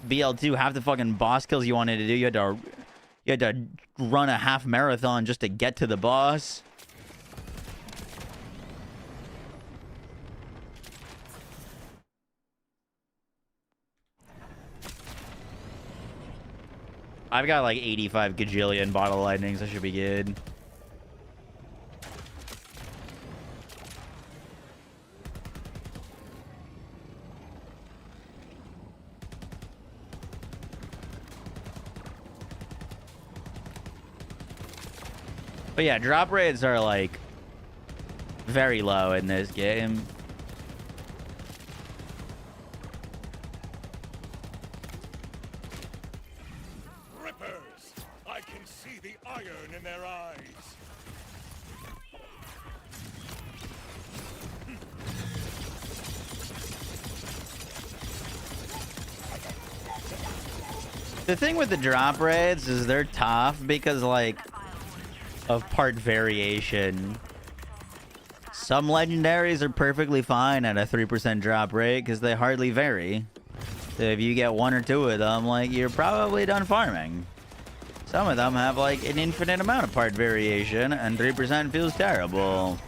BL2, half the fucking boss kills you wanted to do, you had to run a half marathon just to get to the boss. I've got like 85 gajillion bottle lightnings. I should be good. But yeah, drop rates are like very low in this game. Rippers! I can see the iron in their eyes. The thing with the drop rates is they're tough because like of part variation. Some legendaries are perfectly fine at a 3% drop rate because they hardly vary. So if you get 1 or 2 of them, like, you're probably done farming. Some of them have like an infinite amount of part variation and 3% feels terrible.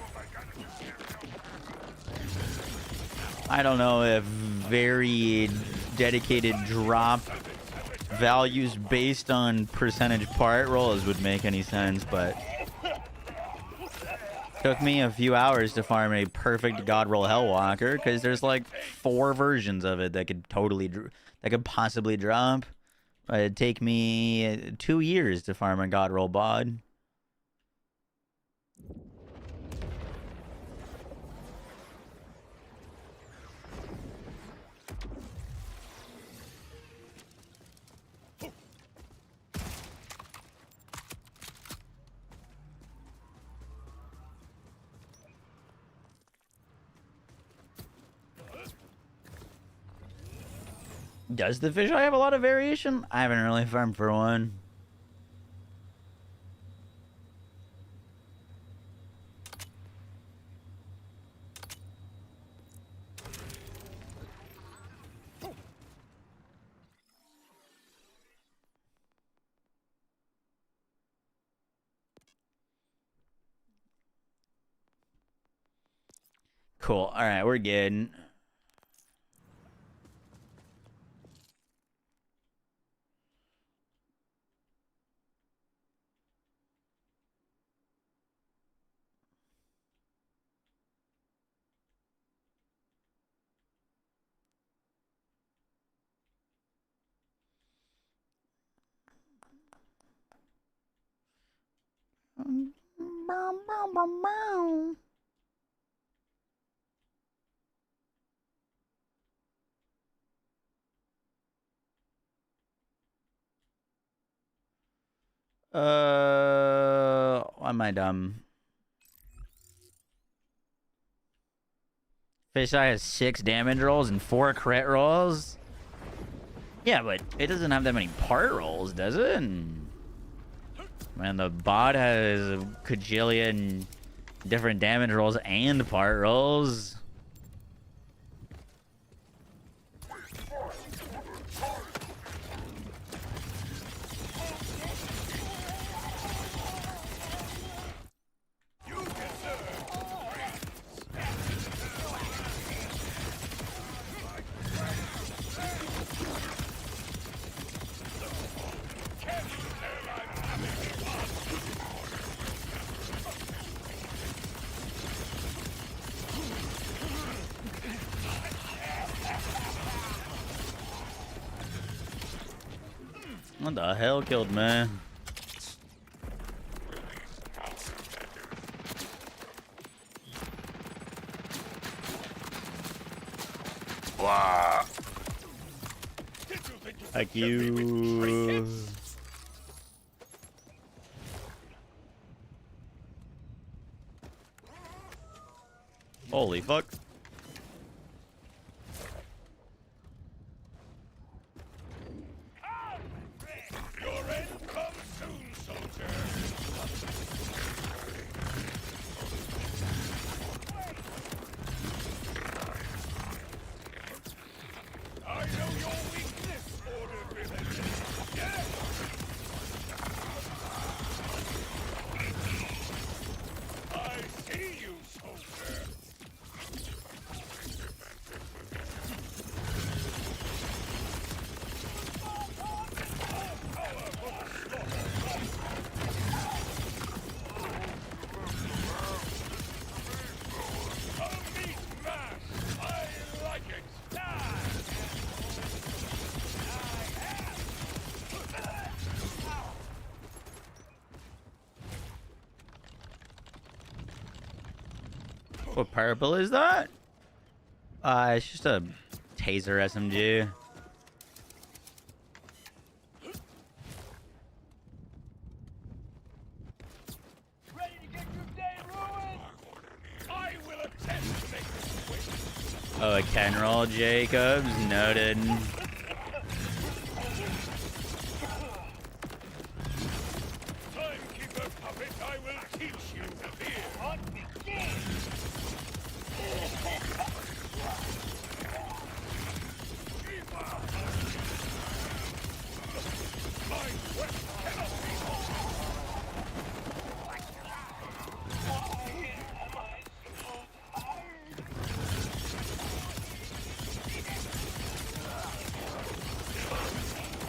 I don't know if very dedicated drop values based on percentage part rolls would make any sense, but took me a few hours to farm a perfect god roll Hellwalker because there's like 4 versions of it that could possibly drop. It'd take me 2 years to farm a god roll bod. Does the fisheye have a lot of variation? I haven't really farmed for one. Cool. All right, we're good. Why am I dumb? Fisheye has 6 damage rolls and 4 crit rolls. Yeah, but it doesn't have that many part rolls, does it? And, man, the bot has a cajillion different damage rolls and part rolls. What the hell killed me? Wow. Thank you. Holy fuck. What purple is that? It's just a taser SMG. Ready to get your day ruined? I will attempt to make this quick. Oh, a can roll, Jacobs. Noted. Timekeeper puppet, I will teach you fear. Hunt begins. My quest cannot be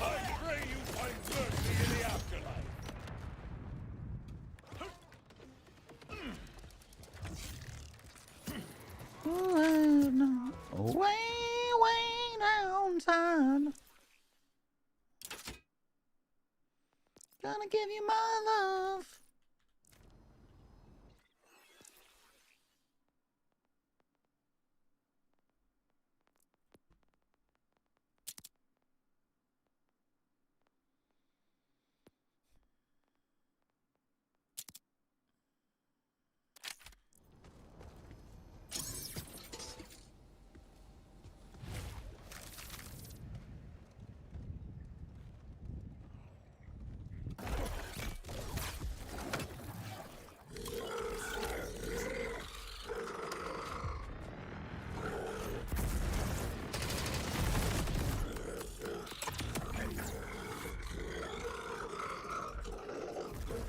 I pray you find mercy in the afterlife. Way downside. Gonna give you my love.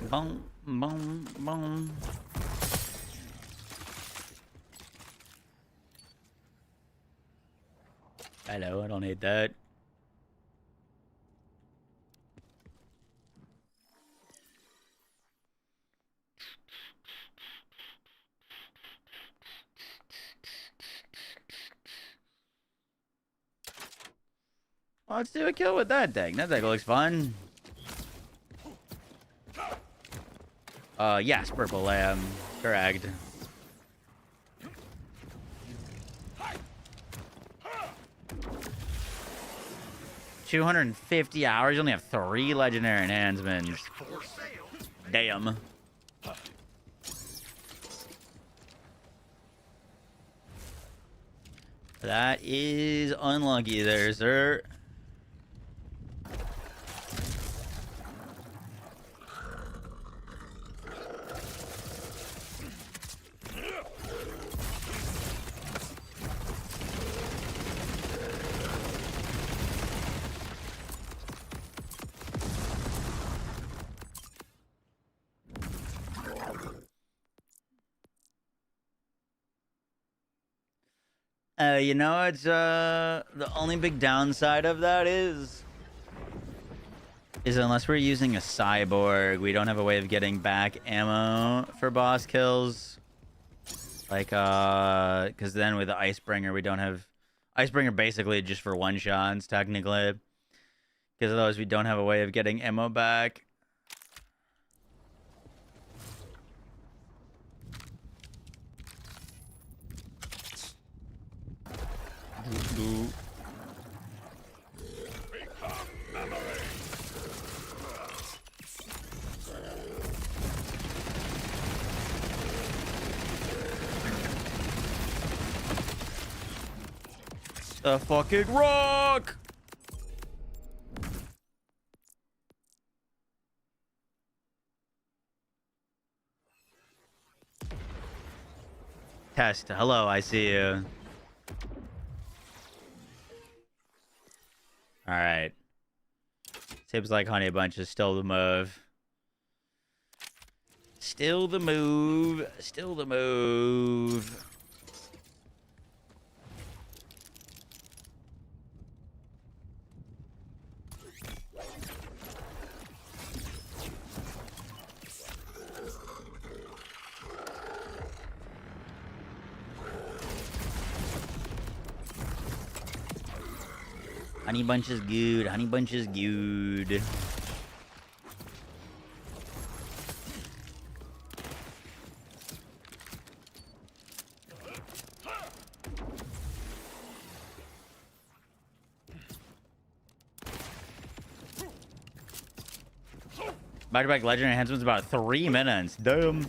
Boom, boom, boom. Hello, I don't need that. Well, let's do a kill with that thing. That thing looks fun. Yes, purple lamb. Correct. $250 hours. You only have 3 legendary enhancements. Damn. That is unlucky there, sir. You know, it's the only big downside of that is unless we're using a cyborg, we don't have a way of getting back ammo for boss kills. Like, because then with the Icebringer, we don't have Icebringer basically just for one shots technically. Because otherwise, we don't have a way of getting ammo back. The fucking rock! Test. Hello, I see you. Alright. Seems like Honey Bunch is still the move. Still the move. Still the move. Honey Bunch is good. Honey Bunch is good. Back-to-back legendary enhancements about 3 minutes. Damn.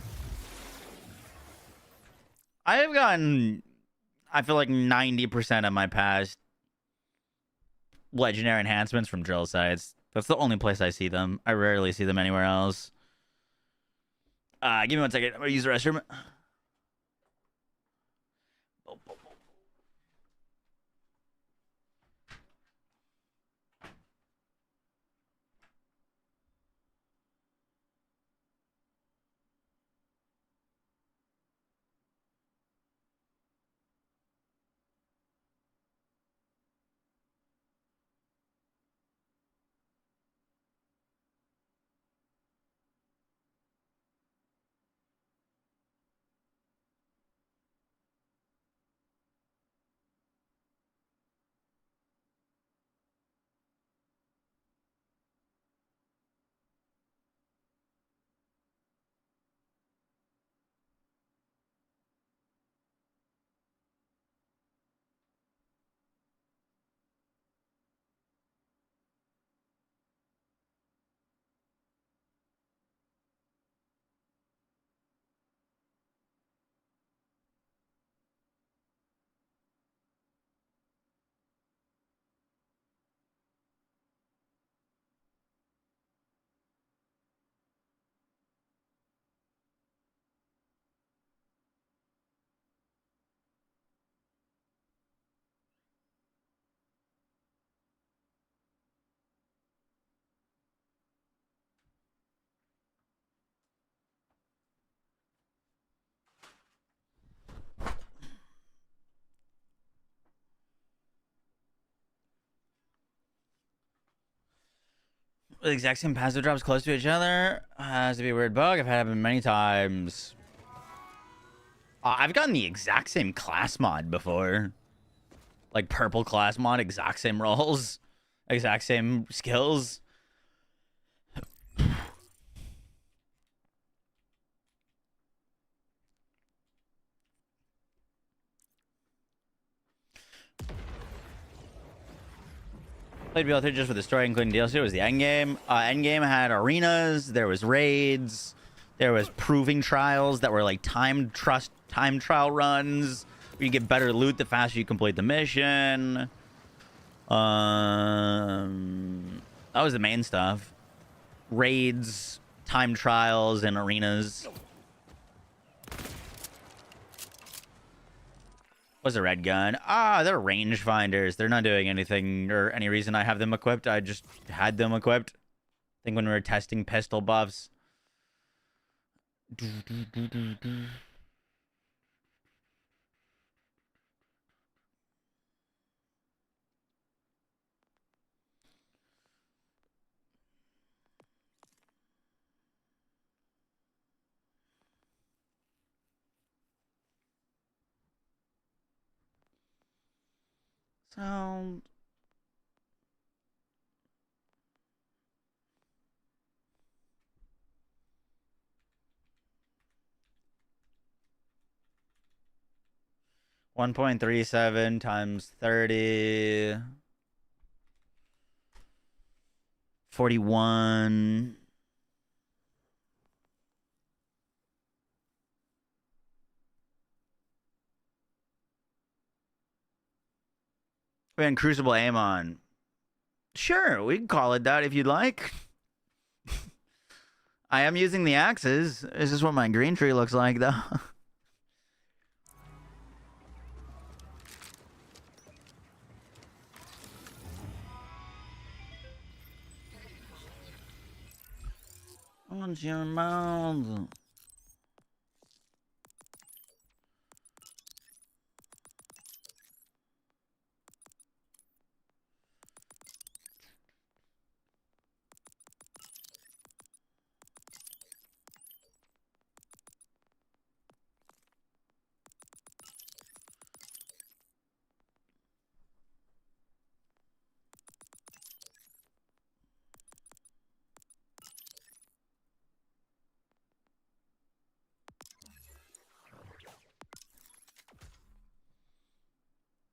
I have gotten, I feel like 90% of my past legendary enhancements from drill sites. That's the only place I see them. I rarely see them anywhere else. Give me 1 second. I'm gonna use the restroom. The exact same passive drops close to each other. Has to be a weird bug. I've had it happen many times. I've gotten the exact same class mod before. Like purple class mod, exact same rolls, exact same skills. Played BL3 just for the story, including DLC. It was the Endgame. Endgame had arenas. There was raids. There was proving trials that were like time trial runs. Where you get better loot the faster you complete the mission. That was the main stuff. Raids, time trials, and arenas. What's a red gun? They're rangefinders. They're not doing anything or any reason I have them equipped. I just had them equipped. I think when we were testing pistol buffs. Sound. $1.37 times 30. 41. And Crucible Amon. Sure, we can call it that if you'd like. I am using the axes. This is what my green tree looks like, though. On your mouth.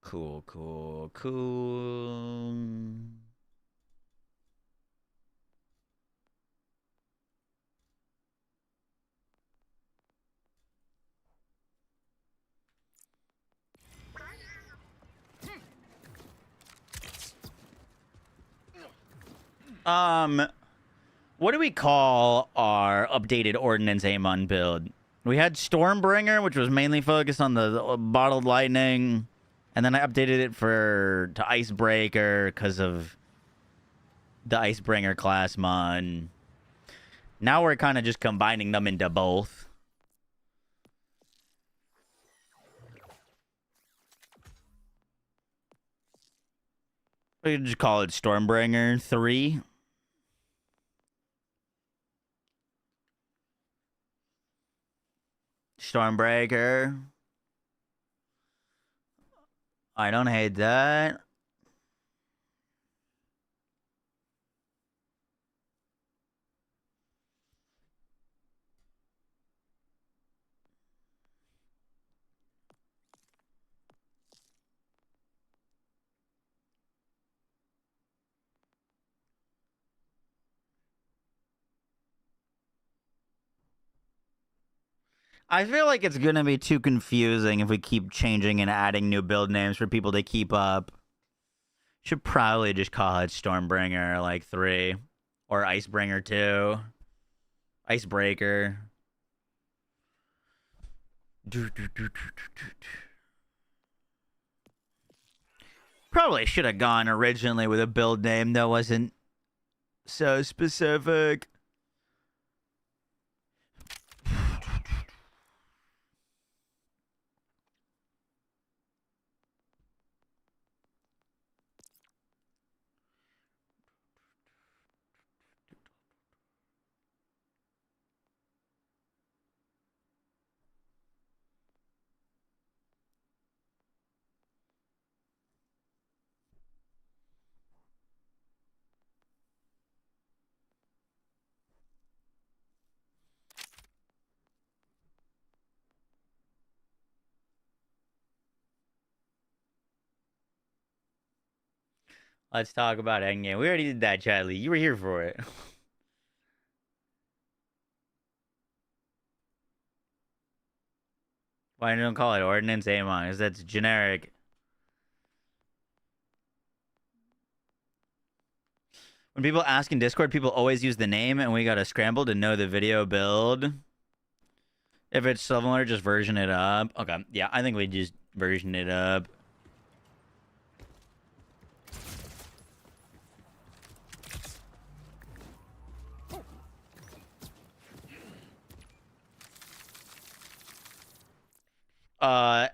Cool, cool, cool. What do we call our updated Ordnance Amon build? We had Stormbringer, which was mainly focused on the bottled lightning. And then I updated it to Icebreaker because of the Icebringer class mod. Now we're kind of just combining them into both. We could just call it Stormbringer 3. Stormbreaker. I don't hate that. I feel like it's going to be too confusing if we keep changing and adding new build names for people to keep up. Should probably just call it Stormbringer, like 3. Or Icebringer 2. Icebreaker. Probably should have gone originally with a build name that wasn't so specific. Let's talk about Endgame. We already did that, Chadley. You were here for it. Why don't call it Ordnance Amon? Because that's generic. When people ask in Discord, people always use the name, and we gotta scramble to know the video build. If it's similar, just version it up. Okay, yeah, I think we just version it up.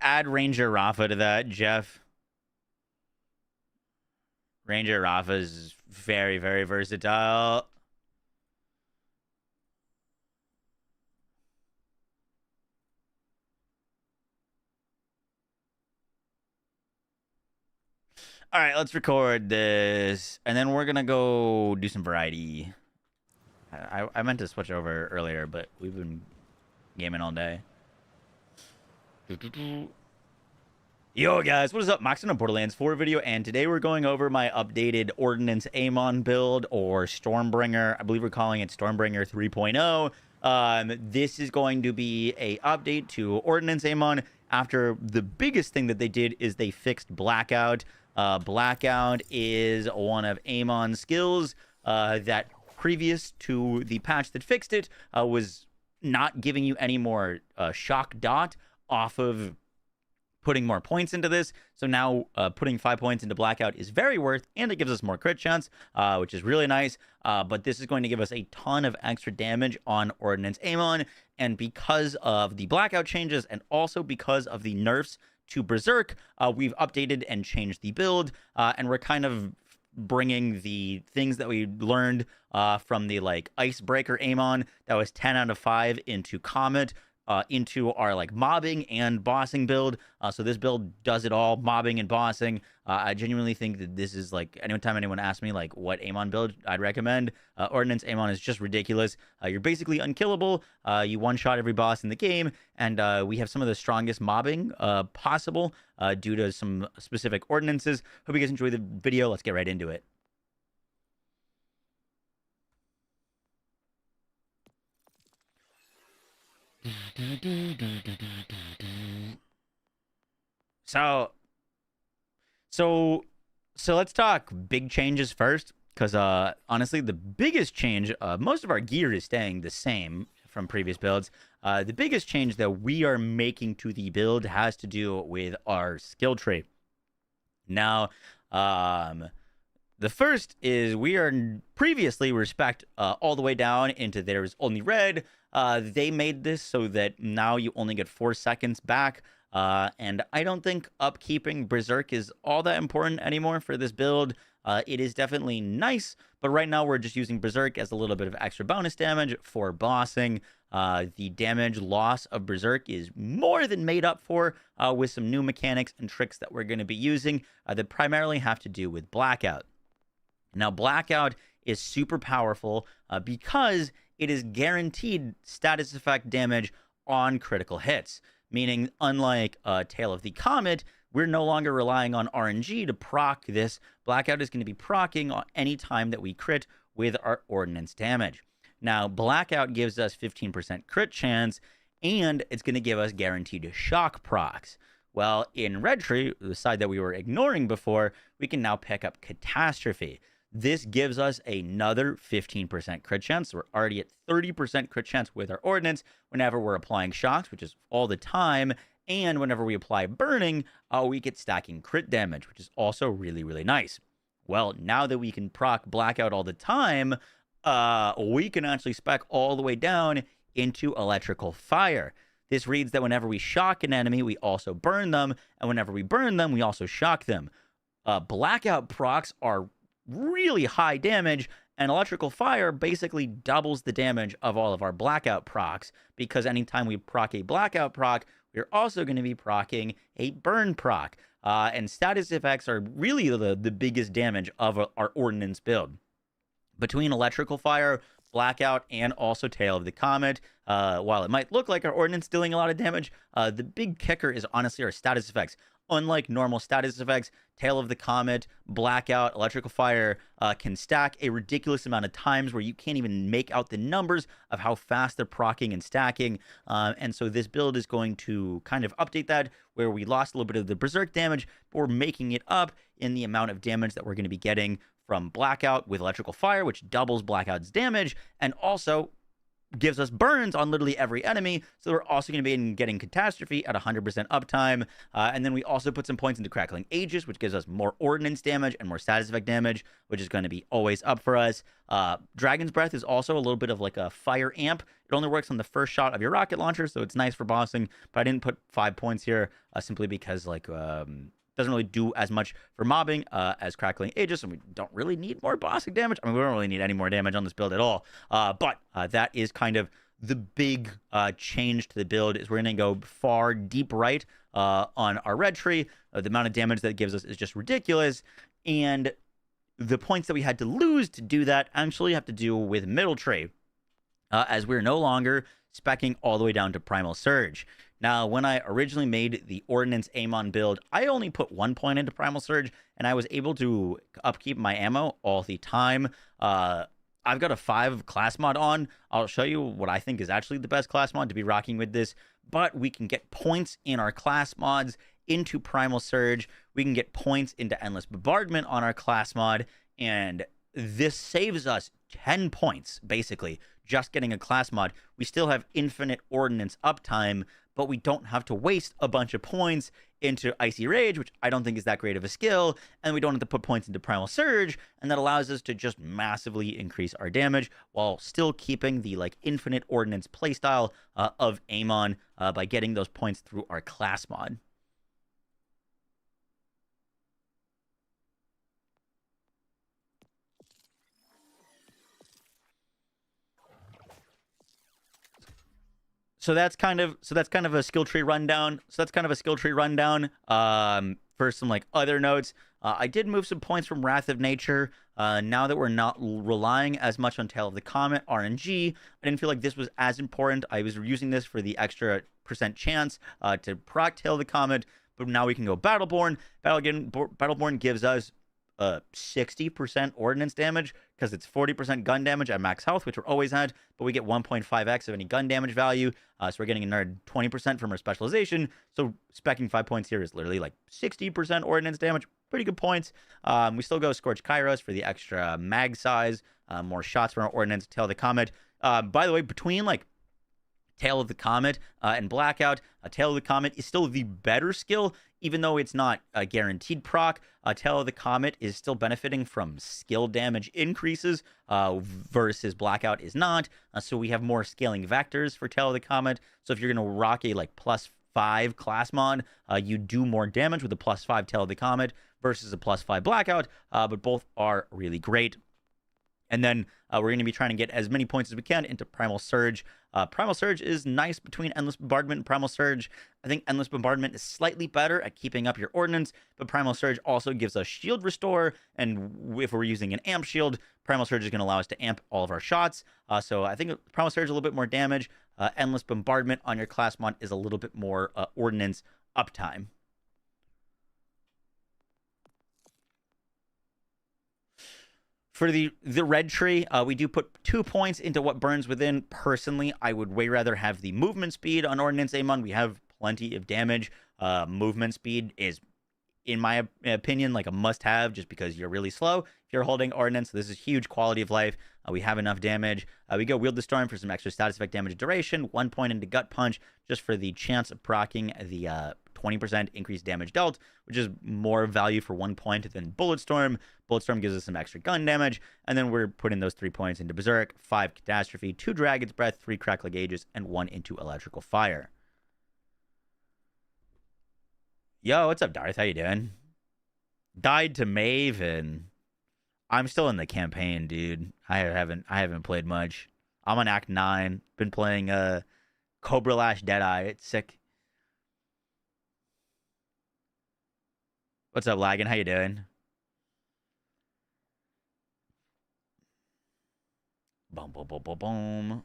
Add Ranger Rafa to that, Jeff. Ranger Rafa is very, very versatile. All right, let's record this, and then we're gonna go do some variety. I meant to switch over earlier, but we've been gaming all day. Yo guys, what is up? Max on a Borderlands 4 video, and today we're going over my updated Ordnance Amon build, or Stormbringer. I believe we're calling it Stormbringer 3.0. This is going to be a update to Ordnance Amon after the biggest thing that they did is they fixed Blackout. Blackout is one of Amon's skills that previous to the patch that fixed it was not giving you any more shock dot off of putting more points into this. So now putting 5 points into Blackout is very worth, and it gives us more crit chance, which is really nice. But this is going to give us a ton of extra damage on Ordnance Amon, and because of the Blackout changes and also because of the nerfs to Berserk, we've updated and changed the build, and we're kind of bringing the things that we learned from the like Icebreaker Amon that was 10 out of 5 into Comet, into our like mobbing and bossing build. So this build does it all, mobbing and bossing. I genuinely think that this is like, anytime anyone asks me like what Amon build I'd recommend, Ordnance Amon is just ridiculous. You're basically unkillable. You one-shot every boss in the game, and we have some of the strongest mobbing possible due to some specific ordinances. Hope you guys enjoy the video. Let's get right into it. So let's talk big changes first, because honestly, the biggest change, most of our gear is staying the same from previous builds. The biggest change that we are making to the build has to do with our skill tree. Now, the first is we are previously respect all the way down into there's only red. They made this so that now you only get 4 seconds back. And I don't think upkeeping Berserk is all that important anymore for this build. It is definitely nice, but right now we're just using Berserk as a little bit of extra bonus damage for bossing. The damage loss of Berserk is more than made up for with some new mechanics and tricks that we're going to be using that primarily have to do with Blackout. Now, Blackout is super powerful because it is guaranteed status effect damage on critical hits, meaning unlike Tail of the Comet, we're no longer relying on RNG to proc this. Blackout is going to be proccing on any time that we crit with our ordnance damage. Now, Blackout gives us 15% crit chance, and it's going to give us guaranteed shock procs. Well, in Red Tree, the side that we were ignoring before, we can now pick up Catastrophe. This gives us another 15% crit chance. So we're already at 30% crit chance with our ordnance whenever we're applying shocks, which is all the time. And whenever we apply burning, we get stacking crit damage, which is also really, really nice. Well, now that we can proc Blackout all the time, we can actually spec all the way down into Electrical Fire. This reads that whenever we shock an enemy, we also burn them. And whenever we burn them, we also shock them. Blackout procs are really high damage, and Electrical Fire basically doubles the damage of all of our Blackout procs, because anytime we proc a Blackout proc, we're also going to be proccing a burn proc. And status effects are really the biggest damage of our ordnance build. Between Electrical Fire, Blackout, and also Tail of the Comet, while it might look like our ordnance dealing a lot of damage, the big kicker is honestly our status effects. unlike normal status effects, Tail of the Comet, Blackout, Electrical Fire can stack a ridiculous amount of times where you can't even make out the numbers of how fast they're proccing and stacking. And so this build is going to kind of update that, where we lost a little bit of the Berserk damage, but we're making it up in the amount of damage that we're going to be getting from Blackout with Electrical Fire, which doubles Blackout's damage, and also gives us burns on literally every enemy. So we're also going to be getting Catastrophe at 100% uptime. And then we also put some points into Crackling Aegis, which gives us more ordnance damage and more status effect damage, which is going to be always up for us. Dragon's Breath is also a little bit of like a fire amp. It only works on the first shot of your rocket launcher, so it's nice for bossing. But I didn't put 5 points here simply because like doesn't really do as much for mobbing as Crackling Aegis, and we don't really need more bossing damage. I mean, we don't really need any more damage on this build at all. But that is kind of the big change to the build, is we're going to go far deep right on our red tree. The amount of damage that it gives us is just ridiculous, and the points that we had to lose to do that actually have to do with middle tree, as we're no longer speccing all the way down to Primal Surge. Now, when I originally made the Ordnance Amon build, I only put 1 point into Primal Surge, and I was able to upkeep my ammo all the time. I've got a 5 class mod on. I'll show you what I think is actually the best class mod to be rocking with this, but we can get points in our class mods into Primal Surge. We can get points into Endless Bombardment on our class mod, and this saves us 10 points, basically, just getting a class mod. We still have infinite ordnance uptime, but we don't have to waste a bunch of points into Icy Rage, which I don't think is that great of a skill, and we don't have to put points into Primal Surge, and that allows us to just massively increase our damage while still keeping the like infinite ordnance playstyle of Amon by getting those points through our class mod. So that's kind of a skill tree rundown. For some like other notes, I did move some points from Wrath of Nature. Now that we're not relying as much on Tail of the Comet RNG, I didn't feel like this was as important. I was using this for the extra % chance to proc Tail of the Comet, but now we can go Battleborn. Battleborn gives us 60% ordnance damage because it's 40% gun damage at max health, which we're always at, but we get 1.5x of any gun damage value. So we're getting another 20% from our specialization. So speccing 5 points here is literally like 60% ordnance damage. Pretty good points. We still go Scorch Kairos for the extra mag size, more shots from our ordnance. Tail of the Comet. By the way, between like Tail of the Comet and Blackout, Tail of the Comet is still the better skill, even though it's not a guaranteed proc. Tail of the Comet is still benefiting from skill damage increases versus Blackout is not. So we have more scaling vectors for Tail of the Comet. So if you're going to rock a like +5 class mod, you do more damage with a +5 Tail of the Comet versus a +5 Blackout, but both are really great. And then we're going to be trying to get as many points as we can into Primal Surge. Primal Surge is nice between Endless Bombardment and Primal Surge. I think Endless Bombardment is slightly better at keeping up your ordnance, but Primal Surge also gives us shield restore, and if we're using an amp shield, Primal Surge is going to allow us to amp all of our shots. So I think Primal Surge is a little bit more damage. Endless Bombardment on your class mod is a little bit more ordnance uptime. For the red tree, we do put 2 points into what burns within. Personally, I would way rather have the movement speed on Ordnance Amon. We have plenty of damage. Movement speed is, in my opinion, like a must-have just because you're really slow if you're holding Ordnance. So this is huge quality of life. We have enough damage. We go Wield the Storm for some extra status effect damage duration. 1 point into Gut Punch just for the chance of proccing the 20% increased damage dealt, which is more value for 1 point than Bullet Storm. Bullet Storm gives us some extra gun damage, and then we're putting those 3 points into Berserk, 5 Catastrophe, 2 Dragon's Breath, 3 Crackling Aegis, and 1 into Electrical Fire. Yo, what's up, Darth? How you doing? Died to Maven. I'm still in the campaign, dude. I haven't played much. I'm on Act 9. Been playing Cobra Lash Deadeye. It's sick. What's up, Laggin? How you doing? Boom, boom, boom, boom, boom.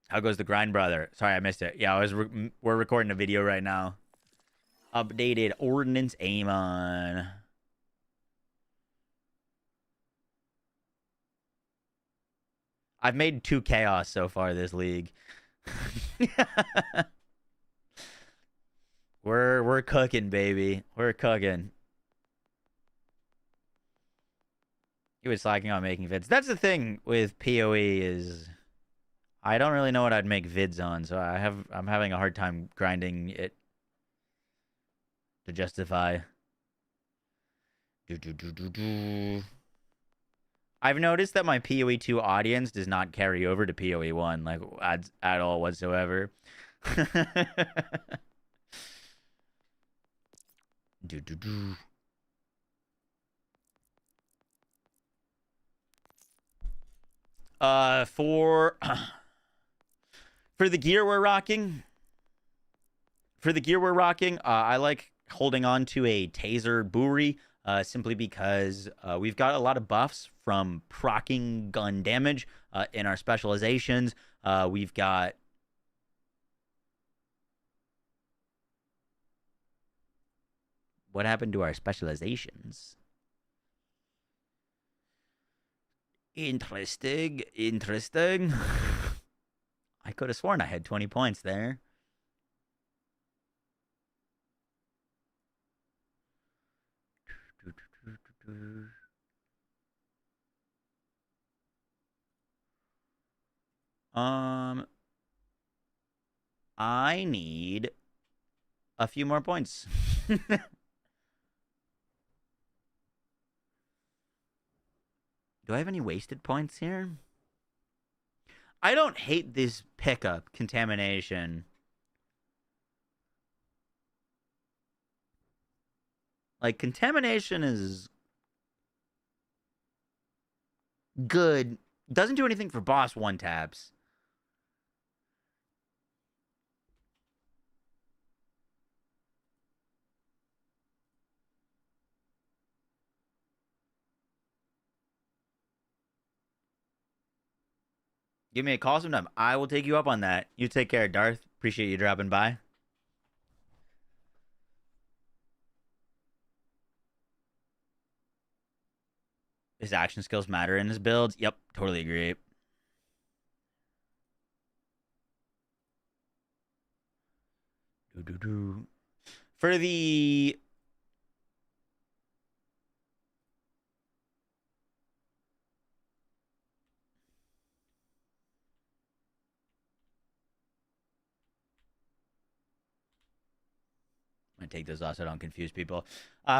How goes the grind, brother? Sorry, I missed it. Yeah, we're recording a video right now. Updated ordnance Amon. I've made 2 chaos so far this league. We're cooking, baby. We're cooking. He was slacking on making vids. That's the thing with PoE is I don't really know what I'd make vids on, so I'm having a hard time grinding it to justify. I've noticed that my PoE 2 audience does not carry over to PoE 1 like at all whatsoever. For the gear we're rocking, I like holding on to a taser buri, simply because we've got a lot of buffs from proccing gun damage in our specializations. We've got what happened to our specializations? Interesting. I could have sworn I had 20 points there. I need a few more points. Do I have any wasted points here? I don't hate this pickup, contamination. Like, contamination is good. Doesn't do anything for boss one taps. Give me a call sometime. I will take you up on that. You take care, Darth. Appreciate you dropping by. His action skills matter in his builds. Yep, totally agree. For the I'm gonna take those off so I don't confuse people.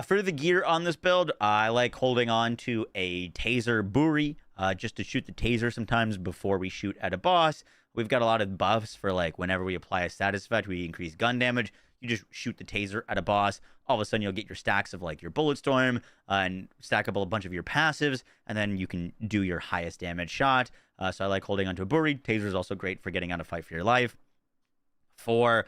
For the gear on this build, I like holding on to a taser buri, just to shoot the taser sometimes before we shoot at a boss. We've got a lot of buffs for like whenever we apply a status effect, we increase gun damage. You just shoot the taser at a boss. All of a sudden, you'll get your stacks of like your bullet storm and stack up a bunch of your passives, and then you can do your highest damage shot. So I like holding onto a buri. Taser is also great for getting out a fight for your life. For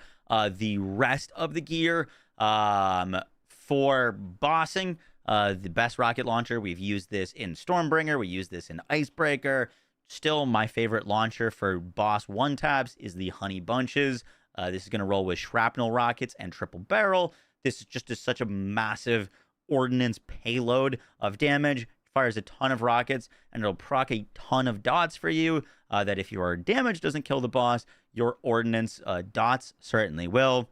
the rest of the gear, for bossing, the best rocket launcher, we've used this in Stormbringer, we use this in Icebreaker. Still, my favorite launcher for boss one taps is the Honey Bunches. This is going to roll with shrapnel rockets and triple barrel. This is just such a massive ordnance payload of damage. Fires a ton of rockets, and it'll proc a ton of dots for you, that if your damage doesn't kill the boss, your ordnance dots certainly will.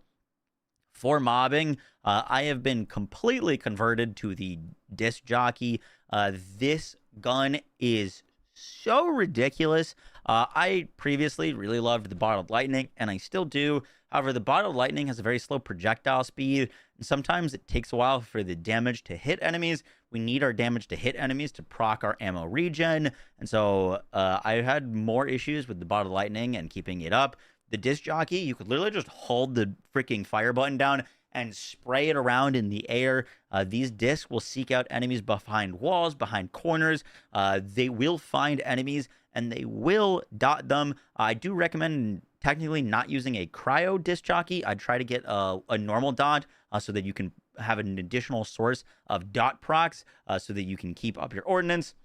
For mobbing, I have been completely converted to the disc jockey. This gun is so ridiculous. I previously really loved the bottled lightning, and I still do. However, the bottled lightning has a very slow projectile speed, and sometimes it takes a while for the damage to hit enemies. We need our damage to hit enemies to proc our ammo regen, and so I had more issues with the bottled lightning and keeping it up. The disc jockey, you could literally just hold the freaking fire button down and spray it around in the air. These discs will seek out enemies behind walls, behind corners. They will find enemies, and they will dot them. I do recommend technically not using a cryo disc jockey. I'd try to get a normal dot so that you can have an additional source of dot procs so that you can keep up your ordnance.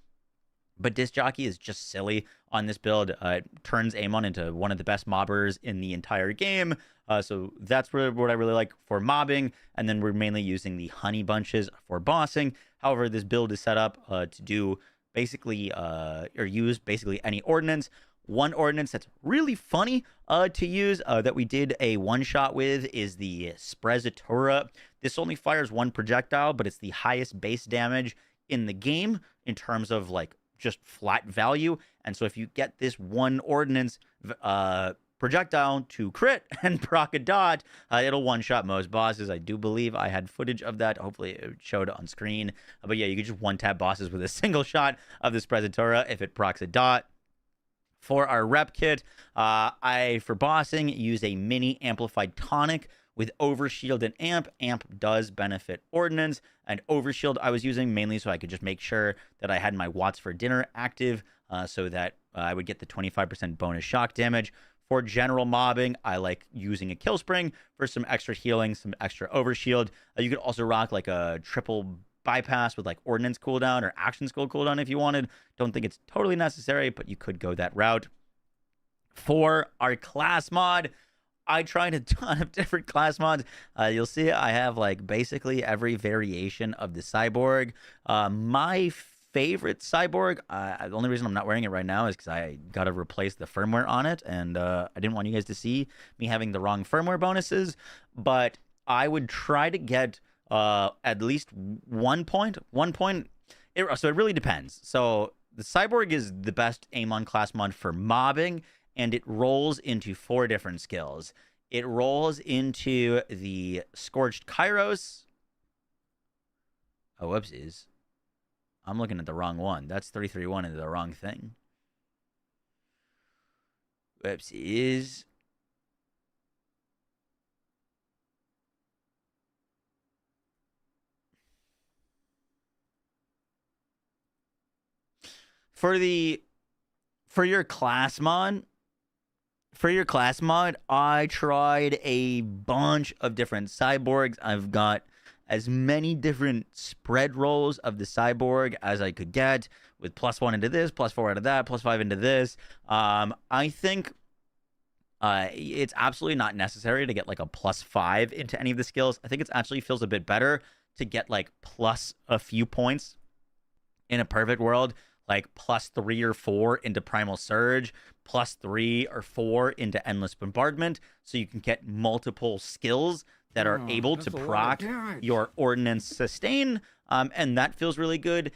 But Disc Jockey is just silly on this build. It turns Amon into one of the best mobbers in the entire game. So that's what I really like for mobbing. And then we're mainly using the honey bunches for bossing. However, this build is set up to do basically, or use basically any ordnance. One ordnance that's really funny to use that we did a one-shot with is the Sprezzatura. This only fires one projectile, but it's the highest base damage in the game in terms of like just flat value. And so if you get this one ordnance projectile to crit and proc a dot, it'll one-shot most bosses. I do believe I had footage of that. Hopefully it showed on screen. But yeah, you can just one-tap bosses with a single shot of the Sprezzatura if it procs a dot. For our rep kit, I, for bossing, use a mini amplified tonic with overshield and amp. Amp does benefit ordnance, and overshield I was using mainly so I could just make sure that I had my watts for dinner active so that I would get the 25% bonus shock damage. For general mobbing, I like using a kill spring for some extra healing, some extra overshield. You could also rock like a triple bypass with like ordnance cooldown or action skill cooldown if you wanted. Don't think it's totally necessary, but you could go that route. For our class mod, I tried a ton of different class mods. You'll see I have like basically every variation of the cyborg. My favorite cyborg, the only reason I'm not wearing it right now is because I got to replace the firmware on it, and I didn't want you guys to see me having the wrong firmware bonuses, but I would try to get at least 1 point. So it really depends. So the cyborg is the best Amon class mod for mobbing, and it rolls into 4 different skills. It rolls into the Scorched Kairos. Oh, whoopsies. I'm looking at the wrong one. That's 331 into the wrong thing. Whoopsies. For your class mod, I tried a bunch of different cyborgs. I've got as many different spread rolls of the cyborg as I could get, with +1 into this, +4 into that, +5 into this. I think it's absolutely not necessary to get like a +5 into any of the skills. I think it actually feels a bit better to get like plus a few points in a perfect world, like +3 or 4 into Primal Surge, +3 or 4 into Endless Bombardment, so you can get multiple skills that are able to proc your Ordnance Sustain, and that feels really good.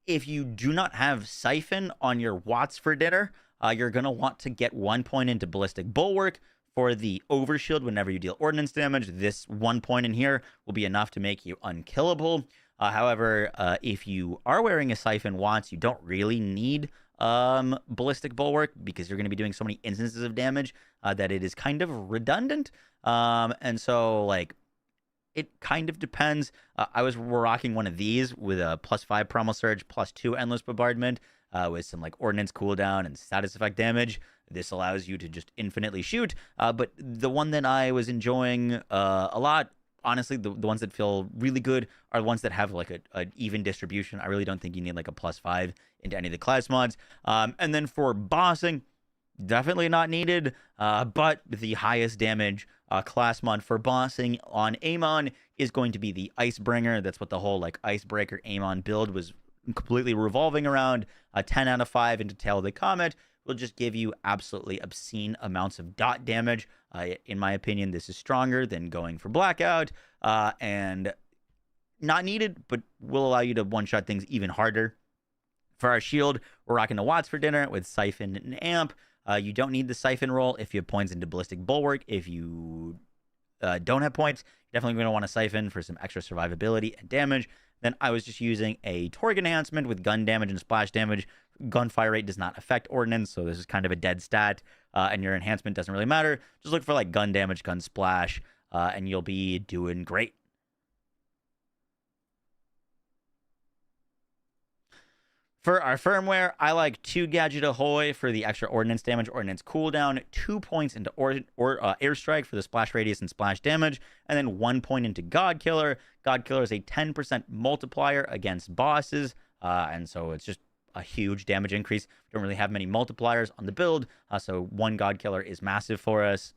If you do not have Siphon on your watts for dinner, you're going to want to get 1 point into Ballistic Bulwark for the Overshield whenever you deal Ordnance damage. This 1 point in here will be enough to make you unkillable. However, if you are wearing a Siphon Watts, you don't really need Ballistic Bulwark because you're going to be doing so many instances of damage that it is kind of redundant. And so, like, it kind of depends. I was rocking one of these with a +5 Primal Surge, +2 Endless Bombardment, with some, like, Ordnance cooldown and status effect damage. This allows you to just infinitely shoot. But the one that I was enjoying a lot, honestly, the ones that feel really good are the ones that have like an even distribution. I really don't think you need like a +5 into any of the class mods. And then for bossing, definitely not needed. But the highest damage class mod for bossing on Amon is going to be the Icebringer. That's what the whole like Icebreaker Amon build was completely revolving around. 10 out of 5 into Tail of the Comet will just give you absolutely obscene amounts of dot damage. In my opinion, this is stronger than going for Blackout, and not needed, but will allow you to one-shot things even harder. For our shield, we're rocking the Watts for dinner with Siphon and Amp. You don't need the Siphon roll if you have points into Ballistic Bulwark. If you don't have points, you're definitely going to want a Siphon for some extra survivability and damage. Then I was just using a Torg enhancement with gun damage and splash damage. Gunfire rate does not affect Ordnance, so this is kind of a dead stat, and your enhancement doesn't really matter. Just look for like gun damage, gun splash, and you'll be doing great. For our firmware, I like 2 Gadget Ahoy for the extra Ordnance damage, Ordnance cooldown, 2 points into Airstrike for the splash radius and splash damage, and then 1 point into God Killer. God Killer is a 10% multiplier against bosses, and so it's just a huge damage increase. We don't really have many multipliers on the build, so one God Killer is massive for us.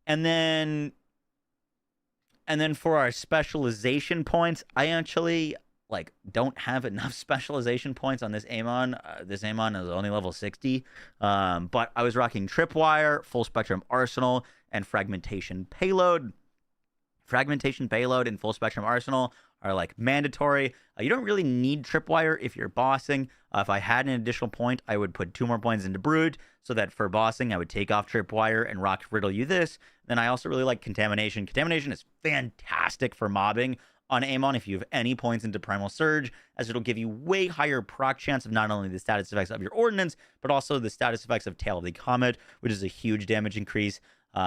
And then for our specialization points, I actually like don't have enough specialization points on this Amon. This Amon is only level 60, but I was rocking Tripwire, Full Spectrum Arsenal, and Fragmentation Payload. Fragmentation Payload and Full Spectrum Arsenal are like mandatory. You don't really need Tripwire if you're bossing. If I had an additional point, I would put 2 more points into Brood, so that for bossing, I would take off Tripwire and rock Riddle You This. Then I also really like Contamination. Contamination is fantastic for mobbing on Amon if you have any points into Primal Surge, as it'll give you way higher proc chance of not only the status effects of your Ordnance, but also the status effects of Tail of the Comet, which is a huge damage increase.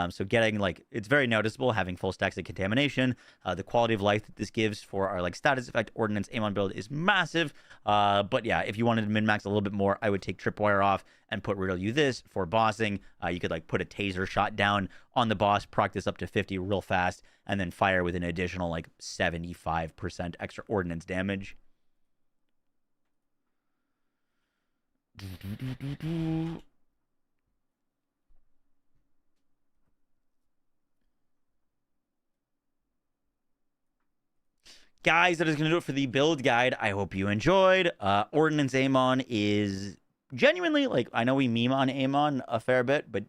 So getting, like, it's very noticeable having full stacks of Contamination. The quality of life that this gives for our, like, status effect Ordnance Amon build is massive. But yeah, if you wanted to min-max a little bit more, I would take Tripwire off and put Riddle You This for bossing. You could, like, put a taser shot down on the boss, proc this up to 50 real fast, and then fire with an additional, like, 75% extra Ordnance damage. Guys, that is going to do it for the build guide. I hope you enjoyed. Ordnance Amon is genuinely, like, I know we meme on Amon a fair bit, but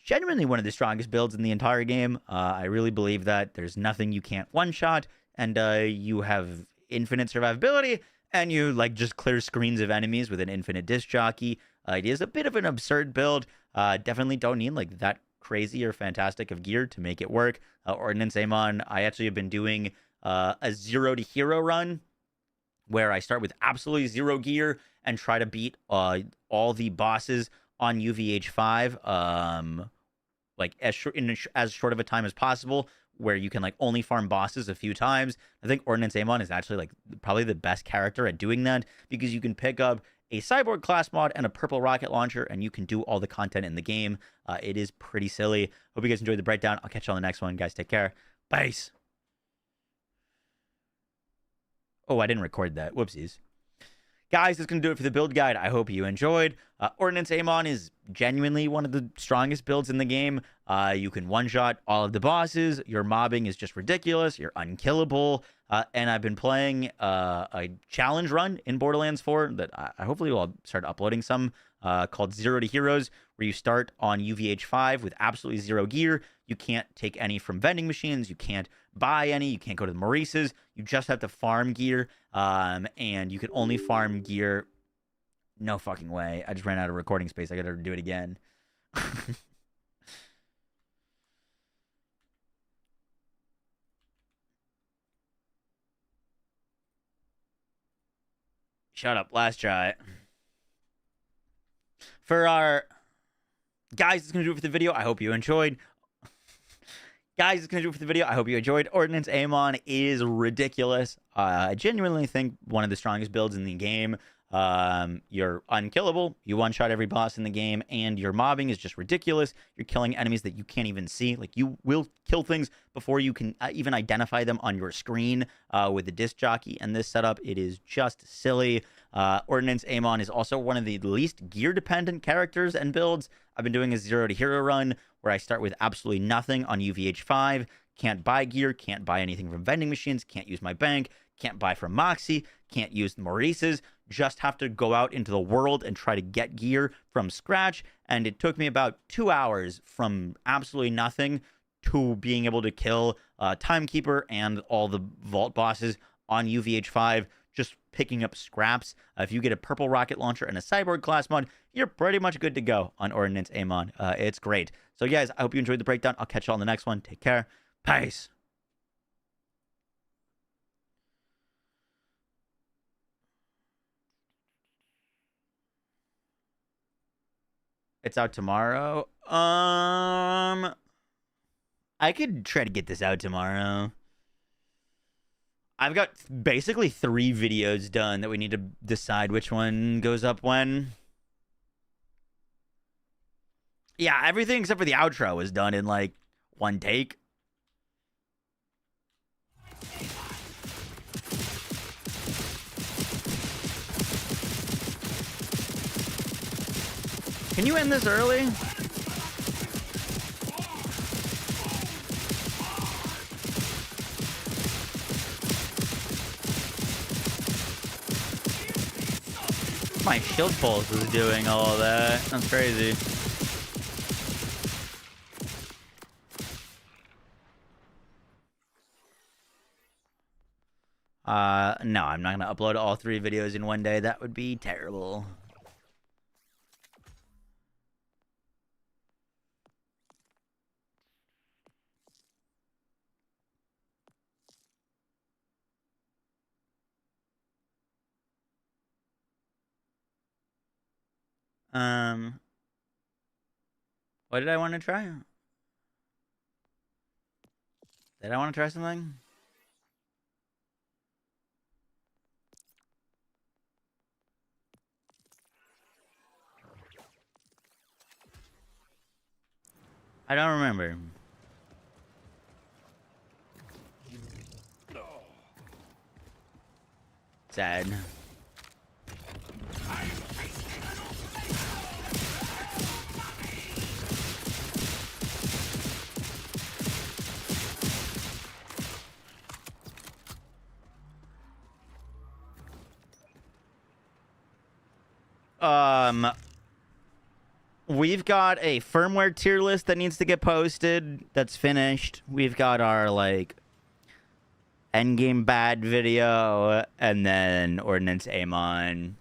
genuinely one of the strongest builds in the entire game. I really believe that there's nothing you can't one-shot, and you have infinite survivability, and you, like, just clear screens of enemies with an infinite disc jockey. It is a bit of an absurd build. Definitely don't need, like, that crazy or fantastic of gear to make it work. Ordnance Amon, I actually have been doing a 0 to hero run where I start with absolutely 0 gear and try to beat all the bosses on UVH5 like in as short of a time as possible, where you can, like, only farm bosses a few times. I think Ordnance Amon is actually, like, probably the best character at doing that, because you can pick up a cyborg class mod and a purple rocket launcher, and you can do all the content in the game. It is pretty silly. Hope you guys enjoyed the breakdown. I'll catch you on the next one. Guys, take care. Peace. Oh, I didn't record that. Whoopsies. Guys, that's going to do it for the build guide. I hope you enjoyed. Ordnance Amon is genuinely one of the strongest builds in the game. You can one-shot all of the bosses. Your mobbing is just ridiculous. You're unkillable. And I've been playing a challenge run in Borderlands 4 that I hopefully will start uploading some, called 0 to Heroes, where you start on UVH5 with absolutely 0 gear. You can't take any from vending machines. You can't buy any. You can't go to the Maurices. You just have to farm gear, and you can only farm gear. No fucking way. I just ran out of recording space. I gotta do it again. Shut up. Last try. For our guys, it's gonna do it for the video. I hope you enjoyed. Guys, it's going to do it for the video. I hope you enjoyed. Ordnance Amon is ridiculous. I genuinely think one of the strongest builds in the game. You're unkillable. You one-shot every boss in the game, and your mobbing is just ridiculous. You're killing enemies that you can't even see. Like, you will kill things before you can even identify them on your screen with the disc jockey. And this setup, it is just silly. Ordnance Amon is also one of the least gear-dependent characters and builds. I've been doing a 0 to hero run where I start with absolutely nothing on UVH5, can't buy gear, can't buy anything from vending machines, can't use my bank, can't buy from Moxie, can't use the Maurices, just have to go out into the world and try to get gear from scratch. And it took me about 2 hours from absolutely nothing to being able to kill Timekeeper and all the vault bosses on UVH5, just picking up scraps. If you get a purple rocket launcher and a cyborg class mod, you're pretty much good to go on Ordnance Amon. It's great. So guys, I hope you enjoyed the breakdown. I'll catch you on the next one. Take care. Peace. It's out tomorrow. I could try to get this out tomorrow. I've got basically 3 videos done that we need to decide which one goes up when. Yeah, everything except for the outro was done in, like, one take. Can you end this early? My shield pulse is doing all of that. That's crazy. No, I'm not gonna upload all 3 videos in one day. That would be terrible. What did I want to try? Did I want to try something? I don't remember. Sad. We've got a firmware tier list that needs to get posted. That's finished. We've got our, like, Endgame bad video, and then Ordnance Amon.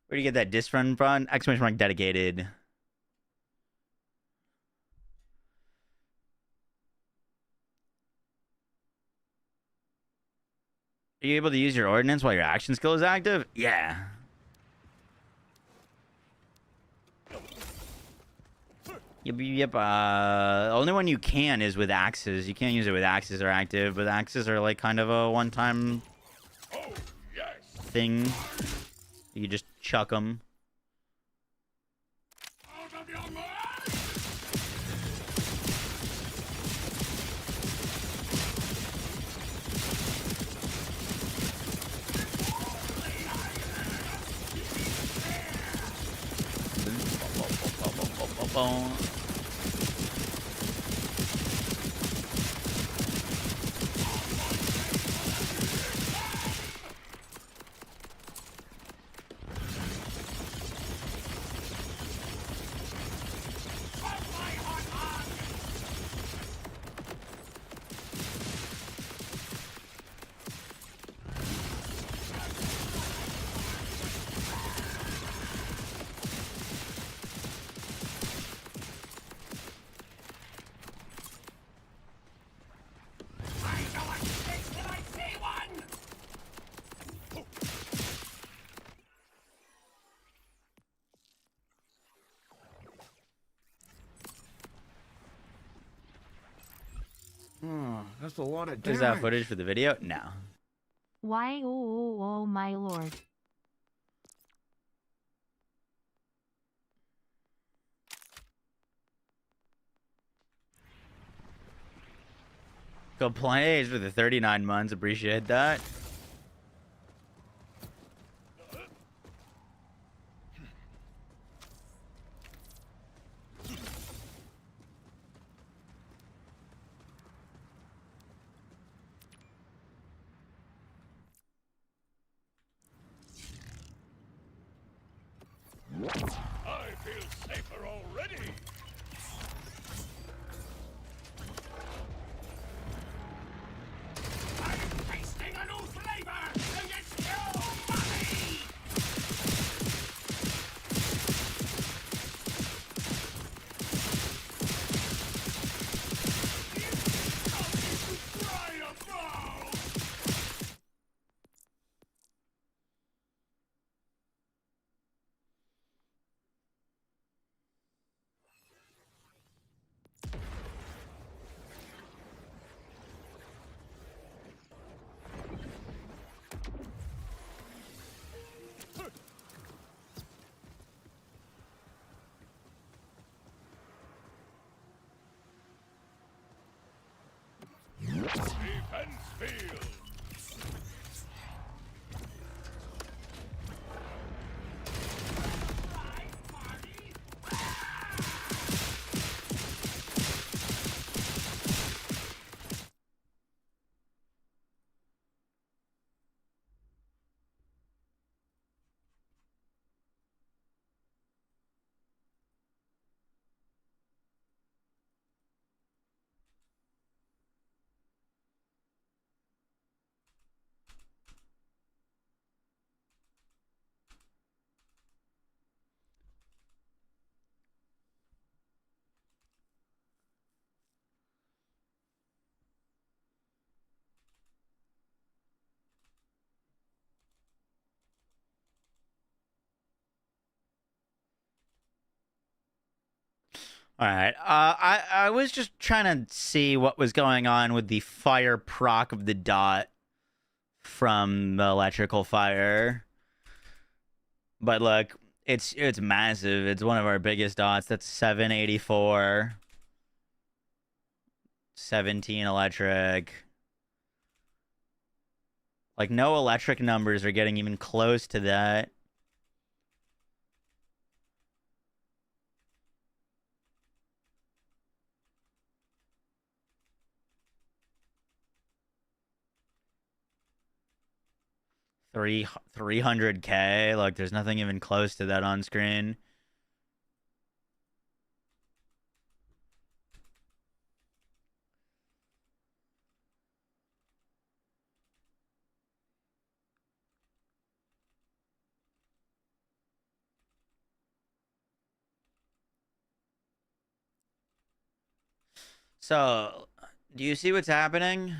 Where do you get that disc run from? Exclamation mark dedicated. Are you able to use your ordnance while your action skill is active? Yeah. Yep. Only one you can is with axes. You can't use it with axes are active, but axes are like kind of a one-time thing. You just chuck them. That's a lot of damage. Is that footage for the video? No. Why? Oh, my lord. Complaints for the 39 months. Appreciate that. I feel safer already. I'm tasting a new flavor, and it's your body. Try a bow. defense field. All right. I was just trying to see what was going on with the fire proc of the dot from the electrical fire. But look, it's massive. It's one of our biggest dots. That's 784. 17 electric. Like, no electric numbers are getting even close to that. Three 300K. Like, there's nothing even close to that on screen. So, do you see what's happening?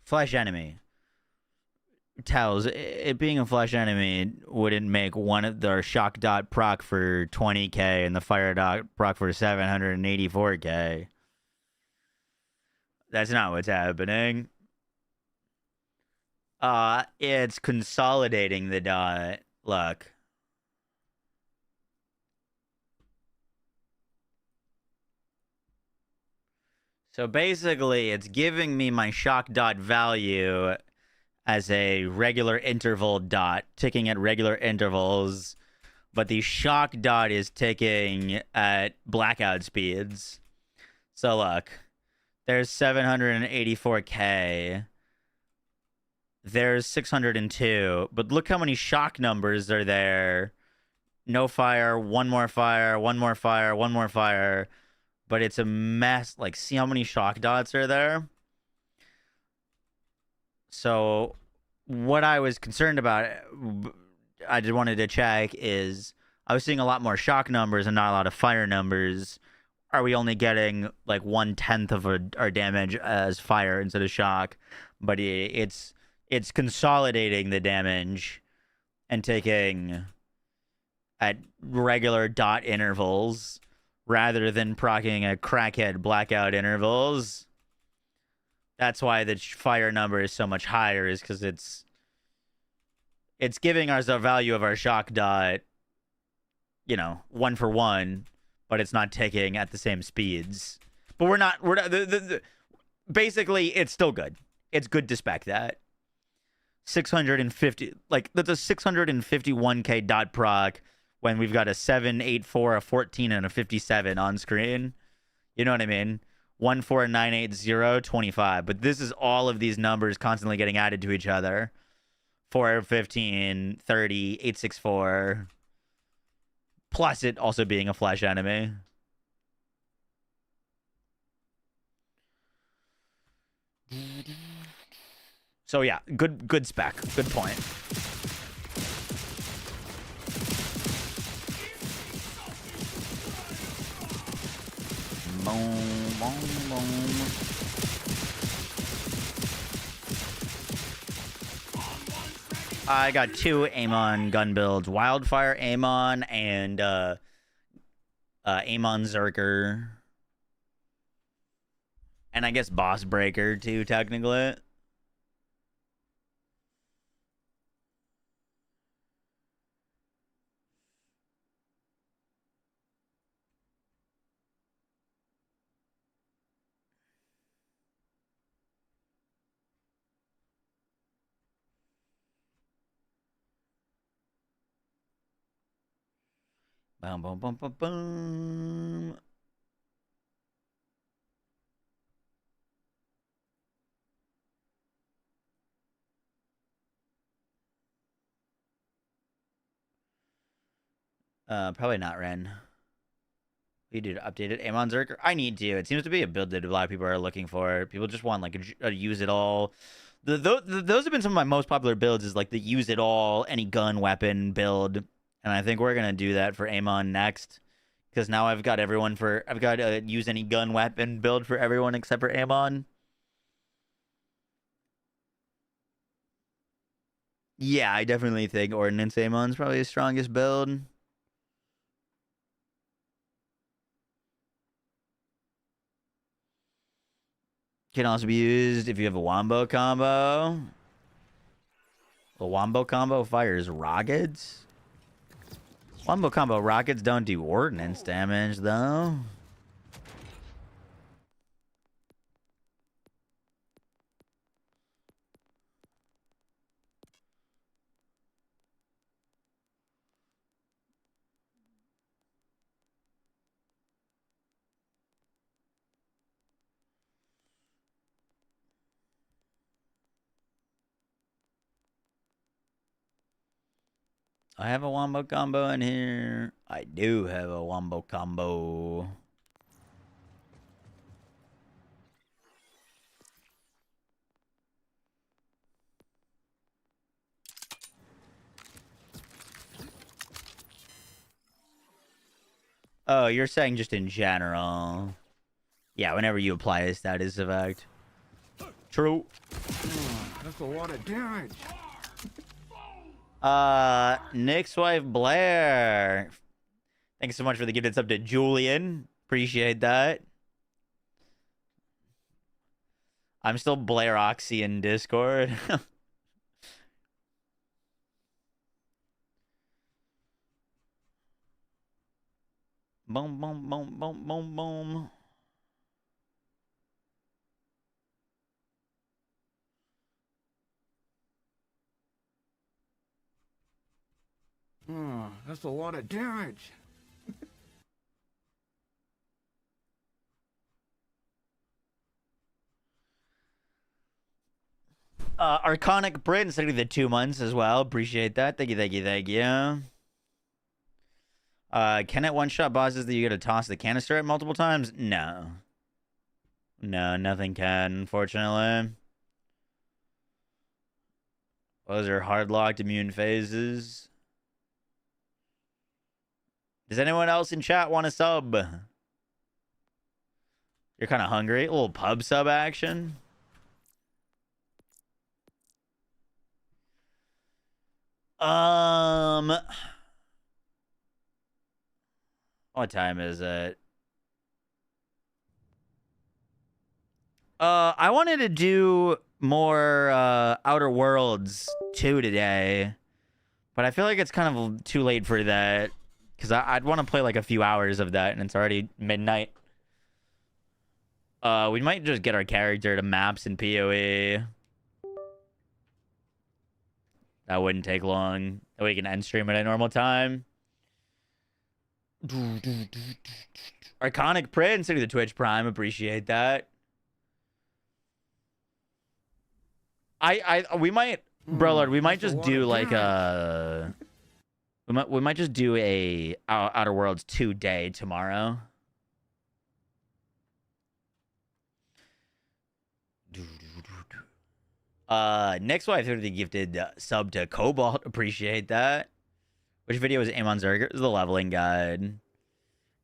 Flesh enemy. Tells it being a flesh enemy wouldn't make one of their shock dot proc for 20K and the fire dot proc for 784K. That's not what's happening. It's consolidating the dot. Look. So basically, it's giving me my shock dot value as a regular interval dot, ticking at regular intervals, but the shock dot is ticking at blackout speeds. So look, there's 784K. There's 602, but look how many shock numbers are there. No fire, one more fire, one more fire, one more fire. But it's a mess. Like, see how many shock dots are there? So, what I was concerned about, I just wanted to check, is I was seeing a lot more shock numbers and not a lot of fire numbers. Are we only getting like 1/10 of our damage as fire instead of shock? But it's consolidating the damage and taking at regular dot intervals rather than proccing at crackhead blackout intervals. That's why the fire number is so much higher, is because it's giving us the value of our shock dot, you know, 1 for 1, but it's not ticking at the same speeds. But we're not basically, it's still good. It's good to spec that. 650, like, that's a 651K dot proc when we've got a 784, a 14, and a 57 on screen. You know what I mean? 14980, 25. But this is all of these numbers constantly getting added to each other. 415, 30, 864. Plus it also being a flesh enemy. So yeah, good spec. Good point. Boom, boom, boom. I got 2 Amon gun builds. Wildfire Amon and Amon Zerker. And I guess Boss Breaker too, technically. Boom, boom, boom, boom, boom. Probably not Ren. We do update it. Amon Zerker. I need to. It seems to be a build that a lot of people are looking for. People just want like a use it all. Those have been some of my most popular builds. Is like the use it all, any gun weapon build, and I think we're gonna do that for Amon next. Because now I've got a use any gun weapon build for everyone except for Amon. Yeah, I definitely think Ordnance Amon's probably his strongest build. Can also be used if you have a wombo combo. A wombo combo fires rockets. Wombo combo rockets don't do ordnance damage, though. I have a wombo combo in here. I do have a wombo combo. Oh, you're saying just in general. Yeah, whenever you apply a status effect. True. That's a lot of damage. Nick's wife Blair. Thanks so much for the gifted sub to Julian. Appreciate that. I'm still Blair Oxy in Discord. Boom, boom, boom, boom, boom, boom. Oh, that's a lot of damage. Arconic Brit instead of the 2 months as well. Appreciate that. Thank you, thank you, thank you. Can it one-shot bosses that you gotta toss the canister at multiple times? No. No, nothing can, unfortunately. Those are hard-locked immune phases. Does anyone else in chat want a sub? You're kind of hungry? A little pub sub action? What time is it? I wanted to do more Outer Worlds 2 today, but I feel like it's kind of too late for that because I'd want to play like a few hours of that, and it's already midnight. We might just get our character to maps and PoE. That wouldn't take long. We can end stream at a normal time. Arconic Prince into the Twitch Prime. Appreciate that. We might, bro, Lord, we might just do like a. We might just do a Outer Worlds 2 day tomorrow. Next wife 30 gifted sub to Cobalt. Appreciate that. Which video was Amon Zerger? It was the leveling guide.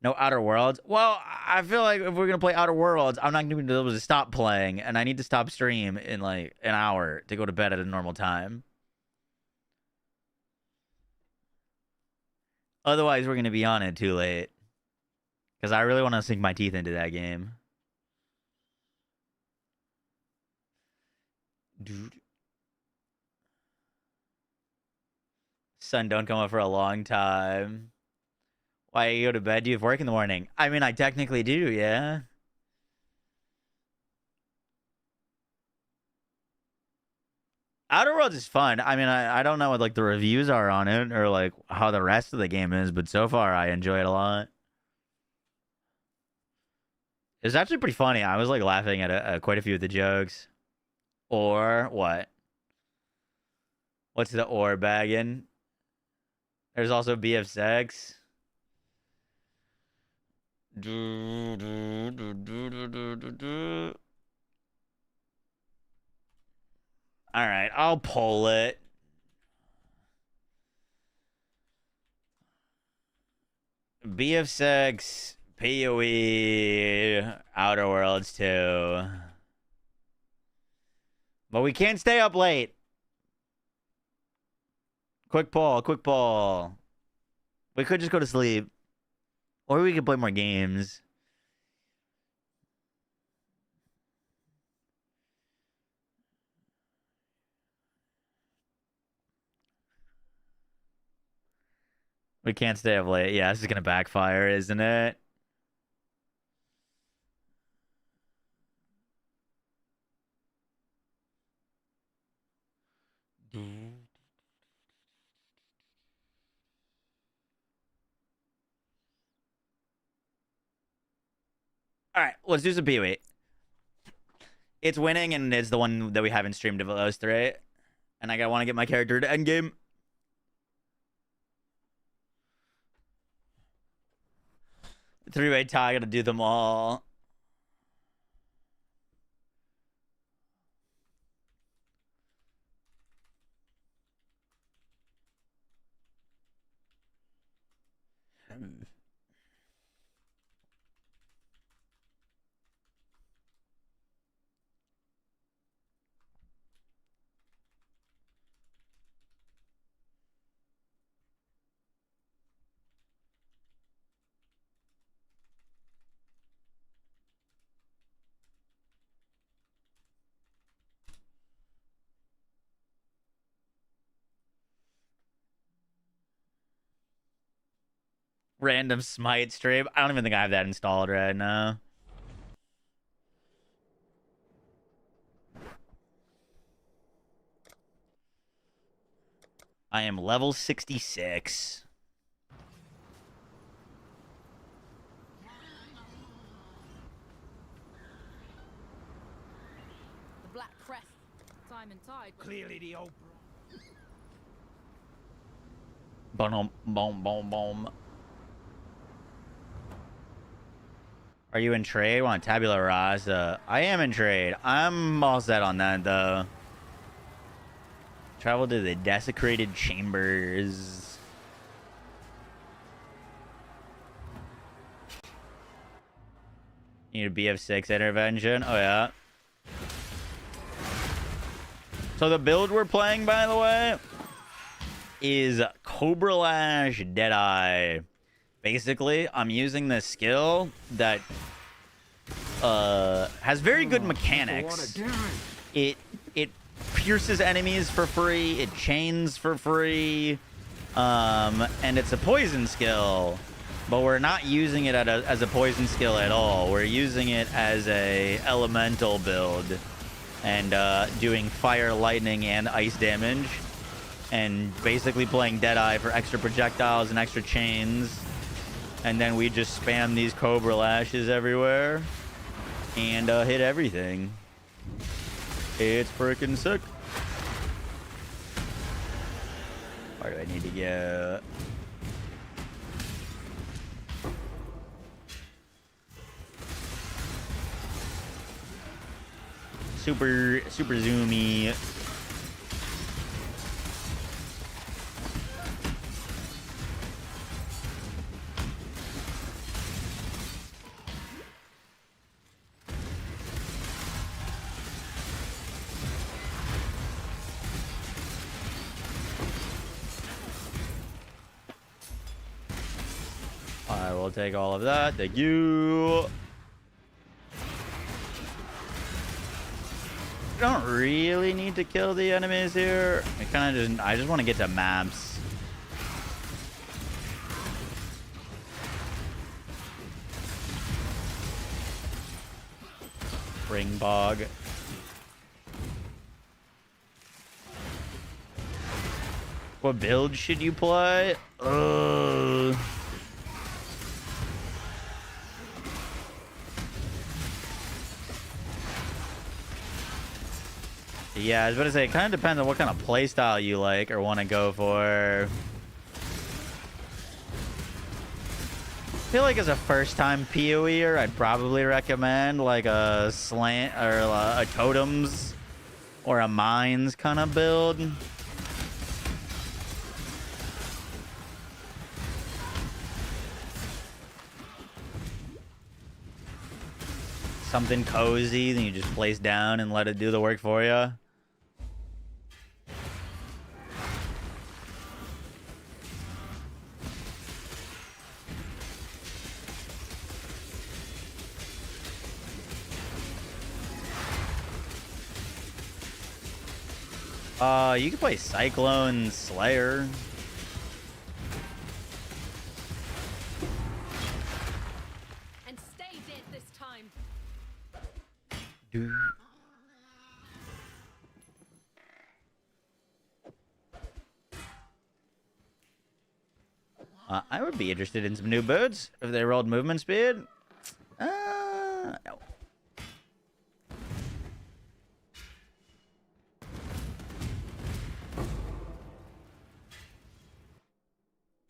No Outer Worlds. Well, I feel like if we're gonna play Outer Worlds, I'm not gonna be able to stop playing, and I need to stop stream in like an hour to go to bed at a normal time. Otherwise, we're gonna be on it too late. Because I really want to sink my teeth into that game. Dude. Sun don't come up for a long time. Why you go to bed? Do you have work in the morning? I mean, I technically do, yeah. Outer Worlds is fun. I mean, I don't know what like the reviews are on it or like how the rest of the game is, but so far I enjoy it a lot. It's actually pretty funny. I was like laughing at quite a few of the jokes. Or what? What's the ore bagging? There's also BF6. All right, I'll pull it. BF6, PoE, Outer Worlds 2. But we can't stay up late. Quick pull, quick pull. We could just go to sleep. Or we could play more games. We can't stay up late. Yeah, this is going to backfire, isn't it? All right, let's do some PoE. It's winning, and it's the one that we haven't streamed of those three. And I want to get my character to endgame. Three-way tie, I gotta do them all. Random smite stream. I don't even think I have that installed right now. I am level 66. The Black Crest. Time and tide. Clearly the old... Boom, boom, boom, boom. Are you in trade? Want tabula rasa? I am in trade. I'm all set on that, though. Travel to the desecrated chambers. Need a BF6 intervention. Oh, yeah. So the build we're playing, by the way, is Cobra Lash Deadeye. Basically, I'm using this skill that has very good mechanics. It pierces enemies for free. It chains for free. And it's a poison skill. But we're not using it as a poison skill at all. We're using it as a elemental build. And doing fire, lightning, and ice damage. And basically playing Deadeye for extra projectiles and extra chains. And then we just spam these Cobra Lashes everywhere. And hit everything. It's freaking sick. Where do I need to get? Super zoomy. I will take all of that. Thank you. Don't really need to kill the enemies here. I just want to get to maps. Ring bog. What build should you play? Yeah, I was about to say, it kind of depends on what kind of playstyle you like or want to go for. I feel like as a first-time PoEer, I'd probably recommend like a slant or a totems or a mines kind of build. Something cozy, then you just place down and let it do the work for you. You can play Cyclone Slayer. And stay dead this time. I would be interested in some new birds if they rolled movement speed. No.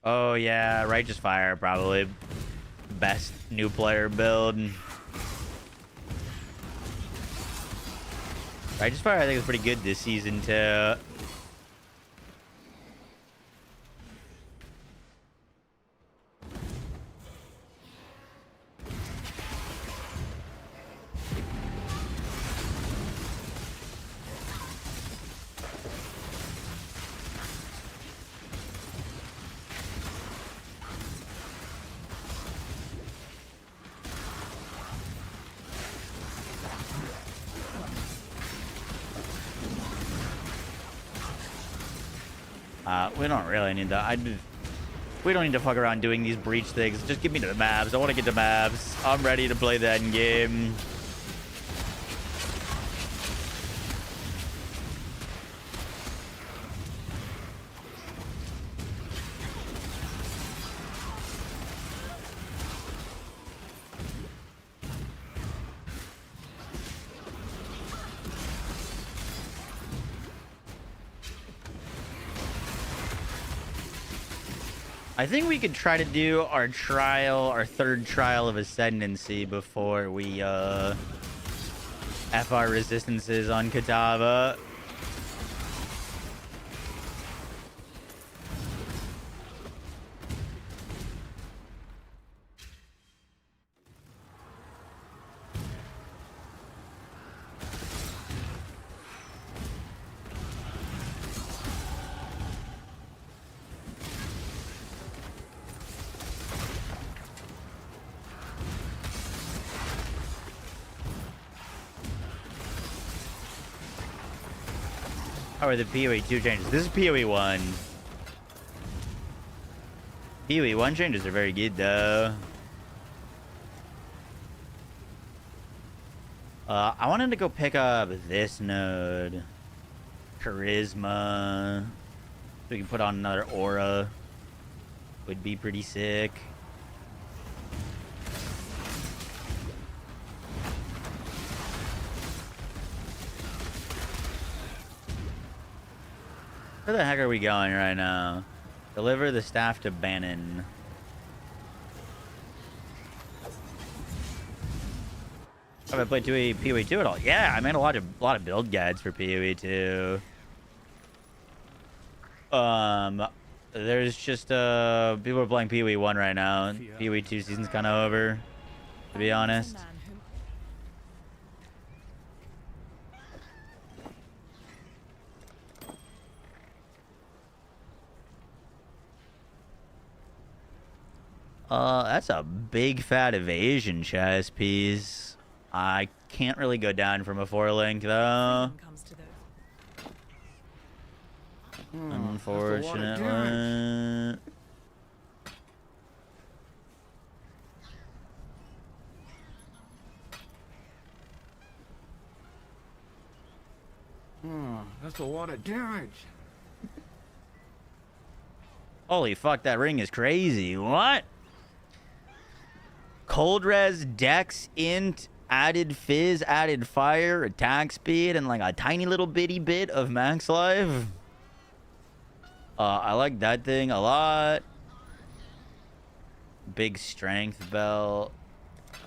Oh yeah, Righteous Fire probably best new player build. Righteous Fire I think is pretty good this season too. We don't really need that. We don't need to fuck around doing these breach things. Just give me the maps. I want to get the maps. I'm ready to play the end game. I think we could try to do our third trial of Ascendancy before we FR resistances on Kadava. How are the PoE 2 changes? This is PoE 1. PoE 1 changes are very good though. I wanted to go pick up this node. Charisma. So we can put on another aura. Would be pretty sick. Where the heck are we going right now? Deliver the staff to Bannon. Have I played PoE 2 at all? Yeah, I made a lot of build guides for PoE 2. There's just people are playing PoE 1 right now. PoE 2 season's kind of over, to be honest. That's a big fat evasion chest piece. I can't really go down from a 4-link though. Unfortunately. That's a lot of damage. Holy fuck, that ring is crazy. What? Cold res, dex, int, added fizz, added fire, attack speed, and like a tiny little bitty bit of max life. I like that thing a lot. Big strength belt.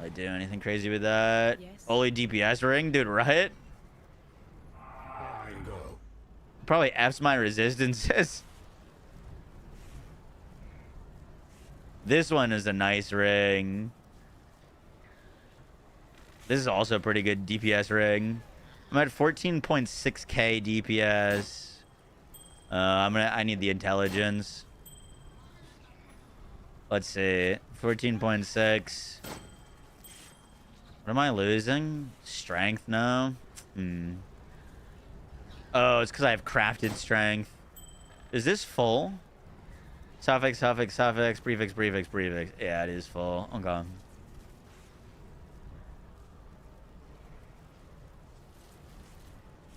I do anything crazy with that? Yes. Only DPS ring, dude, right? Probably F's my resistances. This one is a nice ring. This is also a pretty good DPS ring. I'm at 14.6k DPS. I need the intelligence. Let's see. 14.6. What am I losing? Strength now? Oh, it's because I have crafted strength. Is this full? Suffix, suffix, suffix, prefix, prefix, prefix. Yeah, it is full. Okay.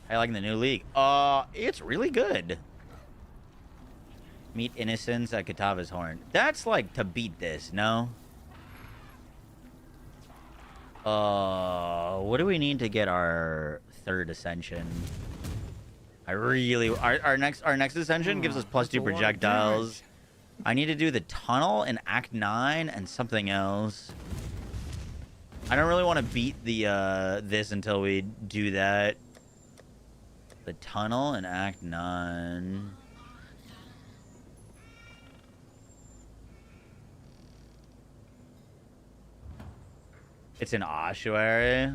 I like the new league. It's really good. Meet Innocence at Katava's Horn. That's like to beat this, no? What do we need to get our third ascension? Our next ascension gives us +2 projectiles. I need to do the tunnel in Act 9 and something else. I don't really want to beat the this until we do that. The tunnel in Act 9. It's an ossuary.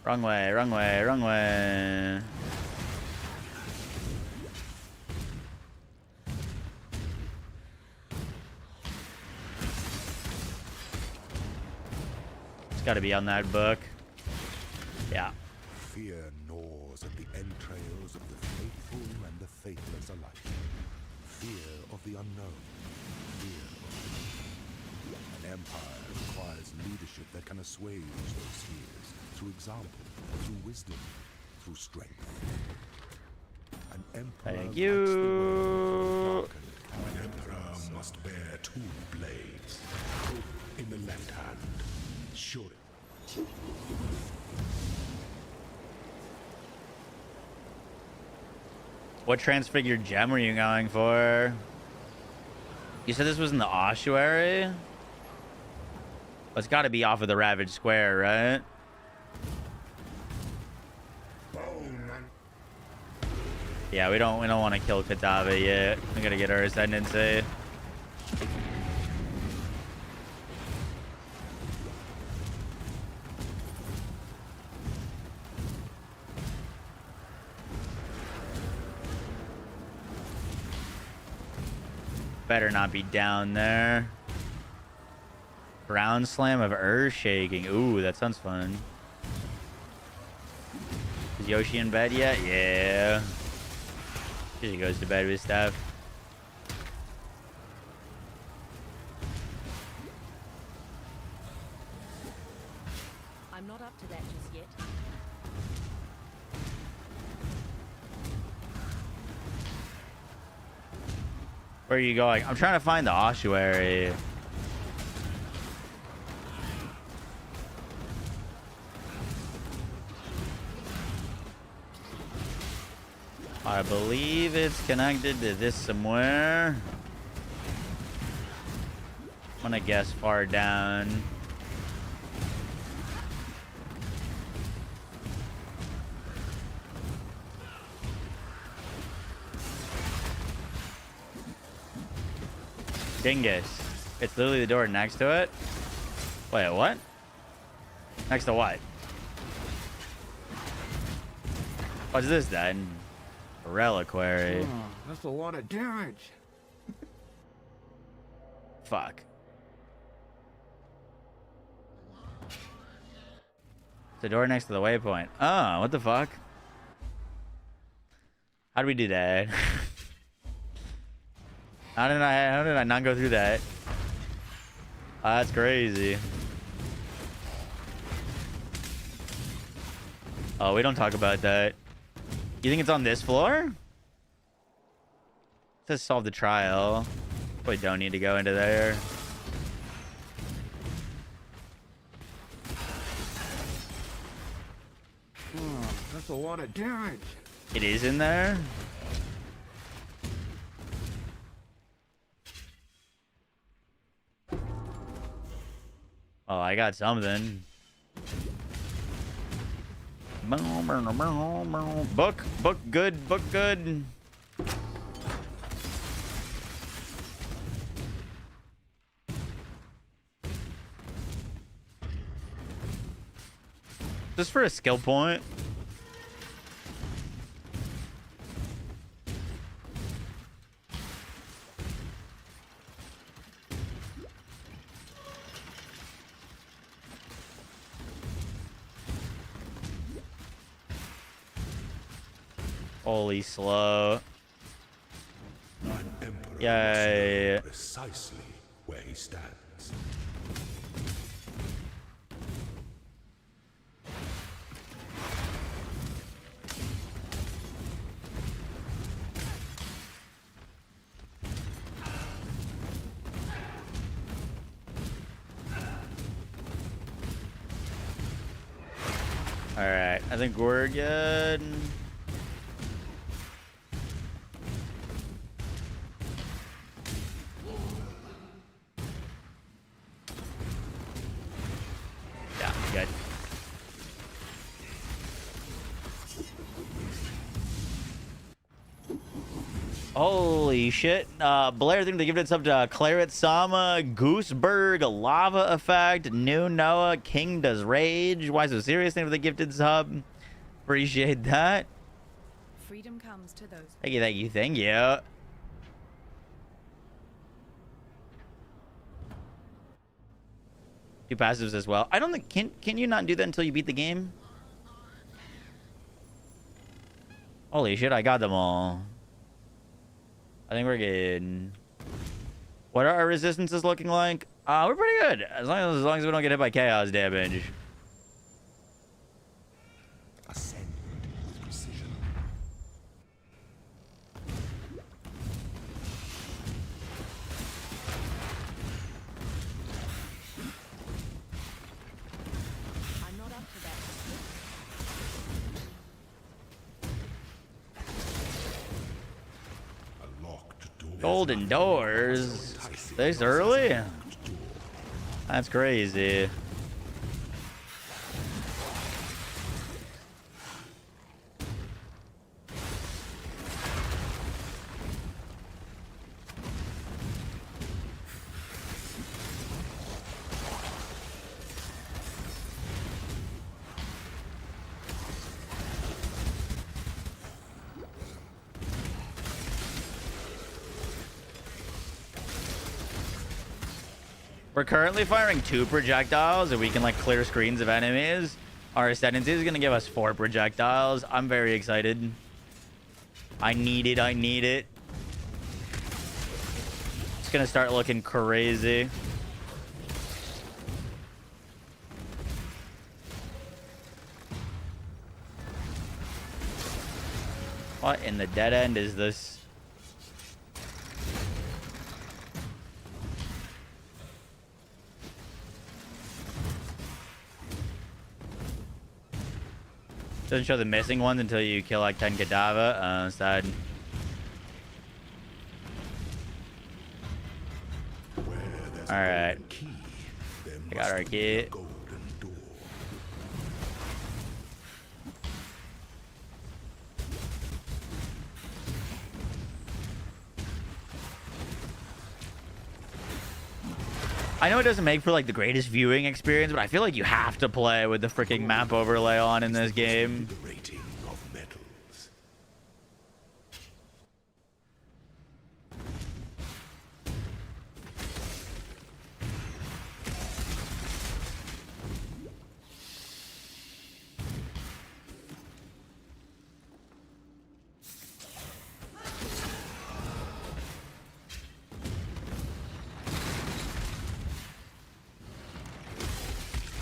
Wrong way, wrong way, wrong way. It's got to be on that book. Yeah. Fear gnaws at the entrails of the faithful and the faithless alike. Fear of the unknown. Fear of the... An empire requires leadership that can assuage those fears. Through example, through wisdom, through strength. An emperor. Thank you. An emperor must bear 2 blades. In the left hand, sure. What transfigured gem were you going for? You said this was in the ossuary? Well, it's got to be off of the Ravaged Square, right? Yeah, we don't want to kill Katava yet. We gotta get our ascendancy. Better not be down there. Ground slam of earth shaking. Ooh, that sounds fun. Is Yoshi in bed yet? Yeah. She goes to bed with stuff. I'm not up to that just yet. Where are you going? I'm trying to find the ossuary. I believe it's connected to this somewhere. I'm gonna guess far down. Dingus. It's literally the door next to it. Wait, what? Next to what? What's this then? Reliquary. Oh, that's a lot of damage. Fuck. The door next to the waypoint. Oh, what the fuck? How do we do that? How did I not go through that? Oh, that's crazy. Oh, we don't talk about that. You think it's on this floor? It says solve the trial. We don't need to go into there. Oh, that's a lot of damage. It is in there? Oh, I got something. Book good, book good. Just for a skill point. Holy slow. An emperor Yay. must know precisely where he stands. All right, I think we're good. Yeah, good. Holy shit. Blair, think they gifted sub to Claret Sama, Gooseberg, Lava Effect, New Noah, King Does Rage. Why so serious? Thank you for the gifted sub. Appreciate that. Freedom comes to those. Thank you, thank you, thank you. Do passives as well. I don't think can you not do that until you beat the game? Holy shit, I got them all. I think we're good. What are our resistances looking like? We're pretty good. As long as we don't get hit by chaos damage. Ascend with precision. I'm not up to that. A locked door. Golden doors. This early? That's crazy. We're currently firing 2 projectiles, and we can like clear screens of enemies. Our ascendancy is gonna give us 4 projectiles. I'm very excited. I need it. I need it. It's gonna start looking crazy. What in the dead end is this? Doesn't show the missing ones until you kill like 10 cadaver. Sad. Alright. I got our key. I know it doesn't make for like the greatest viewing experience, but I feel like you have to play with the freaking map overlay on in this game.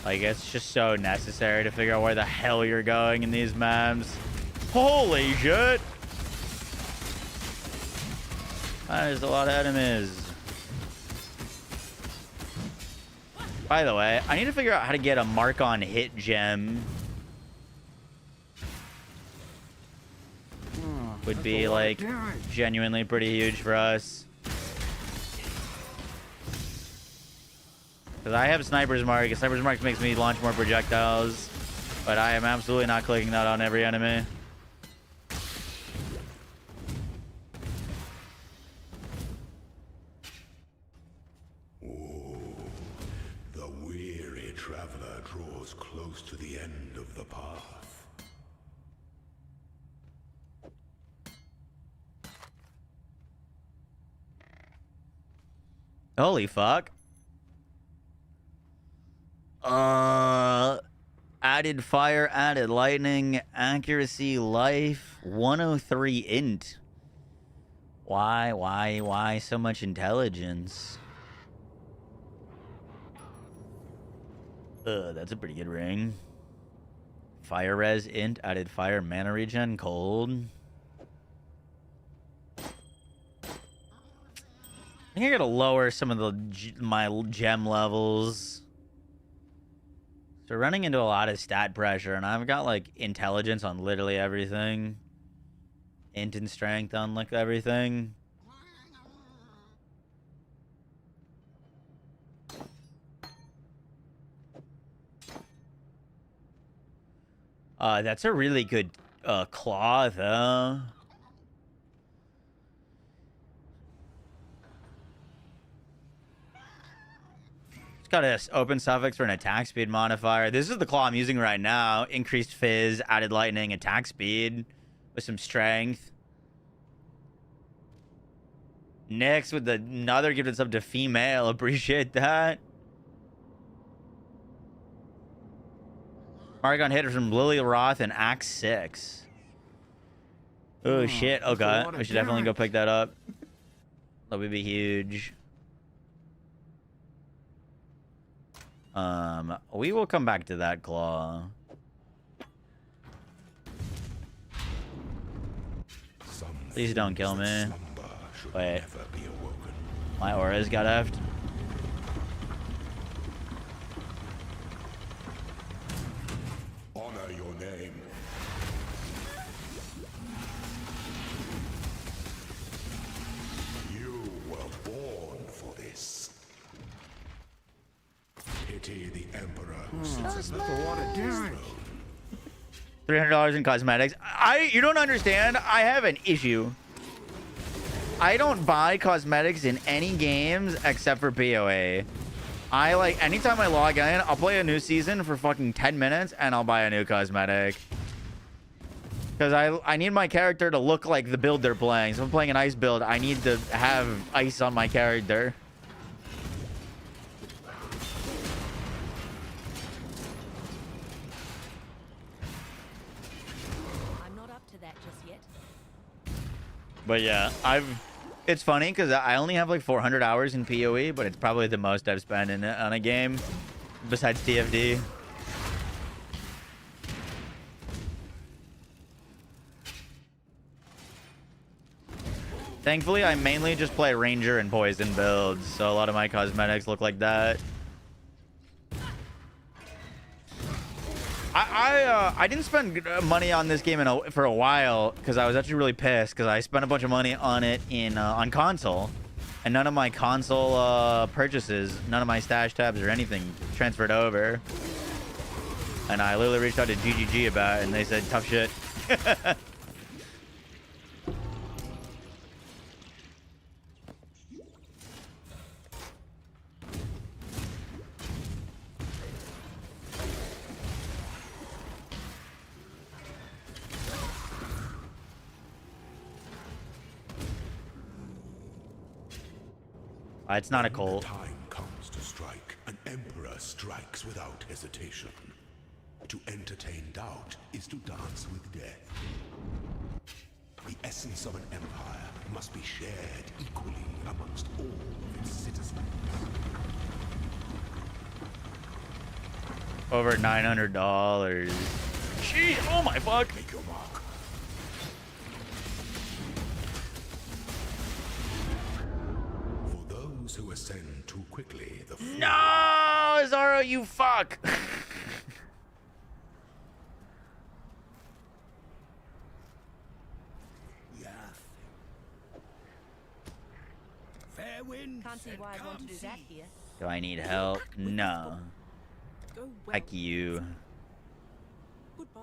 Like, it's just so necessary to figure out where the hell you're going in these maps. Holy shit! There's a lot of enemies. By the way, I need to figure out how to get a mark on hit gem. Would be like genuinely pretty huge for us. Because I have Sniper's Mark. And Sniper's Mark makes me launch more projectiles. But I am absolutely not clicking that on every enemy. The weary traveler draws close to the end of the path. Holy fuck. Added fire, added lightning, accuracy, life, 103 int. Why so much intelligence? That's a pretty good ring. Fire res int, added fire, mana regen, cold. I think I gotta lower some of my gem levels. So running into a lot of stat pressure, and I've got like intelligence on literally everything. Int and strength on like everything. That's a really good claw though. Got an open suffix for an attack speed modifier. This is the claw I'm using right now. Increased fizz, added lightning, attack speed with some strength. Next with another gifted sub to female. Appreciate that. Margon hitter from Lily Roth and Axe 6. Oh shit. Okay. We should definitely go pick that up. That would be huge. We will come back to that claw. Please don't kill me. Wait. My aura's got effed. Honor your name. You were born for this. Pity the Emperor who sits in the throne. $300 in cosmetics. You don't understand. I have an issue. I don't buy cosmetics in any games except for PoE. I like anytime I log in, I'll play a new season for fucking 10 minutes and I'll buy a new cosmetic. Because I need my character to look like the build they're playing. So if I'm playing an ice build, I need to have ice on my character. But yeah, it's funny because I only have like 400 hours in PoE, but it's probably the most I've spent on a game besides TFD. Thankfully, I mainly just play Ranger and Poison builds, so a lot of my cosmetics look like that. I didn't spend money on this game for a while because I was actually really pissed because I spent a bunch of money on it on console, and none of my console purchases, none of my stash tabs or anything transferred over. And I literally reached out to GGG about it, and they said tough shit. It's not a cult. When the time comes to strike, an emperor strikes without hesitation. To entertain doubt is to dance with death. The essence of an empire must be shared equally amongst all of its citizens. Over $900. Jeez, oh my fuck. Make your mark. For those who ascend too quickly, the No, Zara, you fuck. Fair wind. Can't see why I'd want to do that here. Do I need help? No. Go well. Heck you. Goodbye.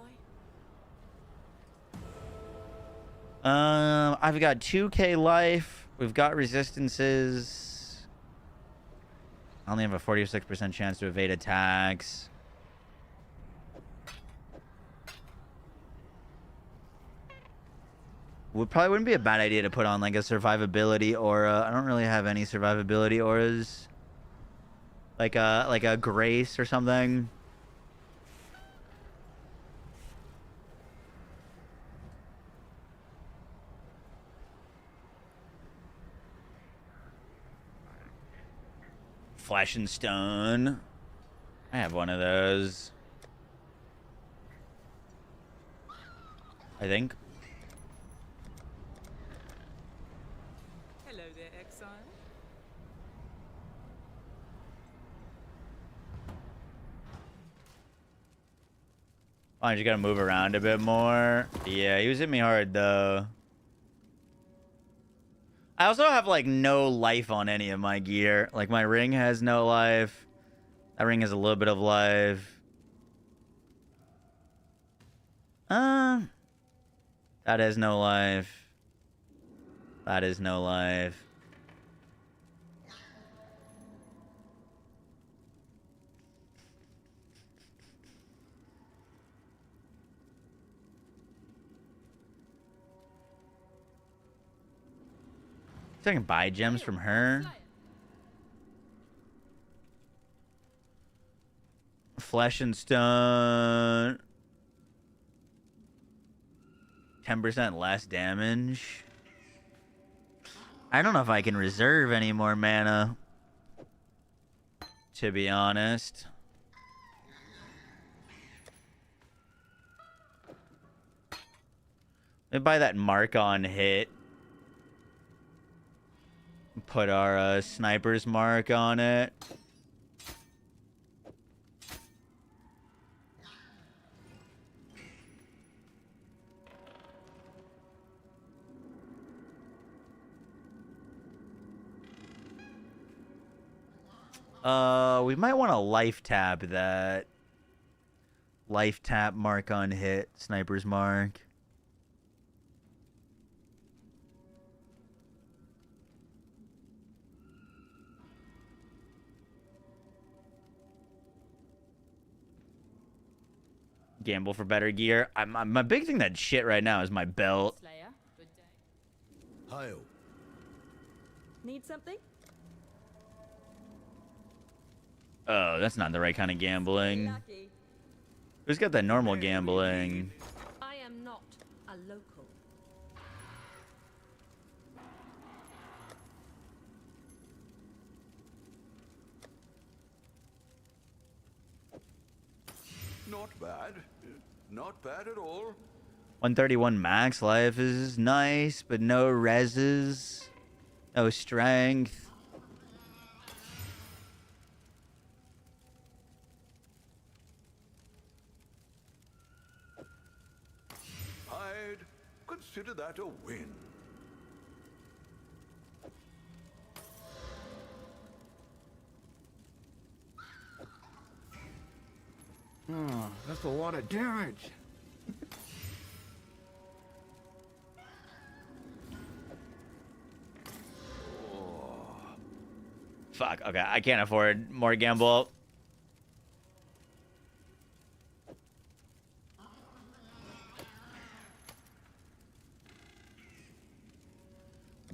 I've got 2k life. We've got resistances. I only have a 46% chance to evade attacks. Probably wouldn't be a bad idea to put on like a survivability aura. I don't really have any survivability auras. Like a grace or something. Flesh and Stone. I have one of those. I think. Hello there, exile. Oh, you gotta move around a bit more. Yeah, he was hitting me hard though. I also have like no life on any of my gear. Like my ring has no life. That ring has a little bit of life. That has no life. That is no life. So I can buy gems from her. Flesh and Stone. 10% less damage. I don't know if I can reserve any more mana, to be honest. Let me buy that mark on hit. Put our sniper's mark on it. We might want to life tap that. Life tap mark on hit, sniper's mark. Gamble for better gear. My big thing that shit right now is my belt. Slayer, good day. Hail. Need something? Oh, that's not the right kind of gambling. Lucky. Who's got that normal gambling? I am not a local. Not bad. Not bad at all. 131 max life is nice, but no reses. No strength. I'd consider that a win. Oh, that's a lot of damage. Fuck, okay, I can't afford more gamble.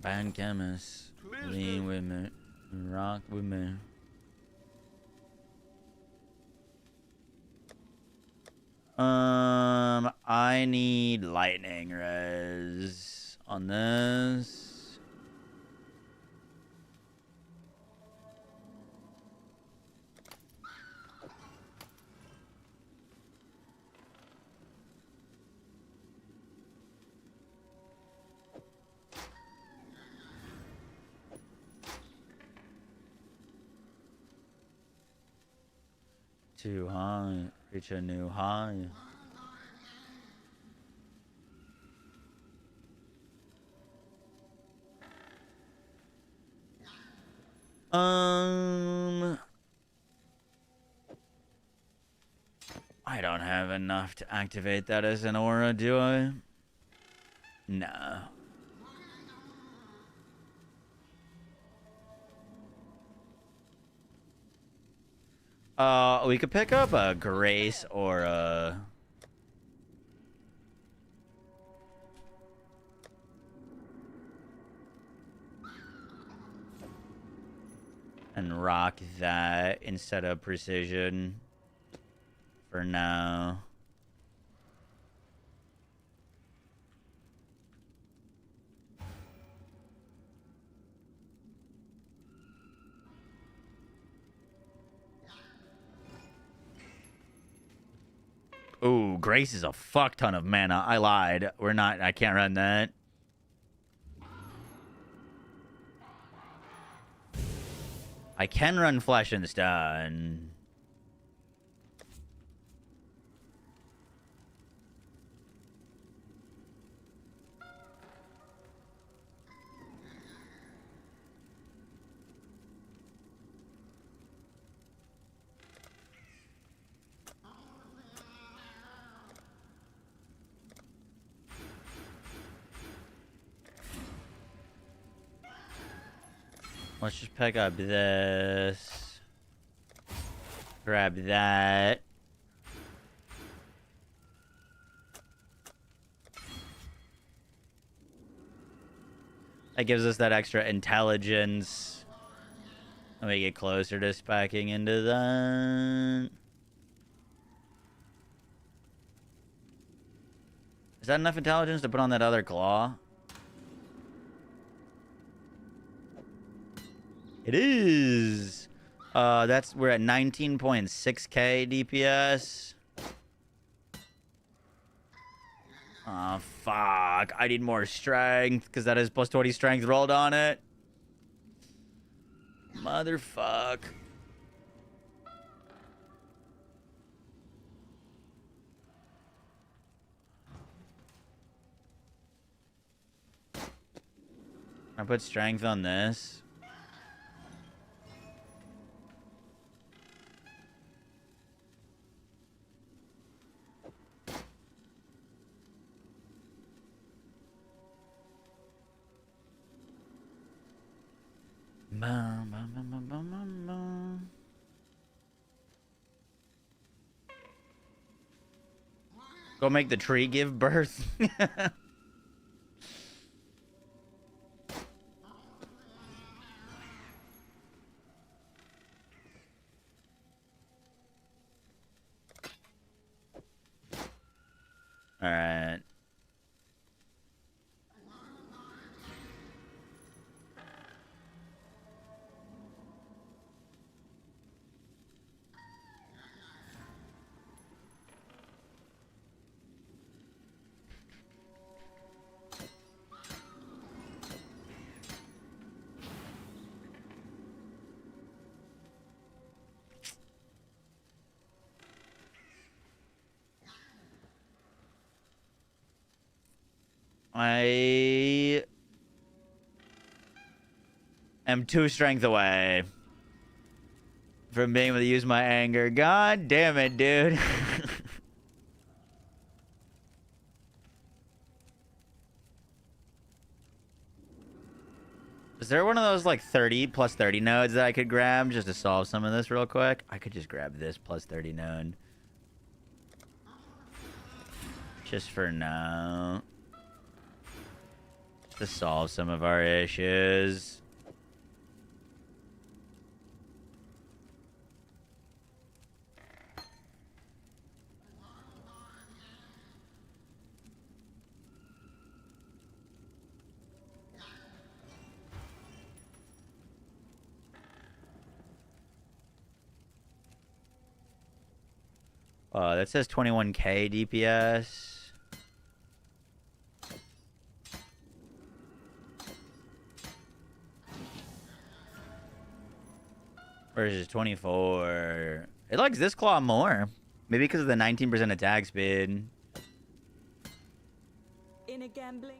Bad chemist. Lean with me. Rock with me. I need lightning res on this. Too high. Reach a new high. I don't have enough to activate that as an aura, do I? No. We could pick up a Grace or a... and rock that instead of Precision for now. Ooh, Grace is a fuck ton of mana. I lied. We're not... I can't run that. I can run Flesh and Stone. Let's just pick up this. Grab that. That gives us that extra intelligence. And we get closer to specking into that. Is that enough intelligence to put on that other claw? It is. We're at 19.6k DPS. Oh, fuck. I need more strength, because that is plus 20 strength rolled on it. Motherfuck. I put strength on this. Bum, bum, bum, bum, bum, bum, bum. Go make the tree give birth. All right. I am 2 strength away from being able to use my anger. God damn it, dude. Is there one of those like 30 plus 30 nodes that I could grab just to solve some of this real quick? I could just grab this plus 30 node. Just for now. To solve some of our issues. That says 21k DPS. Versus 24. It likes this claw more. Maybe because of the 19% attack speed. In a gambling.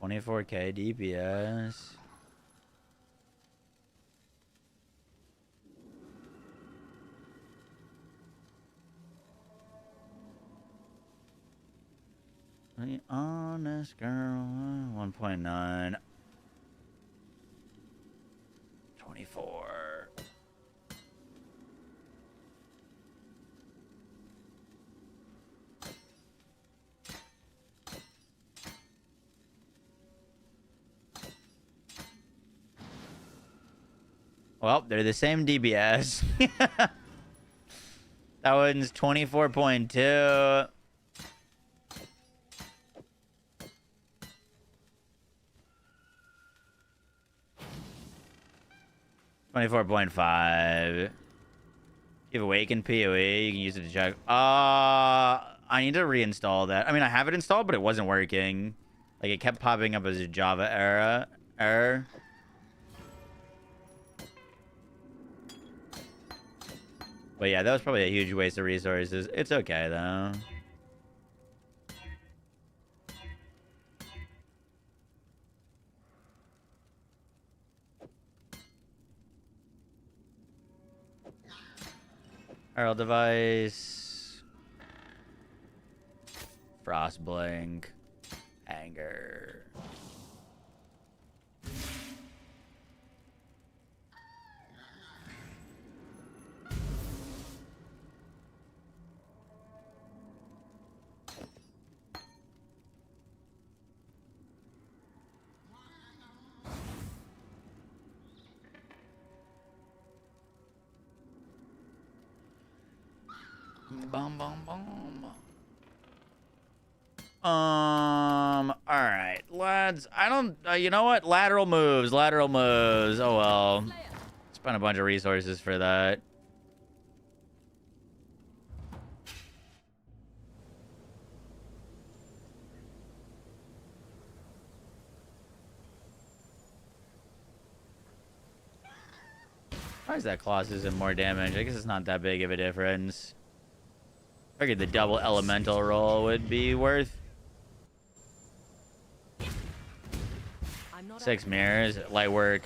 $24K DPS. The honest girl, 1.9. 24. Well, they're the same DBS. That one's 24.2. $24.5. You have Awakened PoE, you can use it to check. I need to reinstall that. I mean, I have it installed, but it wasn't working. Like, it kept popping up as a Java error. But yeah, that was probably a huge waste of resources. It's okay, though. Herald device. Frost blink. Anger. Bum bum bum. All right, lads. I don't. You know what? Lateral moves. Lateral moves. Oh well. Spent a bunch of resources for that. Why is that Colossus isn't more damage? I guess it's not that big of a difference. I figured the double elemental roll would be worth. 6 mirrors, light work.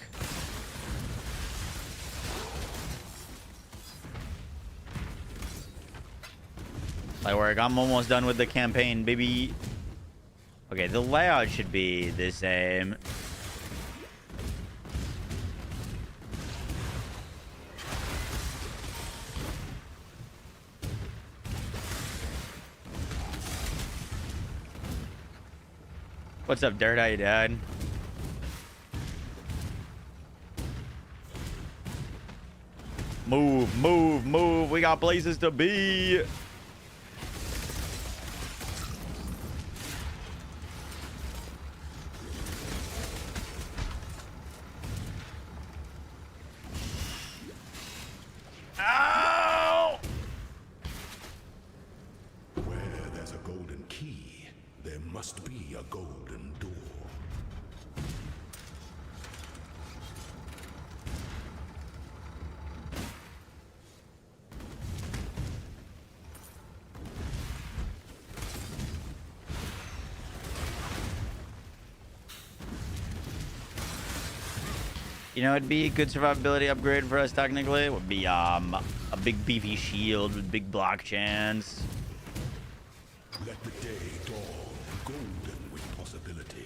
Light work. I'm almost done with the campaign, baby. Okay, the layout should be the same. What's up, Dirt? How you doing? Move, move, move. We got places to be. Ow! Where there's a golden key, there must be a golden door. You know, it'd be a good survivability upgrade for us technically. It would be a big beefy shield with big block chance. Let the day dawn, golden with possibility.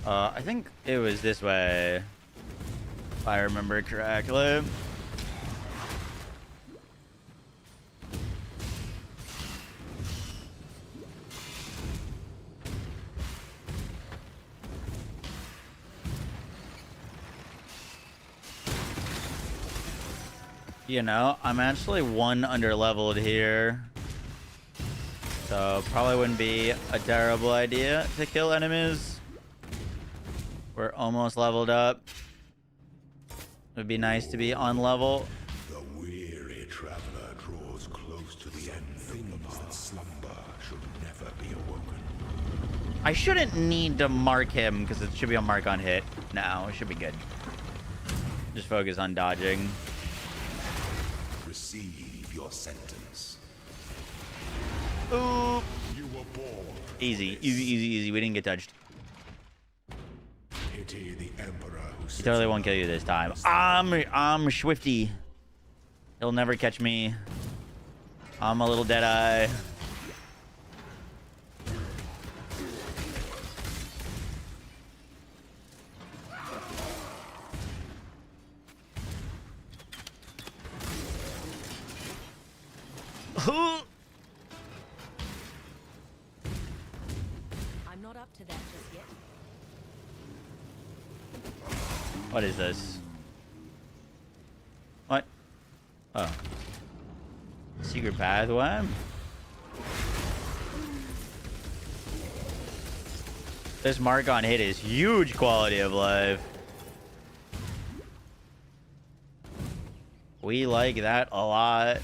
I think it was this way, if I remember correctly. You know, I'm actually 1 under leveled here. So probably wouldn't be a terrible idea to kill enemies. We're almost leveled up. It would be nice to be on level. The weary traveler draws close to the end. Things that slumber should never be awoken. I shouldn't need to mark him because it should be a mark on hit. No, it should be good. Just focus on dodging. Receive your sentence. Ooh. You were born. Easy, easy, easy, easy. We didn't get touched. Pity the emperor who He totally won't kill you this time. I'm Swifty. He'll never catch me. I'm a little deadeye. I'm not up to that just yet. What is this? What? Oh. Secret pathway? This mark on hit is huge quality of life. We like that a lot.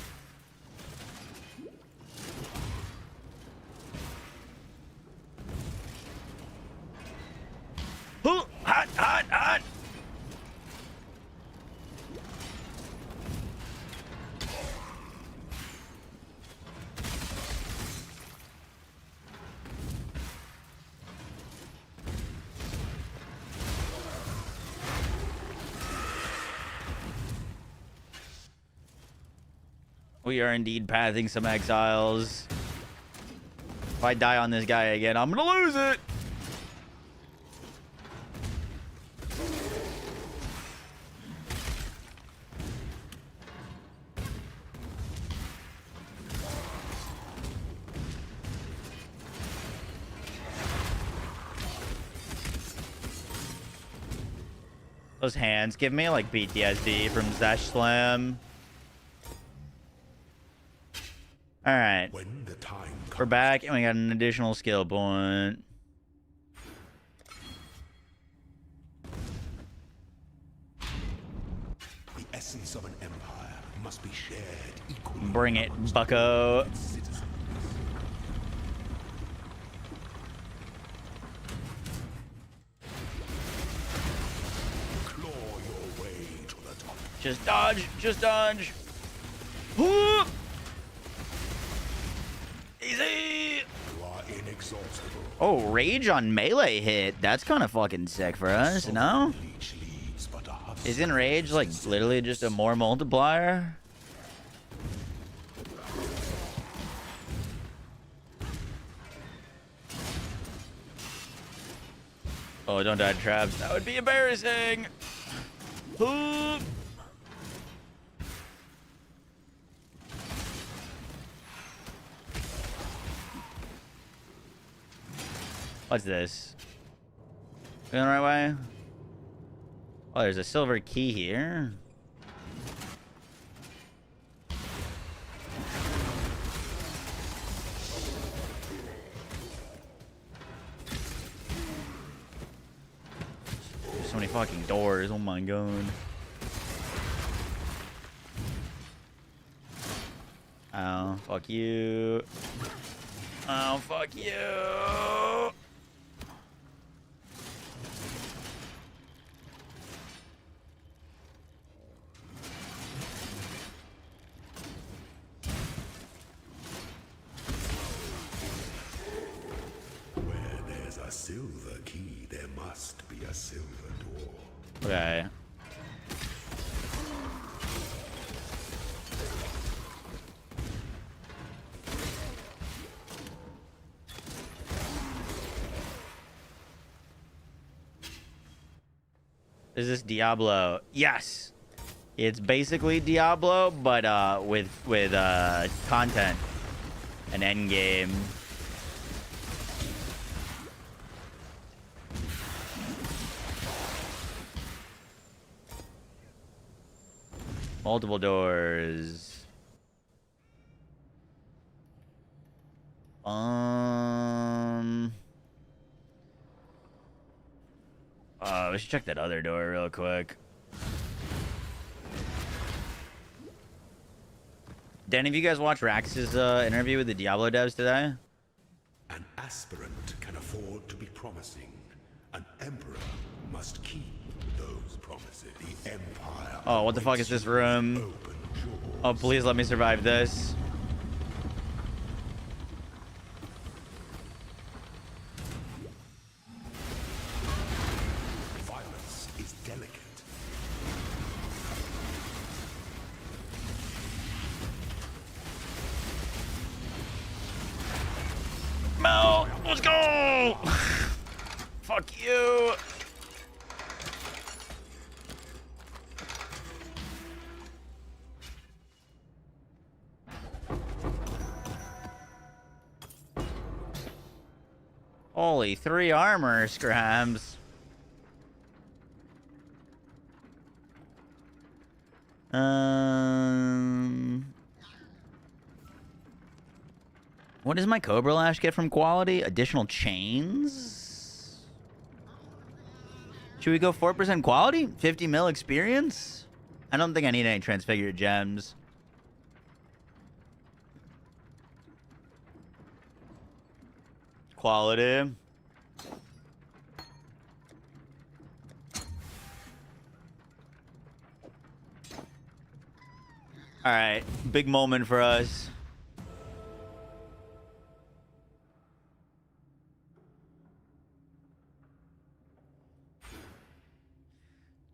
Hot, hot, hot! We are indeed pathing some exiles. If I die on this guy again, I'm gonna lose it! Those hands give me like PTSD from Zesh Slam. Alright. We're back and we got an additional skill point. The essence of an empire must be shared equally. Bring it, bucko. Just dodge, just dodge. Whoop! Easy. You are inexhaustible. Oh, rage on melee hit. That's kind of fucking sick for us, no? Isn't rage like literally just a more multiplier? Oh, don't die to traps. That would be embarrassing. Whoop! What's this? Going the right way? Oh, there's a silver key here. There's so many fucking doors. Oh my god. Oh, fuck you. Oh, fuck you. Silver key, there must be a silver door. Okay. Is this Diablo? Yes. It's basically Diablo, but with content, an endgame. Multiple doors. We should check that other door real quick. Danny, have you guys watched Rax's interview with the Diablo devs today? An aspirant can afford to be promising. An emperor must keep those promises. The empire. Oh, what the fuck is this room? Oh, please let me survive this. Violence is delicate. Mel, let's go! Fuck you! Holy, 3 armor scrams. What does my Cobra Lash get from quality? Additional chains? Should we go 4% quality? 50 mil experience? I don't think I need any transfigured gems. Quality. All right, big moment for us.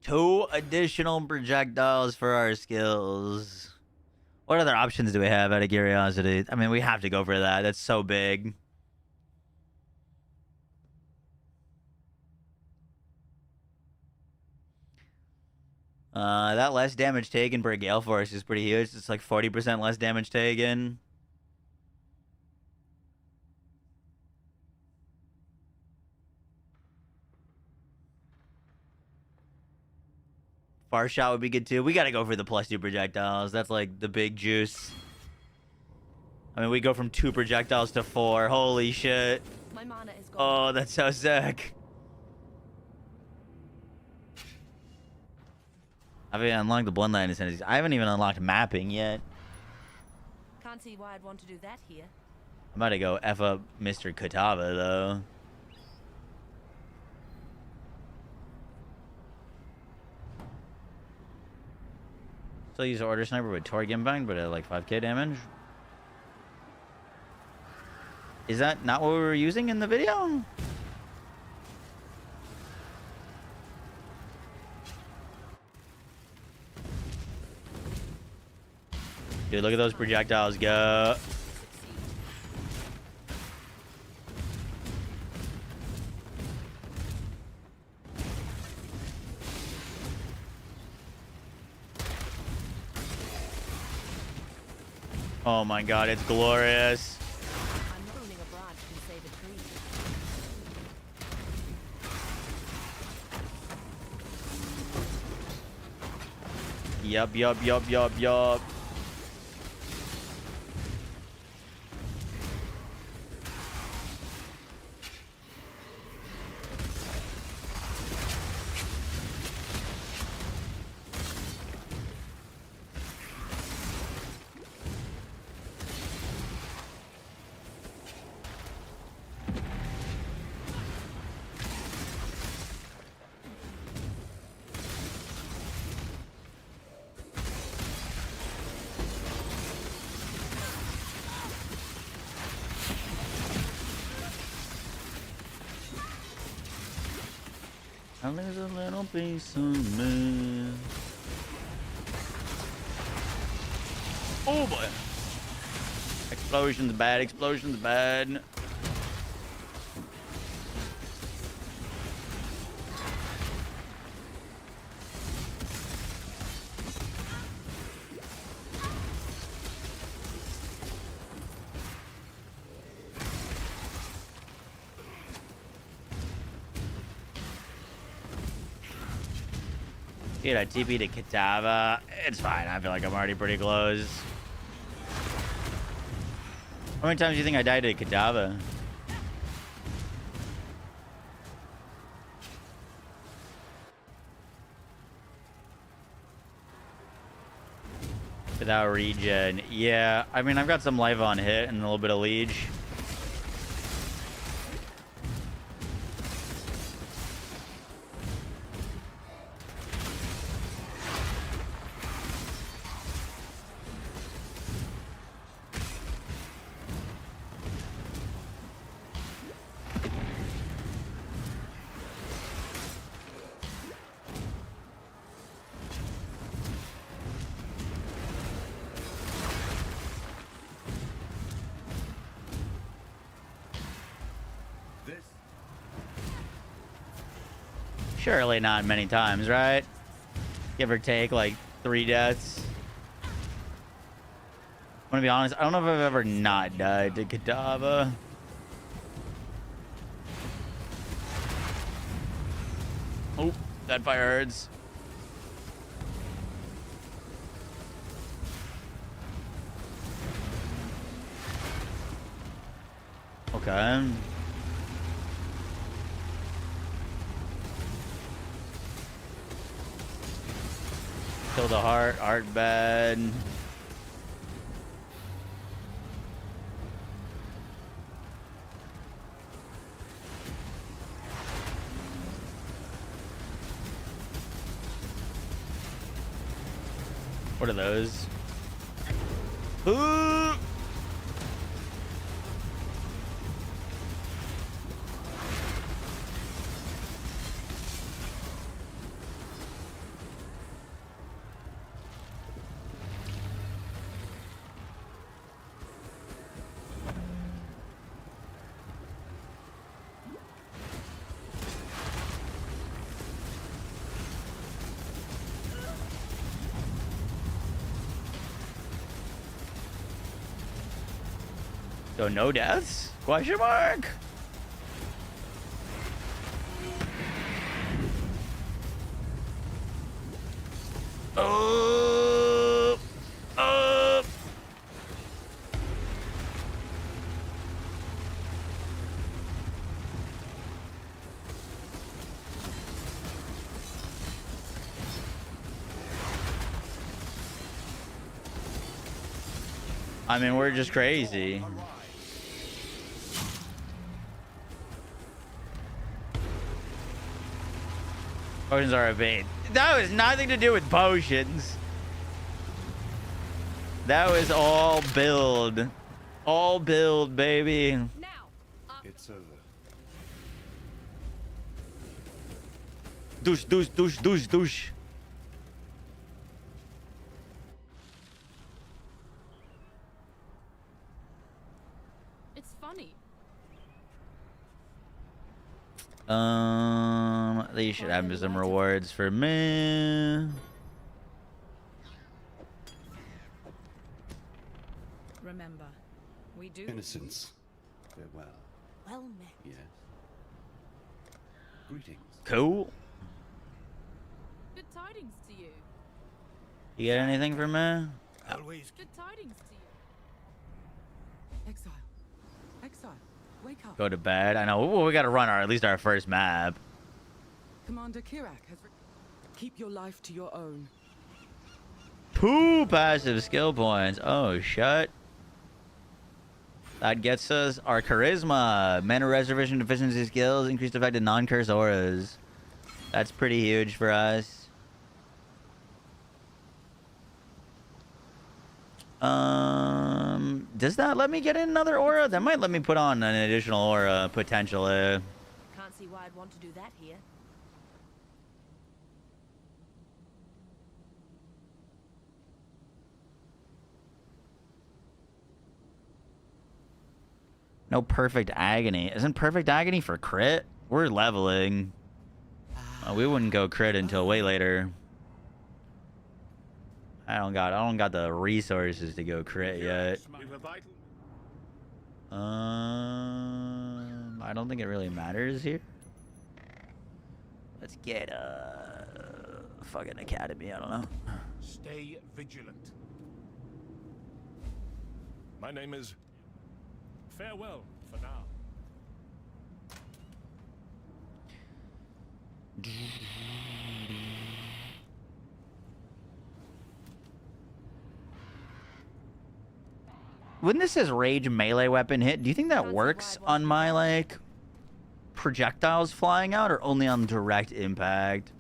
Two additional projectiles for our skills. What other options do we have out of curiosity? I mean, we have to go for that. That's so big. That less damage taken per Gale Force is pretty huge. It's like 40% less damage taken. Far shot would be good too. We gotta go for the +2 projectiles. That's like the big juice. I mean, we go from 2 projectiles to 4. Holy shit. My mana is gone. Oh, that's so sick. I haven't unlocked the Bloodline Ascendancy. I haven't even unlocked mapping yet. Can't see why I'd want to do that here. I'm about to go F up Mr. Katava, though. Still use Order Sniper with Torgue Inbound, but at like 5k damage. Is that not what we were using in the video? Dude, look at those projectiles go. Oh my god, it's glorious. I'm pruning a branch can save a tree. Yup. And there's a little piece of me. Oh boy. Explosion's bad, explosion's bad. Dude, I TP to Kitava. It's fine. I feel like I'm already pretty close. How many times do you think I died to Kitava? Without regen. Yeah, I mean, I've got some life on hit and a little bit of leech. Surely not many times, right? Give or take like 3 deaths. I'm gonna be honest, I don't know if I've ever not died to Kadava. Oh, that fire hurts. Okay. Kill the heart bad. What are those? Ooh! So no deaths? Question mark? Oh! Oh! I mean, we're just crazy. Potions are a bait. That was nothing to do with potions. That was all build. All build, baby. It's over. Douche, douche, douche, douche, douche. It's funny. These should have some rewards for me. Remember, we do. Innocence. Farewell. Well met. Yes. Greetings. Cool. Good tidings to you. You get anything for me? Always. Good tidings to you. Exile. Exile. Wake up. Go to bed. I know. Well, we gotta run at least our first map. Commander Kirak has. Keep your life to your own. 2 passive skill points. Oh, shut. That gets us our charisma, mana reservation deficiency skills, increased effect in non-curse auras. That's pretty huge for us. Does that let me get in another aura? That might let me put on an additional aura potentially. Can't see why I'd want to do that here. No perfect agony. Isn't perfect agony for crit? We're leveling. We wouldn't go crit until way later. I don't got the resources to go crit yet. I don't think it really matters here. Let's get fucking academy. I don't know. Stay vigilant. My name is... Farewell for now. When this says rage melee weapon hit, do you think that works on my, like, projectiles flying out or only on direct impact?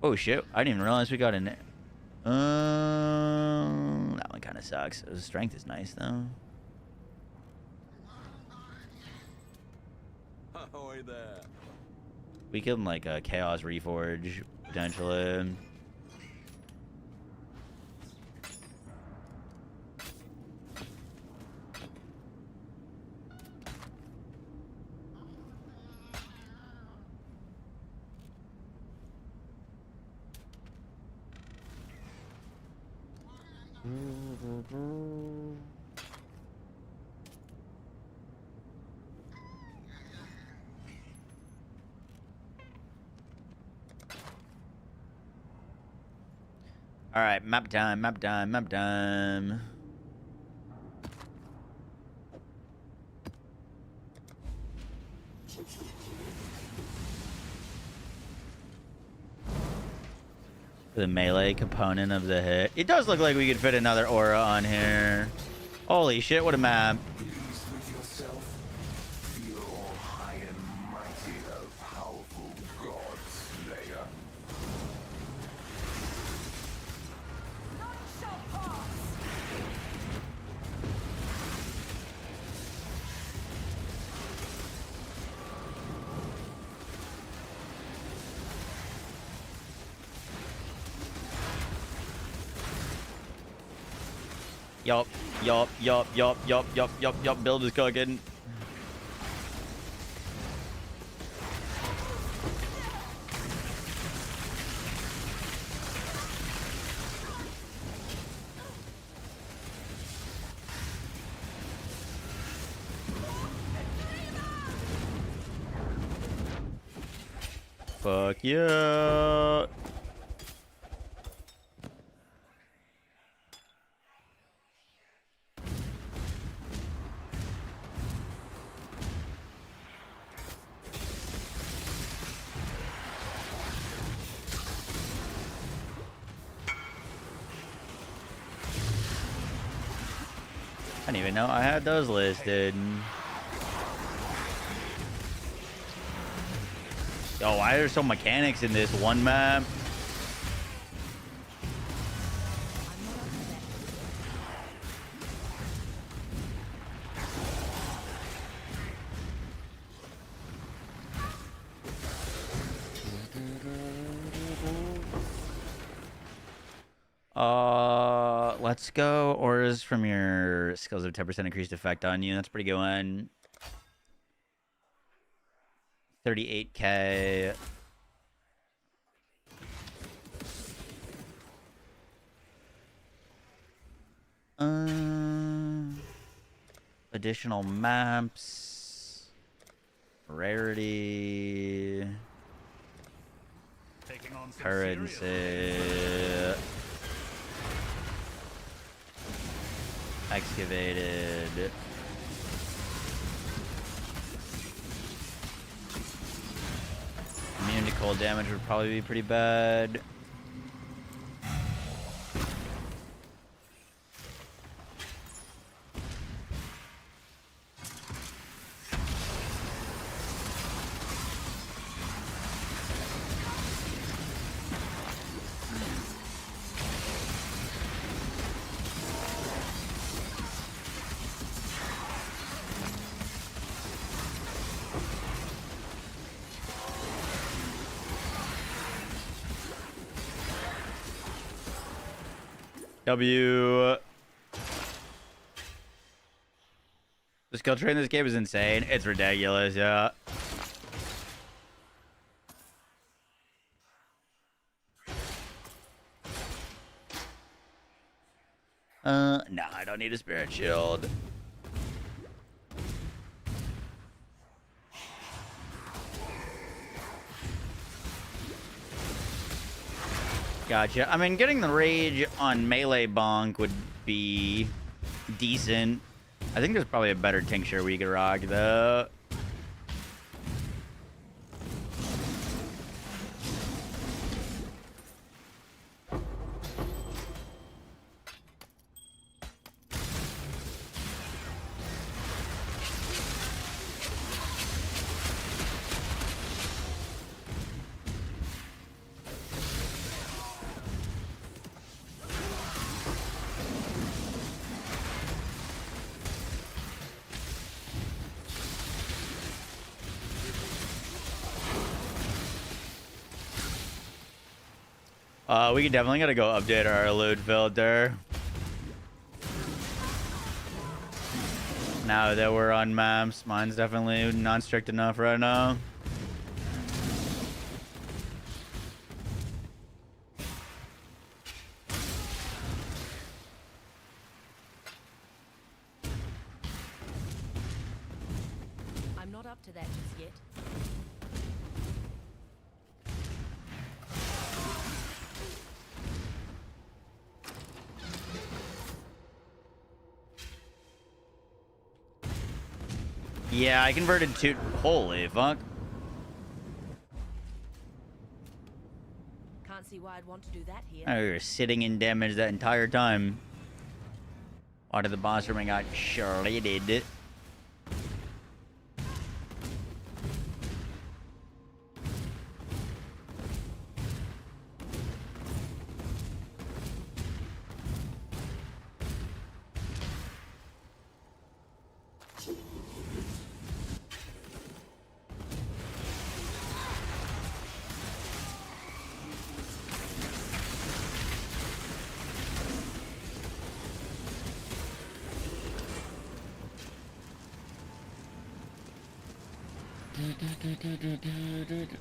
Oh shit, I didn't even realize we got in there. That one kind of sucks. His strength is nice though. Ahoy there. We can like a Chaos Reforge potentially. All right, map time, map time, map time. The melee component of the hit. It does look like we could fit another aura on here. Holy shit, what a map. Yup, build is cooking. Fuck yeah. I didn't even know I had those listed. Yo, why are there so mechanics in this one map? Let's go. Auras from your skills have 10% increased effect on you. That's a pretty good one. 38k. Additional maps. Rarity. Currency. Excavated. Immune to cold damage would probably be pretty bad. W. The skill tree in this game is insane. It's ridiculous, yeah. No, I don't need a spirit shield. Gotcha. I mean, getting the rage on melee bonk would be decent. I think there's probably a better tincture we could rock, though. We definitely gotta go update our loot filter. Now that we're on maps, mine's definitely not strict enough right now. I'm not up to that just yet. Yeah, I converted to... Holy fuck. Can't see why I'd want to do that here. I was sitting in damage that entire time. Why did the boss room got shredded?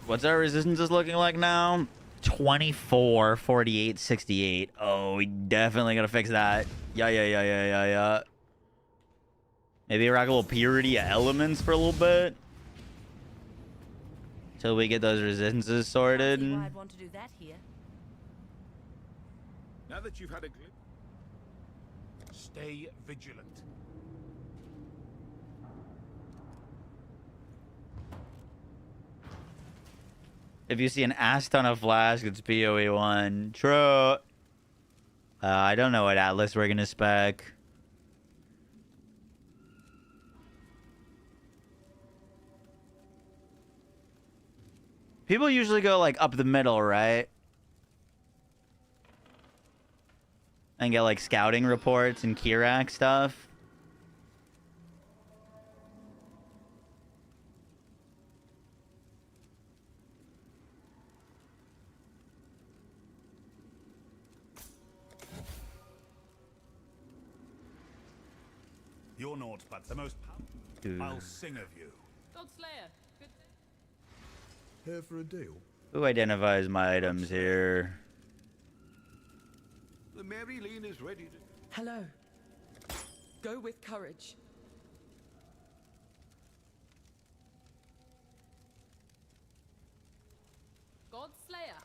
What's our resistances looking like now? 24, 48, 68. Oh, we definitely gotta fix that. Yeah. Maybe rock a little purity of elements for a little bit. Till we get those resistances sorted. Can't see why I'd want to do that here. Now that you've had a glimpse, stay vigilant. If you see an ass ton of flask, it's PoE1. True. I don't know what Atlas we're gonna spec. People usually go like up the middle, right? And get like scouting reports and Kirak stuff. You're naught but the most powerful. I'll sing of you. God Slayer. Good. Here for a deal? Who identifies my items here? The Mary Lean is ready to... Hello. Go with courage. God Slayer.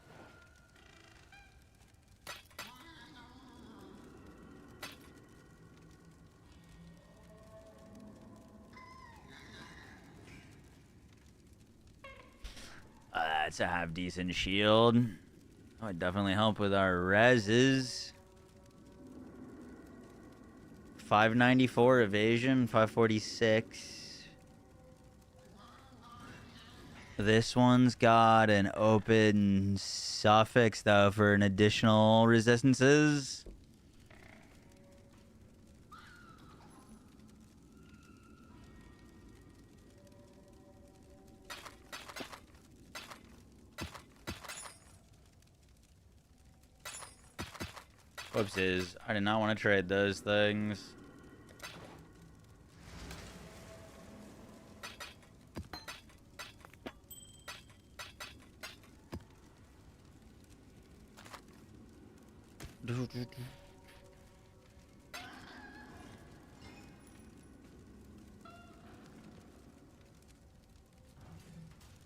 That's a half decent shield. That would definitely help with our reses. 594 evasion, 546. This one's got an open suffix though for an additional resistances. Whoopsies. I did not want to trade those things.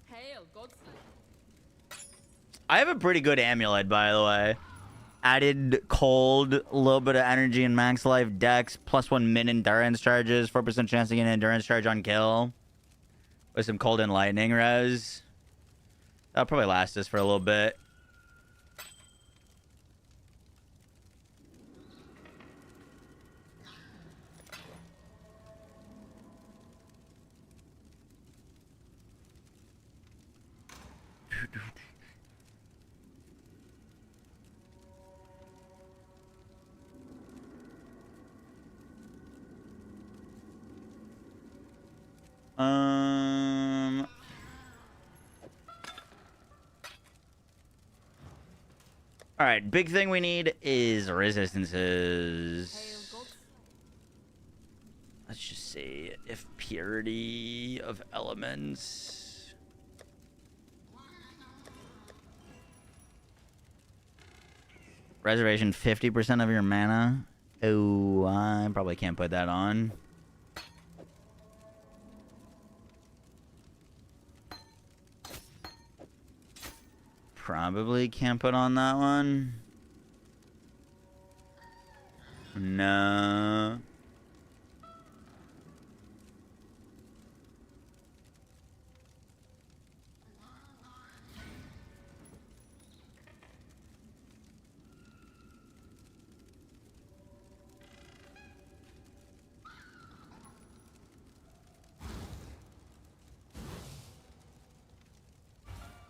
Hail, God Slayer. I have a pretty good amulet, by the way. Added cold, a little bit of energy and max life, dex, +1 min endurance charges, 4% chance to get an endurance charge on kill. With some cold and lightning res. That'll probably last us for a little bit. All right, big thing we need is resistances. Let's just see if purity of elements. Reservation 50% of your mana. Oh, I probably can't put that on. Probably can't put on that one. No.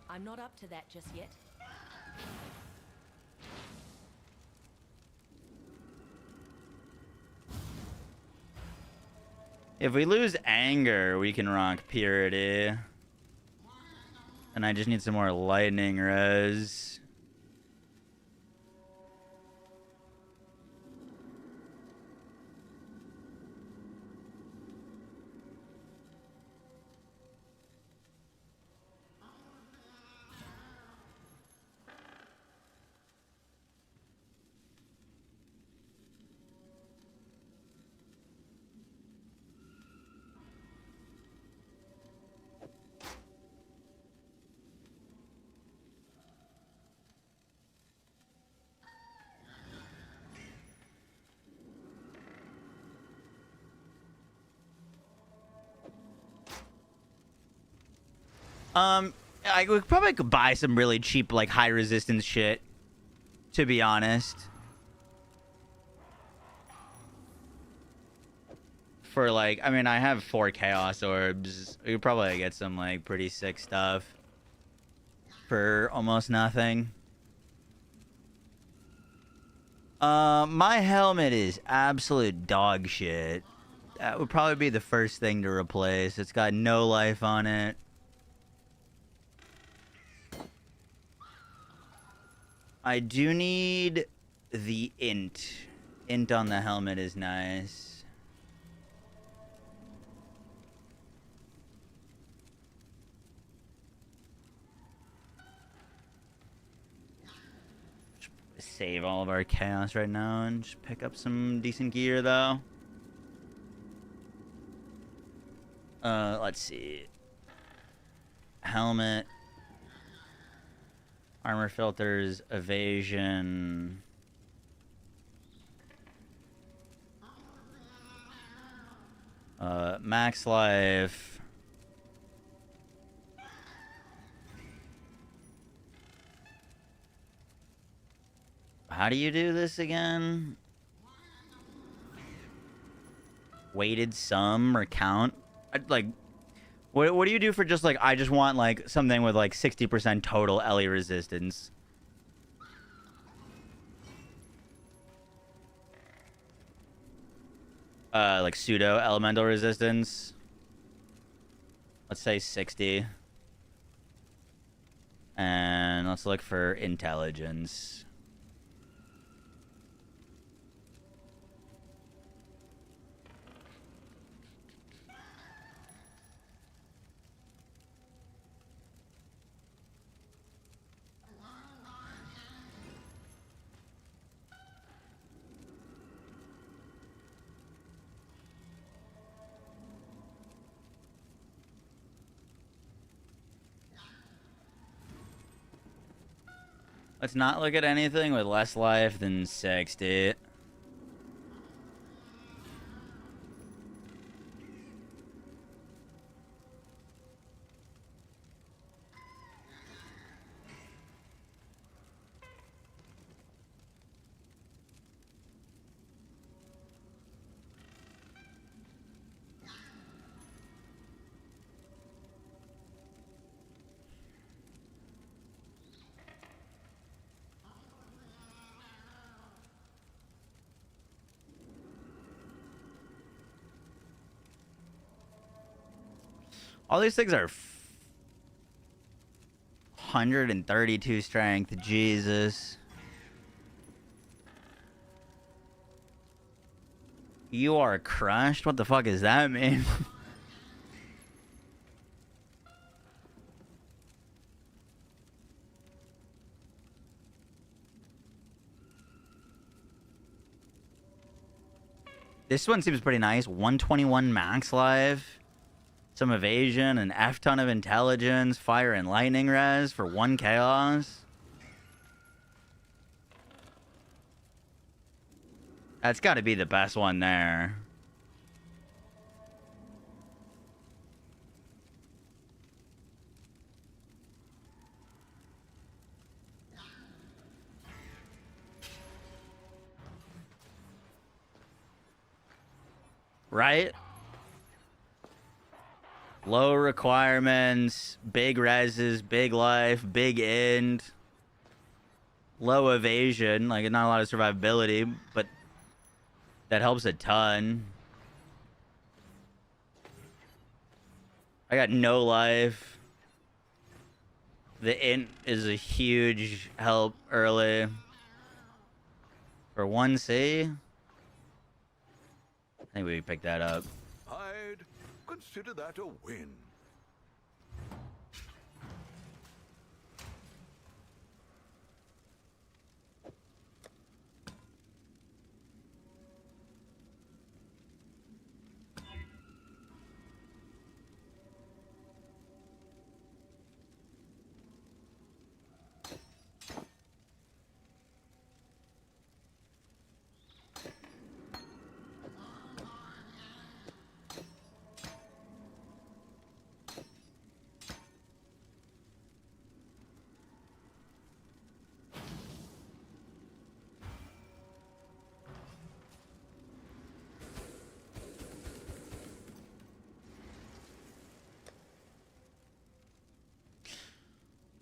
I'm not up to that just yet. If we lose anger, we can rock purity. And I just need some more lightning res. I would probably could buy some really cheap, like, high resistance shit, to be honest. For, like, I mean, I have 4 Chaos Orbs. We could probably get some, like, pretty sick stuff for almost nothing. My helmet is absolute dog shit. That would probably be the first thing to replace. It's got no life on it. I do need the int. Int on the helmet is nice. Save all of our chaos right now and just pick up some decent gear, though. Let's see. Helmet. Armor filters, evasion. Max life. How do you do this again? Weighted sum or count? Like, what do you do for just, like, I just want, like, something with, like, 60% total LE resistance? Like, pseudo elemental resistance. Let's say 60. And let's look for intelligence. Let's not look at anything with less life than 60. All these things are 132 strength. Jesus. You are crushed? What the fuck does that mean? This one seems pretty nice. 121 max life. Some evasion, an F ton of intelligence, fire and lightning res for 1 chaos. That's got to be the best one there. Right? Low requirements, big reses, big life, big end, low evasion, like not a lot of survivability, but that helps a ton. I got no life. The int is a huge help early. For 1C, I think we pick that up. I'd consider that a win.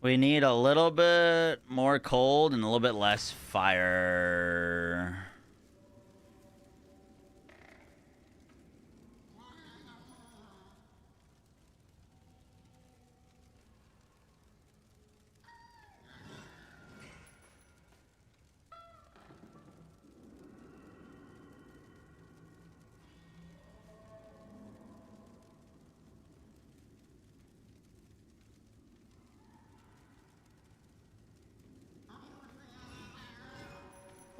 We need a little bit more cold and a little bit less fire.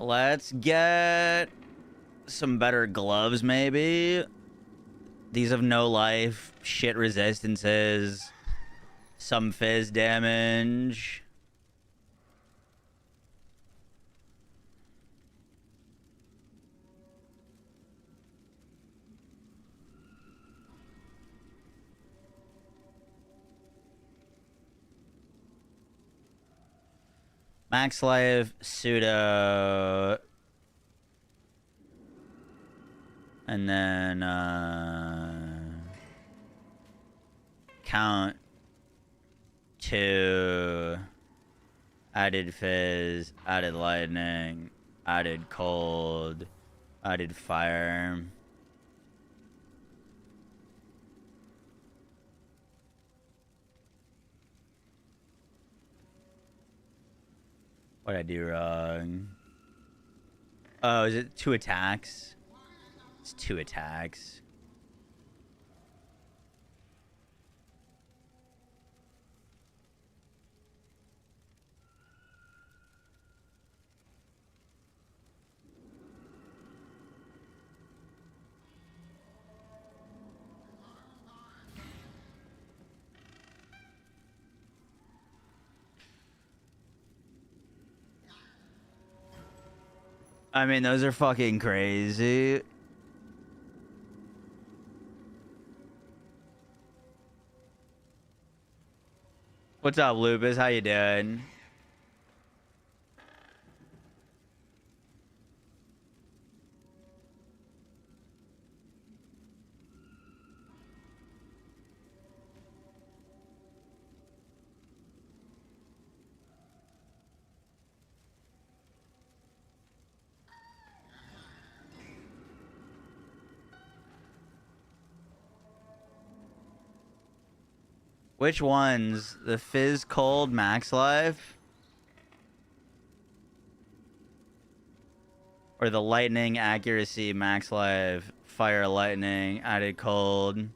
Let's get some better gloves, maybe. These have no life, shit resistances, some fizz damage. Max life, pseudo. And then, count 2, added fizz, added lightning, added cold, added fire. What did I do wrong? Oh, is it 2 attacks? It's 2 attacks. I mean, those are fucking crazy. What's up, Lupus? How you doing? Which ones? The Fizz Cold Max Life? Or the Lightning Accuracy Max Life Fire Lightning added cold?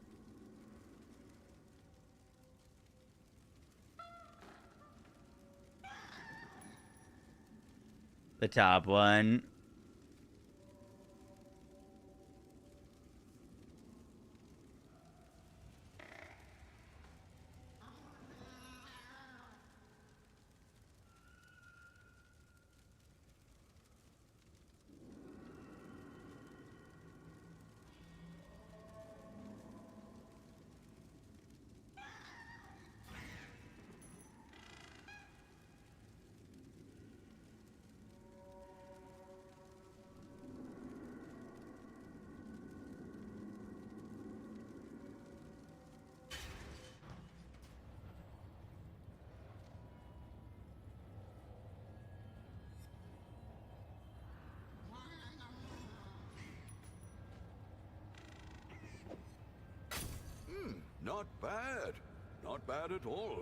The top one. Not bad. Not bad at all.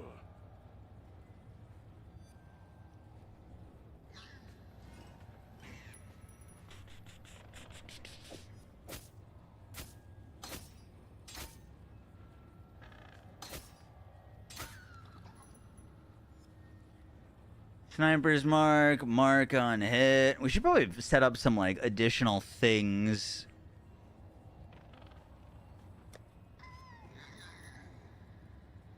Sniper's mark, mark on hit. We should probably set up some like additional things.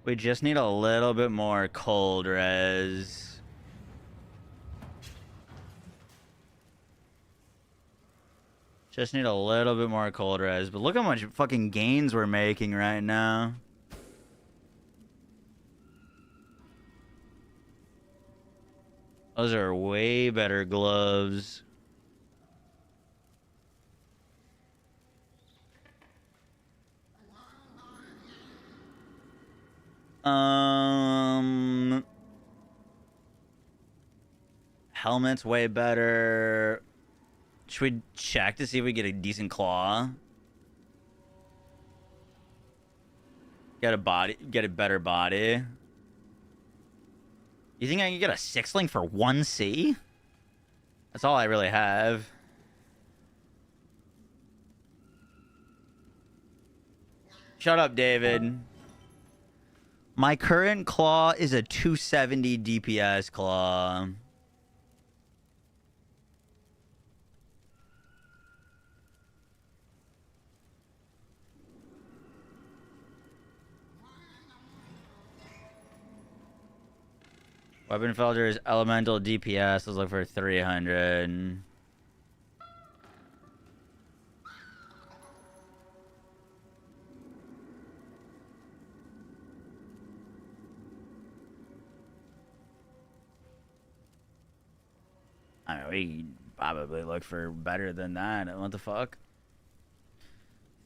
We just need a little bit more cold res. Just need a little bit more cold res. But look how much fucking gains we're making right now. Those are way better gloves. Helmet's way better. Should we check to see if we get a decent claw? Get a better body. You think I can get a 6-link for 1C? That's all I really have. Shut up, David. My current claw is a 270 DPS claw. Weapon filter's elemental DPS. Let's look for 300. I mean, we probably look for better than that. What the fuck?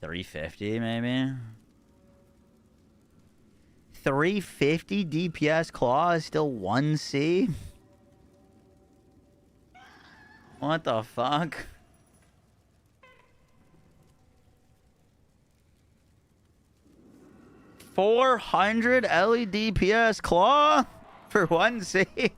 350 maybe? 350 DPS claw is still 1C? What the fuck? $400 LED DPS claw for 1C?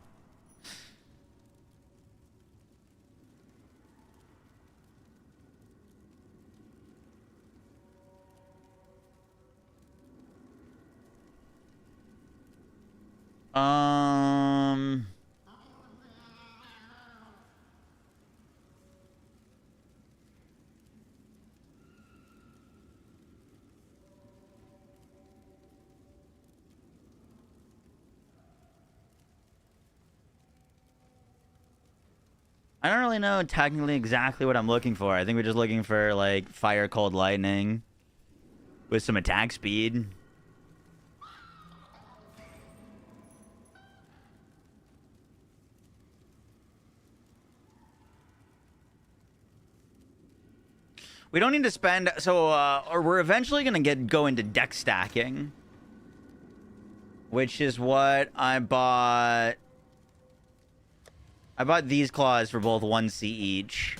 I don't really know technically exactly what I'm looking for. I think we're just looking for like fire, cold, lightning with some attack speed. We don't need to spend, so, or we're eventually going to go into deck stacking. Which is what I bought. I bought these claws for both 1C each.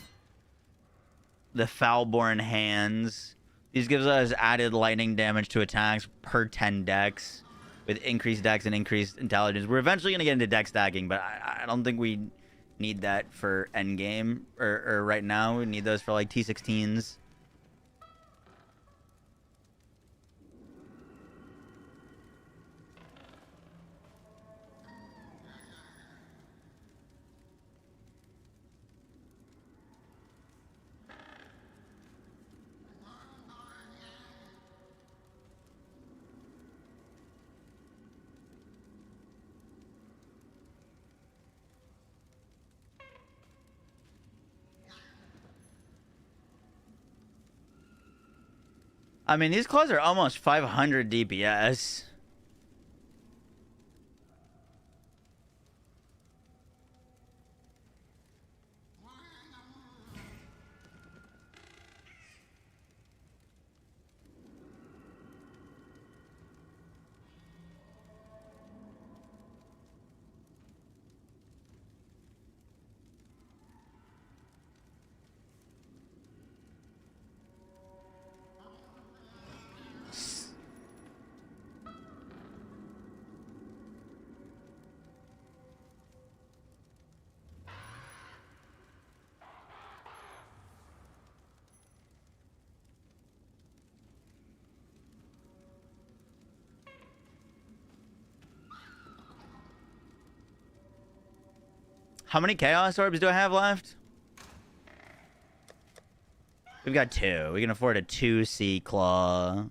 The Foulborn Hands. These gives us added lightning damage to attacks per 10 decks. With increased decks and increased intelligence. We're eventually going to get into deck stacking, but I don't think we need that for endgame. Or right now, we need those for like T16s. I mean, these claws are almost 500 DPS. How many Chaos Orbs do I have left? We've got 2. We can afford a 2C claw.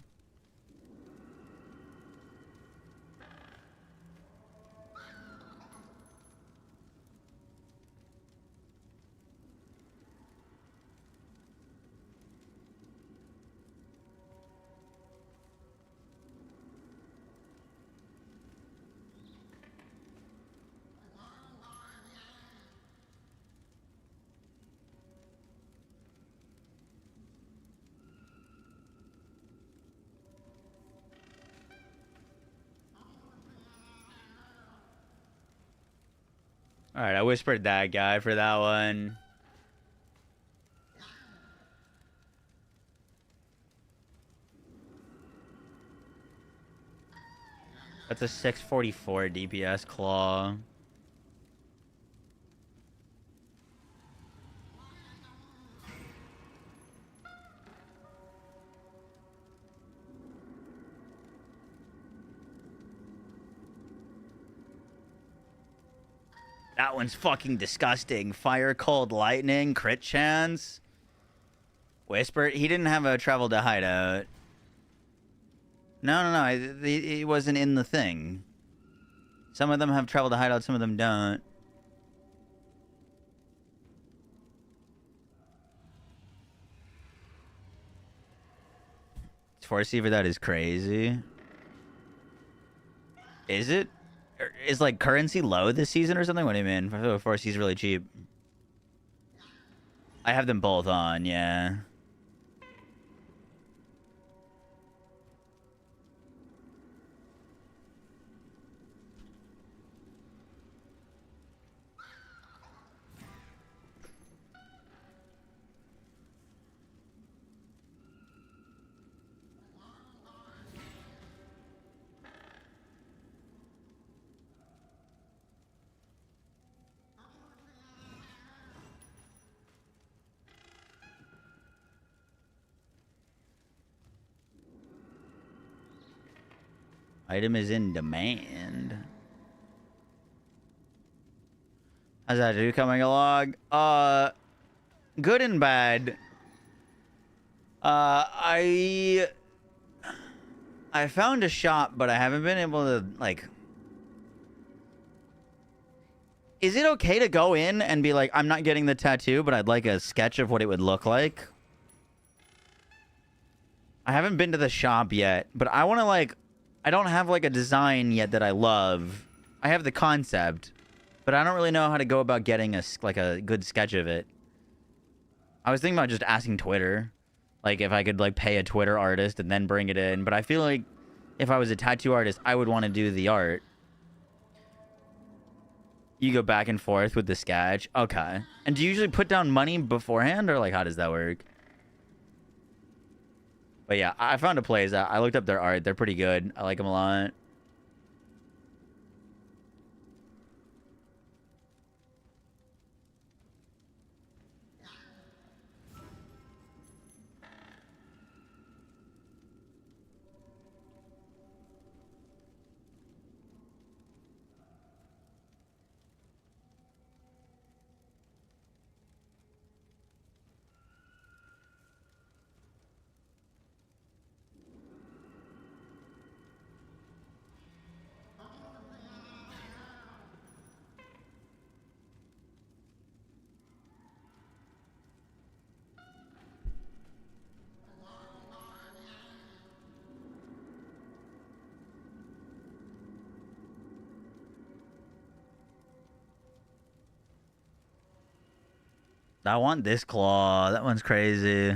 Alright, I whispered that guy for that one. That's a 644 DPS claw. That one's fucking disgusting. Fire, cold, lightning, crit chance. Whisper. He didn't have a travel to hideout. No. He wasn't in the thing. Some of them have travel to hideout, some of them don't. Force Seaver, that is crazy. Is it? Is like currency low this season or something? What do you mean? 4C is really cheap. I have them both on, yeah. Item is in demand. How's that dude coming along? Good and bad. I found a shop, but I haven't been able to, like... Is it okay to go in and be like, I'm not getting the tattoo, but I'd like a sketch of what it would look like? I haven't been to the shop yet, but I want to like, I don't have like a design yet that I love. I have the concept, but I don't really know how to go about getting a good sketch of it. I was thinking about just asking Twitter, like if I could like pay a Twitter artist and then bring it in. But I feel like if I was a tattoo artist, I would want to do the art. You go back and forth with the sketch. Okay. And do you usually put down money beforehand, or like how does that work? But yeah, I found a place. I looked up their art. They're pretty good. I like them a lot. I want this claw. That one's crazy.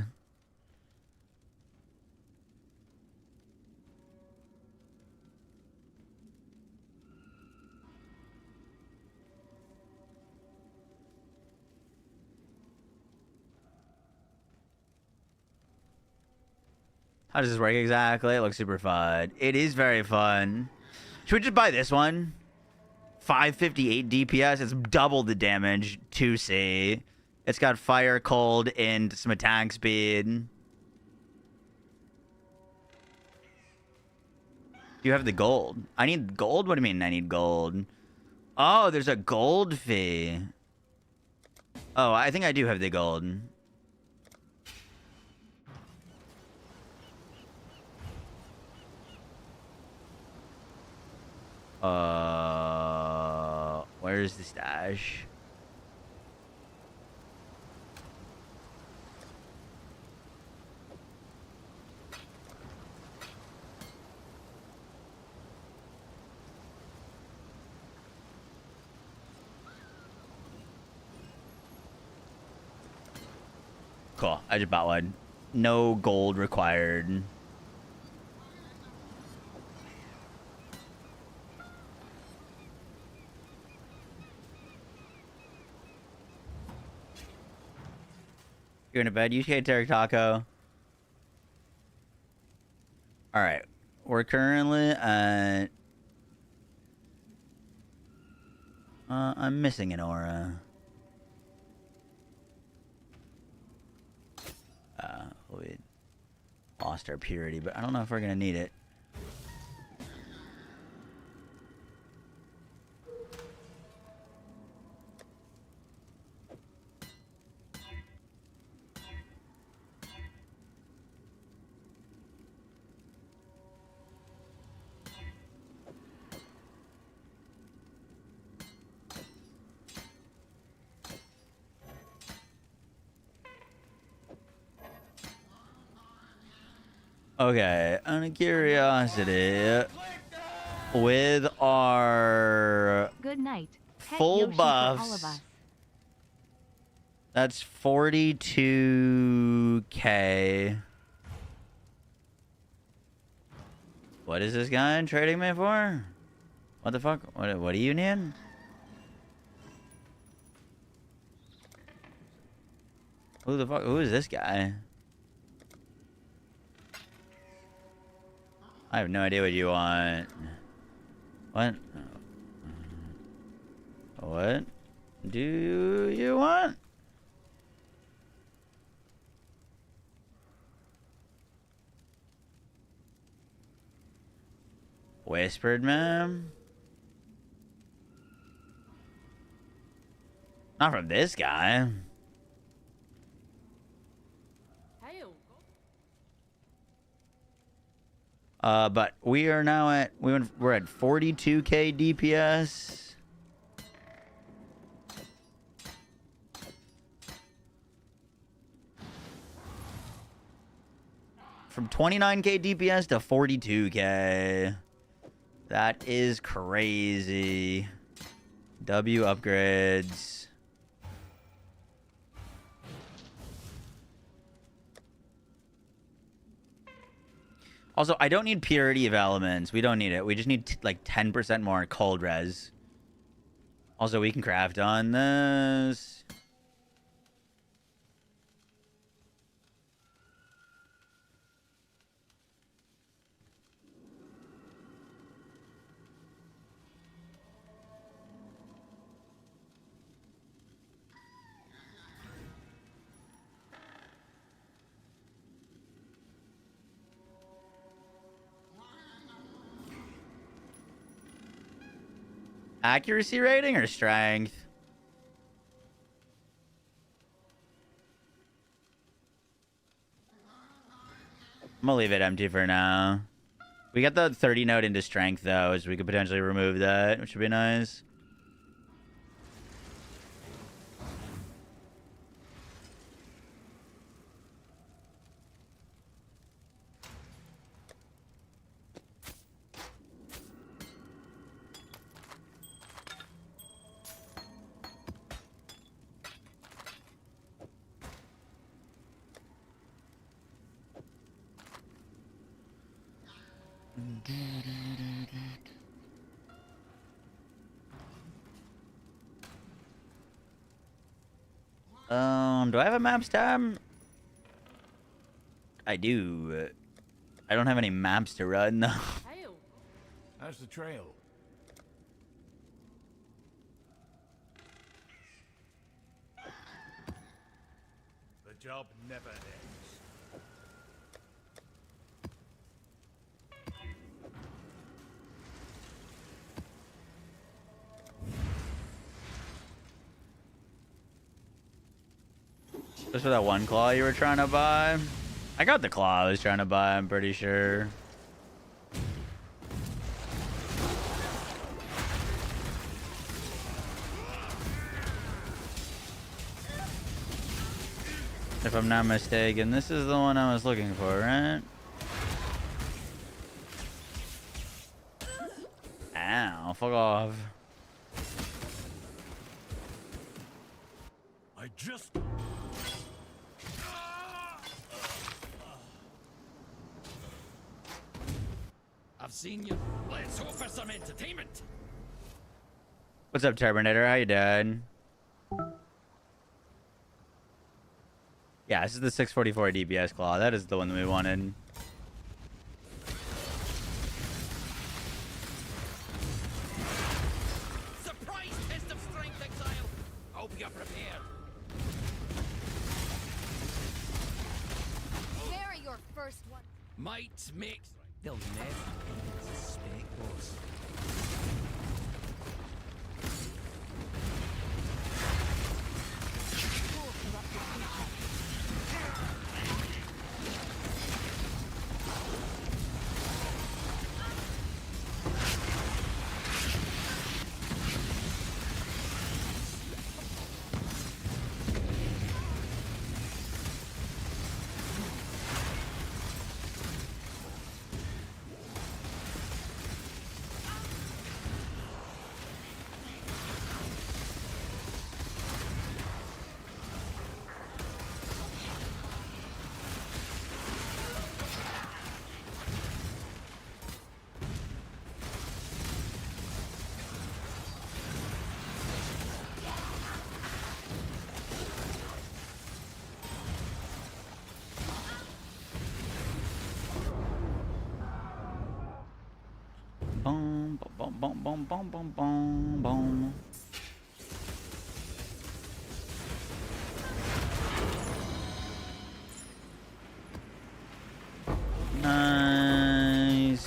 How does this work exactly? It looks super fun. It is very fun. Should we just buy this one? 558 DPS. It's double the damage. 2C. It's got fire, cold, and some attack speed. Do you have the gold? I need gold? What do you mean I need gold? Oh, there's a gold fee. Oh, I think I do have the gold. Where's the stash? Cool. I just bought one. No gold required. You're in a bed. UK Terry Taco. Alright. We're currently at... I'm missing an aura. We lost our purity, but I don't know if we're gonna need it. Okay, out of curiosity, with our Good night. Pet full Yoshi for all of buffs, us. that's 42k. What is this guy trading me for? What the fuck? What do you need? Who the fuck? Who is this guy? I have no idea what you want. What? What do you want? Whispered, ma'am? Not from this guy. But we are now at we're at 42k DPS. from 29k DPS to 42k. That is crazy. W upgrades. Also, I don't need purity of elements. We don't need it. We just need like 10% more cold res. Also, we can craft on this. Accuracy rating or strength? I'm gonna leave it empty for now. We got the 30 node into strength though, so we could potentially remove that, which would be nice. Do I have a maps tab? I do. I don't have any maps to run though. How's the trail? The job never ends. Just for that one claw you were trying to buy? I got the claw I was trying to buy, I'm pretty sure. If I'm not mistaken, this is the one I was looking for, right? Ow, fuck off. I just... I've seen you. Let's hope for some entertainment. What's up, Terminator? How you doing? Yeah, this is the 644 DPS claw. That is the one that we wanted. Surprise test of strength, Exile. Hope you're prepared. There, your first one. Might makes... They'll never suspect us. Boom, boom, boom, boom, boom, boom, boom, boom. Nice.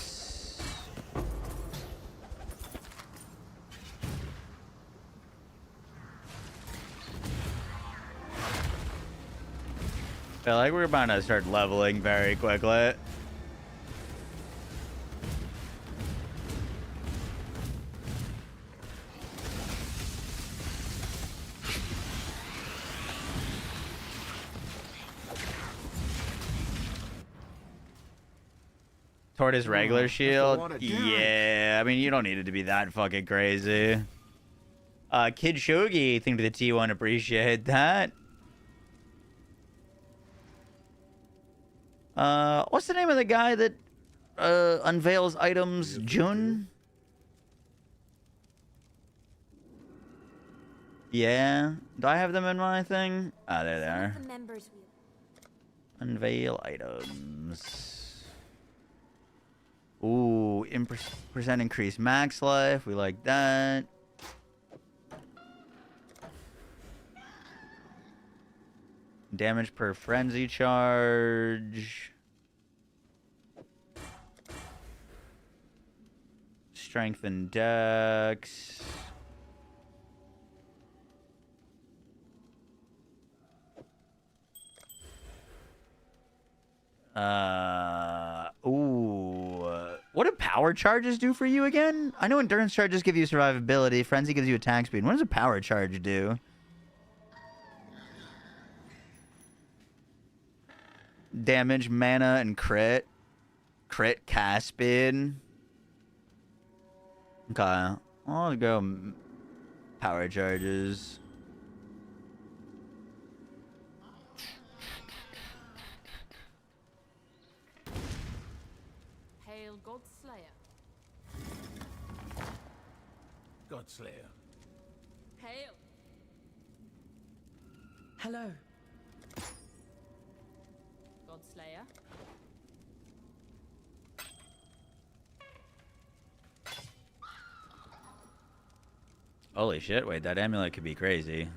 I feel like we're about to start leveling very quickly. Toward his regular that's a shield? lot of Yeah, I mean, you don't need it to be that fucking crazy. Kid Shogi, think the T1, appreciate that. What's the name of the guy that unveils items? Jun? Yeah. Do I have them in my thing? Ah, there they are. The members wheel. Unveil items. Ooh, percent increase max life. We like that. Damage per frenzy charge. Strength and dex. What do power charges do for you again? I know endurance charges give you survivability. Frenzy gives you attack speed. What does a power charge do? Damage, mana, and crit. Crit, cast speed. Okay. I'll go power charges. Hail Godslayer. Godslayer. Hail. Hello. Godslayer. Holy shit, wait, that amulet could be crazy.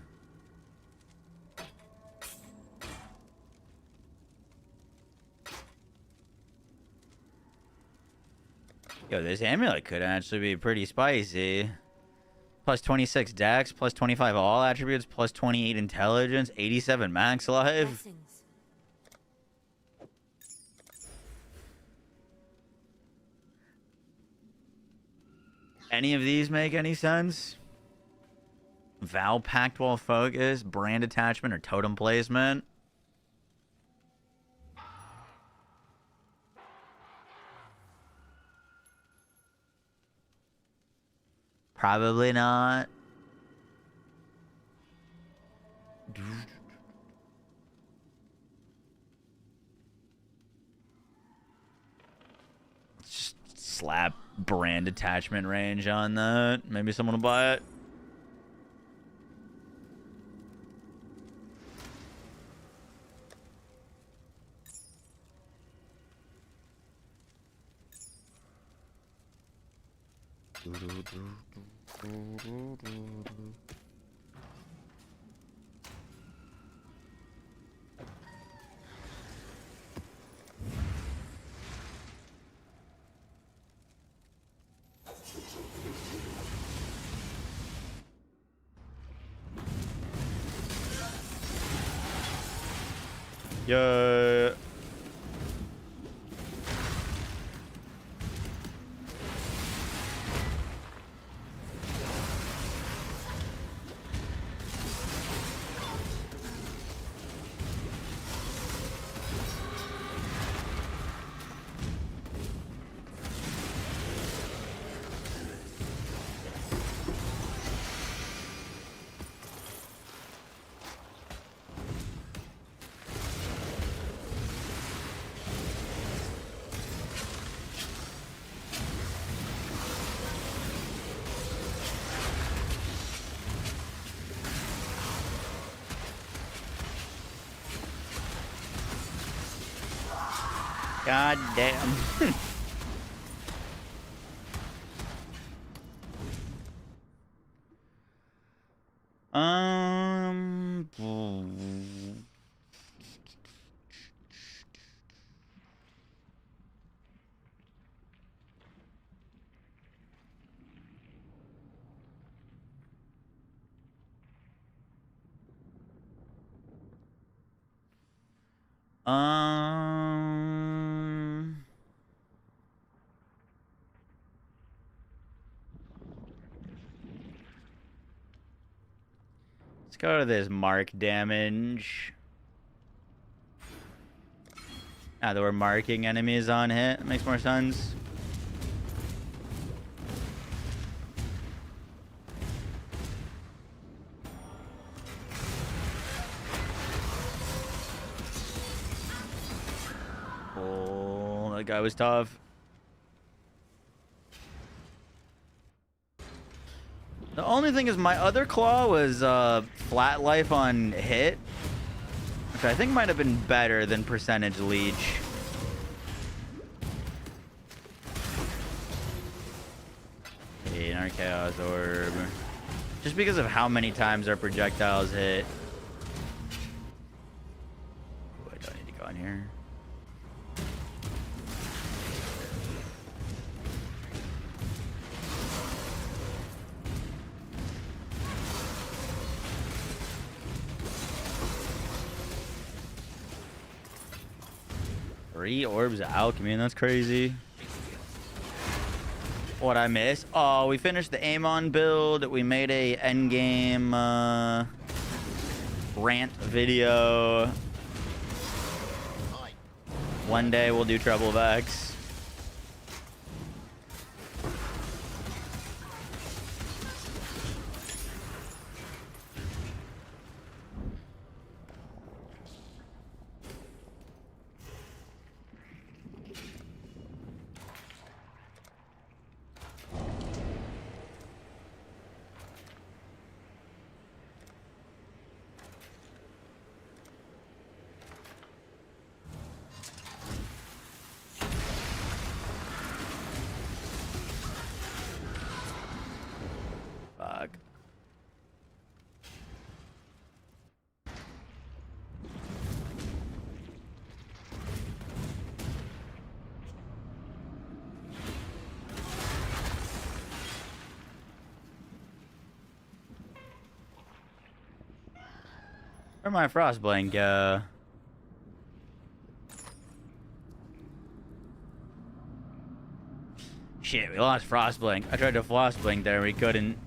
Yo, this amulet could actually be pretty spicy. Plus 26 dex, plus 25 all attributes, plus 28 intelligence, 87 max life. Blessings. Any of these make any sense? Vow pact while focus, brand attachment, or totem placement? Probably not. Just slap brand attachment range on that. Maybe someone will buy it. Yeah. God damn. um. Let's go to this mark damage. Now that we're marking enemies on hit, it makes more sense. Oh, that guy was tough. The only thing is my other claw was flat life on hit, which I think might have been better than percentage leech. Okay, another chaos orb. Just because of how many times our projectiles hit. Ooh, I don't need to go in here. Three orbs of alchemy, and that's crazy. What I missed? Oh, we finished the Amon build. We made a endgame rant video. One day we'll do Treble Vex. Fuck. Where'd my Frostblink go? Shit, we lost Frostblink. I tried to Frostblink there, we couldn't.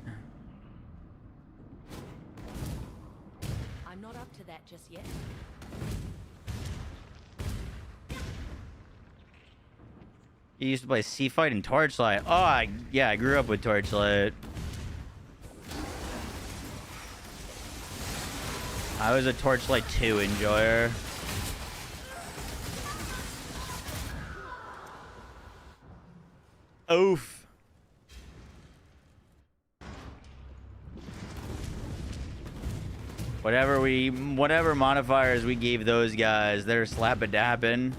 I'm not up to that just yet. You used to play Sea Fight and Torchlight. Oh, yeah, I grew up with Torchlight. I was a Torchlight 2 enjoyer. Oof. Whatever modifiers we gave those guys, they're slap-a-dapping.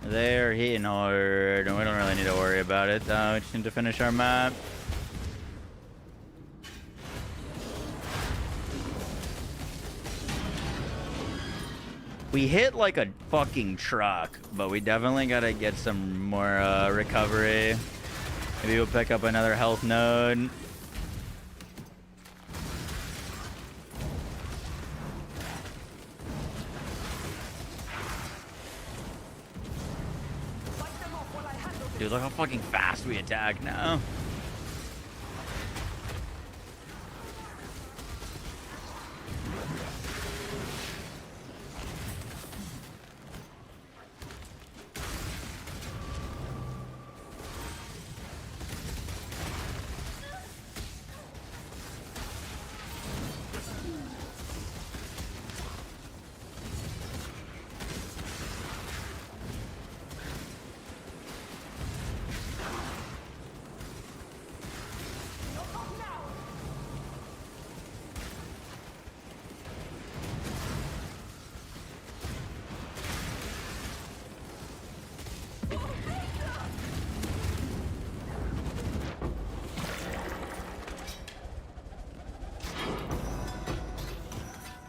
They're hitting hard, and we don't really need to worry about it. We just need to finish our map. We hit like a fucking truck, but we definitely gotta get some more recovery. Maybe we'll pick up another health node. Dude, look how fucking fast we attack now.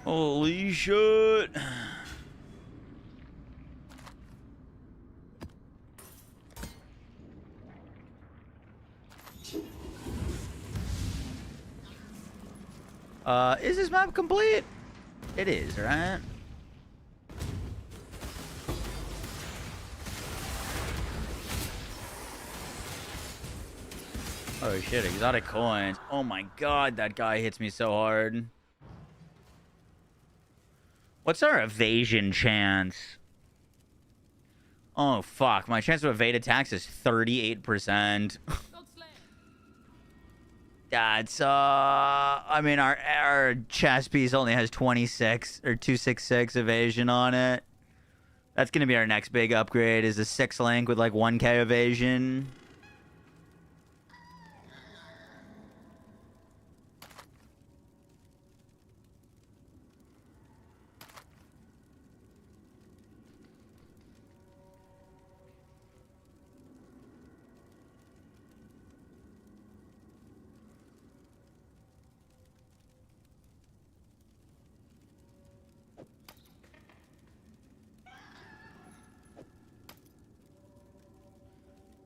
Holy shit. Is this map complete? It is, right? Oh shit, exotic coins. Oh my god, that guy hits me so hard. What's our evasion chance? Oh, fuck. My chance to evade attacks is 38%. That's, I mean, our chest piece only has 26 or 266 evasion on it. That's going to be our next big upgrade, is a 6 link with like 1k evasion.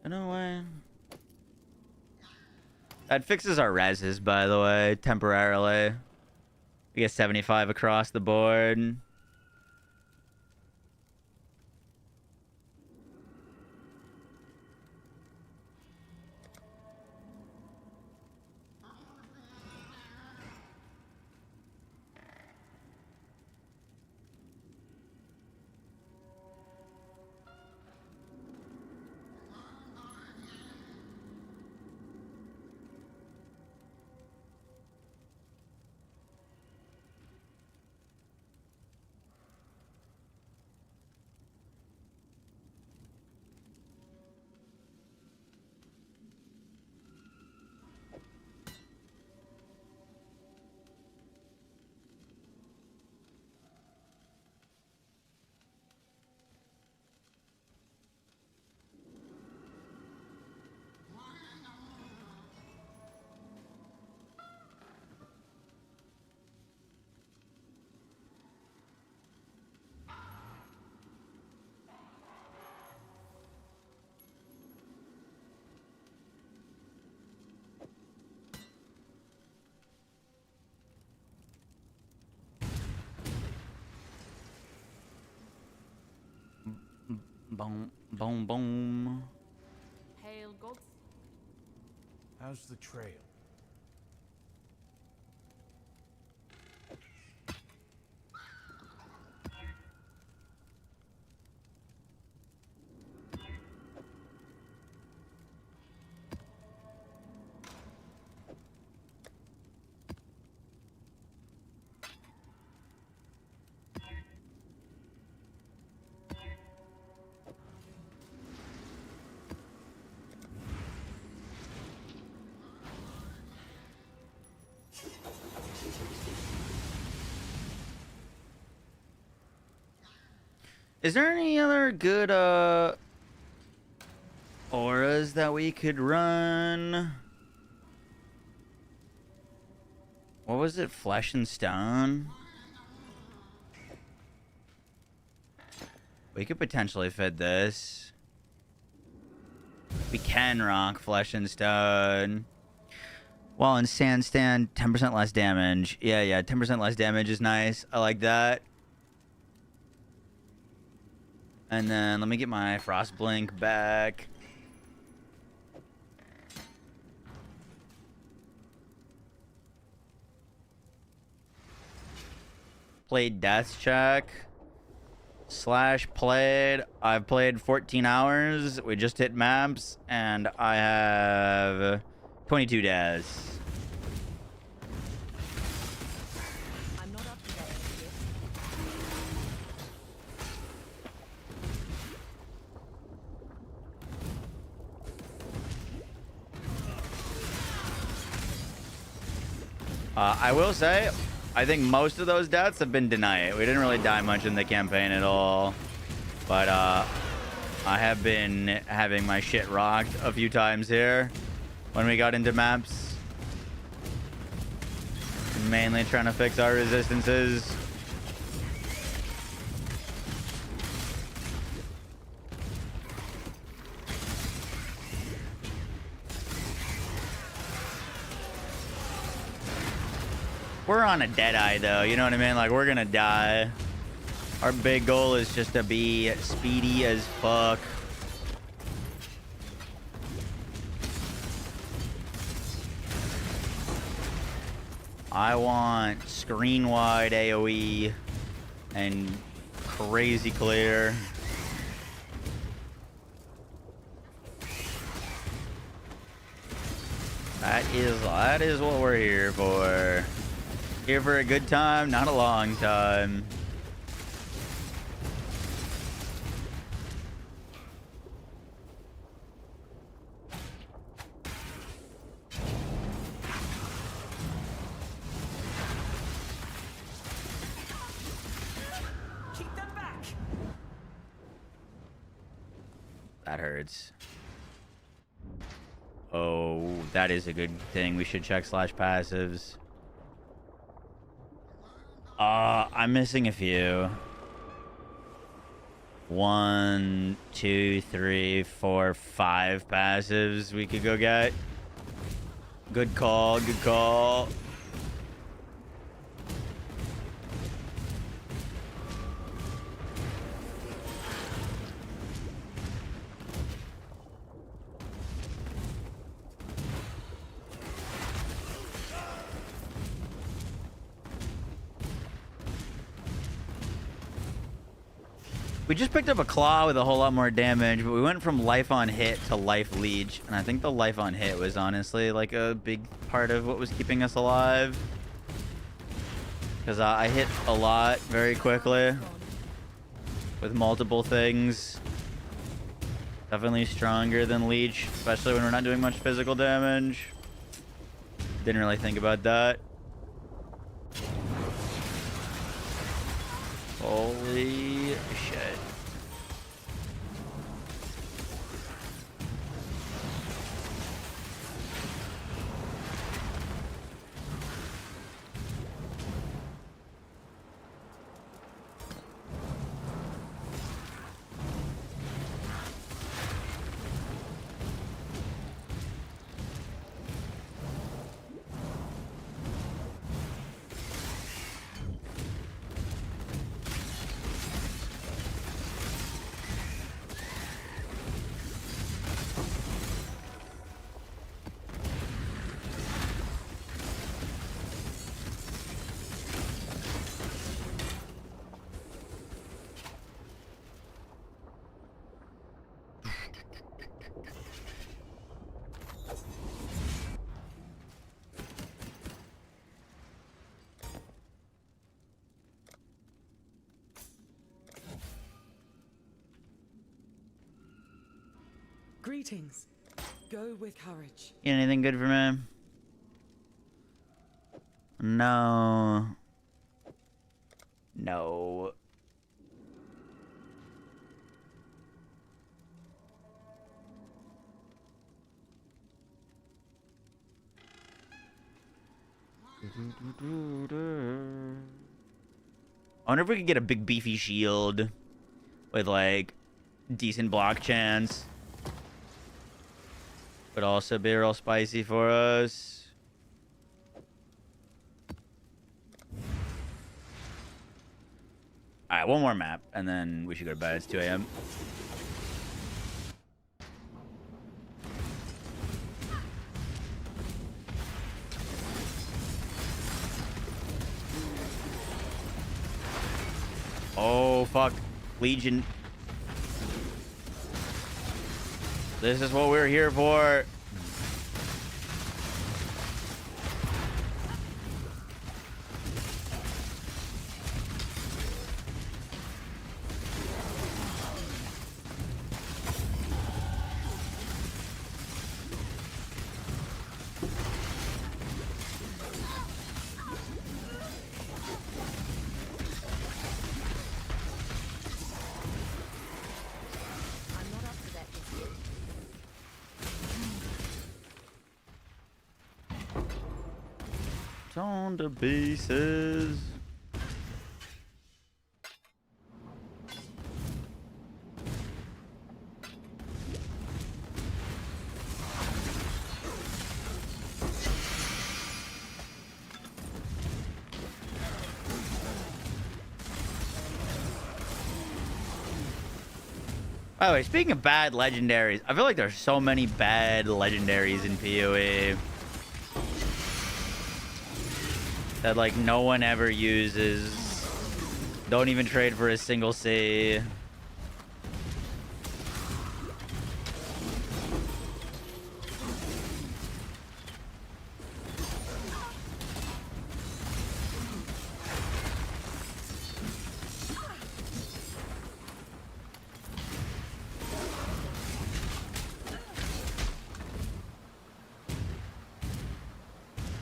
No way. That fixes our reses, by the way, temporarily. We get 75 across the board. Boom, boom, boom. Hail, gods. How's the trail? Is there any other good auras that we could run? What was it? Flesh and stone? We could potentially fit this. We can rock flesh and stone. While in sand stand, 10% less damage. Yeah, 10% less damage is nice. I like that. And then let me get my frost blink back. Played death check. / played. I've played 14 hours. We just hit maps. And I have 22 deaths. I will say, I think most of those deaths have been denied. We didn't really die much in the campaign at all. But I have been having my shit rocked a few times here when we got into maps. Mainly trying to fix our resistances. We're on a deadeye, though. You know what I mean? Like, we're gonna die. Our big goal is just to be speedy as fuck. I want screen-wide AoE. and crazy clear. That is what we're here for. Here for a good time, not a long time. Keep them back. That hurts. Oh, that is a good thing. We should check slash passives. I'm missing a few. 1, 2, 3, 4, 5 passives we could go get. Good call, good call. We just picked up a claw with a whole lot more damage, but we went from life on hit to life leech, and I think the life on hit was honestly like a big part of what was keeping us alive. Because I hit a lot very quickly with multiple things. Definitely stronger than leech, especially when we're not doing much physical damage. Didn't really think about that. Holy shit. Greetings. Go with courage. Anything good for me? No. No. I wonder if we could get a big beefy shield with like decent block chance. Would also be real spicy for us. Alright, one more map, and then we should go to bed. It's 2 a.m. Oh, fuck. Legion. This is what we're here for. Torn to pieces. By the way, speaking of bad legendaries, I feel like there's so many bad legendaries in PoE that like no one ever uses. Don't even trade for a single C.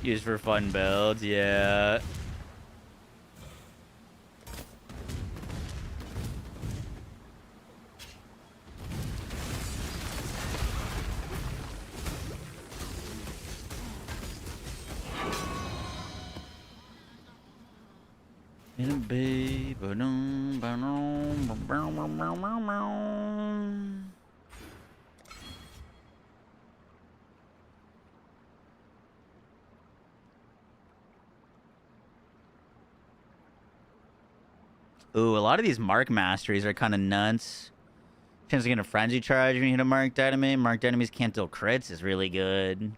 Used for fun builds, yeah. Ooh, a lot of these mark masteries are kind of nuts. Chance of getting a frenzy charge when you hit a marked enemy. Marked enemies can't deal crits is really good.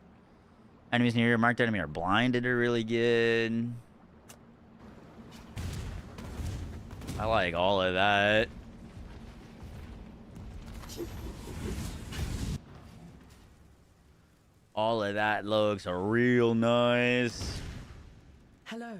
Enemies near your marked enemy are blinded are really good. I like all of that. All of that looks real nice. Hello.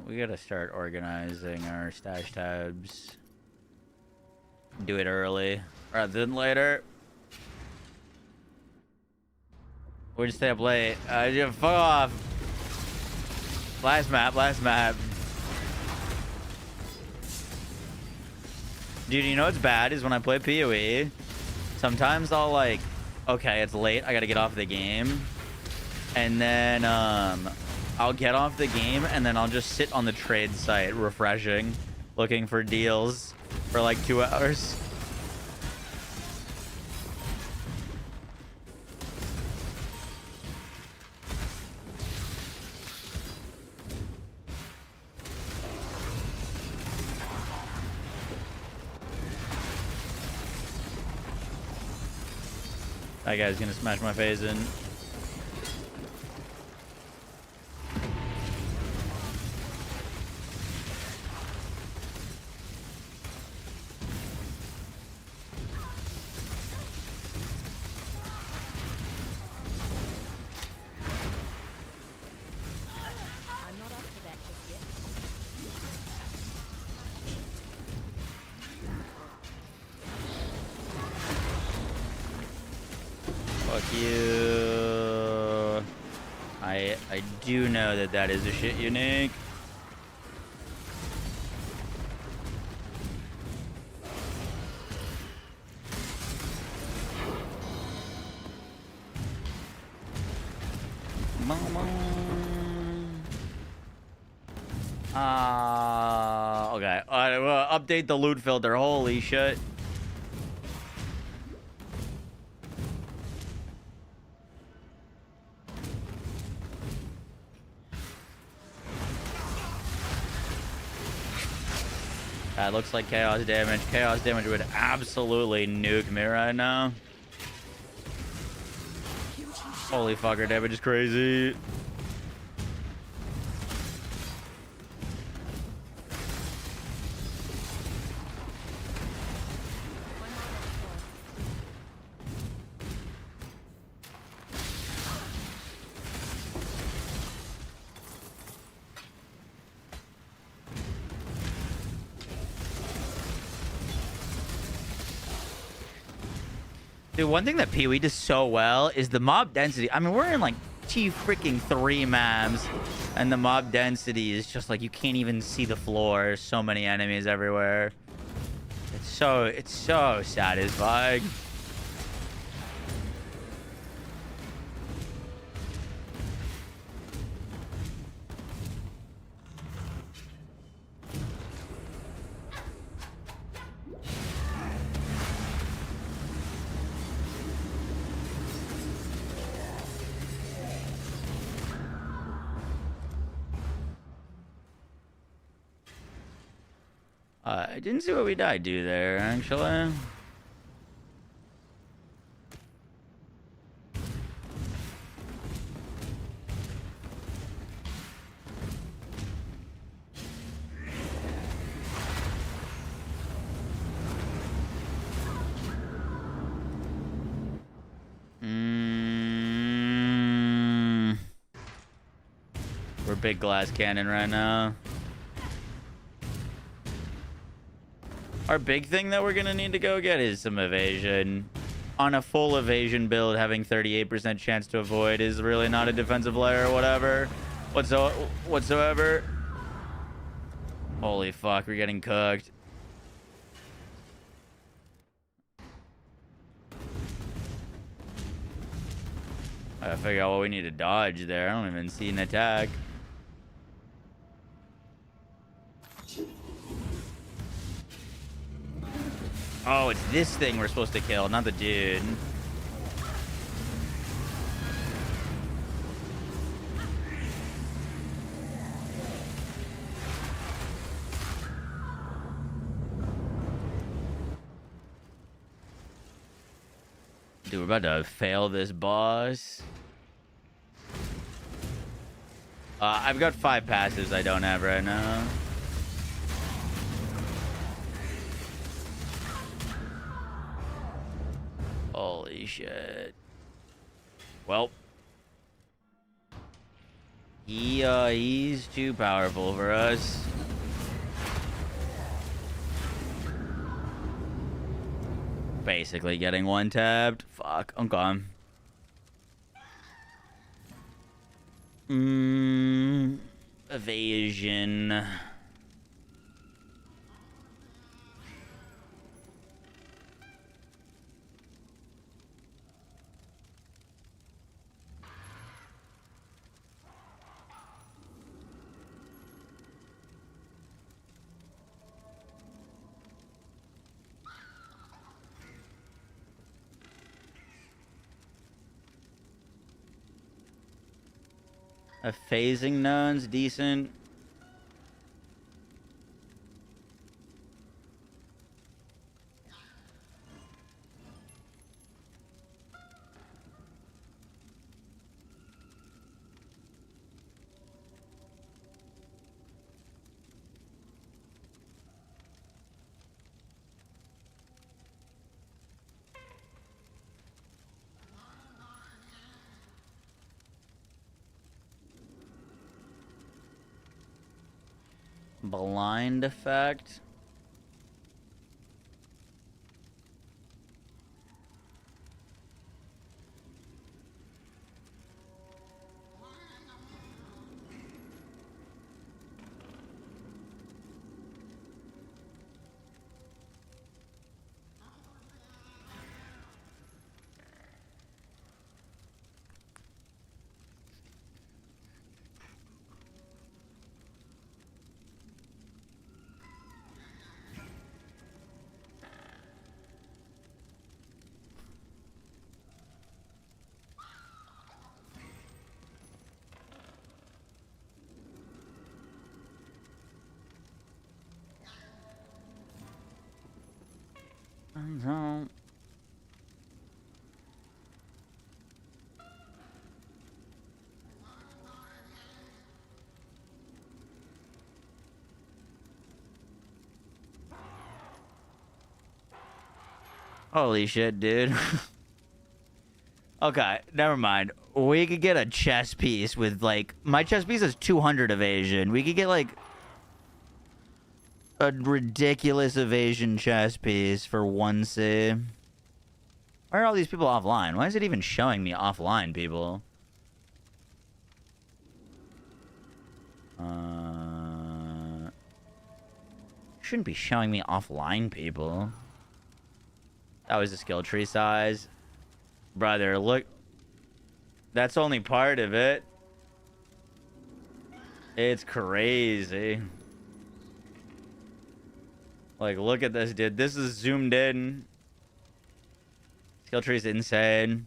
We gotta start organizing our stash tabs. Do it early rather than later. We'll just stay up late. Fuck off. Last map, last map. Dude, you know what's bad is when I play PoE, sometimes I'll like, okay, it's late, I gotta get off the game. And then I'll get off the game and then I'll just sit on the trade site refreshing, looking for deals for like 2 hours. That guy's gonna smash my face in. Fuck you. I do know that that is a shit unique. Okay. Update the loot filter. Holy shit. That looks like chaos damage. Chaos damage would absolutely nuke me right now. Holy fucker, damage is crazy. Dude, one thing that PoE does so well is the mob density. I mean, we're in like T3 maps, and the mob density is just like you can't even see the floor. There's so many enemies everywhere. It's so satisfying. I didn't see what we died do there, actually. We're big glass cannon right now. Our big thing that we're gonna need to go get is some evasion. On a full evasion build, having 38% chance to avoid is really not a defensive layer or whatever. Whatsoever. Holy fuck, we're getting cooked. I gotta figure out what we need to dodge there. I don't even see an attack. Oh, it's this thing we're supposed to kill, not the dude. Dude, we're about to fail this boss. I've got 5 passives I don't have right now. Holy shit. Well. He's too powerful for us. Basically getting one tabbed. Fuck, I'm gone. Evasion. A phasing none's decent. Blind effect. No. Holy shit, dude. Okay, never mind. We could get a chess piece with, like... My chess piece is 200 evasion. We could get, like... a ridiculous evasion chess piece for 1C. Why are all these people offline? Why is it even showing me offline, people? Shouldn't be showing me offline, people. That was the skill tree size. Brother, look. That's only part of it. It's crazy. Like, look at this, dude. This is zoomed in. Skill tree's insane.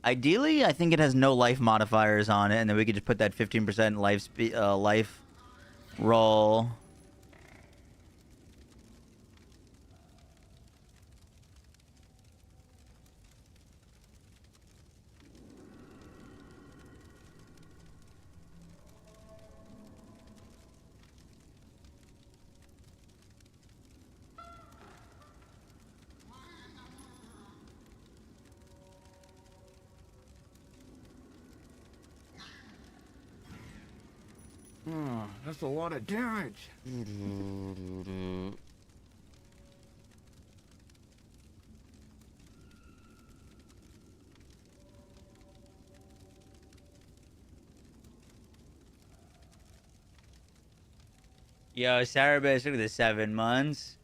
Ideally, I think it has no life modifiers on it, and then we could just put that 15% life roll. Oh, that's a lot of damage. Yo, Sarah basically the 7 months.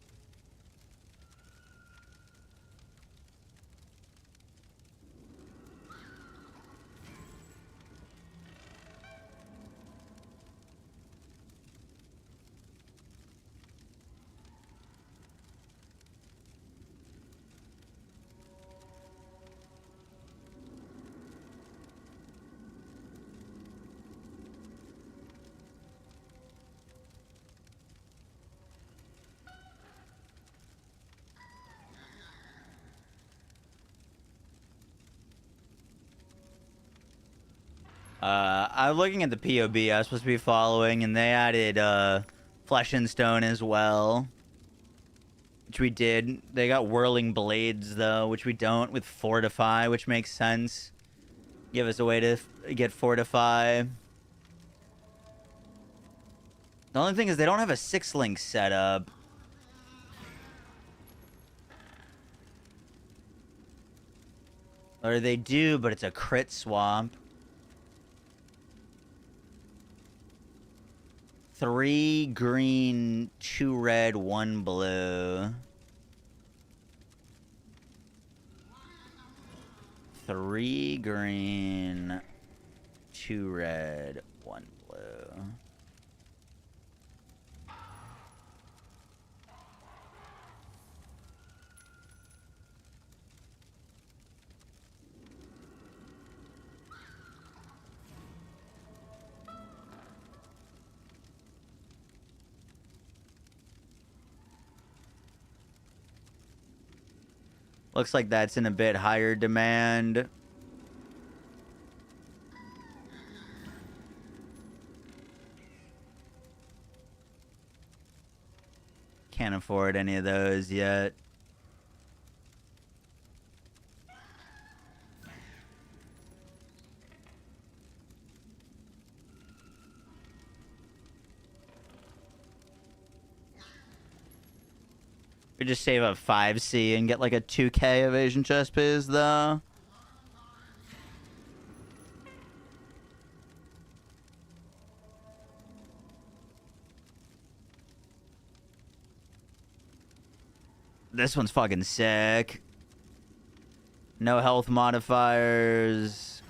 I'm looking at the POB I was supposed to be following, and they added Flesh and Stone as well, which we did. They got Whirling Blades though, which we don't, with Fortify, which makes sense. Give us a way to get Fortify. The only thing is they don't have a 6-link setup. Or they do, but it's a crit swamp. 3 green, 2 red, 1 blue. 3 green, 2 red, 1 blue. Looks like that's in a bit higher demand. Can't afford any of those yet. We just save up 5C and get like a 2K evasion chest biz though. This one's fucking sick. No health modifiers.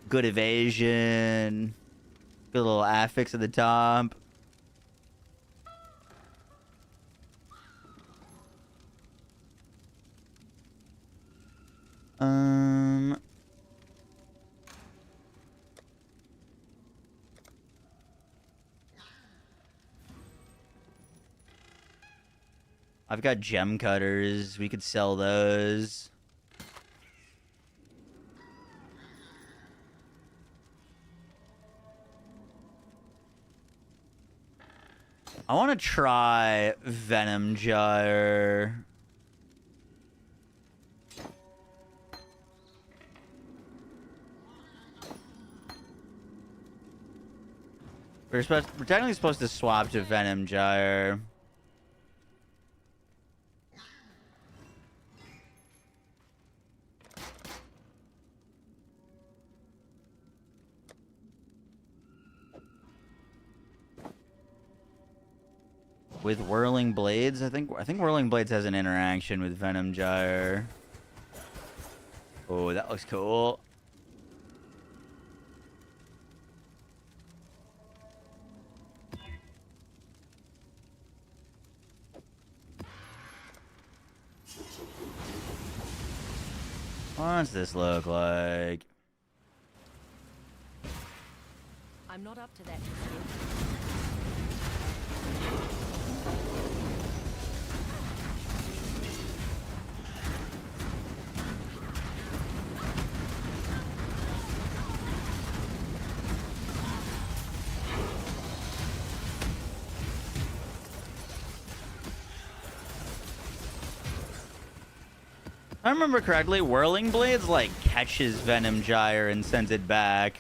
Good evasion. Good little affix at the top. I've got gem cutters. We could sell those. I want to try Venom Jar. We're technically supposed to swap to Venom Jar. With Whirling Blades, I think Whirling Blades has an interaction with Venom Jar. Oh, that looks cool. What's this look like? I'm not up to that just yet. If I remember correctly, Whirling Blades like catches Venom Gyre and sends it back.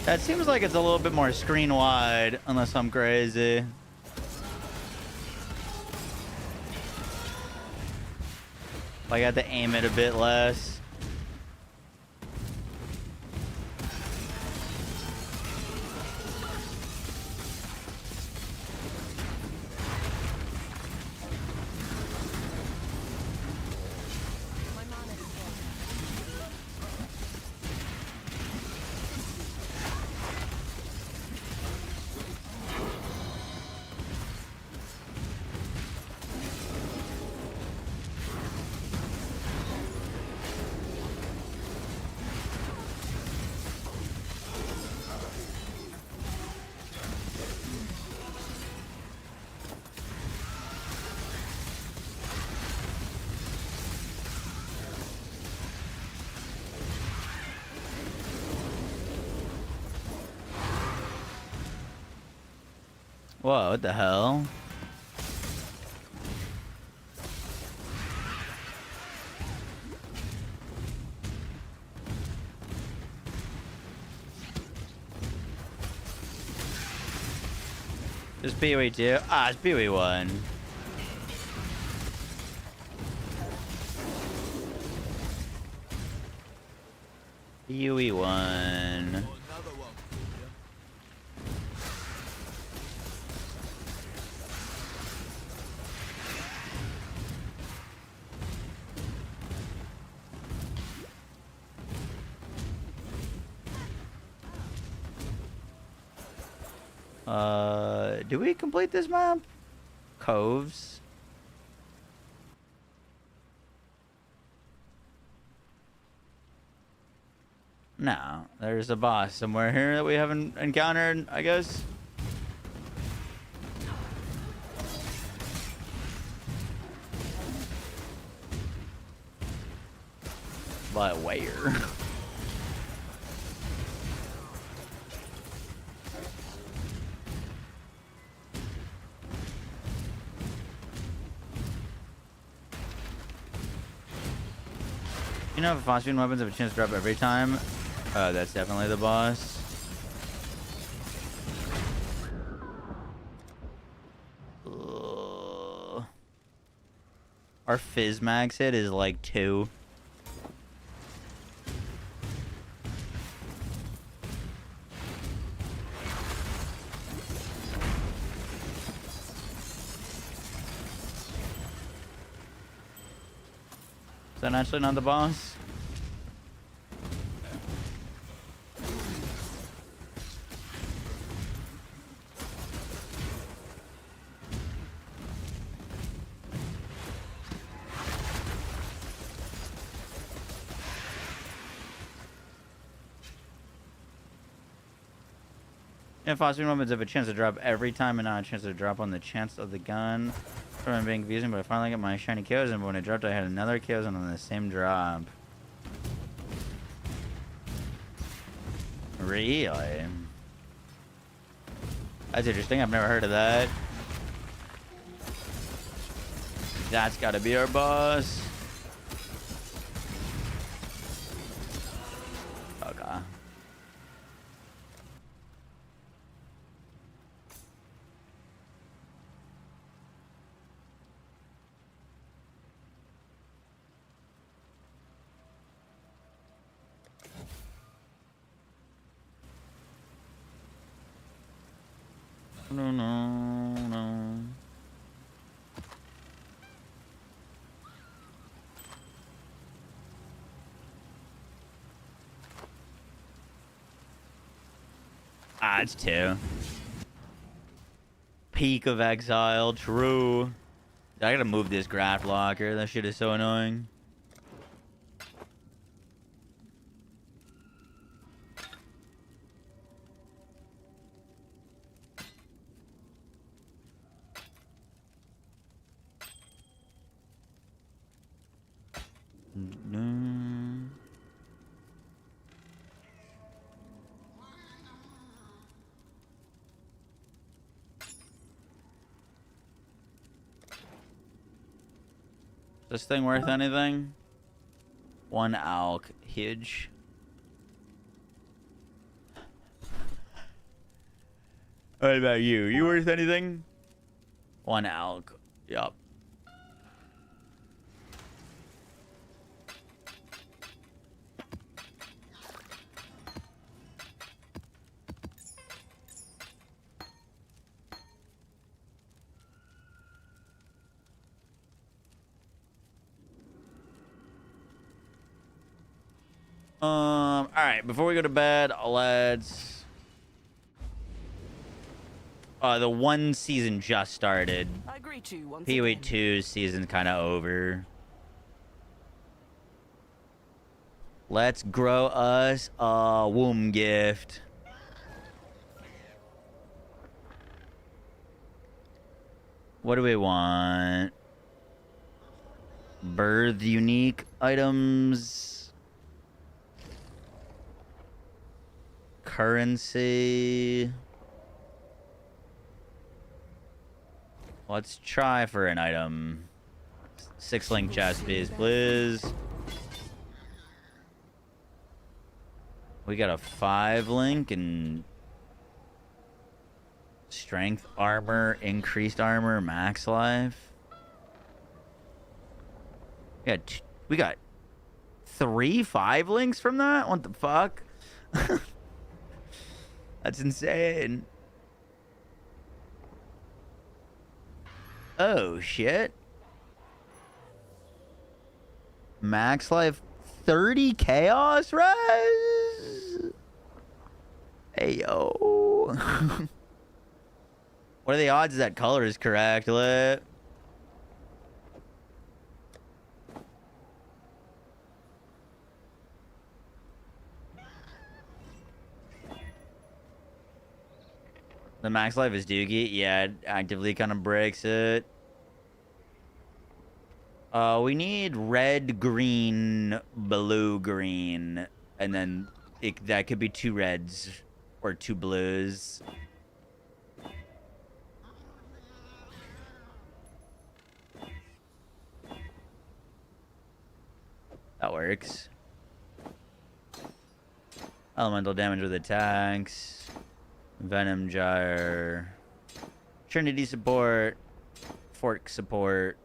That seems like it's a little bit more screen wide, unless I'm crazy. I got to aim it a bit less. Whoa, what the hell? Just PoE 2? Ah, it's PoE 1. PoE 1. Do we complete this map? Coves. No, there's a boss somewhere here that we haven't encountered, I guess. But where? You know, if phosphine weapons have a chance to drop every time, that's definitely the boss. Our fizz max hit is like 2. Is that actually not the boss? If phosphine weapons have a chance to drop every time and not a chance to drop on the chance of the gun. I'm being confusing, but I finally got my shiny kills, and when it dropped, I had another kills on the same drop. Really? That's interesting. I've never heard of that. That's got to be our boss. Okay. No, no, no. Ah, it's 2. Peak of Exile, true. I gotta move this graft locker. That shit is so annoying. This thing worth anything? 1 alk. Huge. What about you? You worth anything? 1 alk. Yup. All right. Before we go to bed, let's. The 1 season just started. I greet you once PoE again. 2 season's kind of over. Let's grow us a womb gift. What do we want? Birth unique items. Currency. Let's try for an item. 6-link chest piece, please. We got a 5-link and strength armor, increased armor, max life. We got 3 5-links from that? What the fuck? That's insane. Oh, shit. Max life 30 chaos res? Hey, yo. What are the odds that color is correct, Lit? The max life is Doogie. Yeah, it actively kind of breaks it. We need red, green, blue, green. And then that could be 2 reds or 2 blues. That works. Elemental damage with attacks. Venom Gyre. Trinity support. Fork support.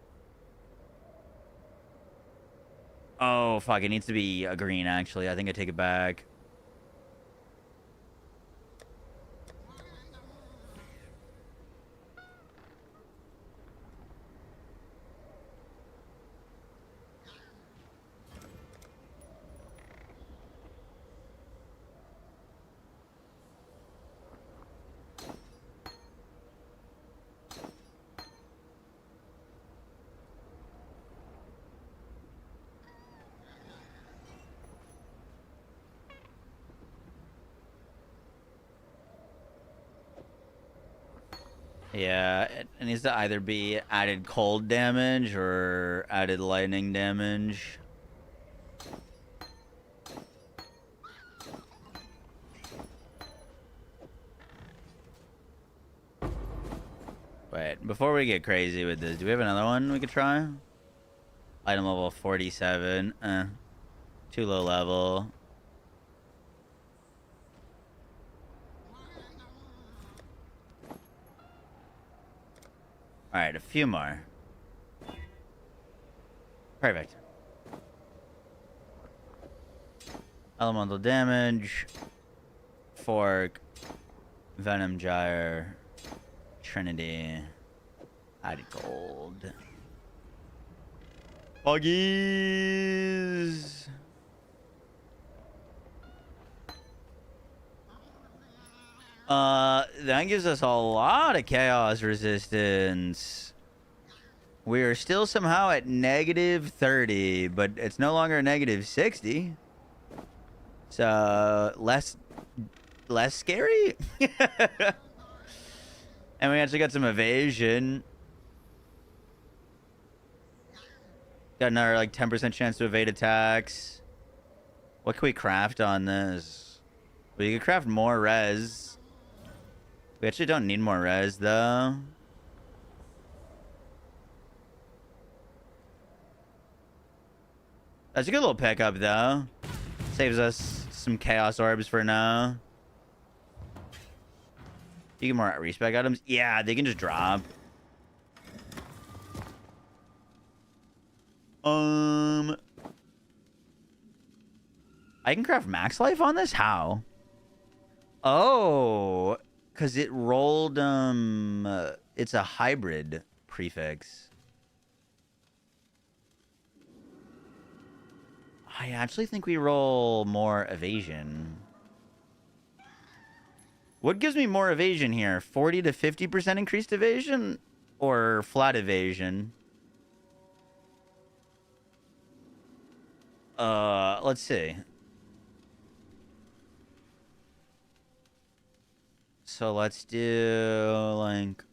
Oh, fuck. It needs to be a green, actually. I think I take it back. Yeah, it needs to either be added cold damage or added lightning damage. Wait, before we get crazy with this, do we have another one we could try? Item level 47. Too low level. Alright, a few more. Perfect. Elemental damage. Fork. Venom Gyre. Trinity. Added gold. Buggies. That gives us a lot of chaos resistance. We are still somehow at negative 30, but it's no longer negative 60. So less scary. And we actually got some evasion. Got another like 10% chance to evade attacks. What can we craft on this? We could craft more res. We actually don't need more res though. That's a good little pickup though. Saves us some chaos orbs for now. You get more respec items? Yeah, they can just drop. I can craft max life on this? How? Oh, because it rolled, it's a hybrid prefix. I actually think we roll more evasion. What gives me more evasion here? 40 to 50% increased evasion or flat evasion? Let's see. So let's do like,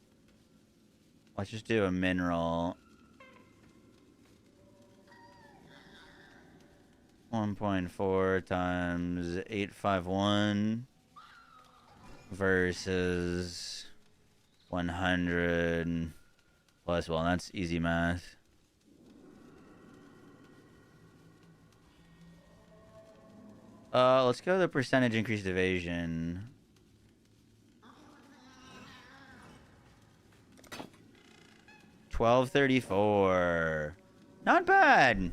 let's just do a mineral. 1.4 times 851 versus 100 plus, well, that's easy math. Let's go to the percentage increased evasion. $12.34. Not bad.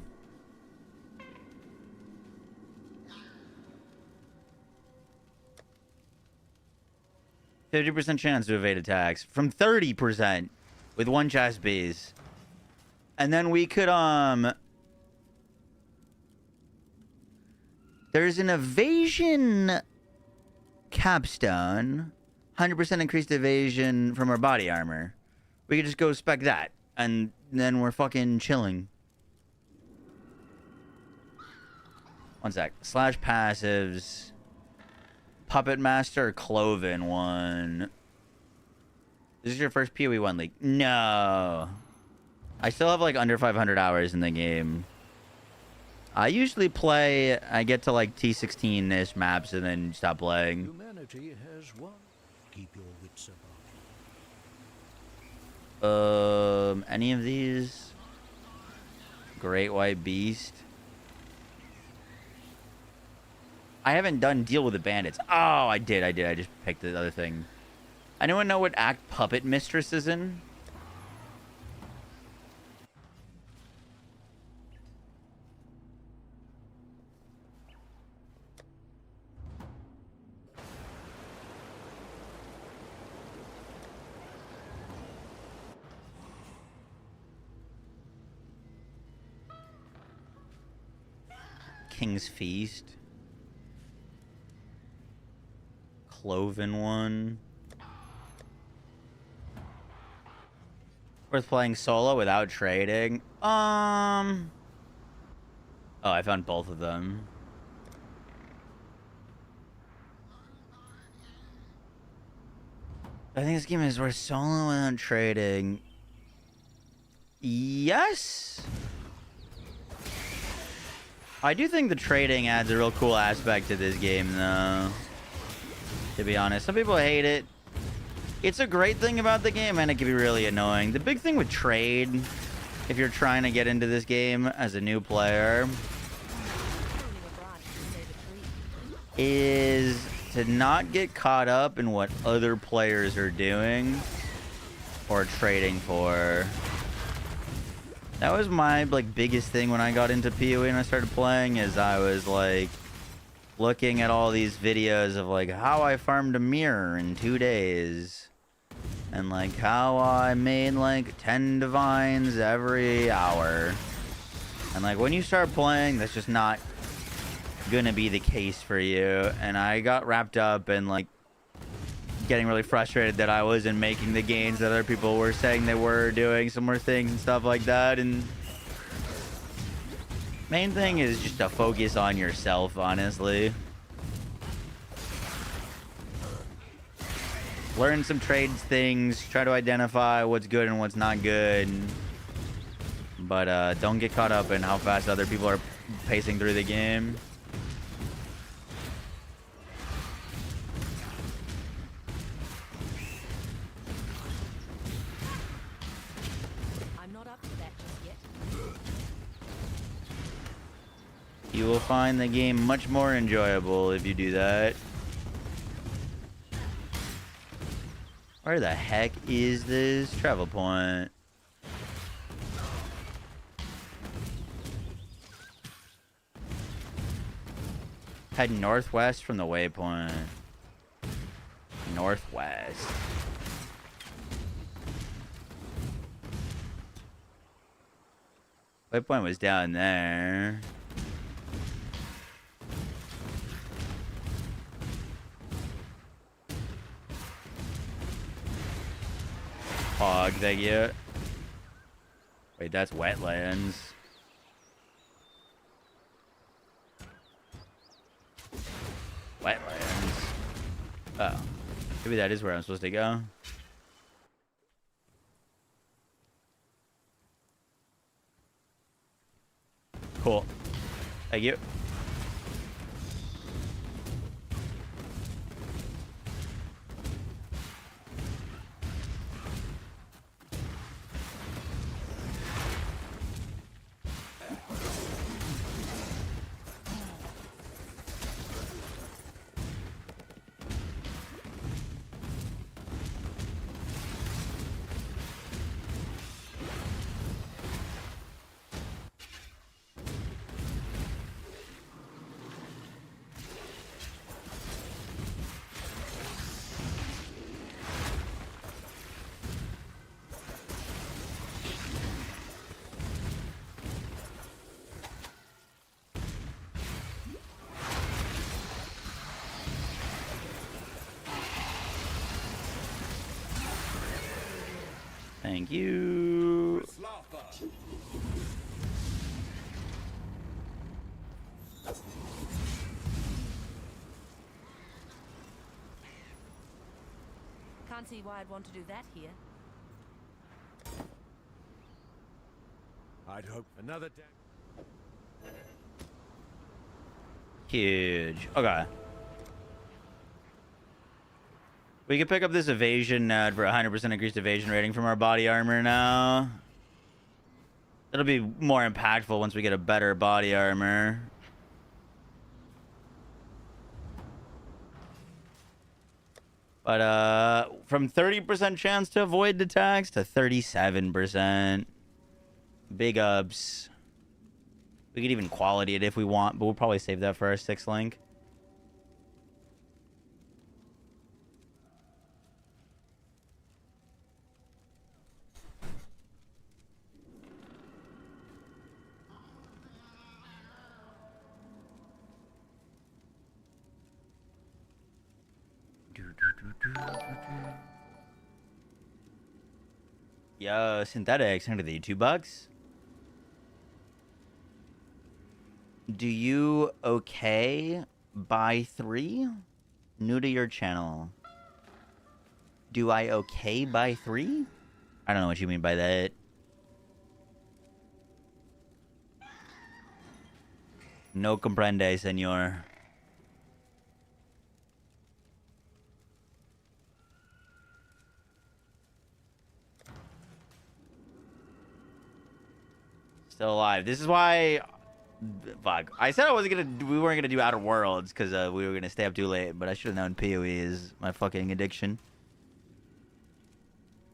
%50 chance to evade attacks from 30% with one chest piece. And then we could there's an evasion capstone, 100% increased evasion from our body armor. We could just go spec that, and then we're fucking chilling. One sec. Slash passives. Puppet Master Cloven one. This is your first PoE 1 league? No. I still have like under 500 hours in the game. I usually play, I get to like T16-ish maps and then stop playing. Humanity has won. Keep your wits about you. Any of these? Great White Beast. I haven't done Deal with the Bandits. Oh, I did. I just picked the other thing. Anyone know what act Puppet Mistress is in? King's Feast. Cloven one. Worth playing solo without trading. Oh, I found both of them. I think this game is worth solo without trading. Yes. I do think the trading adds a real cool aspect to this game, though. To be honest, some people hate it. It's a great thing about the game, and it can be really annoying. The big thing with trade, if you're trying to get into this game as a new player, is to not get caught up in what other players are doing or trading for. That was my like biggest thing when I got into PoE and I started playing, is I was like looking at all these videos of like how I farmed a mirror in 2 days. and like how I made like 10 divines every hour. And like when you start playing, that's just not gonna be the case for you. And I got wrapped up in like getting really frustrated that I wasn't making the gains that other people were saying they were, doing similar things and stuff like that. And main thing is just to focus on yourself, honestly. Learn some trades things, try to identify what's good and what's not good. But don't get caught up in how fast other people are pacing through the game. You will find the game much more enjoyable if you do that. Where the heck is this travel point? Head northwest from the waypoint. Northwest. Waypoint was down there. Hog, thank you. Wait, that's wetlands. Wetlands. Oh. Maybe that is where I'm supposed to go. Cool. Thank you. Thank you. Can't see why I'd want to do that here. I'd hope another day. Huge. Okay. We can pick up this evasion node for 100% increased evasion rating from our body armor now. It'll be more impactful once we get a better body armor. But from 30% chance to avoid attacks to 37%. Big ups. We could even quality it if we want, but we'll probably save that for our 6th link. Yo, synthetics, $102. Do you okay buy 3? New to your channel. Do I okay buy 3? I don't know what you mean by that. No comprende, senor. Still alive. This is why... Fuck. I said we weren't gonna do Outer Worlds because we were gonna stay up too late, but I should have known PoE is my fucking addiction.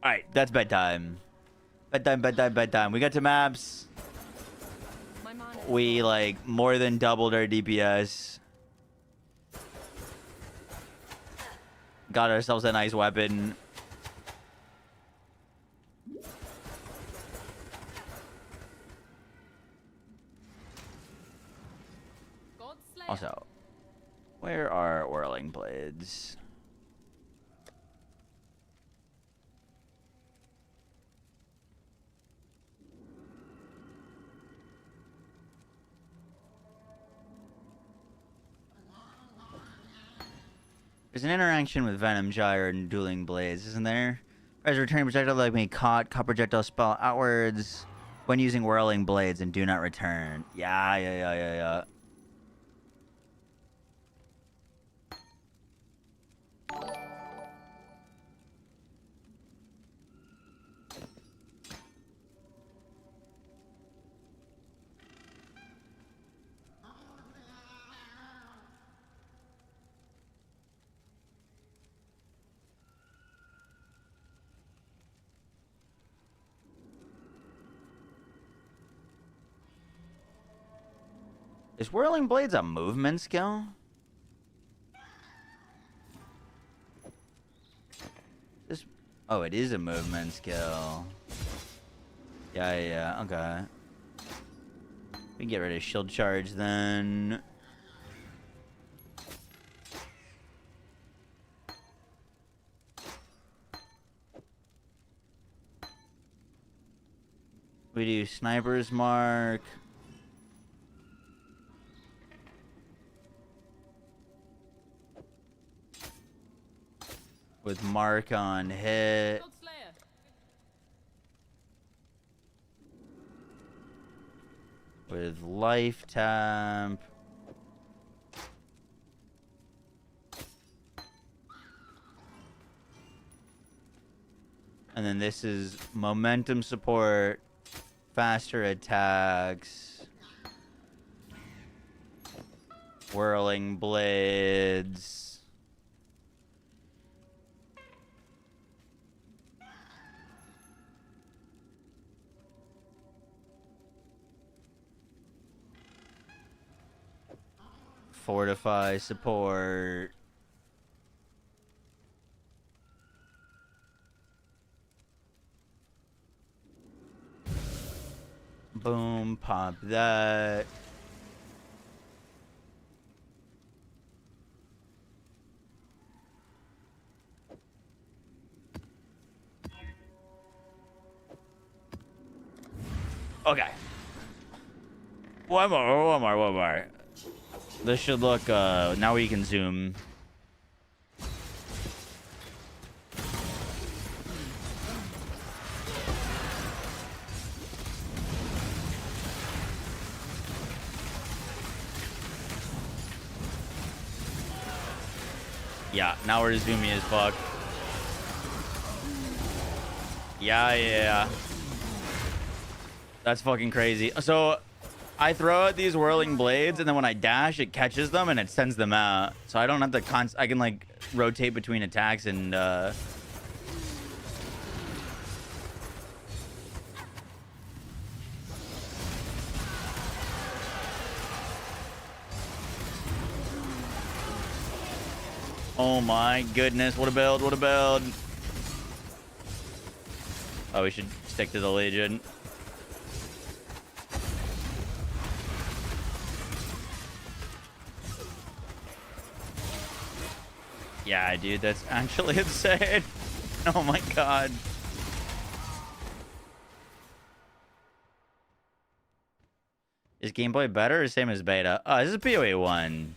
Alright, that's bedtime. Bedtime. We got to maps. We, like, more than doubled our DPS. Got ourselves a nice weapon. whirling blades. There's an interaction with Venom, Gyre, and Dueling Blades, isn't there? As a returning projectile like me caught, projectile spell outwards when using Whirling Blades and do not return. Yeah. Is Whirling Blades a movement skill? This... Oh, it is a movement skill. Yeah, okay. We can get rid of shield charge then. We do Sniper's Mark. With Mark on hit. With life tap. And then this is momentum support, faster attacks, whirling blades. Fortify support. Boom, pop that. Okay. One more. This should look, now we can zoom. Yeah, now we're zoomy as fuck. Yeah. That's fucking crazy. So, I throw out these whirling blades, and then when I dash, it catches them, and it sends them out. So I don't have to I can, like, rotate between attacks and, Oh my goodness, what a build, what a build. Oh, we should stick to the Legion. Yeah, dude, that's actually insane. Oh my god. Is gameplay better or same as beta? Oh, this is PoE 1.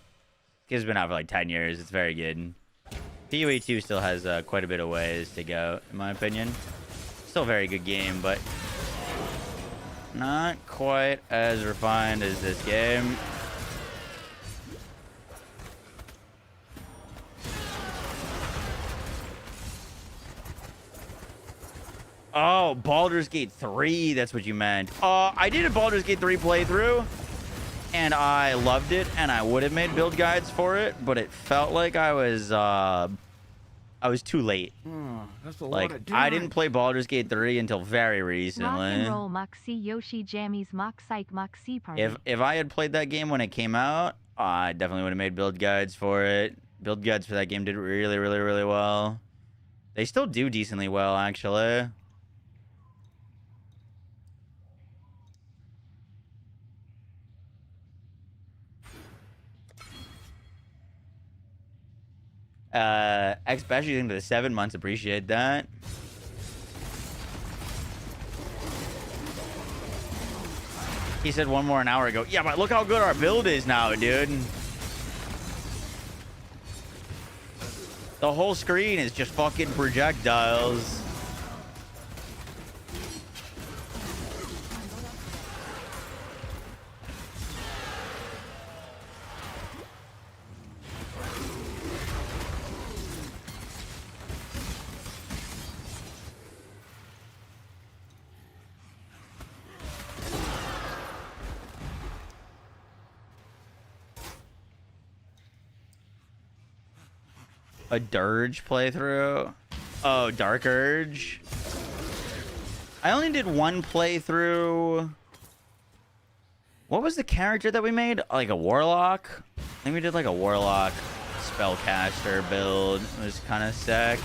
It's been out for like 10 years. It's very good. PoE 2 still has quite a bit of ways to go, in my opinion. Still a very good game, but not quite as refined as this game. Oh, Baldur's Gate 3. That's what you meant. I did a Baldur's Gate 3 playthrough, and I loved it, and I would have made build guides for it, but it felt like I was too late. That's a Like, lot of I didn't play Baldur's Gate 3 until very Rock recently. and roll Moxie Yoshi Jammies Mox Psych Moxie Party. If I had played that game when it came out, I definitely would have made build guides for it. Build guides for that game did really, really, really well. They still do decently well, actually. Especially into the 7 months. Appreciate that. He said one more an hour ago. Yeah, but look how good our build is now, dude. The whole screen is just fucking projectiles. A Dirge playthrough? Oh, Dark Urge. I only did one playthrough. What was the character that we made? Like a Warlock? I think we did like a Warlock spellcaster build. It was kind of sick.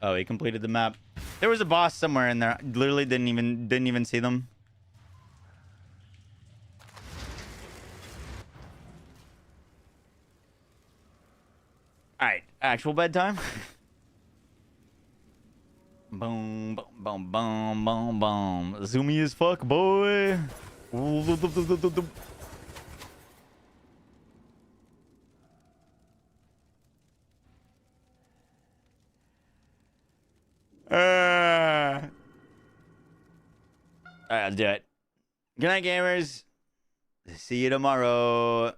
Oh, he completed the map. There was a boss somewhere in there. Literally didn't even see them. All right, actual bedtime. Boom, boom, boom, boom, boom, boom. Zoomy as fuck, boy. Alright, I'll do it. Good night, gamers. See you tomorrow.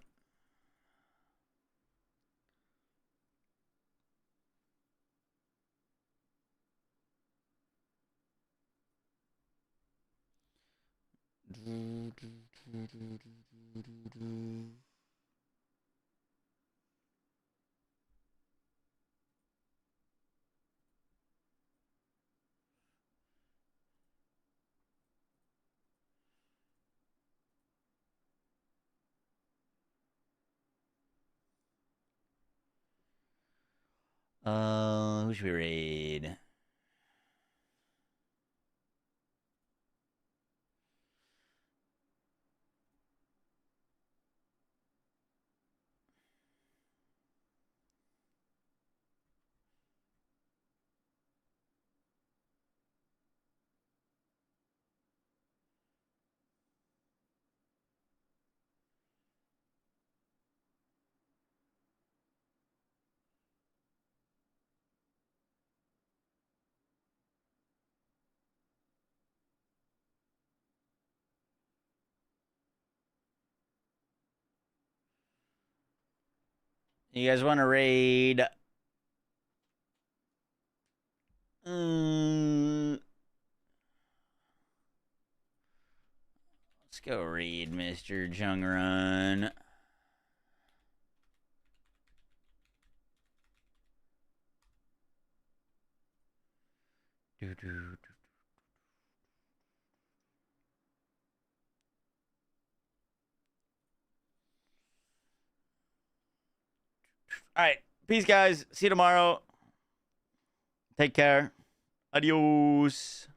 Who should we raid? You guys want to raid? Let's go raid Mr. Jungrun. All right. Peace, guys. See you tomorrow. Take care. Adios.